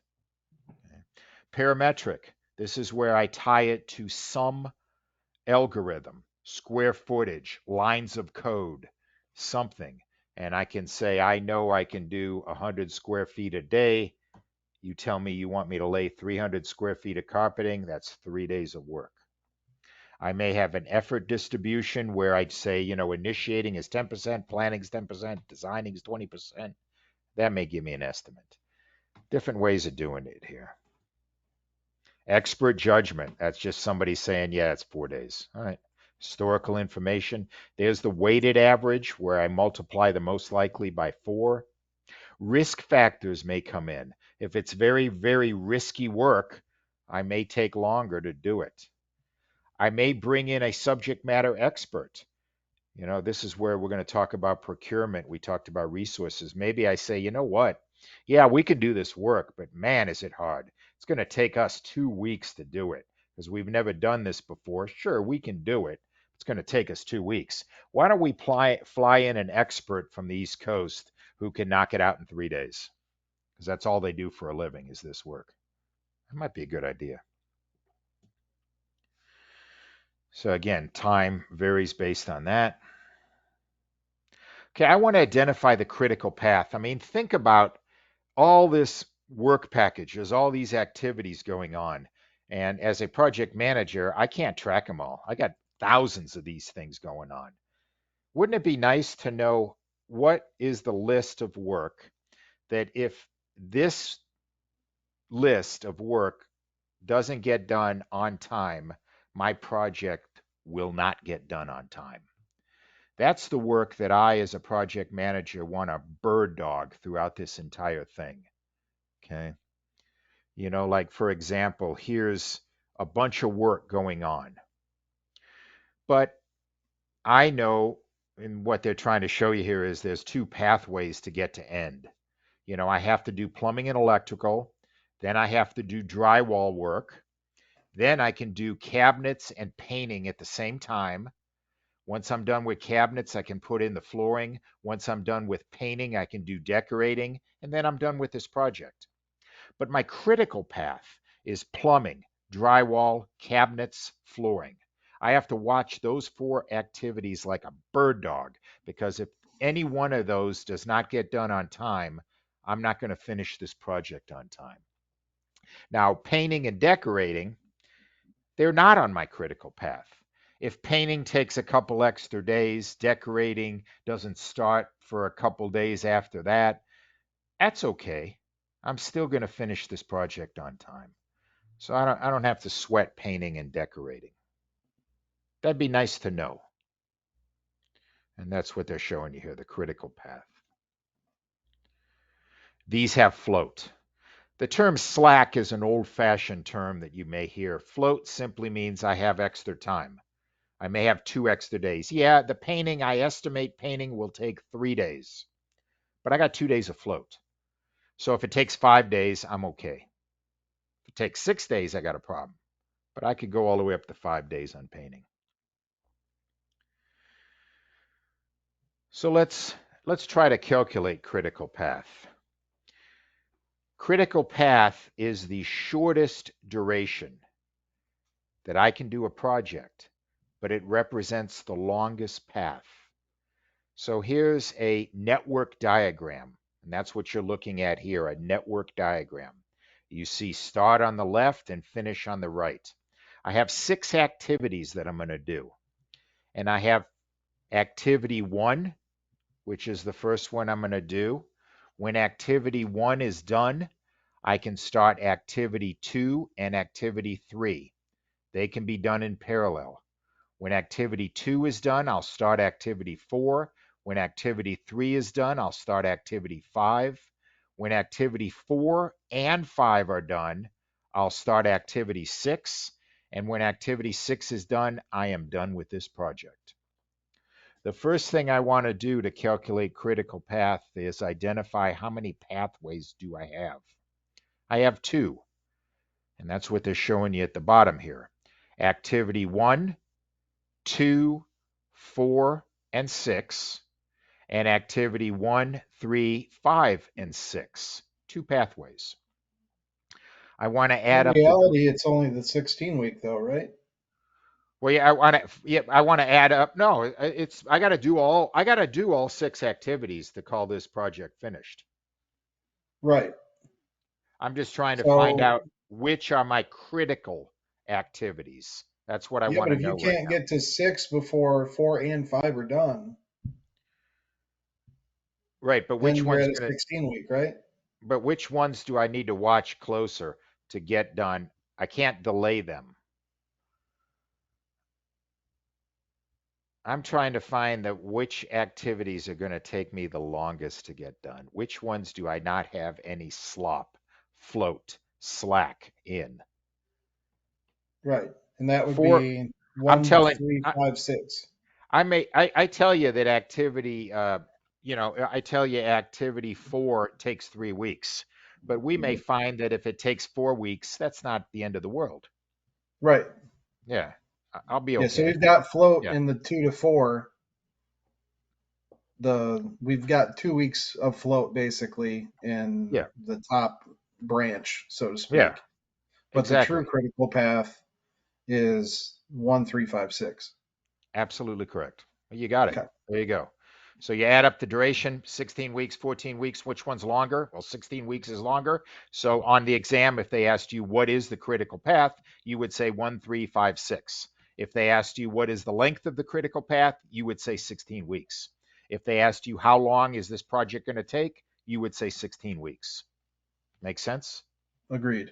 Parametric. This is where I tie it to some algorithm, square footage, lines of code, something. And I can say, I know I can do 100 square feet a day. You tell me you want me to lay 300 square feet of carpeting. That's 3 days of work. I may have an effort distribution where I'd say, initiating is 10%, planning is 10%, designing is 20%. That may give me an estimate. Different ways of doing it here. Expert judgment. That's just somebody saying, yeah, it's 4 days. All right. Historical information. There's the weighted average where I multiply the most likely by 4. Risk factors may come in. If it's very, very risky work, I may take longer to do it. I may bring in a subject matter expert. This is where we're going to talk about procurement. We talked about resources. Maybe I say, you know what? Yeah, we can do this work, but man, is it hard. It's going to take us 2 weeks to do it because we've never done this before. Sure, we can do it. It's going to take us 2 weeks. Why don't we fly in an expert from the East Coast who can knock it out in 3 days? Because that's all they do for a living is this work. That might be a good idea. So again, time varies based on that. Okay, I want to identify the critical path. I mean, think about all this work packages, all these activities going on. And as a project manager, I can't track them all. I got thousands of these things going on. Wouldn't it be nice to know what is the list of work that if this list of work doesn't get done on time, my project will not get done on time? That's the work that I, as a project manager, want to bird dog throughout this entire thing. Okay. Like for example, here's a bunch of work going on, but I know, and what they're trying to show you here is there's two pathways to get to end. I have to do plumbing and electrical, then I have to do drywall work, then I can do cabinets and painting at the same time. Once I'm done with cabinets, I can put in the flooring. Once I'm done with painting, I can do decorating, and then I'm done with this project. But my critical path is plumbing, drywall, cabinets, flooring. I have to watch those 4 activities like a bird dog, because if any one of those does not get done on time, I'm not going to finish this project on time. Now, painting and decorating, they're not on my critical path. If painting takes a couple extra days, decorating doesn't start for a couple days after that, that's okay. I'm still going to finish this project on time. So I don't have to sweat painting and decorating. That'd be nice to know. And that's what they're showing you here, the critical path. These have float. The term slack is an old-fashioned term that you may hear. Float simply means I have extra time. I may have 2 extra days. Yeah, the painting, I estimate painting will take 3 days, but I got 2 days of float. So if it takes 5 days, I'm okay. If it takes 6 days, I got a problem, but I could go all the way up to 5 days on painting. So let's try to calculate critical path. Critical path is the shortest duration that I can do a project, but it represents the longest path. So here's a network diagram, and that's what you're looking at here, a network diagram. You see start on the left and finish on the right. I have 6 activities that I'm going to do, and I have activity 1, which is the first one I'm going to do. When activity 1 is done, I can start activity 2 and activity 3. They can be done in parallel. When activity 2 is done, I'll start activity 4. When activity 3 is done, I'll start activity 5. When activity 4 and 5 are done, I'll start activity 6. And when activity 6 is done, I am done with this project. The first thing I want to do to calculate critical path is identify how many pathways do I have. I have 2, and that's what they're showing you at the bottom here. Activity 1, 2, 4, and 6, and activity 1, 3, 5, and 6. 2 pathways. I want to add In up the. reality, it's only the 16-week though, right? Well, yeah, I want to add up. No, I got to do all 6 activities to call this project finished. Right. I'm just trying to find So, out which are my critical activities. That's what I yeah, want but to if you know right can't now. get to 6 before 4 and 5 are done, Right, but then which you're one's at a gonna 16-week, right? but which ones do I need to watch closer to get done? I can't delay them. I'm trying to find which activities are going to take me the longest to get done. Which ones do I not have any slop, float, slack in? Right. And that would For be I'm 1, telling 3, I, 5, 6. I tell you that activity I tell you activity 4 takes 3 weeks, but we may find that if it takes 4 weeks, that's not the end of the world. Right. Yeah, I'll be Yeah, so okay. we've got float Yeah, in the 2 to 4. We've got 2 weeks of float basically in yeah, the top branch, so to yeah, speak. But the true exactly. critical path is 1356. Absolutely correct. You got it. Okay. There you go. So you add up the duration, 16 weeks, 14 weeks, which one's longer? Well, 16 weeks is longer. So on the exam, if they asked you what is the critical path, you would say 1356. If they asked you what is the length of the critical path, you would say 16 weeks. If they asked you how long is this project going to take, you would say 16 weeks. Make sense? Agreed.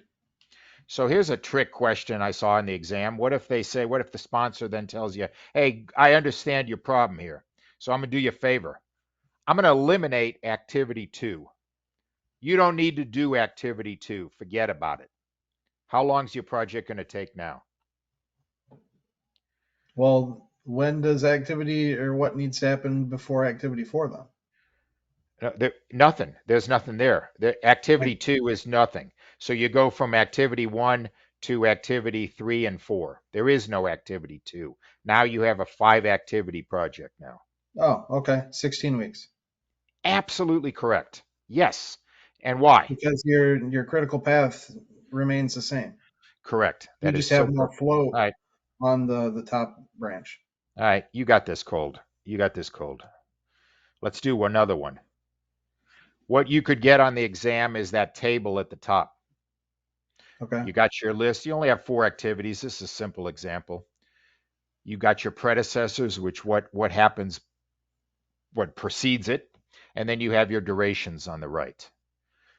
So here's a trick question I saw in the exam. What if the sponsor then tells you, hey, I understand your problem here. So I'm going to do you a favor. I'm going to eliminate activity 2. You don't need to do activity 2. Forget about it. How long is your project going to take now? Well, when does activity or what needs to happen before activity 4 then? Nothing. There's nothing there. The activity Like, 2 is nothing. So you go from activity 1 to activity 3 and 4. There is no activity 2. Now you have a 5-activity project now. oh, okay, 16 weeks. Absolutely correct. Yes. And why? Because your critical path remains the same. Correct. You That is just so have more correct. float All right. on the top branch. All right. You got this cold. You got this cold. Let's do another one. What you could get on the exam is that table at the top. Okay. You got your list. You only have 4 activities. This is a simple example. You got your predecessors, which what happens, what precedes it, and then you have your durations on the right.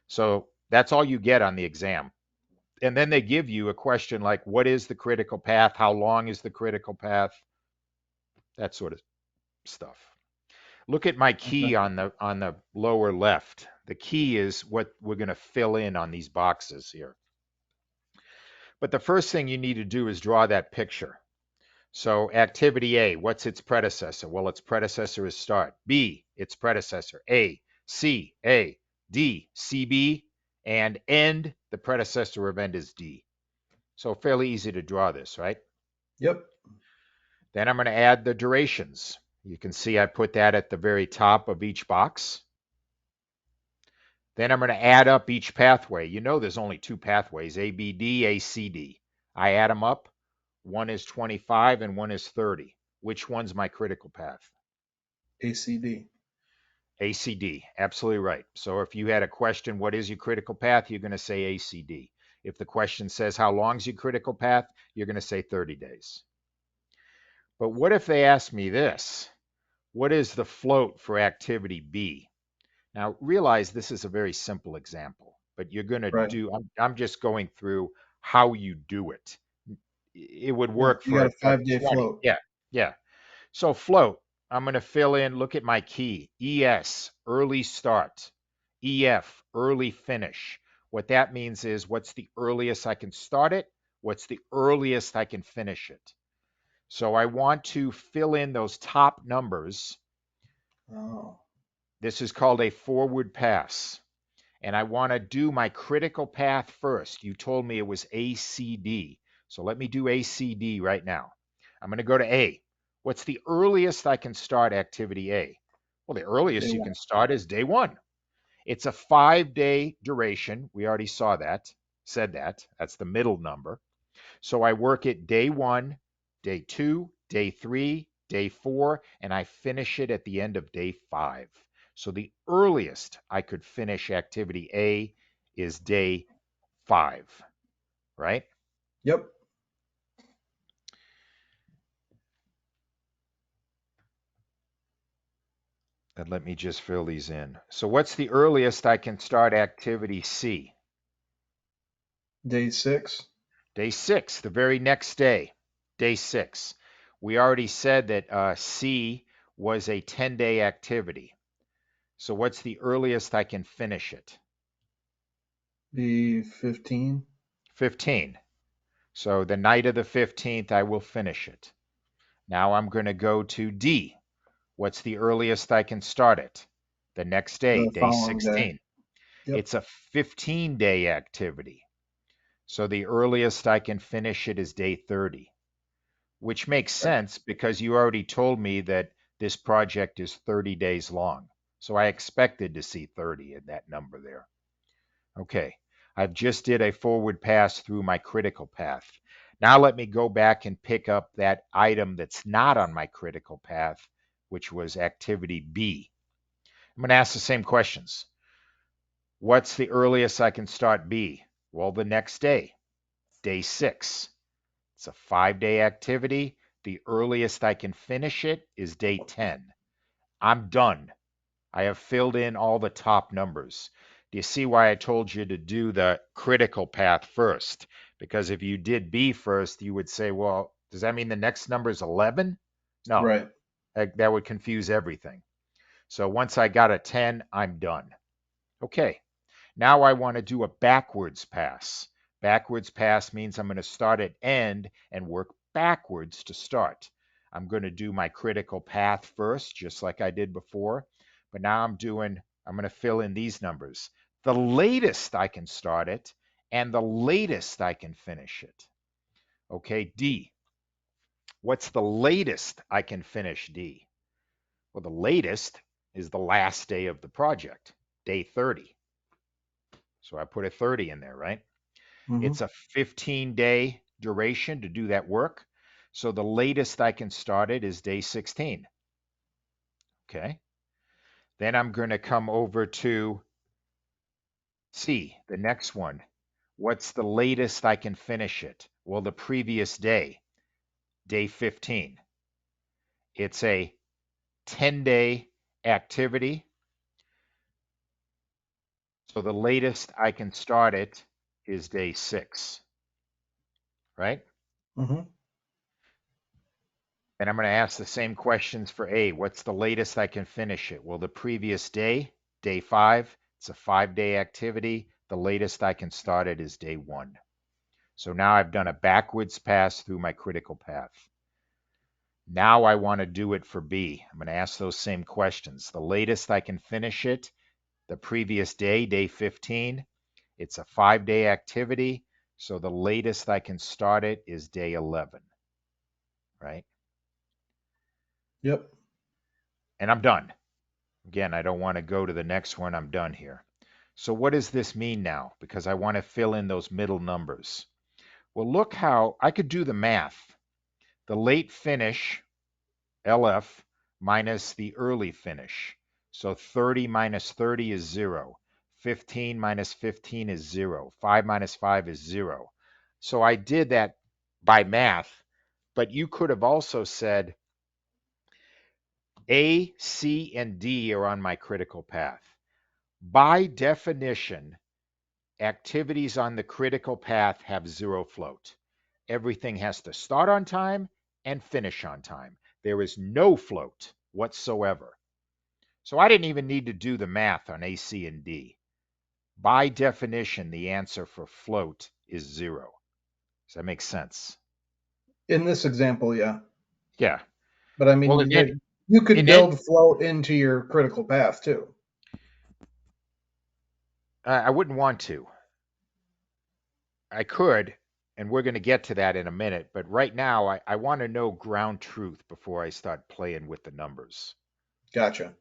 So that's all you get on the exam. And then they give you a question like, what is the critical path? How long is the critical path? That sort of stuff. Look at my Okay. key on the lower left. The key is what we're going to fill in on these boxes here. But the first thing you need to do is draw that picture. So activity A, what's its predecessor? Well, its predecessor is start. B, its predecessor. A, C, A, D, CB, and end, the predecessor of end is D. So fairly easy to draw this, right? Yep. Then I'm going to add the durations. You can see I put that at the very top of each box. Then I'm going to add up each pathway. You know there's only 2 pathways, ABD, ACD. I add them up. One is 25 and one is 30. Which one's my critical path? ACD. ACD, absolutely right. So if you had a question, what is your critical path? You're going to say ACD. If the question says, how long is your critical path? You're going to say 30 days. But what if they ask me this? What is the float for activity B? Now realize this is a very simple example, but you're going to Right. I'm just going through how you do it. It would Yeah. work You for got a a 5-day 20. float. Yeah, yeah. So float, I'm going to fill in, look at my key. ES, early start. EF, early finish. What that means is what's the earliest I can start it? What's the earliest I can finish it? So I want to fill in those top numbers. Oh. This is called a forward pass. And I want to do my critical path first. You told me it was ACD. So let me do ACD right now. I'm going to go to A. What's the earliest I can start activity A? Well, the Day earliest you one. can start is day 1. It's a 5-day duration. We already saw that, said that. That's the middle number. So I work it day 1, day 2, day 3, day 4, and I finish it at the end of day 5. So the earliest I could finish activity A is day 5, right? Yep. And let me just fill these in. So what's the earliest I can start activity C? Day 6. Day 6, the very next day, day 6. We already said that C was a 10-day activity. So what's the earliest I can finish it? Be 15. 15. So the night of the 15th, I will finish it. Now I'm going to go to D. What's the earliest I can start it? The next day, The day following day. 16. Yep. It's a 15-day activity. So the earliest I can finish it is day 30, which makes sense because you already told me that this project is 30 days long. So I expected to see 30 in that number there. Okay, I've just did a forward pass through my critical path. Now let me go back and pick up that item that's not on my critical path, which was activity B. I'm going to ask the same questions. What's the earliest I can start B? Well, the next day, day 6. It's a 5-day activity. The earliest I can finish it is day 10. I'm done. I have filled in all the top numbers. Do you see why I told you to do the critical path first? Because if you did B first, you would say, well, does that mean the next number is 11? No, Right. that would confuse everything. So once I got a 10, I'm done. Okay, now I want to do a backwards pass. Backwards pass means I'm going to start at end and work backwards to start. I'm going to do my critical path first, just like I did before. But now I'm going to fill in these numbers. The latest I can start it and the latest I can finish it. Okay, D. What's the latest I can finish D? Well, the latest is the last day of the project, day 30. So I put a 30 in there, right? Mm-hmm. It's a 15-day duration to do that work. So the latest I can start it is day 16. Okay. Then I'm going to come over to C, the next one. What's the latest I can finish it? Well, the previous day, day 15. It's a 10-day activity. So the latest I can start it is day 6, right? Mm-hmm. And I'm going to ask the same questions for A. What's the latest I can finish it? Well, the previous day, day 5, it's a 5-day activity. The latest I can start it is day 1. So now I've done a backwards pass through my critical path. Now I want to do it for B. I'm going to ask those same questions. The latest I can finish it, the previous day, day 15. It's a 5-day activity. So the latest I can start it is day 11, right? Yep. And I'm done. Again, I don't want to go to the next one. I'm done here. So what does this mean now? Because I want to fill in those middle numbers. Well, look how I could do the math. The late finish, LF, minus the early finish. So 30 minus 30 is 0. 15 minus 15 is 0. 5 minus 5 is 0. So I did that by math, but you could have also said A, C, and D are on my critical path. By definition, activities on the critical path have 0 float. Everything has to start on time and finish on time. There is no float whatsoever. So I didn't even need to do the math on A, C, and D. By definition, the answer for float is 0. Does that make sense? In this example, yeah. Yeah. But I mean, Well, and then, you could and then build float into your critical path too. I wouldn't want to. I could, and we're going to get to that in a minute. But right now, I want to know ground truth before I start playing with the numbers. Gotcha.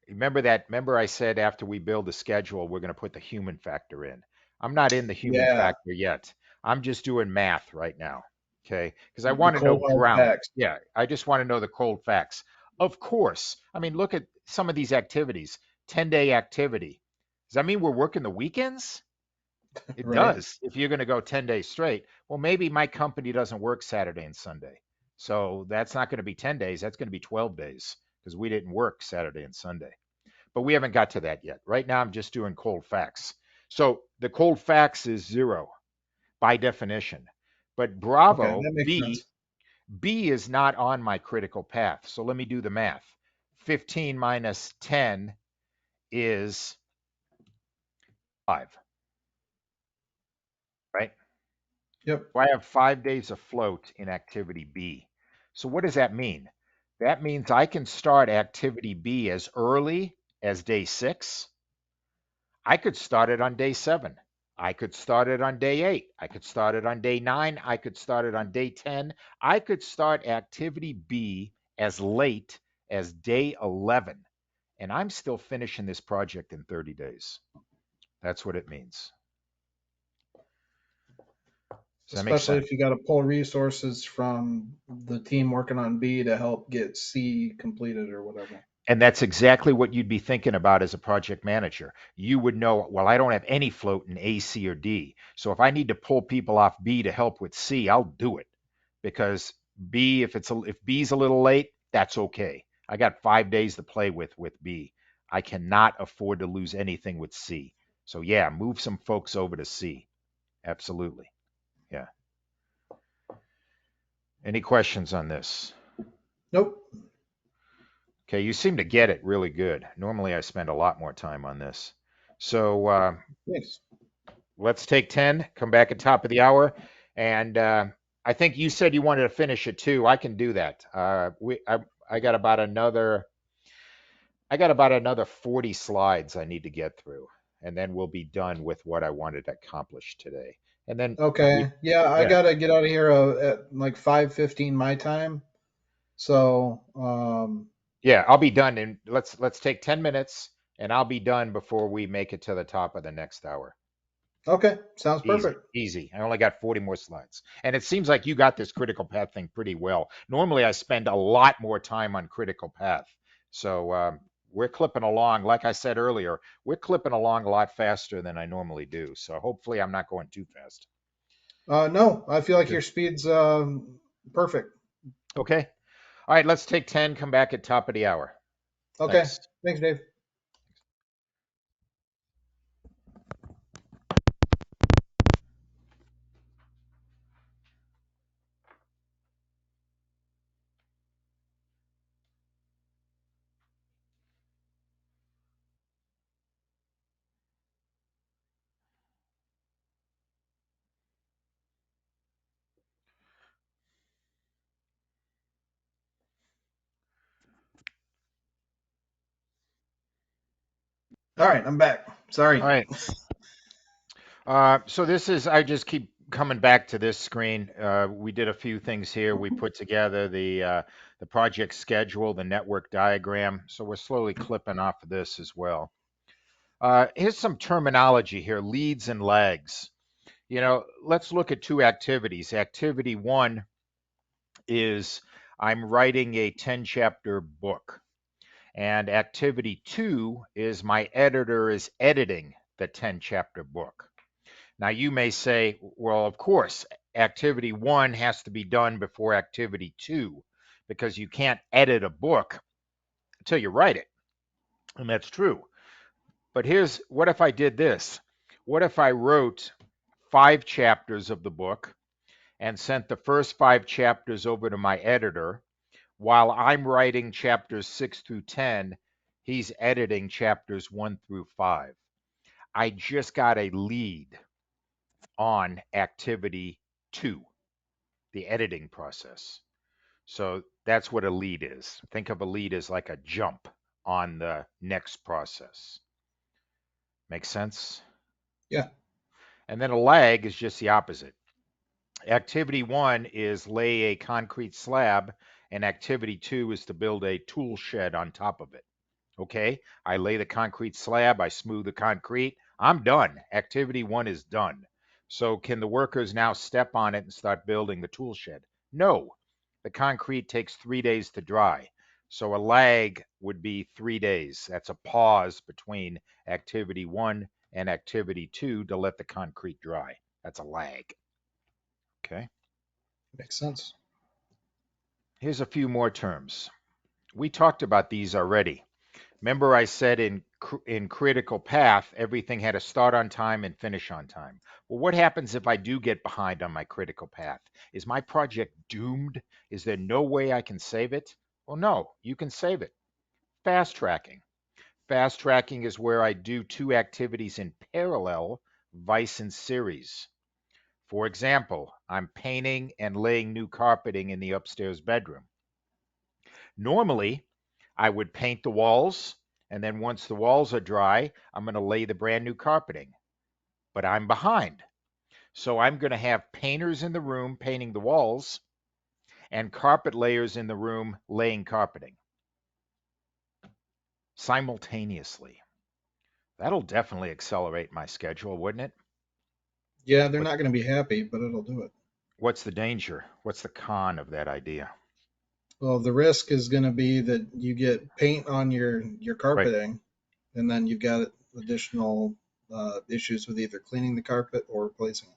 Remember I said after we build the schedule, we're going to put the human factor in. I'm not in the human Yeah. factor yet. I'm just doing math right now. Okay. Because I The want to know cold hard ground. facts. Yeah. I just want to know the cold facts. Of course. I mean, look at some of these activities. 10-day activity. Does that mean we're working the weekends? It Right. does. If you're going to go 10 days straight, well, maybe my company doesn't work Saturday and Sunday. So that's not going to be 10 days. That's going to be 12 days because we didn't work Saturday and Sunday. But we haven't got to that yet. Right now, I'm just doing cold facts. So the cold facts is 0 by definition. But Okay, Bravo, that makes sense. B is not on my critical path. So let me do the math. 15 minus 10 is 5, right? Yep. So I have 5 days afloat in activity B. So what does that mean? That means I can start activity B as early as day 6. I could start it on day 7. I could start it on day 8. I could start it on day 9. I could start it on day 10. I could start activity B as late as day 11. And I'm still finishing this project in 30 days. That's what it means. Does that make Especially sense? if you got to pull resources from the team working on B to help get C completed or whatever. And that's exactly what you'd be thinking about as a project manager. You would know, well, I don't have any float in A, C, or D. So if I need to pull people off B to help with C, I'll do it because B, if B's a little late, that's okay. I got 5 days to play with B. I cannot afford to lose anything with C. So yeah, move some folks over to C. Absolutely. Yeah. Any questions on this? Nope. Okay, you seem to get it really good. Normally, I spend a lot more time on this. So Thanks. let's take 10, come back at top of the hour. And I think you said you wanted to finish at 2. I can do that. I got about another 40 slides I need to get through. And then we'll be done with what I wanted to accomplish today. And then we, Okay. Yeah, I yeah, gotta get out of here at like 5:15 my time. So, yeah, I'll be done. And let's take 10 minutes and I'll be done before we make it to the top of the next hour. okay, sounds Easy, perfect. easy. I only got 40 more slides. And it seems like you got this critical path thing pretty well. Normally, I spend a lot more time on critical path. So we're clipping along. Like I said earlier, we're clipping along a lot faster than I normally do. So hopefully, I'm not going too fast. No, I feel like Good. your speed's perfect. Okay. All right, let's take 10, come back at top of the hour. Okay, Thanks. thanks, Dave. All right, I'm back. Sorry. All right. So this is, I just keep coming back to this screen. We did a few things here. We put together the project schedule, the network diagram. So we're slowly clipping off of this as well. Here's some terminology here, leads and lags. Let's look at 2 activities. Activity 1 is I'm writing a 10 chapter book. And activity 2 is my editor is editing the 10 chapter book. Now, you may say, well, of course, activity 1 has to be done before activity 2 because you can't edit a book until you write it. And that's true. But what if I did this? What if I wrote 5 chapters of the book and sent the first 5 chapters over to my editor while I'm writing chapters 6 through 10, he's editing chapters 1 through 5. I just got a lead on activity 2, the editing process. So that's what a lead is. Think of a lead as like a jump on the next process. Make sense? Yeah, And then a lag is just the opposite. Activity 1 is lay a concrete slab, and activity 2 is to build a tool shed on top of it. Okay, I lay the concrete slab, I smooth the concrete, I'm done. Activity 1 is done. So can the workers now step on it and start building the tool shed? No, the concrete takes 3 days to dry. So a lag would be 3 days. That's a pause between activity 1 and activity 2 to let the concrete dry. That's a lag. Okay, makes sense. here's a few more terms. We talked about these already. Remember, I said in critical path, everything had to start on time and finish on time. Well, what happens if I do get behind on my critical path? Is my project doomed? Is there no way I can save it? Well, no, you can save it. Fast tracking. Fast tracking is where I do 2 activities in parallel, vice and series. For example, I'm painting and laying new carpeting in the upstairs bedroom. Normally, I would paint the walls, and then once the walls are dry, I'm going to lay the brand new carpeting. But I'm behind. So I'm going to have painters in the room painting the walls and carpet layers in the room laying carpeting simultaneously. That'll definitely accelerate my schedule, wouldn't it? Yeah, they're What, not going to be happy, but it'll do it. what's the danger? What's the con of that idea? Well, the risk is going to be that you get paint on your Right. carpeting, and then you've got additional issues with either cleaning the carpet or replacing it.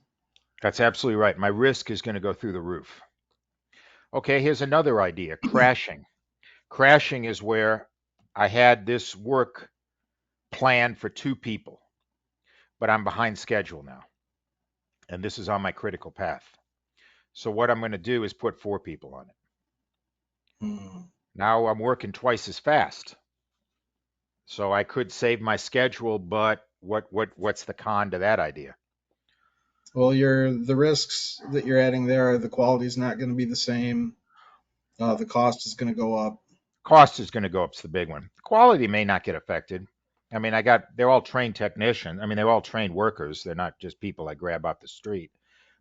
That's absolutely right. My risk is going to go through the roof. Okay, here's another idea, crashing. Crashing is where I had this work planned for 2 people, but I'm behind schedule now. And this is on my critical path. So what I'm going to do is put 4 people on it. Hmm. Now I'm working twice as fast. So I could save my schedule, but what's the con to that idea? Well, the risks that you're adding there, the quality is not going to be the same. The cost is going to go up. Cost is going to go up. It's the big one. Quality may not get affected. I mean, they're all trained technicians. I mean, they're all trained workers. They're not just people I grab off the street.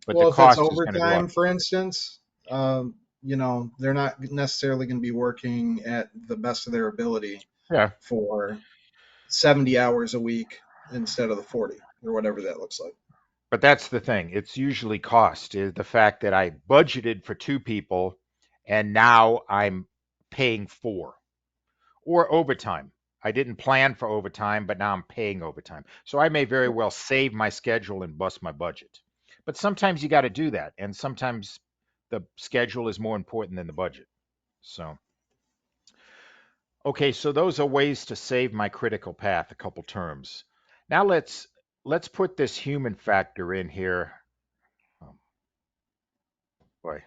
But the Well, if it's cost is going to go overtime, up. for instance, they're not necessarily going to be working at the best of their ability Yeah. for 70 hours a week instead of the 40 or whatever that looks like. But that's the thing. It's usually cost is the fact that I budgeted for 2 people and now I'm paying 4 or overtime. I didn't plan for overtime, but now I'm paying overtime. So I may very well save my schedule and bust my budget. But sometimes you got to do that. And sometimes the schedule is more important than the budget. So, okay, so those are ways to save my critical path, a couple terms. Now let's put this human factor in here. Oh, boy.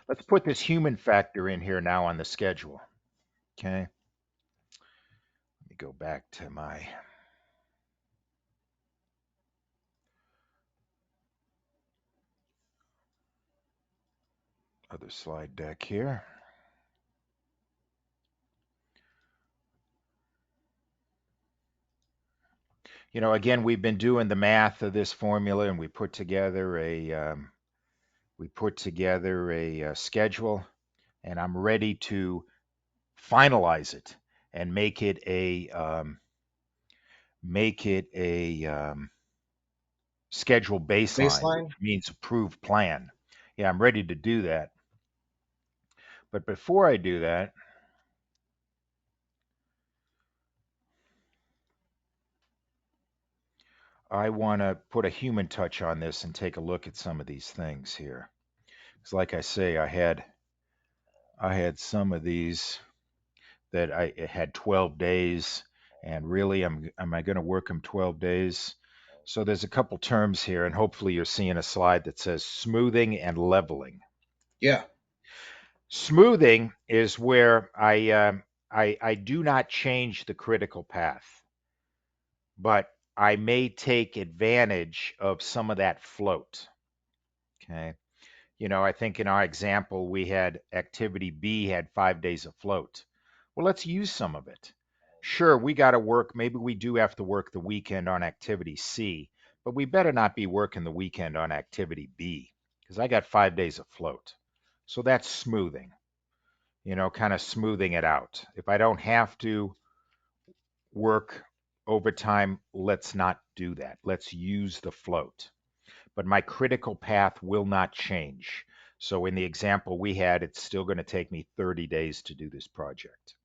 Let's put this human factor in here now on the schedule. Okay. Let me go back to my other slide deck here. Again, we've been doing the math of this formula, and we put together a schedule, and I'm ready to finalize it and make it a schedule baseline, which Baseline? means approved plan. Yeah, I'm ready to do that. But before I do that, I want to put a human touch on this and take a look at some of these things here. Because, like I say, I had some of these that I had 12 days, and really, am I going to work them 12 days? So there's a couple terms here, and hopefully you're seeing a slide that says smoothing and leveling. Yeah. Smoothing is where I do not change the critical path, but I may take advantage of some of that float. Okay. I think in our example, we had activity B had 5 days of float. Well, let's use some of it. Sure, we got to work. Maybe we do have to work the weekend on activity C, but we better not be working the weekend on activity B because I got 5 days of float. So that's smoothing, kind of smoothing it out. If I don't have to work overtime, let's not do that. Let's use the float. But my critical path will not change. So in the example we had, it's still going to take me 30 days to do this project.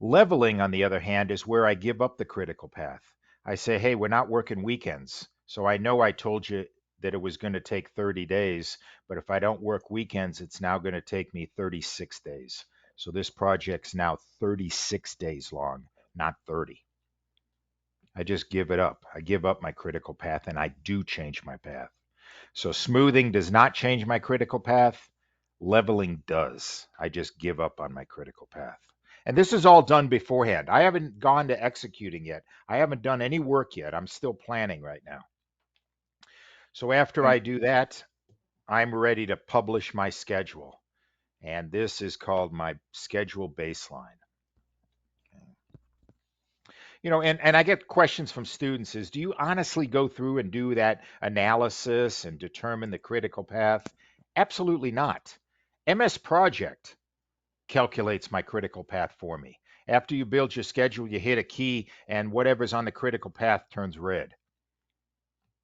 Leveling, on the other hand, is where I give up the critical path. I say, hey, we're not working weekends. So I know I told you that it was going to take 30 days, but if I don't work weekends, it's now going to take me 36 days. So this project's now 36 days long, not 30. I just give it up. I give up my critical path and I do change my path. So smoothing does not change my critical path. Leveling does. I just give up on my critical path. And this is all done beforehand. I haven't gone to executing yet. I haven't done any work yet. I'm still planning right now. So after Okay. I do that, I'm ready to publish my schedule. And this is called my schedule baseline. And I get questions from students is, do you honestly go through and do that analysis and determine the critical path? Absolutely not. MS Project calculates my critical path for me. After you build your schedule, you hit a key and whatever's on the critical path turns red.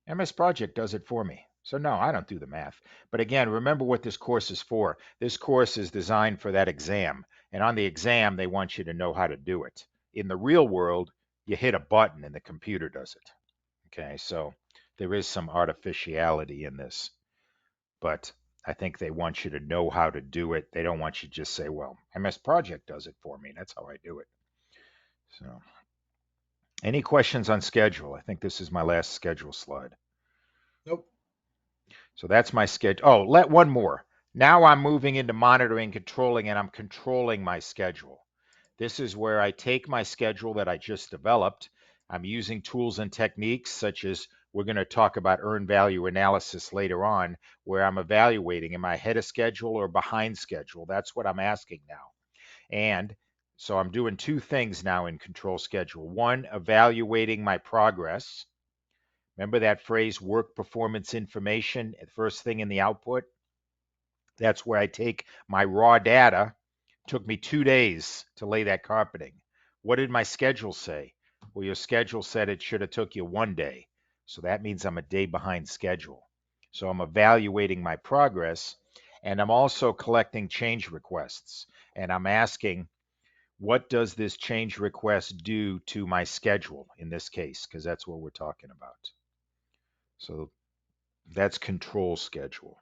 MS Project does it for me. So no, I don't do the math. But again, remember what this course is for. This course is designed for that exam. And on the exam, they want you to know how to do it. In the real world, you hit a button and the computer does it. Okay, so there is some artificiality in this. But I think they want you to know how to do it. They don't want you to just say, well, MS Project does it for me. That's how I do it. So any questions on schedule? I think this is my last schedule slide. Nope. So that's my schedule. Oh, let one more. Now I'm moving into monitoring, controlling, and I'm controlling my schedule. This is where I take my schedule that I just developed. I'm using tools and techniques such as we're going to talk about earned value analysis later on, where I'm evaluating, am I ahead of schedule or behind schedule? That's what I'm asking now. And so I'm doing two things now in control schedule. One, evaluating my progress. Remember that phrase, work performance information, first thing in the output? That's where I take my raw data. Took me 2 days to lay that carpeting. What did my schedule say? Well, your schedule said it should have took you 1 day. So that means I'm a day behind schedule. So I'm evaluating my progress, and I'm also collecting change requests. And I'm asking, what does this change request do to my schedule in this case? Because that's what we're talking about. So that's control schedule.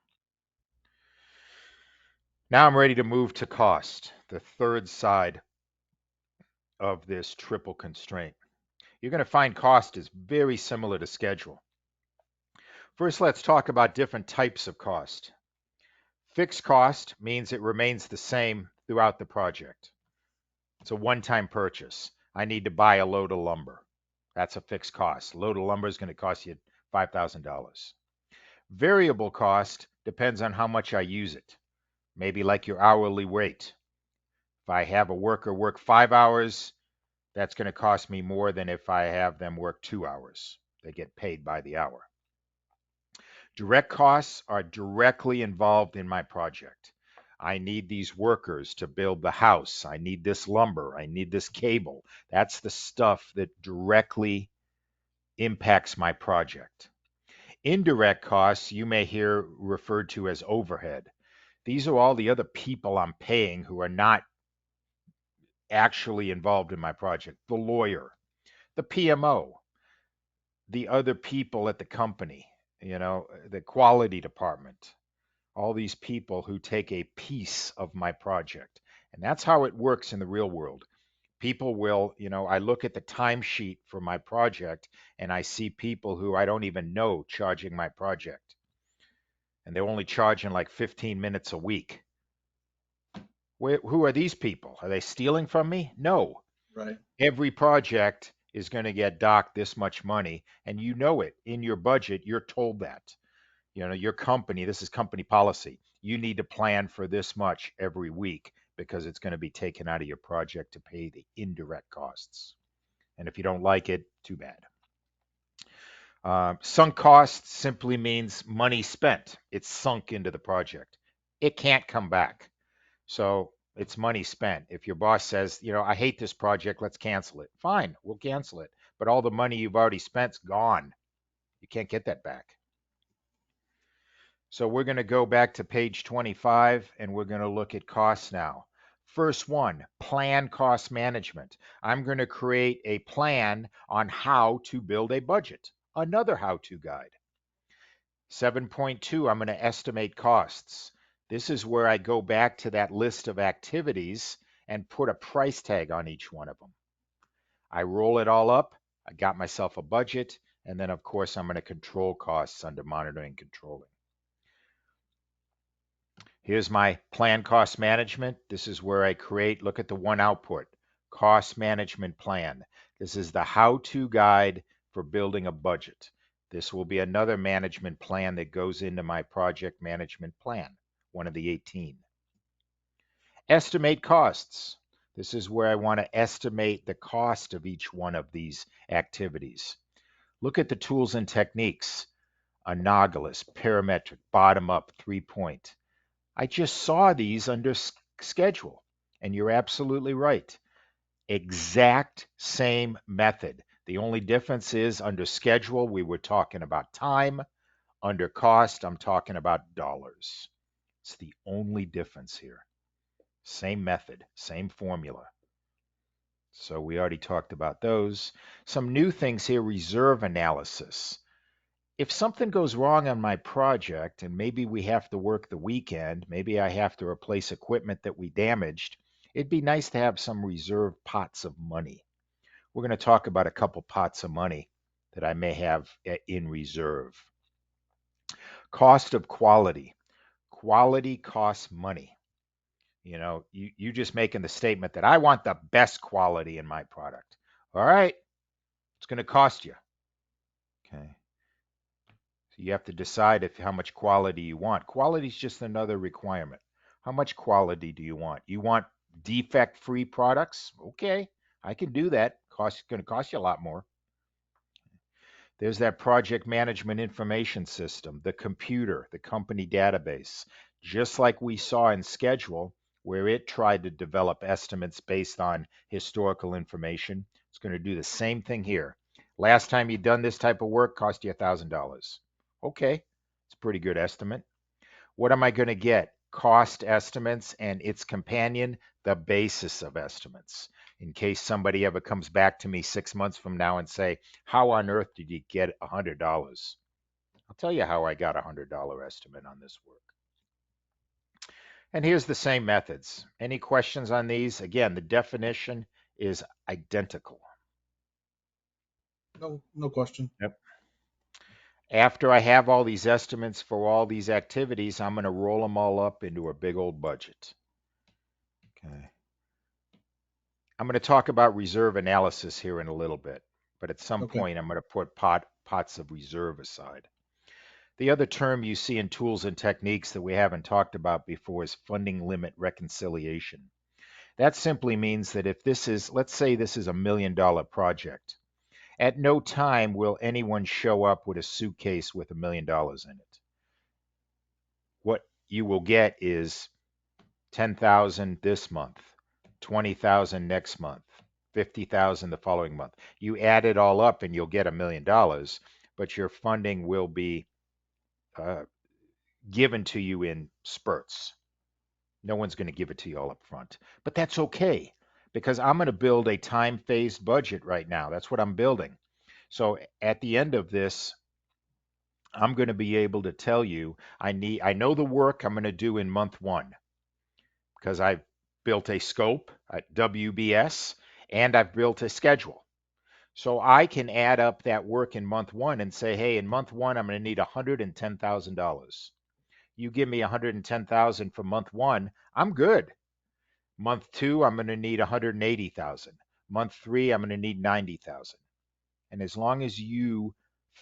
Now I'm ready to move to cost, the third side of this triple constraint. You're going to find cost is very similar to schedule. First, let's talk about different types of cost. Fixed cost means it remains the same throughout the project. It's a one-time purchase. I need to buy a load of lumber. That's a fixed cost. A load of lumber is going to cost you $5,000. Variable cost depends on how much I use it. Maybe like your hourly rate. If I have a worker work 5 hours, that's going to cost me more than if I have them work 2 hours. They get paid by the hour. Direct costs are directly involved in my project. I need these workers to build the house. I need this lumber. I need this cable. That's the stuff that directly impacts my project. Indirect costs you may hear referred to as overhead. These are all the other people I'm paying who are not actually involved in my project. The lawyer, the PMO, the other people at the company, the quality department, all these people who take a piece of my project. And that's how it works in the real world. People will, I look at the timesheet for my project and I see people who I don't even know charging my project. And they're only charging like 15 minutes a week. Who are these people? Are they stealing from me? No. Right. Every project is going to get docked this much money, and you know it in your budget. You're told that. Your company, this is company policy. You need to plan for this much every week because it's going to be taken out of your project to pay the indirect costs. And if you don't like it, too bad. Sunk costs simply means money spent. It's sunk into the project. It can't come back. So it's money spent. If your boss says, I hate this project, let's cancel it. Fine, we'll cancel it. But all the money you've already spent's gone. You can't get that back. So we're going to go back to page 25 and we're going to look at costs now. First one, plan cost management. I'm going to create a plan on how to build a budget. Another how-to guide. 7.2, I'm going to estimate costs. This is where I go back to that list of activities and put a price tag on each one of them. I roll it all up. I got myself a budget. And then, of course, I'm going to control costs under monitoring and controlling. Here's my plan cost management. This is where I create, look at the one output, cost management plan. This is the how-to guide for building a budget. This will be another management plan that goes into my project management plan, one of the 18. Estimate costs. This is where I want to estimate the cost of each one of these activities. Look at the tools and techniques. Analogous, parametric, bottom-up, 3-point. I just saw these under schedule, and you're absolutely right. Exact same method. The only difference is under schedule, we were talking about time. Under cost, I'm talking about dollars. It's the only difference here. Same method, same formula. So we already talked about those. Some new things here, reserve analysis. If something goes wrong on my project and maybe we have to work the weekend, maybe I have to replace equipment that we damaged, it'd be nice to have some reserve pots of money. We're going to talk about a couple pots of money that I may have in reserve. Cost of quality. Quality costs money. You know, you just making the statement that I want the best quality in my product. All right, it's going to cost you. Okay. So you have to decide how much quality you want. Quality is just another requirement. How much quality do you want? You want defect-free products? Okay, I can do that. It's going to cost you a lot more. There's that project management information system, the computer, the company database. Just like we saw in schedule, where it tried to develop estimates based on historical information, it's going to do the same thing here. Last time you'd done this type of work cost you $1,000. Okay, it's a pretty good estimate. What am I going to get? Cost estimates and its companion, the basis of estimates. In case somebody ever comes back to me 6 months from now and say, how on earth did you get $100? I'll tell you how I got a $100 estimate on this work. And here's the same methods. Any questions on these? Again, the definition is identical. No question. Yep. After I have all these estimates for all these activities, I'm going to roll them all up into a big old budget. Okay. I'm going to talk about reserve analysis here in a little bit, but at some point I'm going to put pots of reserve aside. The other term you see in tools and techniques that we haven't talked about before is funding limit reconciliation. That simply means that if this is, let's say this is $1 million project, at no time will anyone show up with a suitcase with $1 million in it. What you will get is 10,000 this month, 20,000 next month, 50,000 the following month. You add it all up and you'll get $1 million, but your funding will be given to you in spurts. No one's going to give it to you all up front, but that's okay because I'm going to build a time-phased budget right now. That's what I'm building. So at the end of this, I'm going to be able to tell you I know the work I'm going to do in month 1 because I've built a scope at WBS and I've built a schedule. So I can add up that work in month 1 and say, hey, in month 1, I'm going to need $110,000. You give me $110,000 for month 1, I'm good. Month 2, I'm going to need $180,000. Month 3, I'm going to need $90,000. And as long as you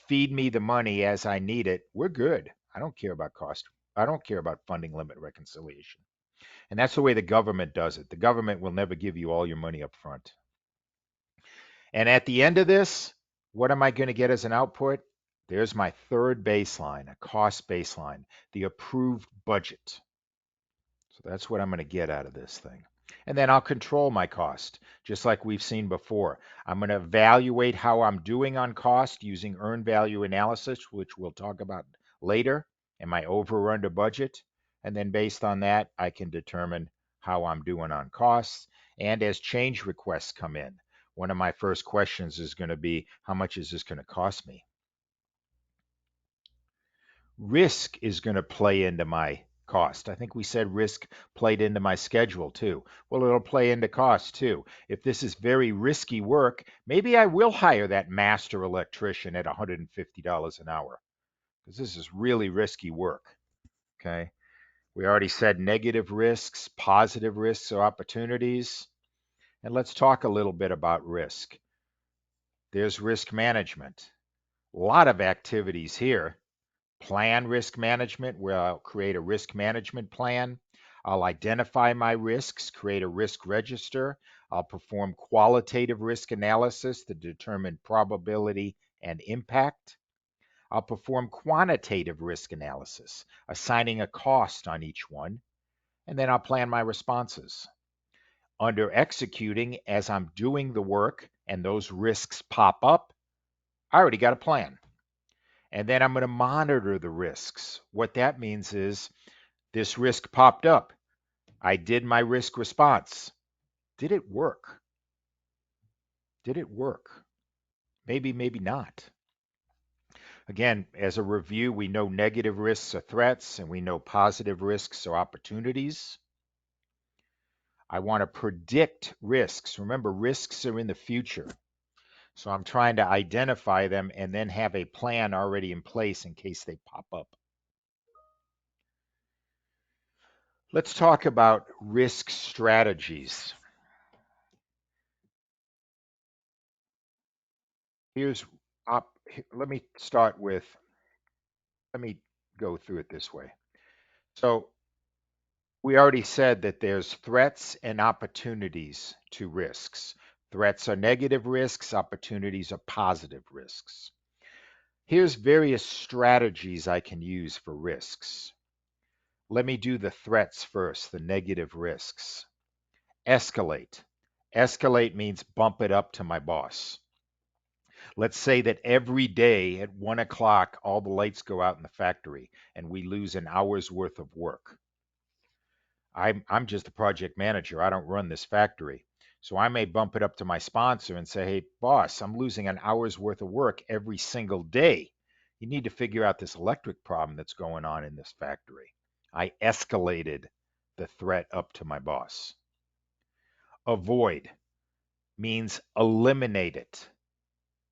feed me the money as I need it, we're good. I don't care about cost. I don't care about funding limit reconciliation. And that's the way the government does it. The government will never give you all your money up front. And at the end of this, what am I going to get as an output? There's my third baseline, a cost baseline, the approved budget. So that's what I'm going to get out of this thing. And then I'll control my cost, just like we've seen before. I'm going to evaluate how I'm doing on cost using earned value analysis, which we'll talk about later. Am I over or under budget? And then based on that, I can determine how I'm doing on costs. And as change requests come in, one of my first questions is going to be, how much is this going to cost me? Risk is going to play into my cost. I think we said risk played into my schedule too. Well, it'll play into cost too. If this is very risky work, maybe I will hire that master electrician at $150 an hour because this is really risky work. Okay. We already said negative risks, positive risks, or opportunities. And let's talk a little bit about risk. There's risk management. A lot of activities here. Plan risk management, where I'll create a risk management plan. I'll identify my risks, create a risk register. I'll perform qualitative risk analysis to determine probability and impact. I'll perform quantitative risk analysis, assigning a cost on each one. And then I'll plan my responses. Under executing, as I'm doing the work, and those risks pop up, I already got a plan. And then I'm going to monitor the risks. What that means is this risk popped up. I did my risk response. Did it work? Did it work? Maybe, maybe not. Again, as a review, we know negative risks are threats and we know positive risks are opportunities. I want to predict risks. Remember, risks are in the future. So I'm trying to identify them and then have a plan already in place in case they pop up. Let's talk about risk strategies. Let me start with, let me go through it this way. So we already said that there's threats and opportunities to risks. Threats are negative risks, opportunities are positive risks. Here's various strategies I can use for risks. Let me do the threats first, the negative risks. Escalate. Escalate means bump it up to my boss. Let's say that every day at 1 o'clock, all the lights go out in the factory and we lose an hour's worth of work. I'm just a project manager. I don't run this factory. So I may bump it up to my sponsor and say, hey, boss, I'm losing an hour's worth of work every single day. You need to figure out this electric problem that's going on in this factory. I escalated the threat up to my boss. Avoid means eliminate it.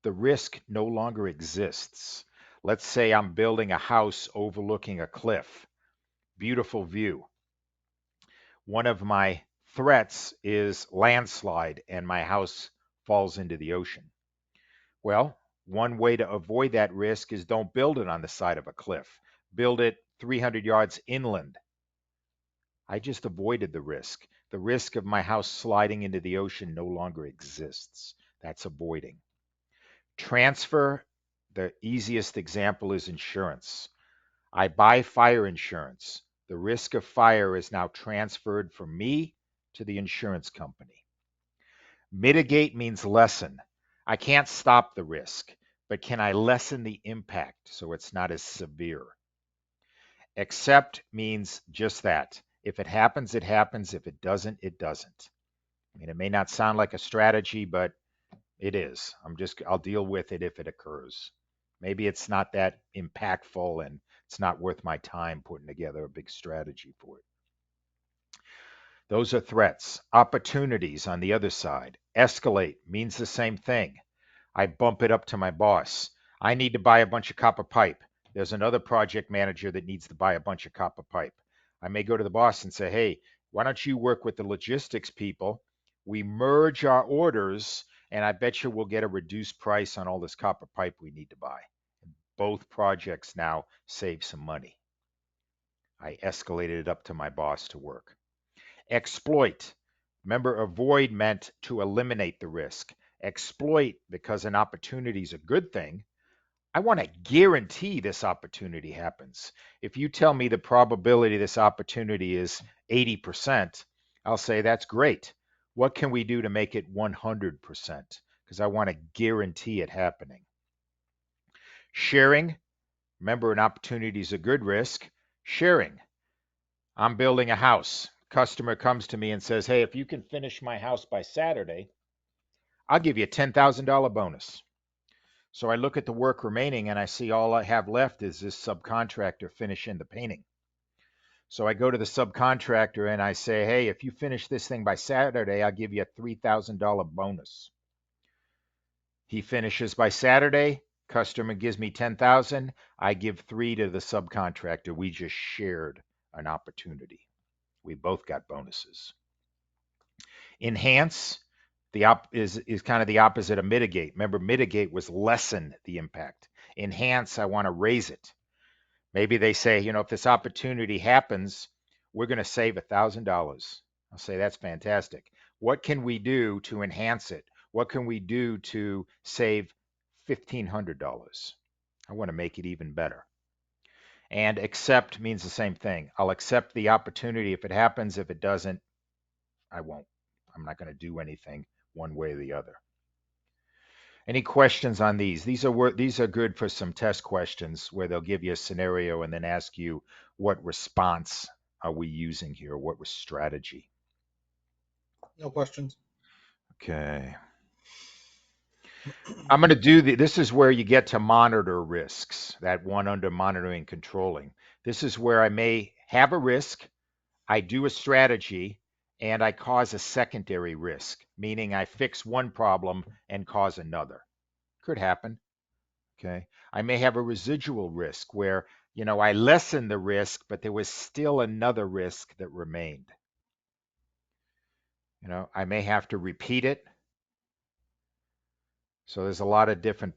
The risk no longer exists. Let's say I'm building a house overlooking a cliff. Beautiful view. One of my threats is landslide and my house falls into the ocean. Well, one way to avoid that risk is don't build it on the side of a cliff. Build it 300 yards inland. I just avoided the risk. The risk of my house sliding into the ocean no longer exists. That's avoiding. Transfer, the easiest example is insurance. I buy fire insurance. The risk of fire is now transferred from me to the insurance company. Mitigate means lessen. I can't stop the risk, but can I lessen the impact so it's not as severe? Accept means just that. If it happens, it happens. If it doesn't, it doesn't. I mean, it may not sound like a strategy, but it is. I'll deal with it if it occurs. Maybe it's not that impactful and it's not worth my time putting together a big strategy for it. Those are threats. Opportunities on the other side. Escalate means the same thing. I bump it up to my boss. I need to buy a bunch of copper pipe. There's another project manager that needs to buy a bunch of copper pipe. I may go to the boss and say, hey, why don't you work with the logistics people? We merge our orders, and I bet you we'll get a reduced price on all this copper pipe we need to buy. Both projects now save some money. I escalated it up to my boss to work. Exploit. Remember, avoid meant to eliminate the risk. Exploit, because an opportunity is a good thing, I want to guarantee this opportunity happens. If you tell me the probability of this opportunity is 80%, I'll say that's great. What can we do to make it 100%? Because I want to guarantee it happening. Sharing. Remember, an opportunity is a good risk. Sharing. I'm building a house. Customer comes to me and says, hey, if you can finish my house by Saturday, I'll give you a $10,000 bonus. So I look at the work remaining and I see all I have left is this subcontractor finishing the painting. So I go to the subcontractor and I say, hey, if you finish this thing by Saturday, I'll give you a $3,000 bonus. He finishes by Saturday, customer gives me 10,000, I give 3 to the subcontractor. We just shared an opportunity. We both got bonuses. Enhance is kind of the opposite of mitigate. Remember, mitigate was lessen the impact. Enhance, I want to raise it. Maybe they say, if this opportunity happens, we're going to save $1,000. I'll say, that's fantastic. What can we do to enhance it? What can we do to save $1,500? I want to make it even better. And accept means the same thing. I'll accept the opportunity if it happens. If it doesn't, I won't. I'm not going to do anything one way or the other. Any questions on these? These are good for some test questions where they'll give you a scenario and then ask you what response are we using here? What was strategy? No questions. Okay. I'm going to do this is where you get to monitor risks, that one under monitoring and controlling. This is where I may have a risk, I do a strategy, and I cause a secondary risk, meaning I fix one problem and cause another. Could happen. Okay. I may have a residual risk where, I lessen the risk, but there was still another risk that remained. I may have to repeat it. So there's a lot of different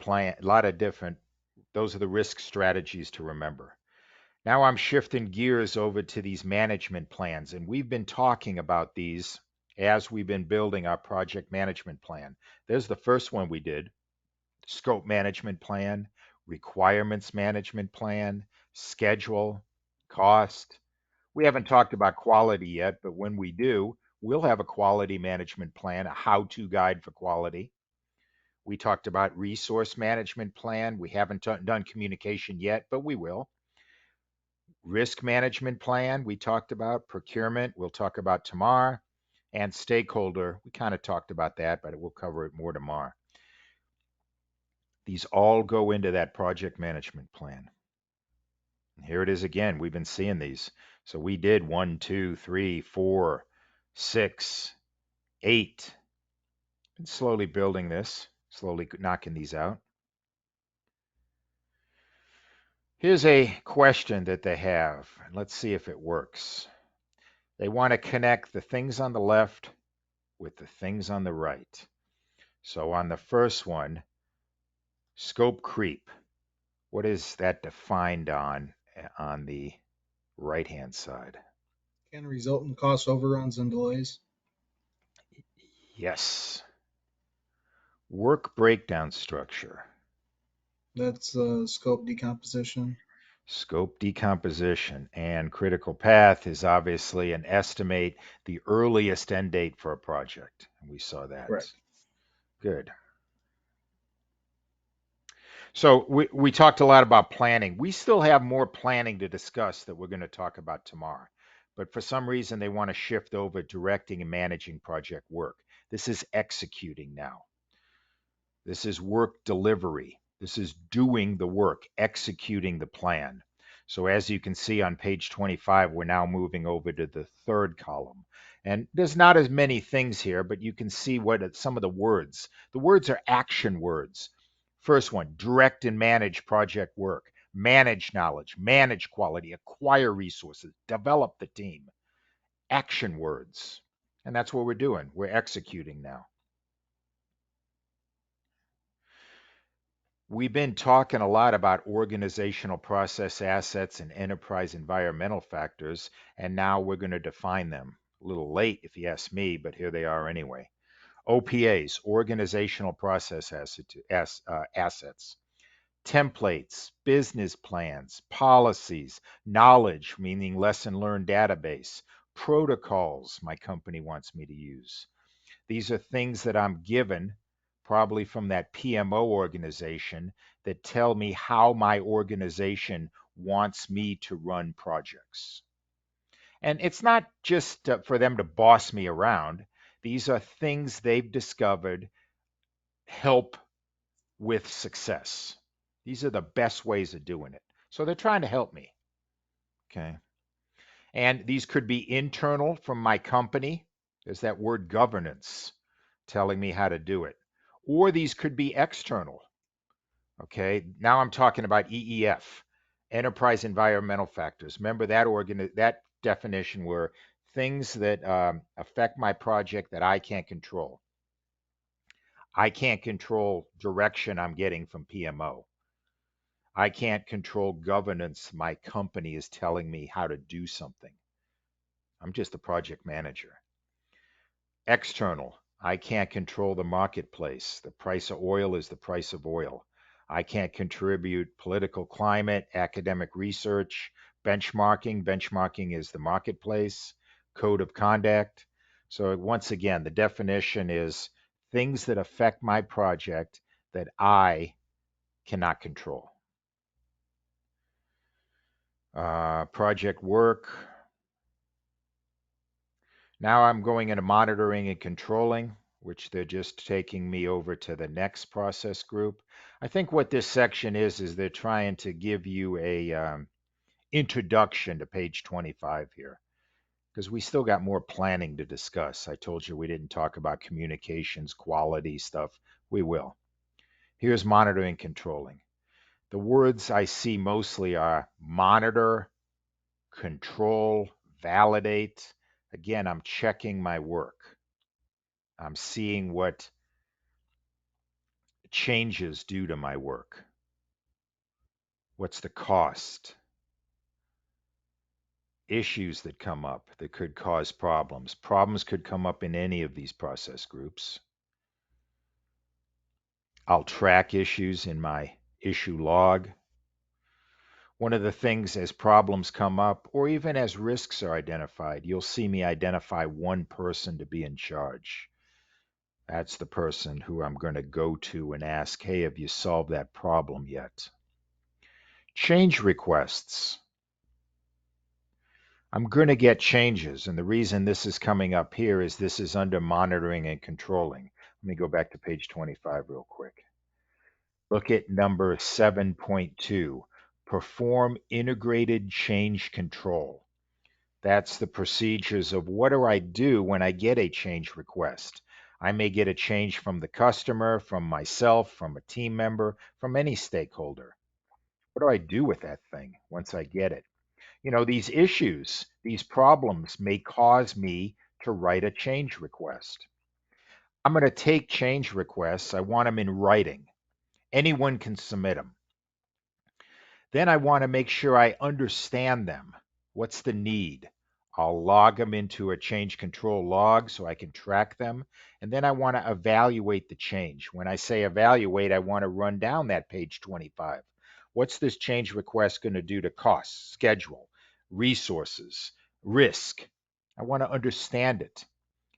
those are the risk strategies to remember. Now I'm shifting gears over to these management plans, and we've been talking about these as we've been building our project management plan. There's the first one we did, scope management plan, requirements management plan, schedule, cost. We haven't talked about quality yet, but when we do, we'll have a quality management plan, a how-to guide for quality. We talked about resource management plan. We haven't done communication yet, but we will. Risk management plan, we talked about. Procurement, we'll talk about tomorrow. And stakeholder, we kind of talked about that, but we'll cover it more tomorrow. These all go into that project management plan. And here it is again. We've been seeing these. So we did 1, 2, 3, 4, 6, 8. Been slowly building this, slowly knocking these out. Here's a question that they have. Let's see if it works. They want to connect the things on the left with the things on the right. So on the first one, scope creep. What is that defined on the right-hand side? Can result in cost overruns and delays. Yes. Work breakdown structure. That's scope decomposition. Scope decomposition and critical path is obviously an estimate the earliest end date for a project. We saw that. Correct. Good. So we talked a lot about planning. We still have more planning to discuss that we're going to talk about tomorrow. But for some reason, they want to shift over directing and managing project work. This is executing now. This is work delivery. This is doing the work, executing the plan. So as you can see on page 25, we're now moving over to the third column. And there's not as many things here, but you can see what some of the words. The words are action words. First one, direct and manage project work, manage knowledge, manage quality, acquire resources, develop the team. Action words. And that's what we're doing. We're executing now. We've been talking a lot about organizational process assets and enterprise environmental factors, and now we're going to define them. A little late if you ask me, but here they are anyway. OPAs, organizational process assets. Templates, business plans, policies, knowledge, meaning lesson learned database, protocols my company wants me to use. These are things that I'm given probably from that PMO organization that tell me how my organization wants me to run projects. And it's not just for them to boss me around. These are things they've discovered help with success. These are the best ways of doing it. So they're trying to help me. Okay. And these could be internal from my company. There's that word governance telling me how to do it. Or these could be external. Okay. Now I'm talking about EEF, enterprise environmental factors. Remember that definition were things that affect my project that I can't control. I can't control direction I'm getting from PMO. I can't control governance. My company is telling me how to do something. I'm just a project manager. External. I can't control the marketplace. The price of oil is the price of oil. I can't contribute political climate, academic research, benchmarking. Benchmarking is the marketplace, code of conduct. So once again, the definition is things that affect my project that I cannot control. Project work. Now I'm going into monitoring and controlling, which they're just taking me over to the next process group. I think what this section is they're trying to give you a introduction to page 25 here, because we still got more planning to discuss. I told you we didn't talk about communications, quality stuff. We will. Here's monitoring and controlling. The words I see mostly are monitor, control, validate. Again, I'm checking my work. I'm seeing what changes due to my work. What's the cost? Issues that come up that could cause problems. Problems could come up in any of these process groups. I'll track issues in my issue log. One of the things as problems come up, or even as risks are identified, you'll see me identify one person to be in charge. That's the person who I'm going to go to and ask, hey, have you solved that problem yet? Change requests. I'm going to get changes, and the reason this is coming up here is this is under monitoring and controlling. Let me go back to page 25 real quick. Look at number 7.2, perform integrated change control. That's the procedures of what do I do when I get a change request. I may get a change from the customer, from myself, from a team member, from any stakeholder. What do I do with that thing once I get it? You know, these issues, these problems may cause me to write a change request. I'm going to take change requests. I want them in writing. Anyone can submit them. Then I want to make sure I understand them. What's the need? I'll log them into a change control log so I can track them. And then I want to evaluate the change. When I say evaluate, I want to run down that page 25. What's this change request going to do to costs, schedule, resources, risk? I want to understand it.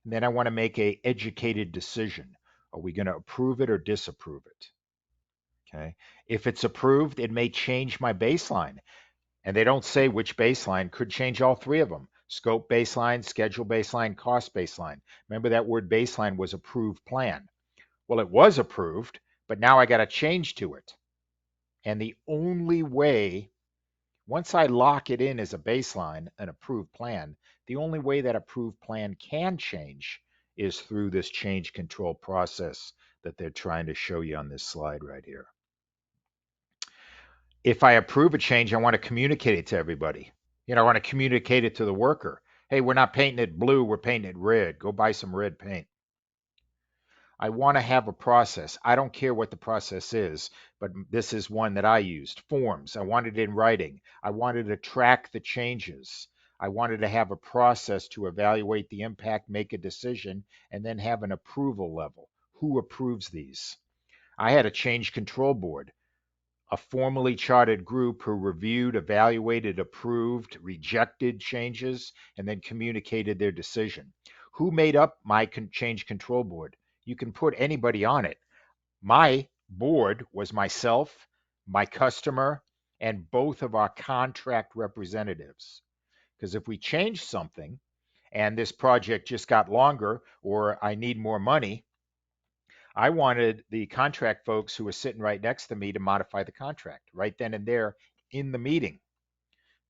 And then I want to make an educated decision. Are we going to approve it or disapprove it? Okay. If it's approved, it may change my baseline. And they don't say which baseline, could change all three of them. Scope baseline, schedule baseline, cost baseline. Remember that word baseline was approved plan. Well, it was approved, but now I got to change to it. And the only way, once I lock it in as a baseline, an approved plan, the only way that approved plan can change is through this change control process that they're trying to show you on this slide right here. If I approve a change, I want to communicate it to everybody. You know, I want to communicate it to the worker. Hey, we're not painting it blue, we're painting it red. Go buy some red paint. I want to have a process. I don't care what the process is, but this is one that I used. Forms. I wanted it in writing. I wanted to track the changes. I wanted to have a process to evaluate the impact, make a decision, and then have an approval level. Who approves these? I had a change control board, a formally chartered group who reviewed, evaluated, approved, rejected changes, and then communicated their decision. Who made up my change control board? You can put anybody on it. My board was myself, my customer, and both of our contract representatives. Because if we change something and this project just got longer or I need more money, I wanted the contract folks who were sitting right next to me to modify the contract right then and there in the meeting.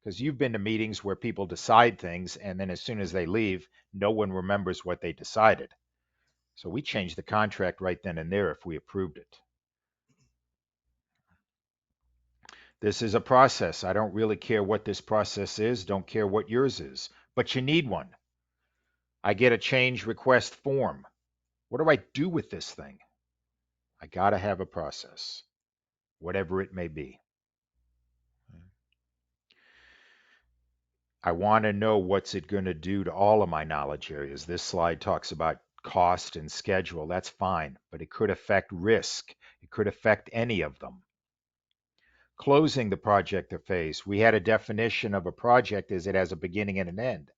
Because you've been to meetings where people decide things and then as soon as they leave, no one remembers what they decided. So we changed the contract right then and there if we approved it. This is a process. I don't really care what this process is, don't care what yours is, but you need one. I get a change request form. What do I do with this thing? I got to have a process, whatever it may be. I want to know what's it going to do to all of my knowledge areas. This slide talks about cost and schedule. That's fine, but it could affect risk. It could affect any of them. Closing the project or phase. We had a definition of a project as it has a beginning and an end.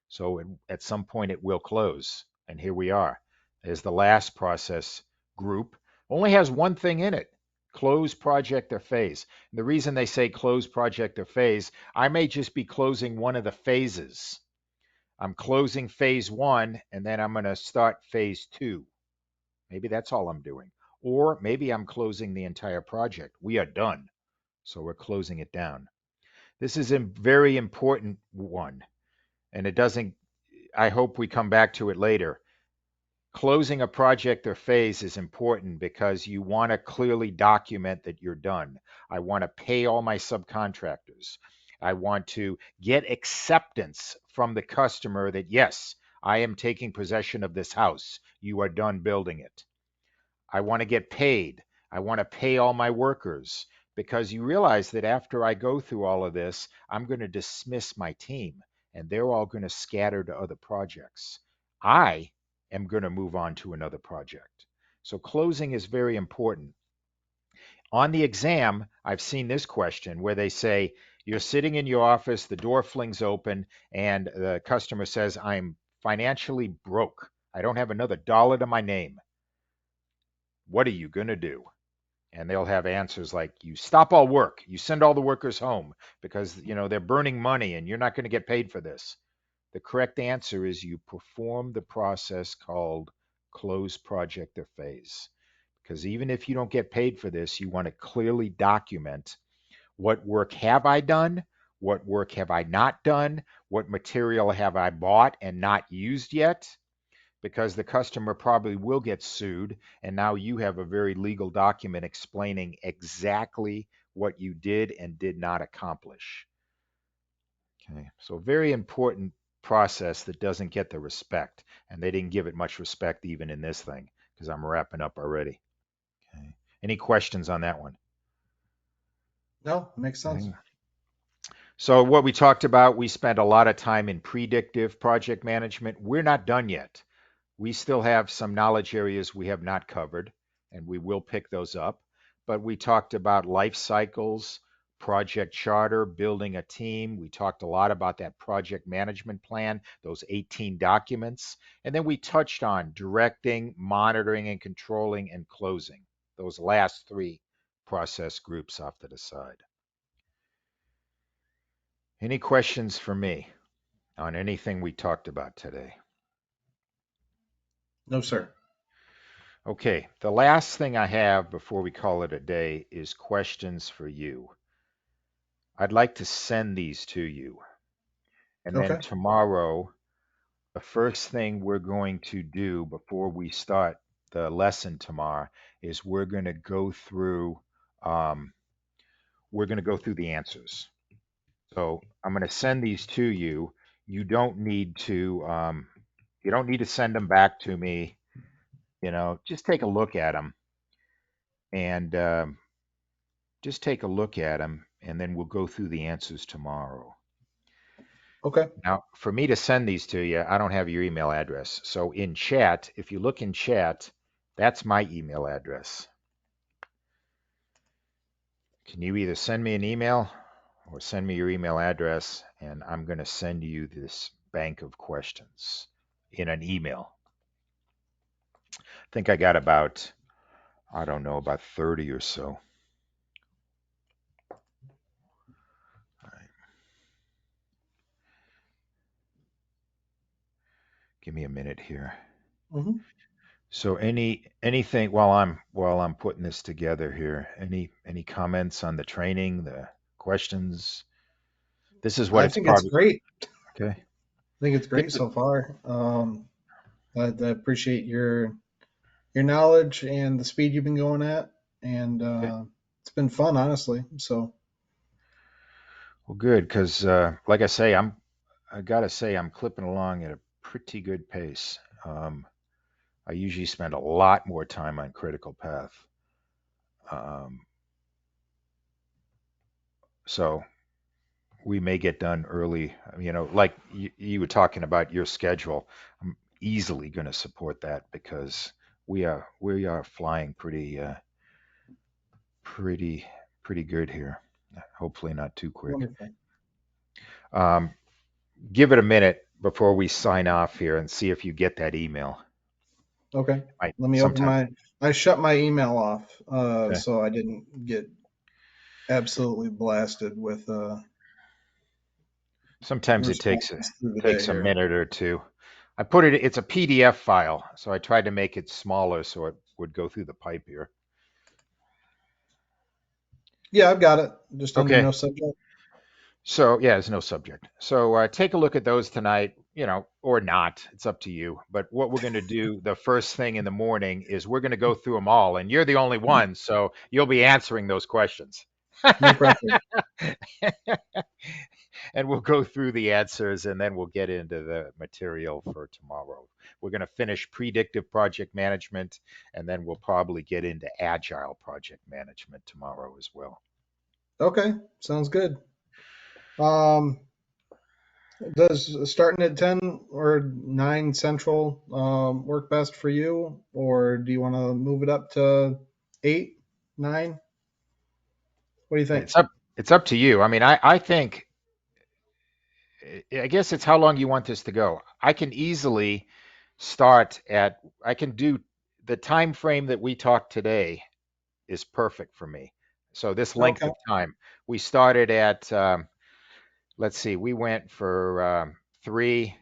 So at some point it will close. And here we are. There's the last process group. Only has one thing in it: close project or phase. And the reason they say close project or phase, I may just be closing one of the phases. I'm closing phase one, and then I'm going to start phase two. Maybe that's all I'm doing. Or maybe I'm closing the entire project. We are done, so we're closing it down. This is a very important one, and it doesn't, I hope we come back to it later. Closing a project or phase is important because you want to clearly document that you're done. I want to pay all my subcontractors. I want to get acceptance from the customer that, yes, I am taking possession of this house. You are done building it. I want to get paid. I want to pay all my workers, because you realize that after I go through all of this, I'm going to dismiss my team and they're all going to scatter to other projects. I am going to move on to another project. So closing is very important. On the exam, I've seen this question where they say, you're sitting in your office, the door flings open, and the customer says, I'm financially broke. I don't have another dollar to my name. What are you going to do? And they'll have answers like, you stop all work, you send all the workers home because they're burning money and you're not going to get paid for this. The correct answer is you perform the process called close project or phase. Because even if you don't get paid for this, you want to clearly document what work have I done, what work have I not done, what material have I bought and not used yet, because the customer probably will get sued, and now you have a very legal document explaining exactly what you did and did not accomplish. Okay, so very important process that doesn't get the respect, and they didn't give it much respect even in this thing, because I'm wrapping up already. Okay. Any questions on that one? No, makes sense. Okay. So what we talked about, we spent a lot of time in predictive project management. We're not done yet. We still have some knowledge areas we have not covered, and we will pick those up. But we talked about life cycles, project charter, building a team. We talked a lot about that project management plan, those 18 documents. And then we touched on directing, monitoring, and controlling and closing, those last three process groups off to the side. Any questions for me on anything we talked about today? No, sir. Okay, the last thing I have before we call it a day is questions for you. I'd like to send these to you. And then Okay. tomorrow, the first thing we're going to do before we start the lesson tomorrow is um, we're going to go through the answers. So I'm going to send these to you. You don't need to you don't need to send them back to me. Just take a look at them, and just take a look at them, and then we'll go through the answers tomorrow. Okay. Now, for me to send these to you, I don't have your email address. So in chat, if you look in chat, that's my email address. Can you either send me an email or send me your email address, and I'm going to send you this bank of questions in an email. I think I got about, I don't know, about 30 or so. All right. Give me a minute here. Mm-hmm. So anything while I'm putting this together here, any comments on the training, the questions? This is what I it's think it's probably great. okay. I think it's This great is so far. I appreciate your knowledge and the speed you've been going at, and okay. it's been fun, honestly. So Well, good, because like I gotta say I'm clipping along at a pretty good pace. I usually spend a lot more time on critical path. Um, so we may get done early. Like you were talking about your schedule. I'm easily going to support that because we are flying pretty pretty good here. Hopefully not too quick. wonderful. Um, give it a minute before we sign off here and see if you get that email. Okay, I let me open sometimes my I shut my email off, Okay. so I didn't get absolutely blasted with Sometimes it responses through the day takes a here. minute or two. I put it, it's a PDF file, so I tried to make it smaller so it would go through the pipe here. Yeah, I've got it. Just under Okay. no subject. So yeah, there's no subject. So take a look at those tonight, or not. It's up to you. But what we're going to do the first thing in the morning is we're going to go through them all, and you're the only one, so you'll be answering those questions. No pressure. And we'll go through the answers, and then we'll get into the material for tomorrow. We're going to finish predictive project management, and then we'll probably get into agile project management tomorrow as well. Okay, sounds good. Um, does starting at 10 or 9 Central work best for you, or do you want to move it up to 8, 9? What do you think? It's up to you. I mean, I think, I guess it's how long you want this to go. I can easily I can do the time frame that we talked today is perfect for me. So this length Okay, of time, we started at, let's see, we went for 3,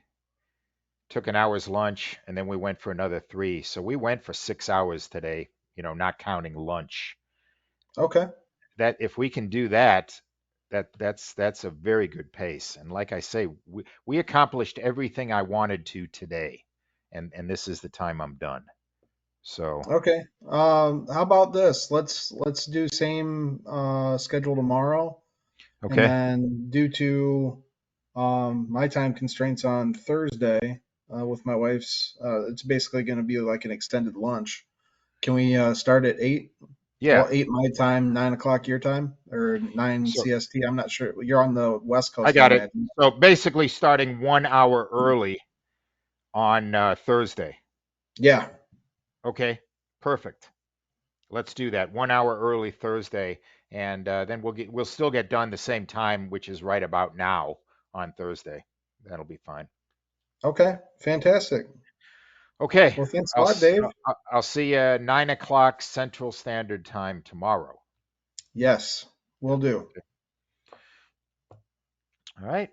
took an hour's lunch, and then we went for another 3. So we went for 6 hours today, not counting lunch. okay, That if we can do that, that's a very good pace. And like I say, we accomplished everything I wanted to today, and this is the time I'm done. So okay. How about this? Let's do same schedule tomorrow, and okay, then due to my time constraints on Thursday with my wife's, it's basically going to be like an extended lunch. Can we start at 8? yeah. Well, 8 my time, 9 o'clock your time, or 9 So CST. I'm not sure. You're on the West I Coast, I got it. imagine. So basically, starting 1 hour early on Thursday. Yeah. Okay, perfect. Let's do that. 1 hour early Thursday, and then we'll still get done the same time, which is right about now on Thursday. That'll be fine. Okay. Fantastic. Okay, Well, thanks a lot, Dave. I'll see you 9 o'clock Central Standard Time tomorrow. Yes, we'll do. All right,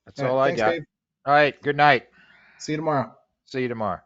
that's All all right. I Thanks, got. Dave. All right, good night. See you tomorrow. See you tomorrow.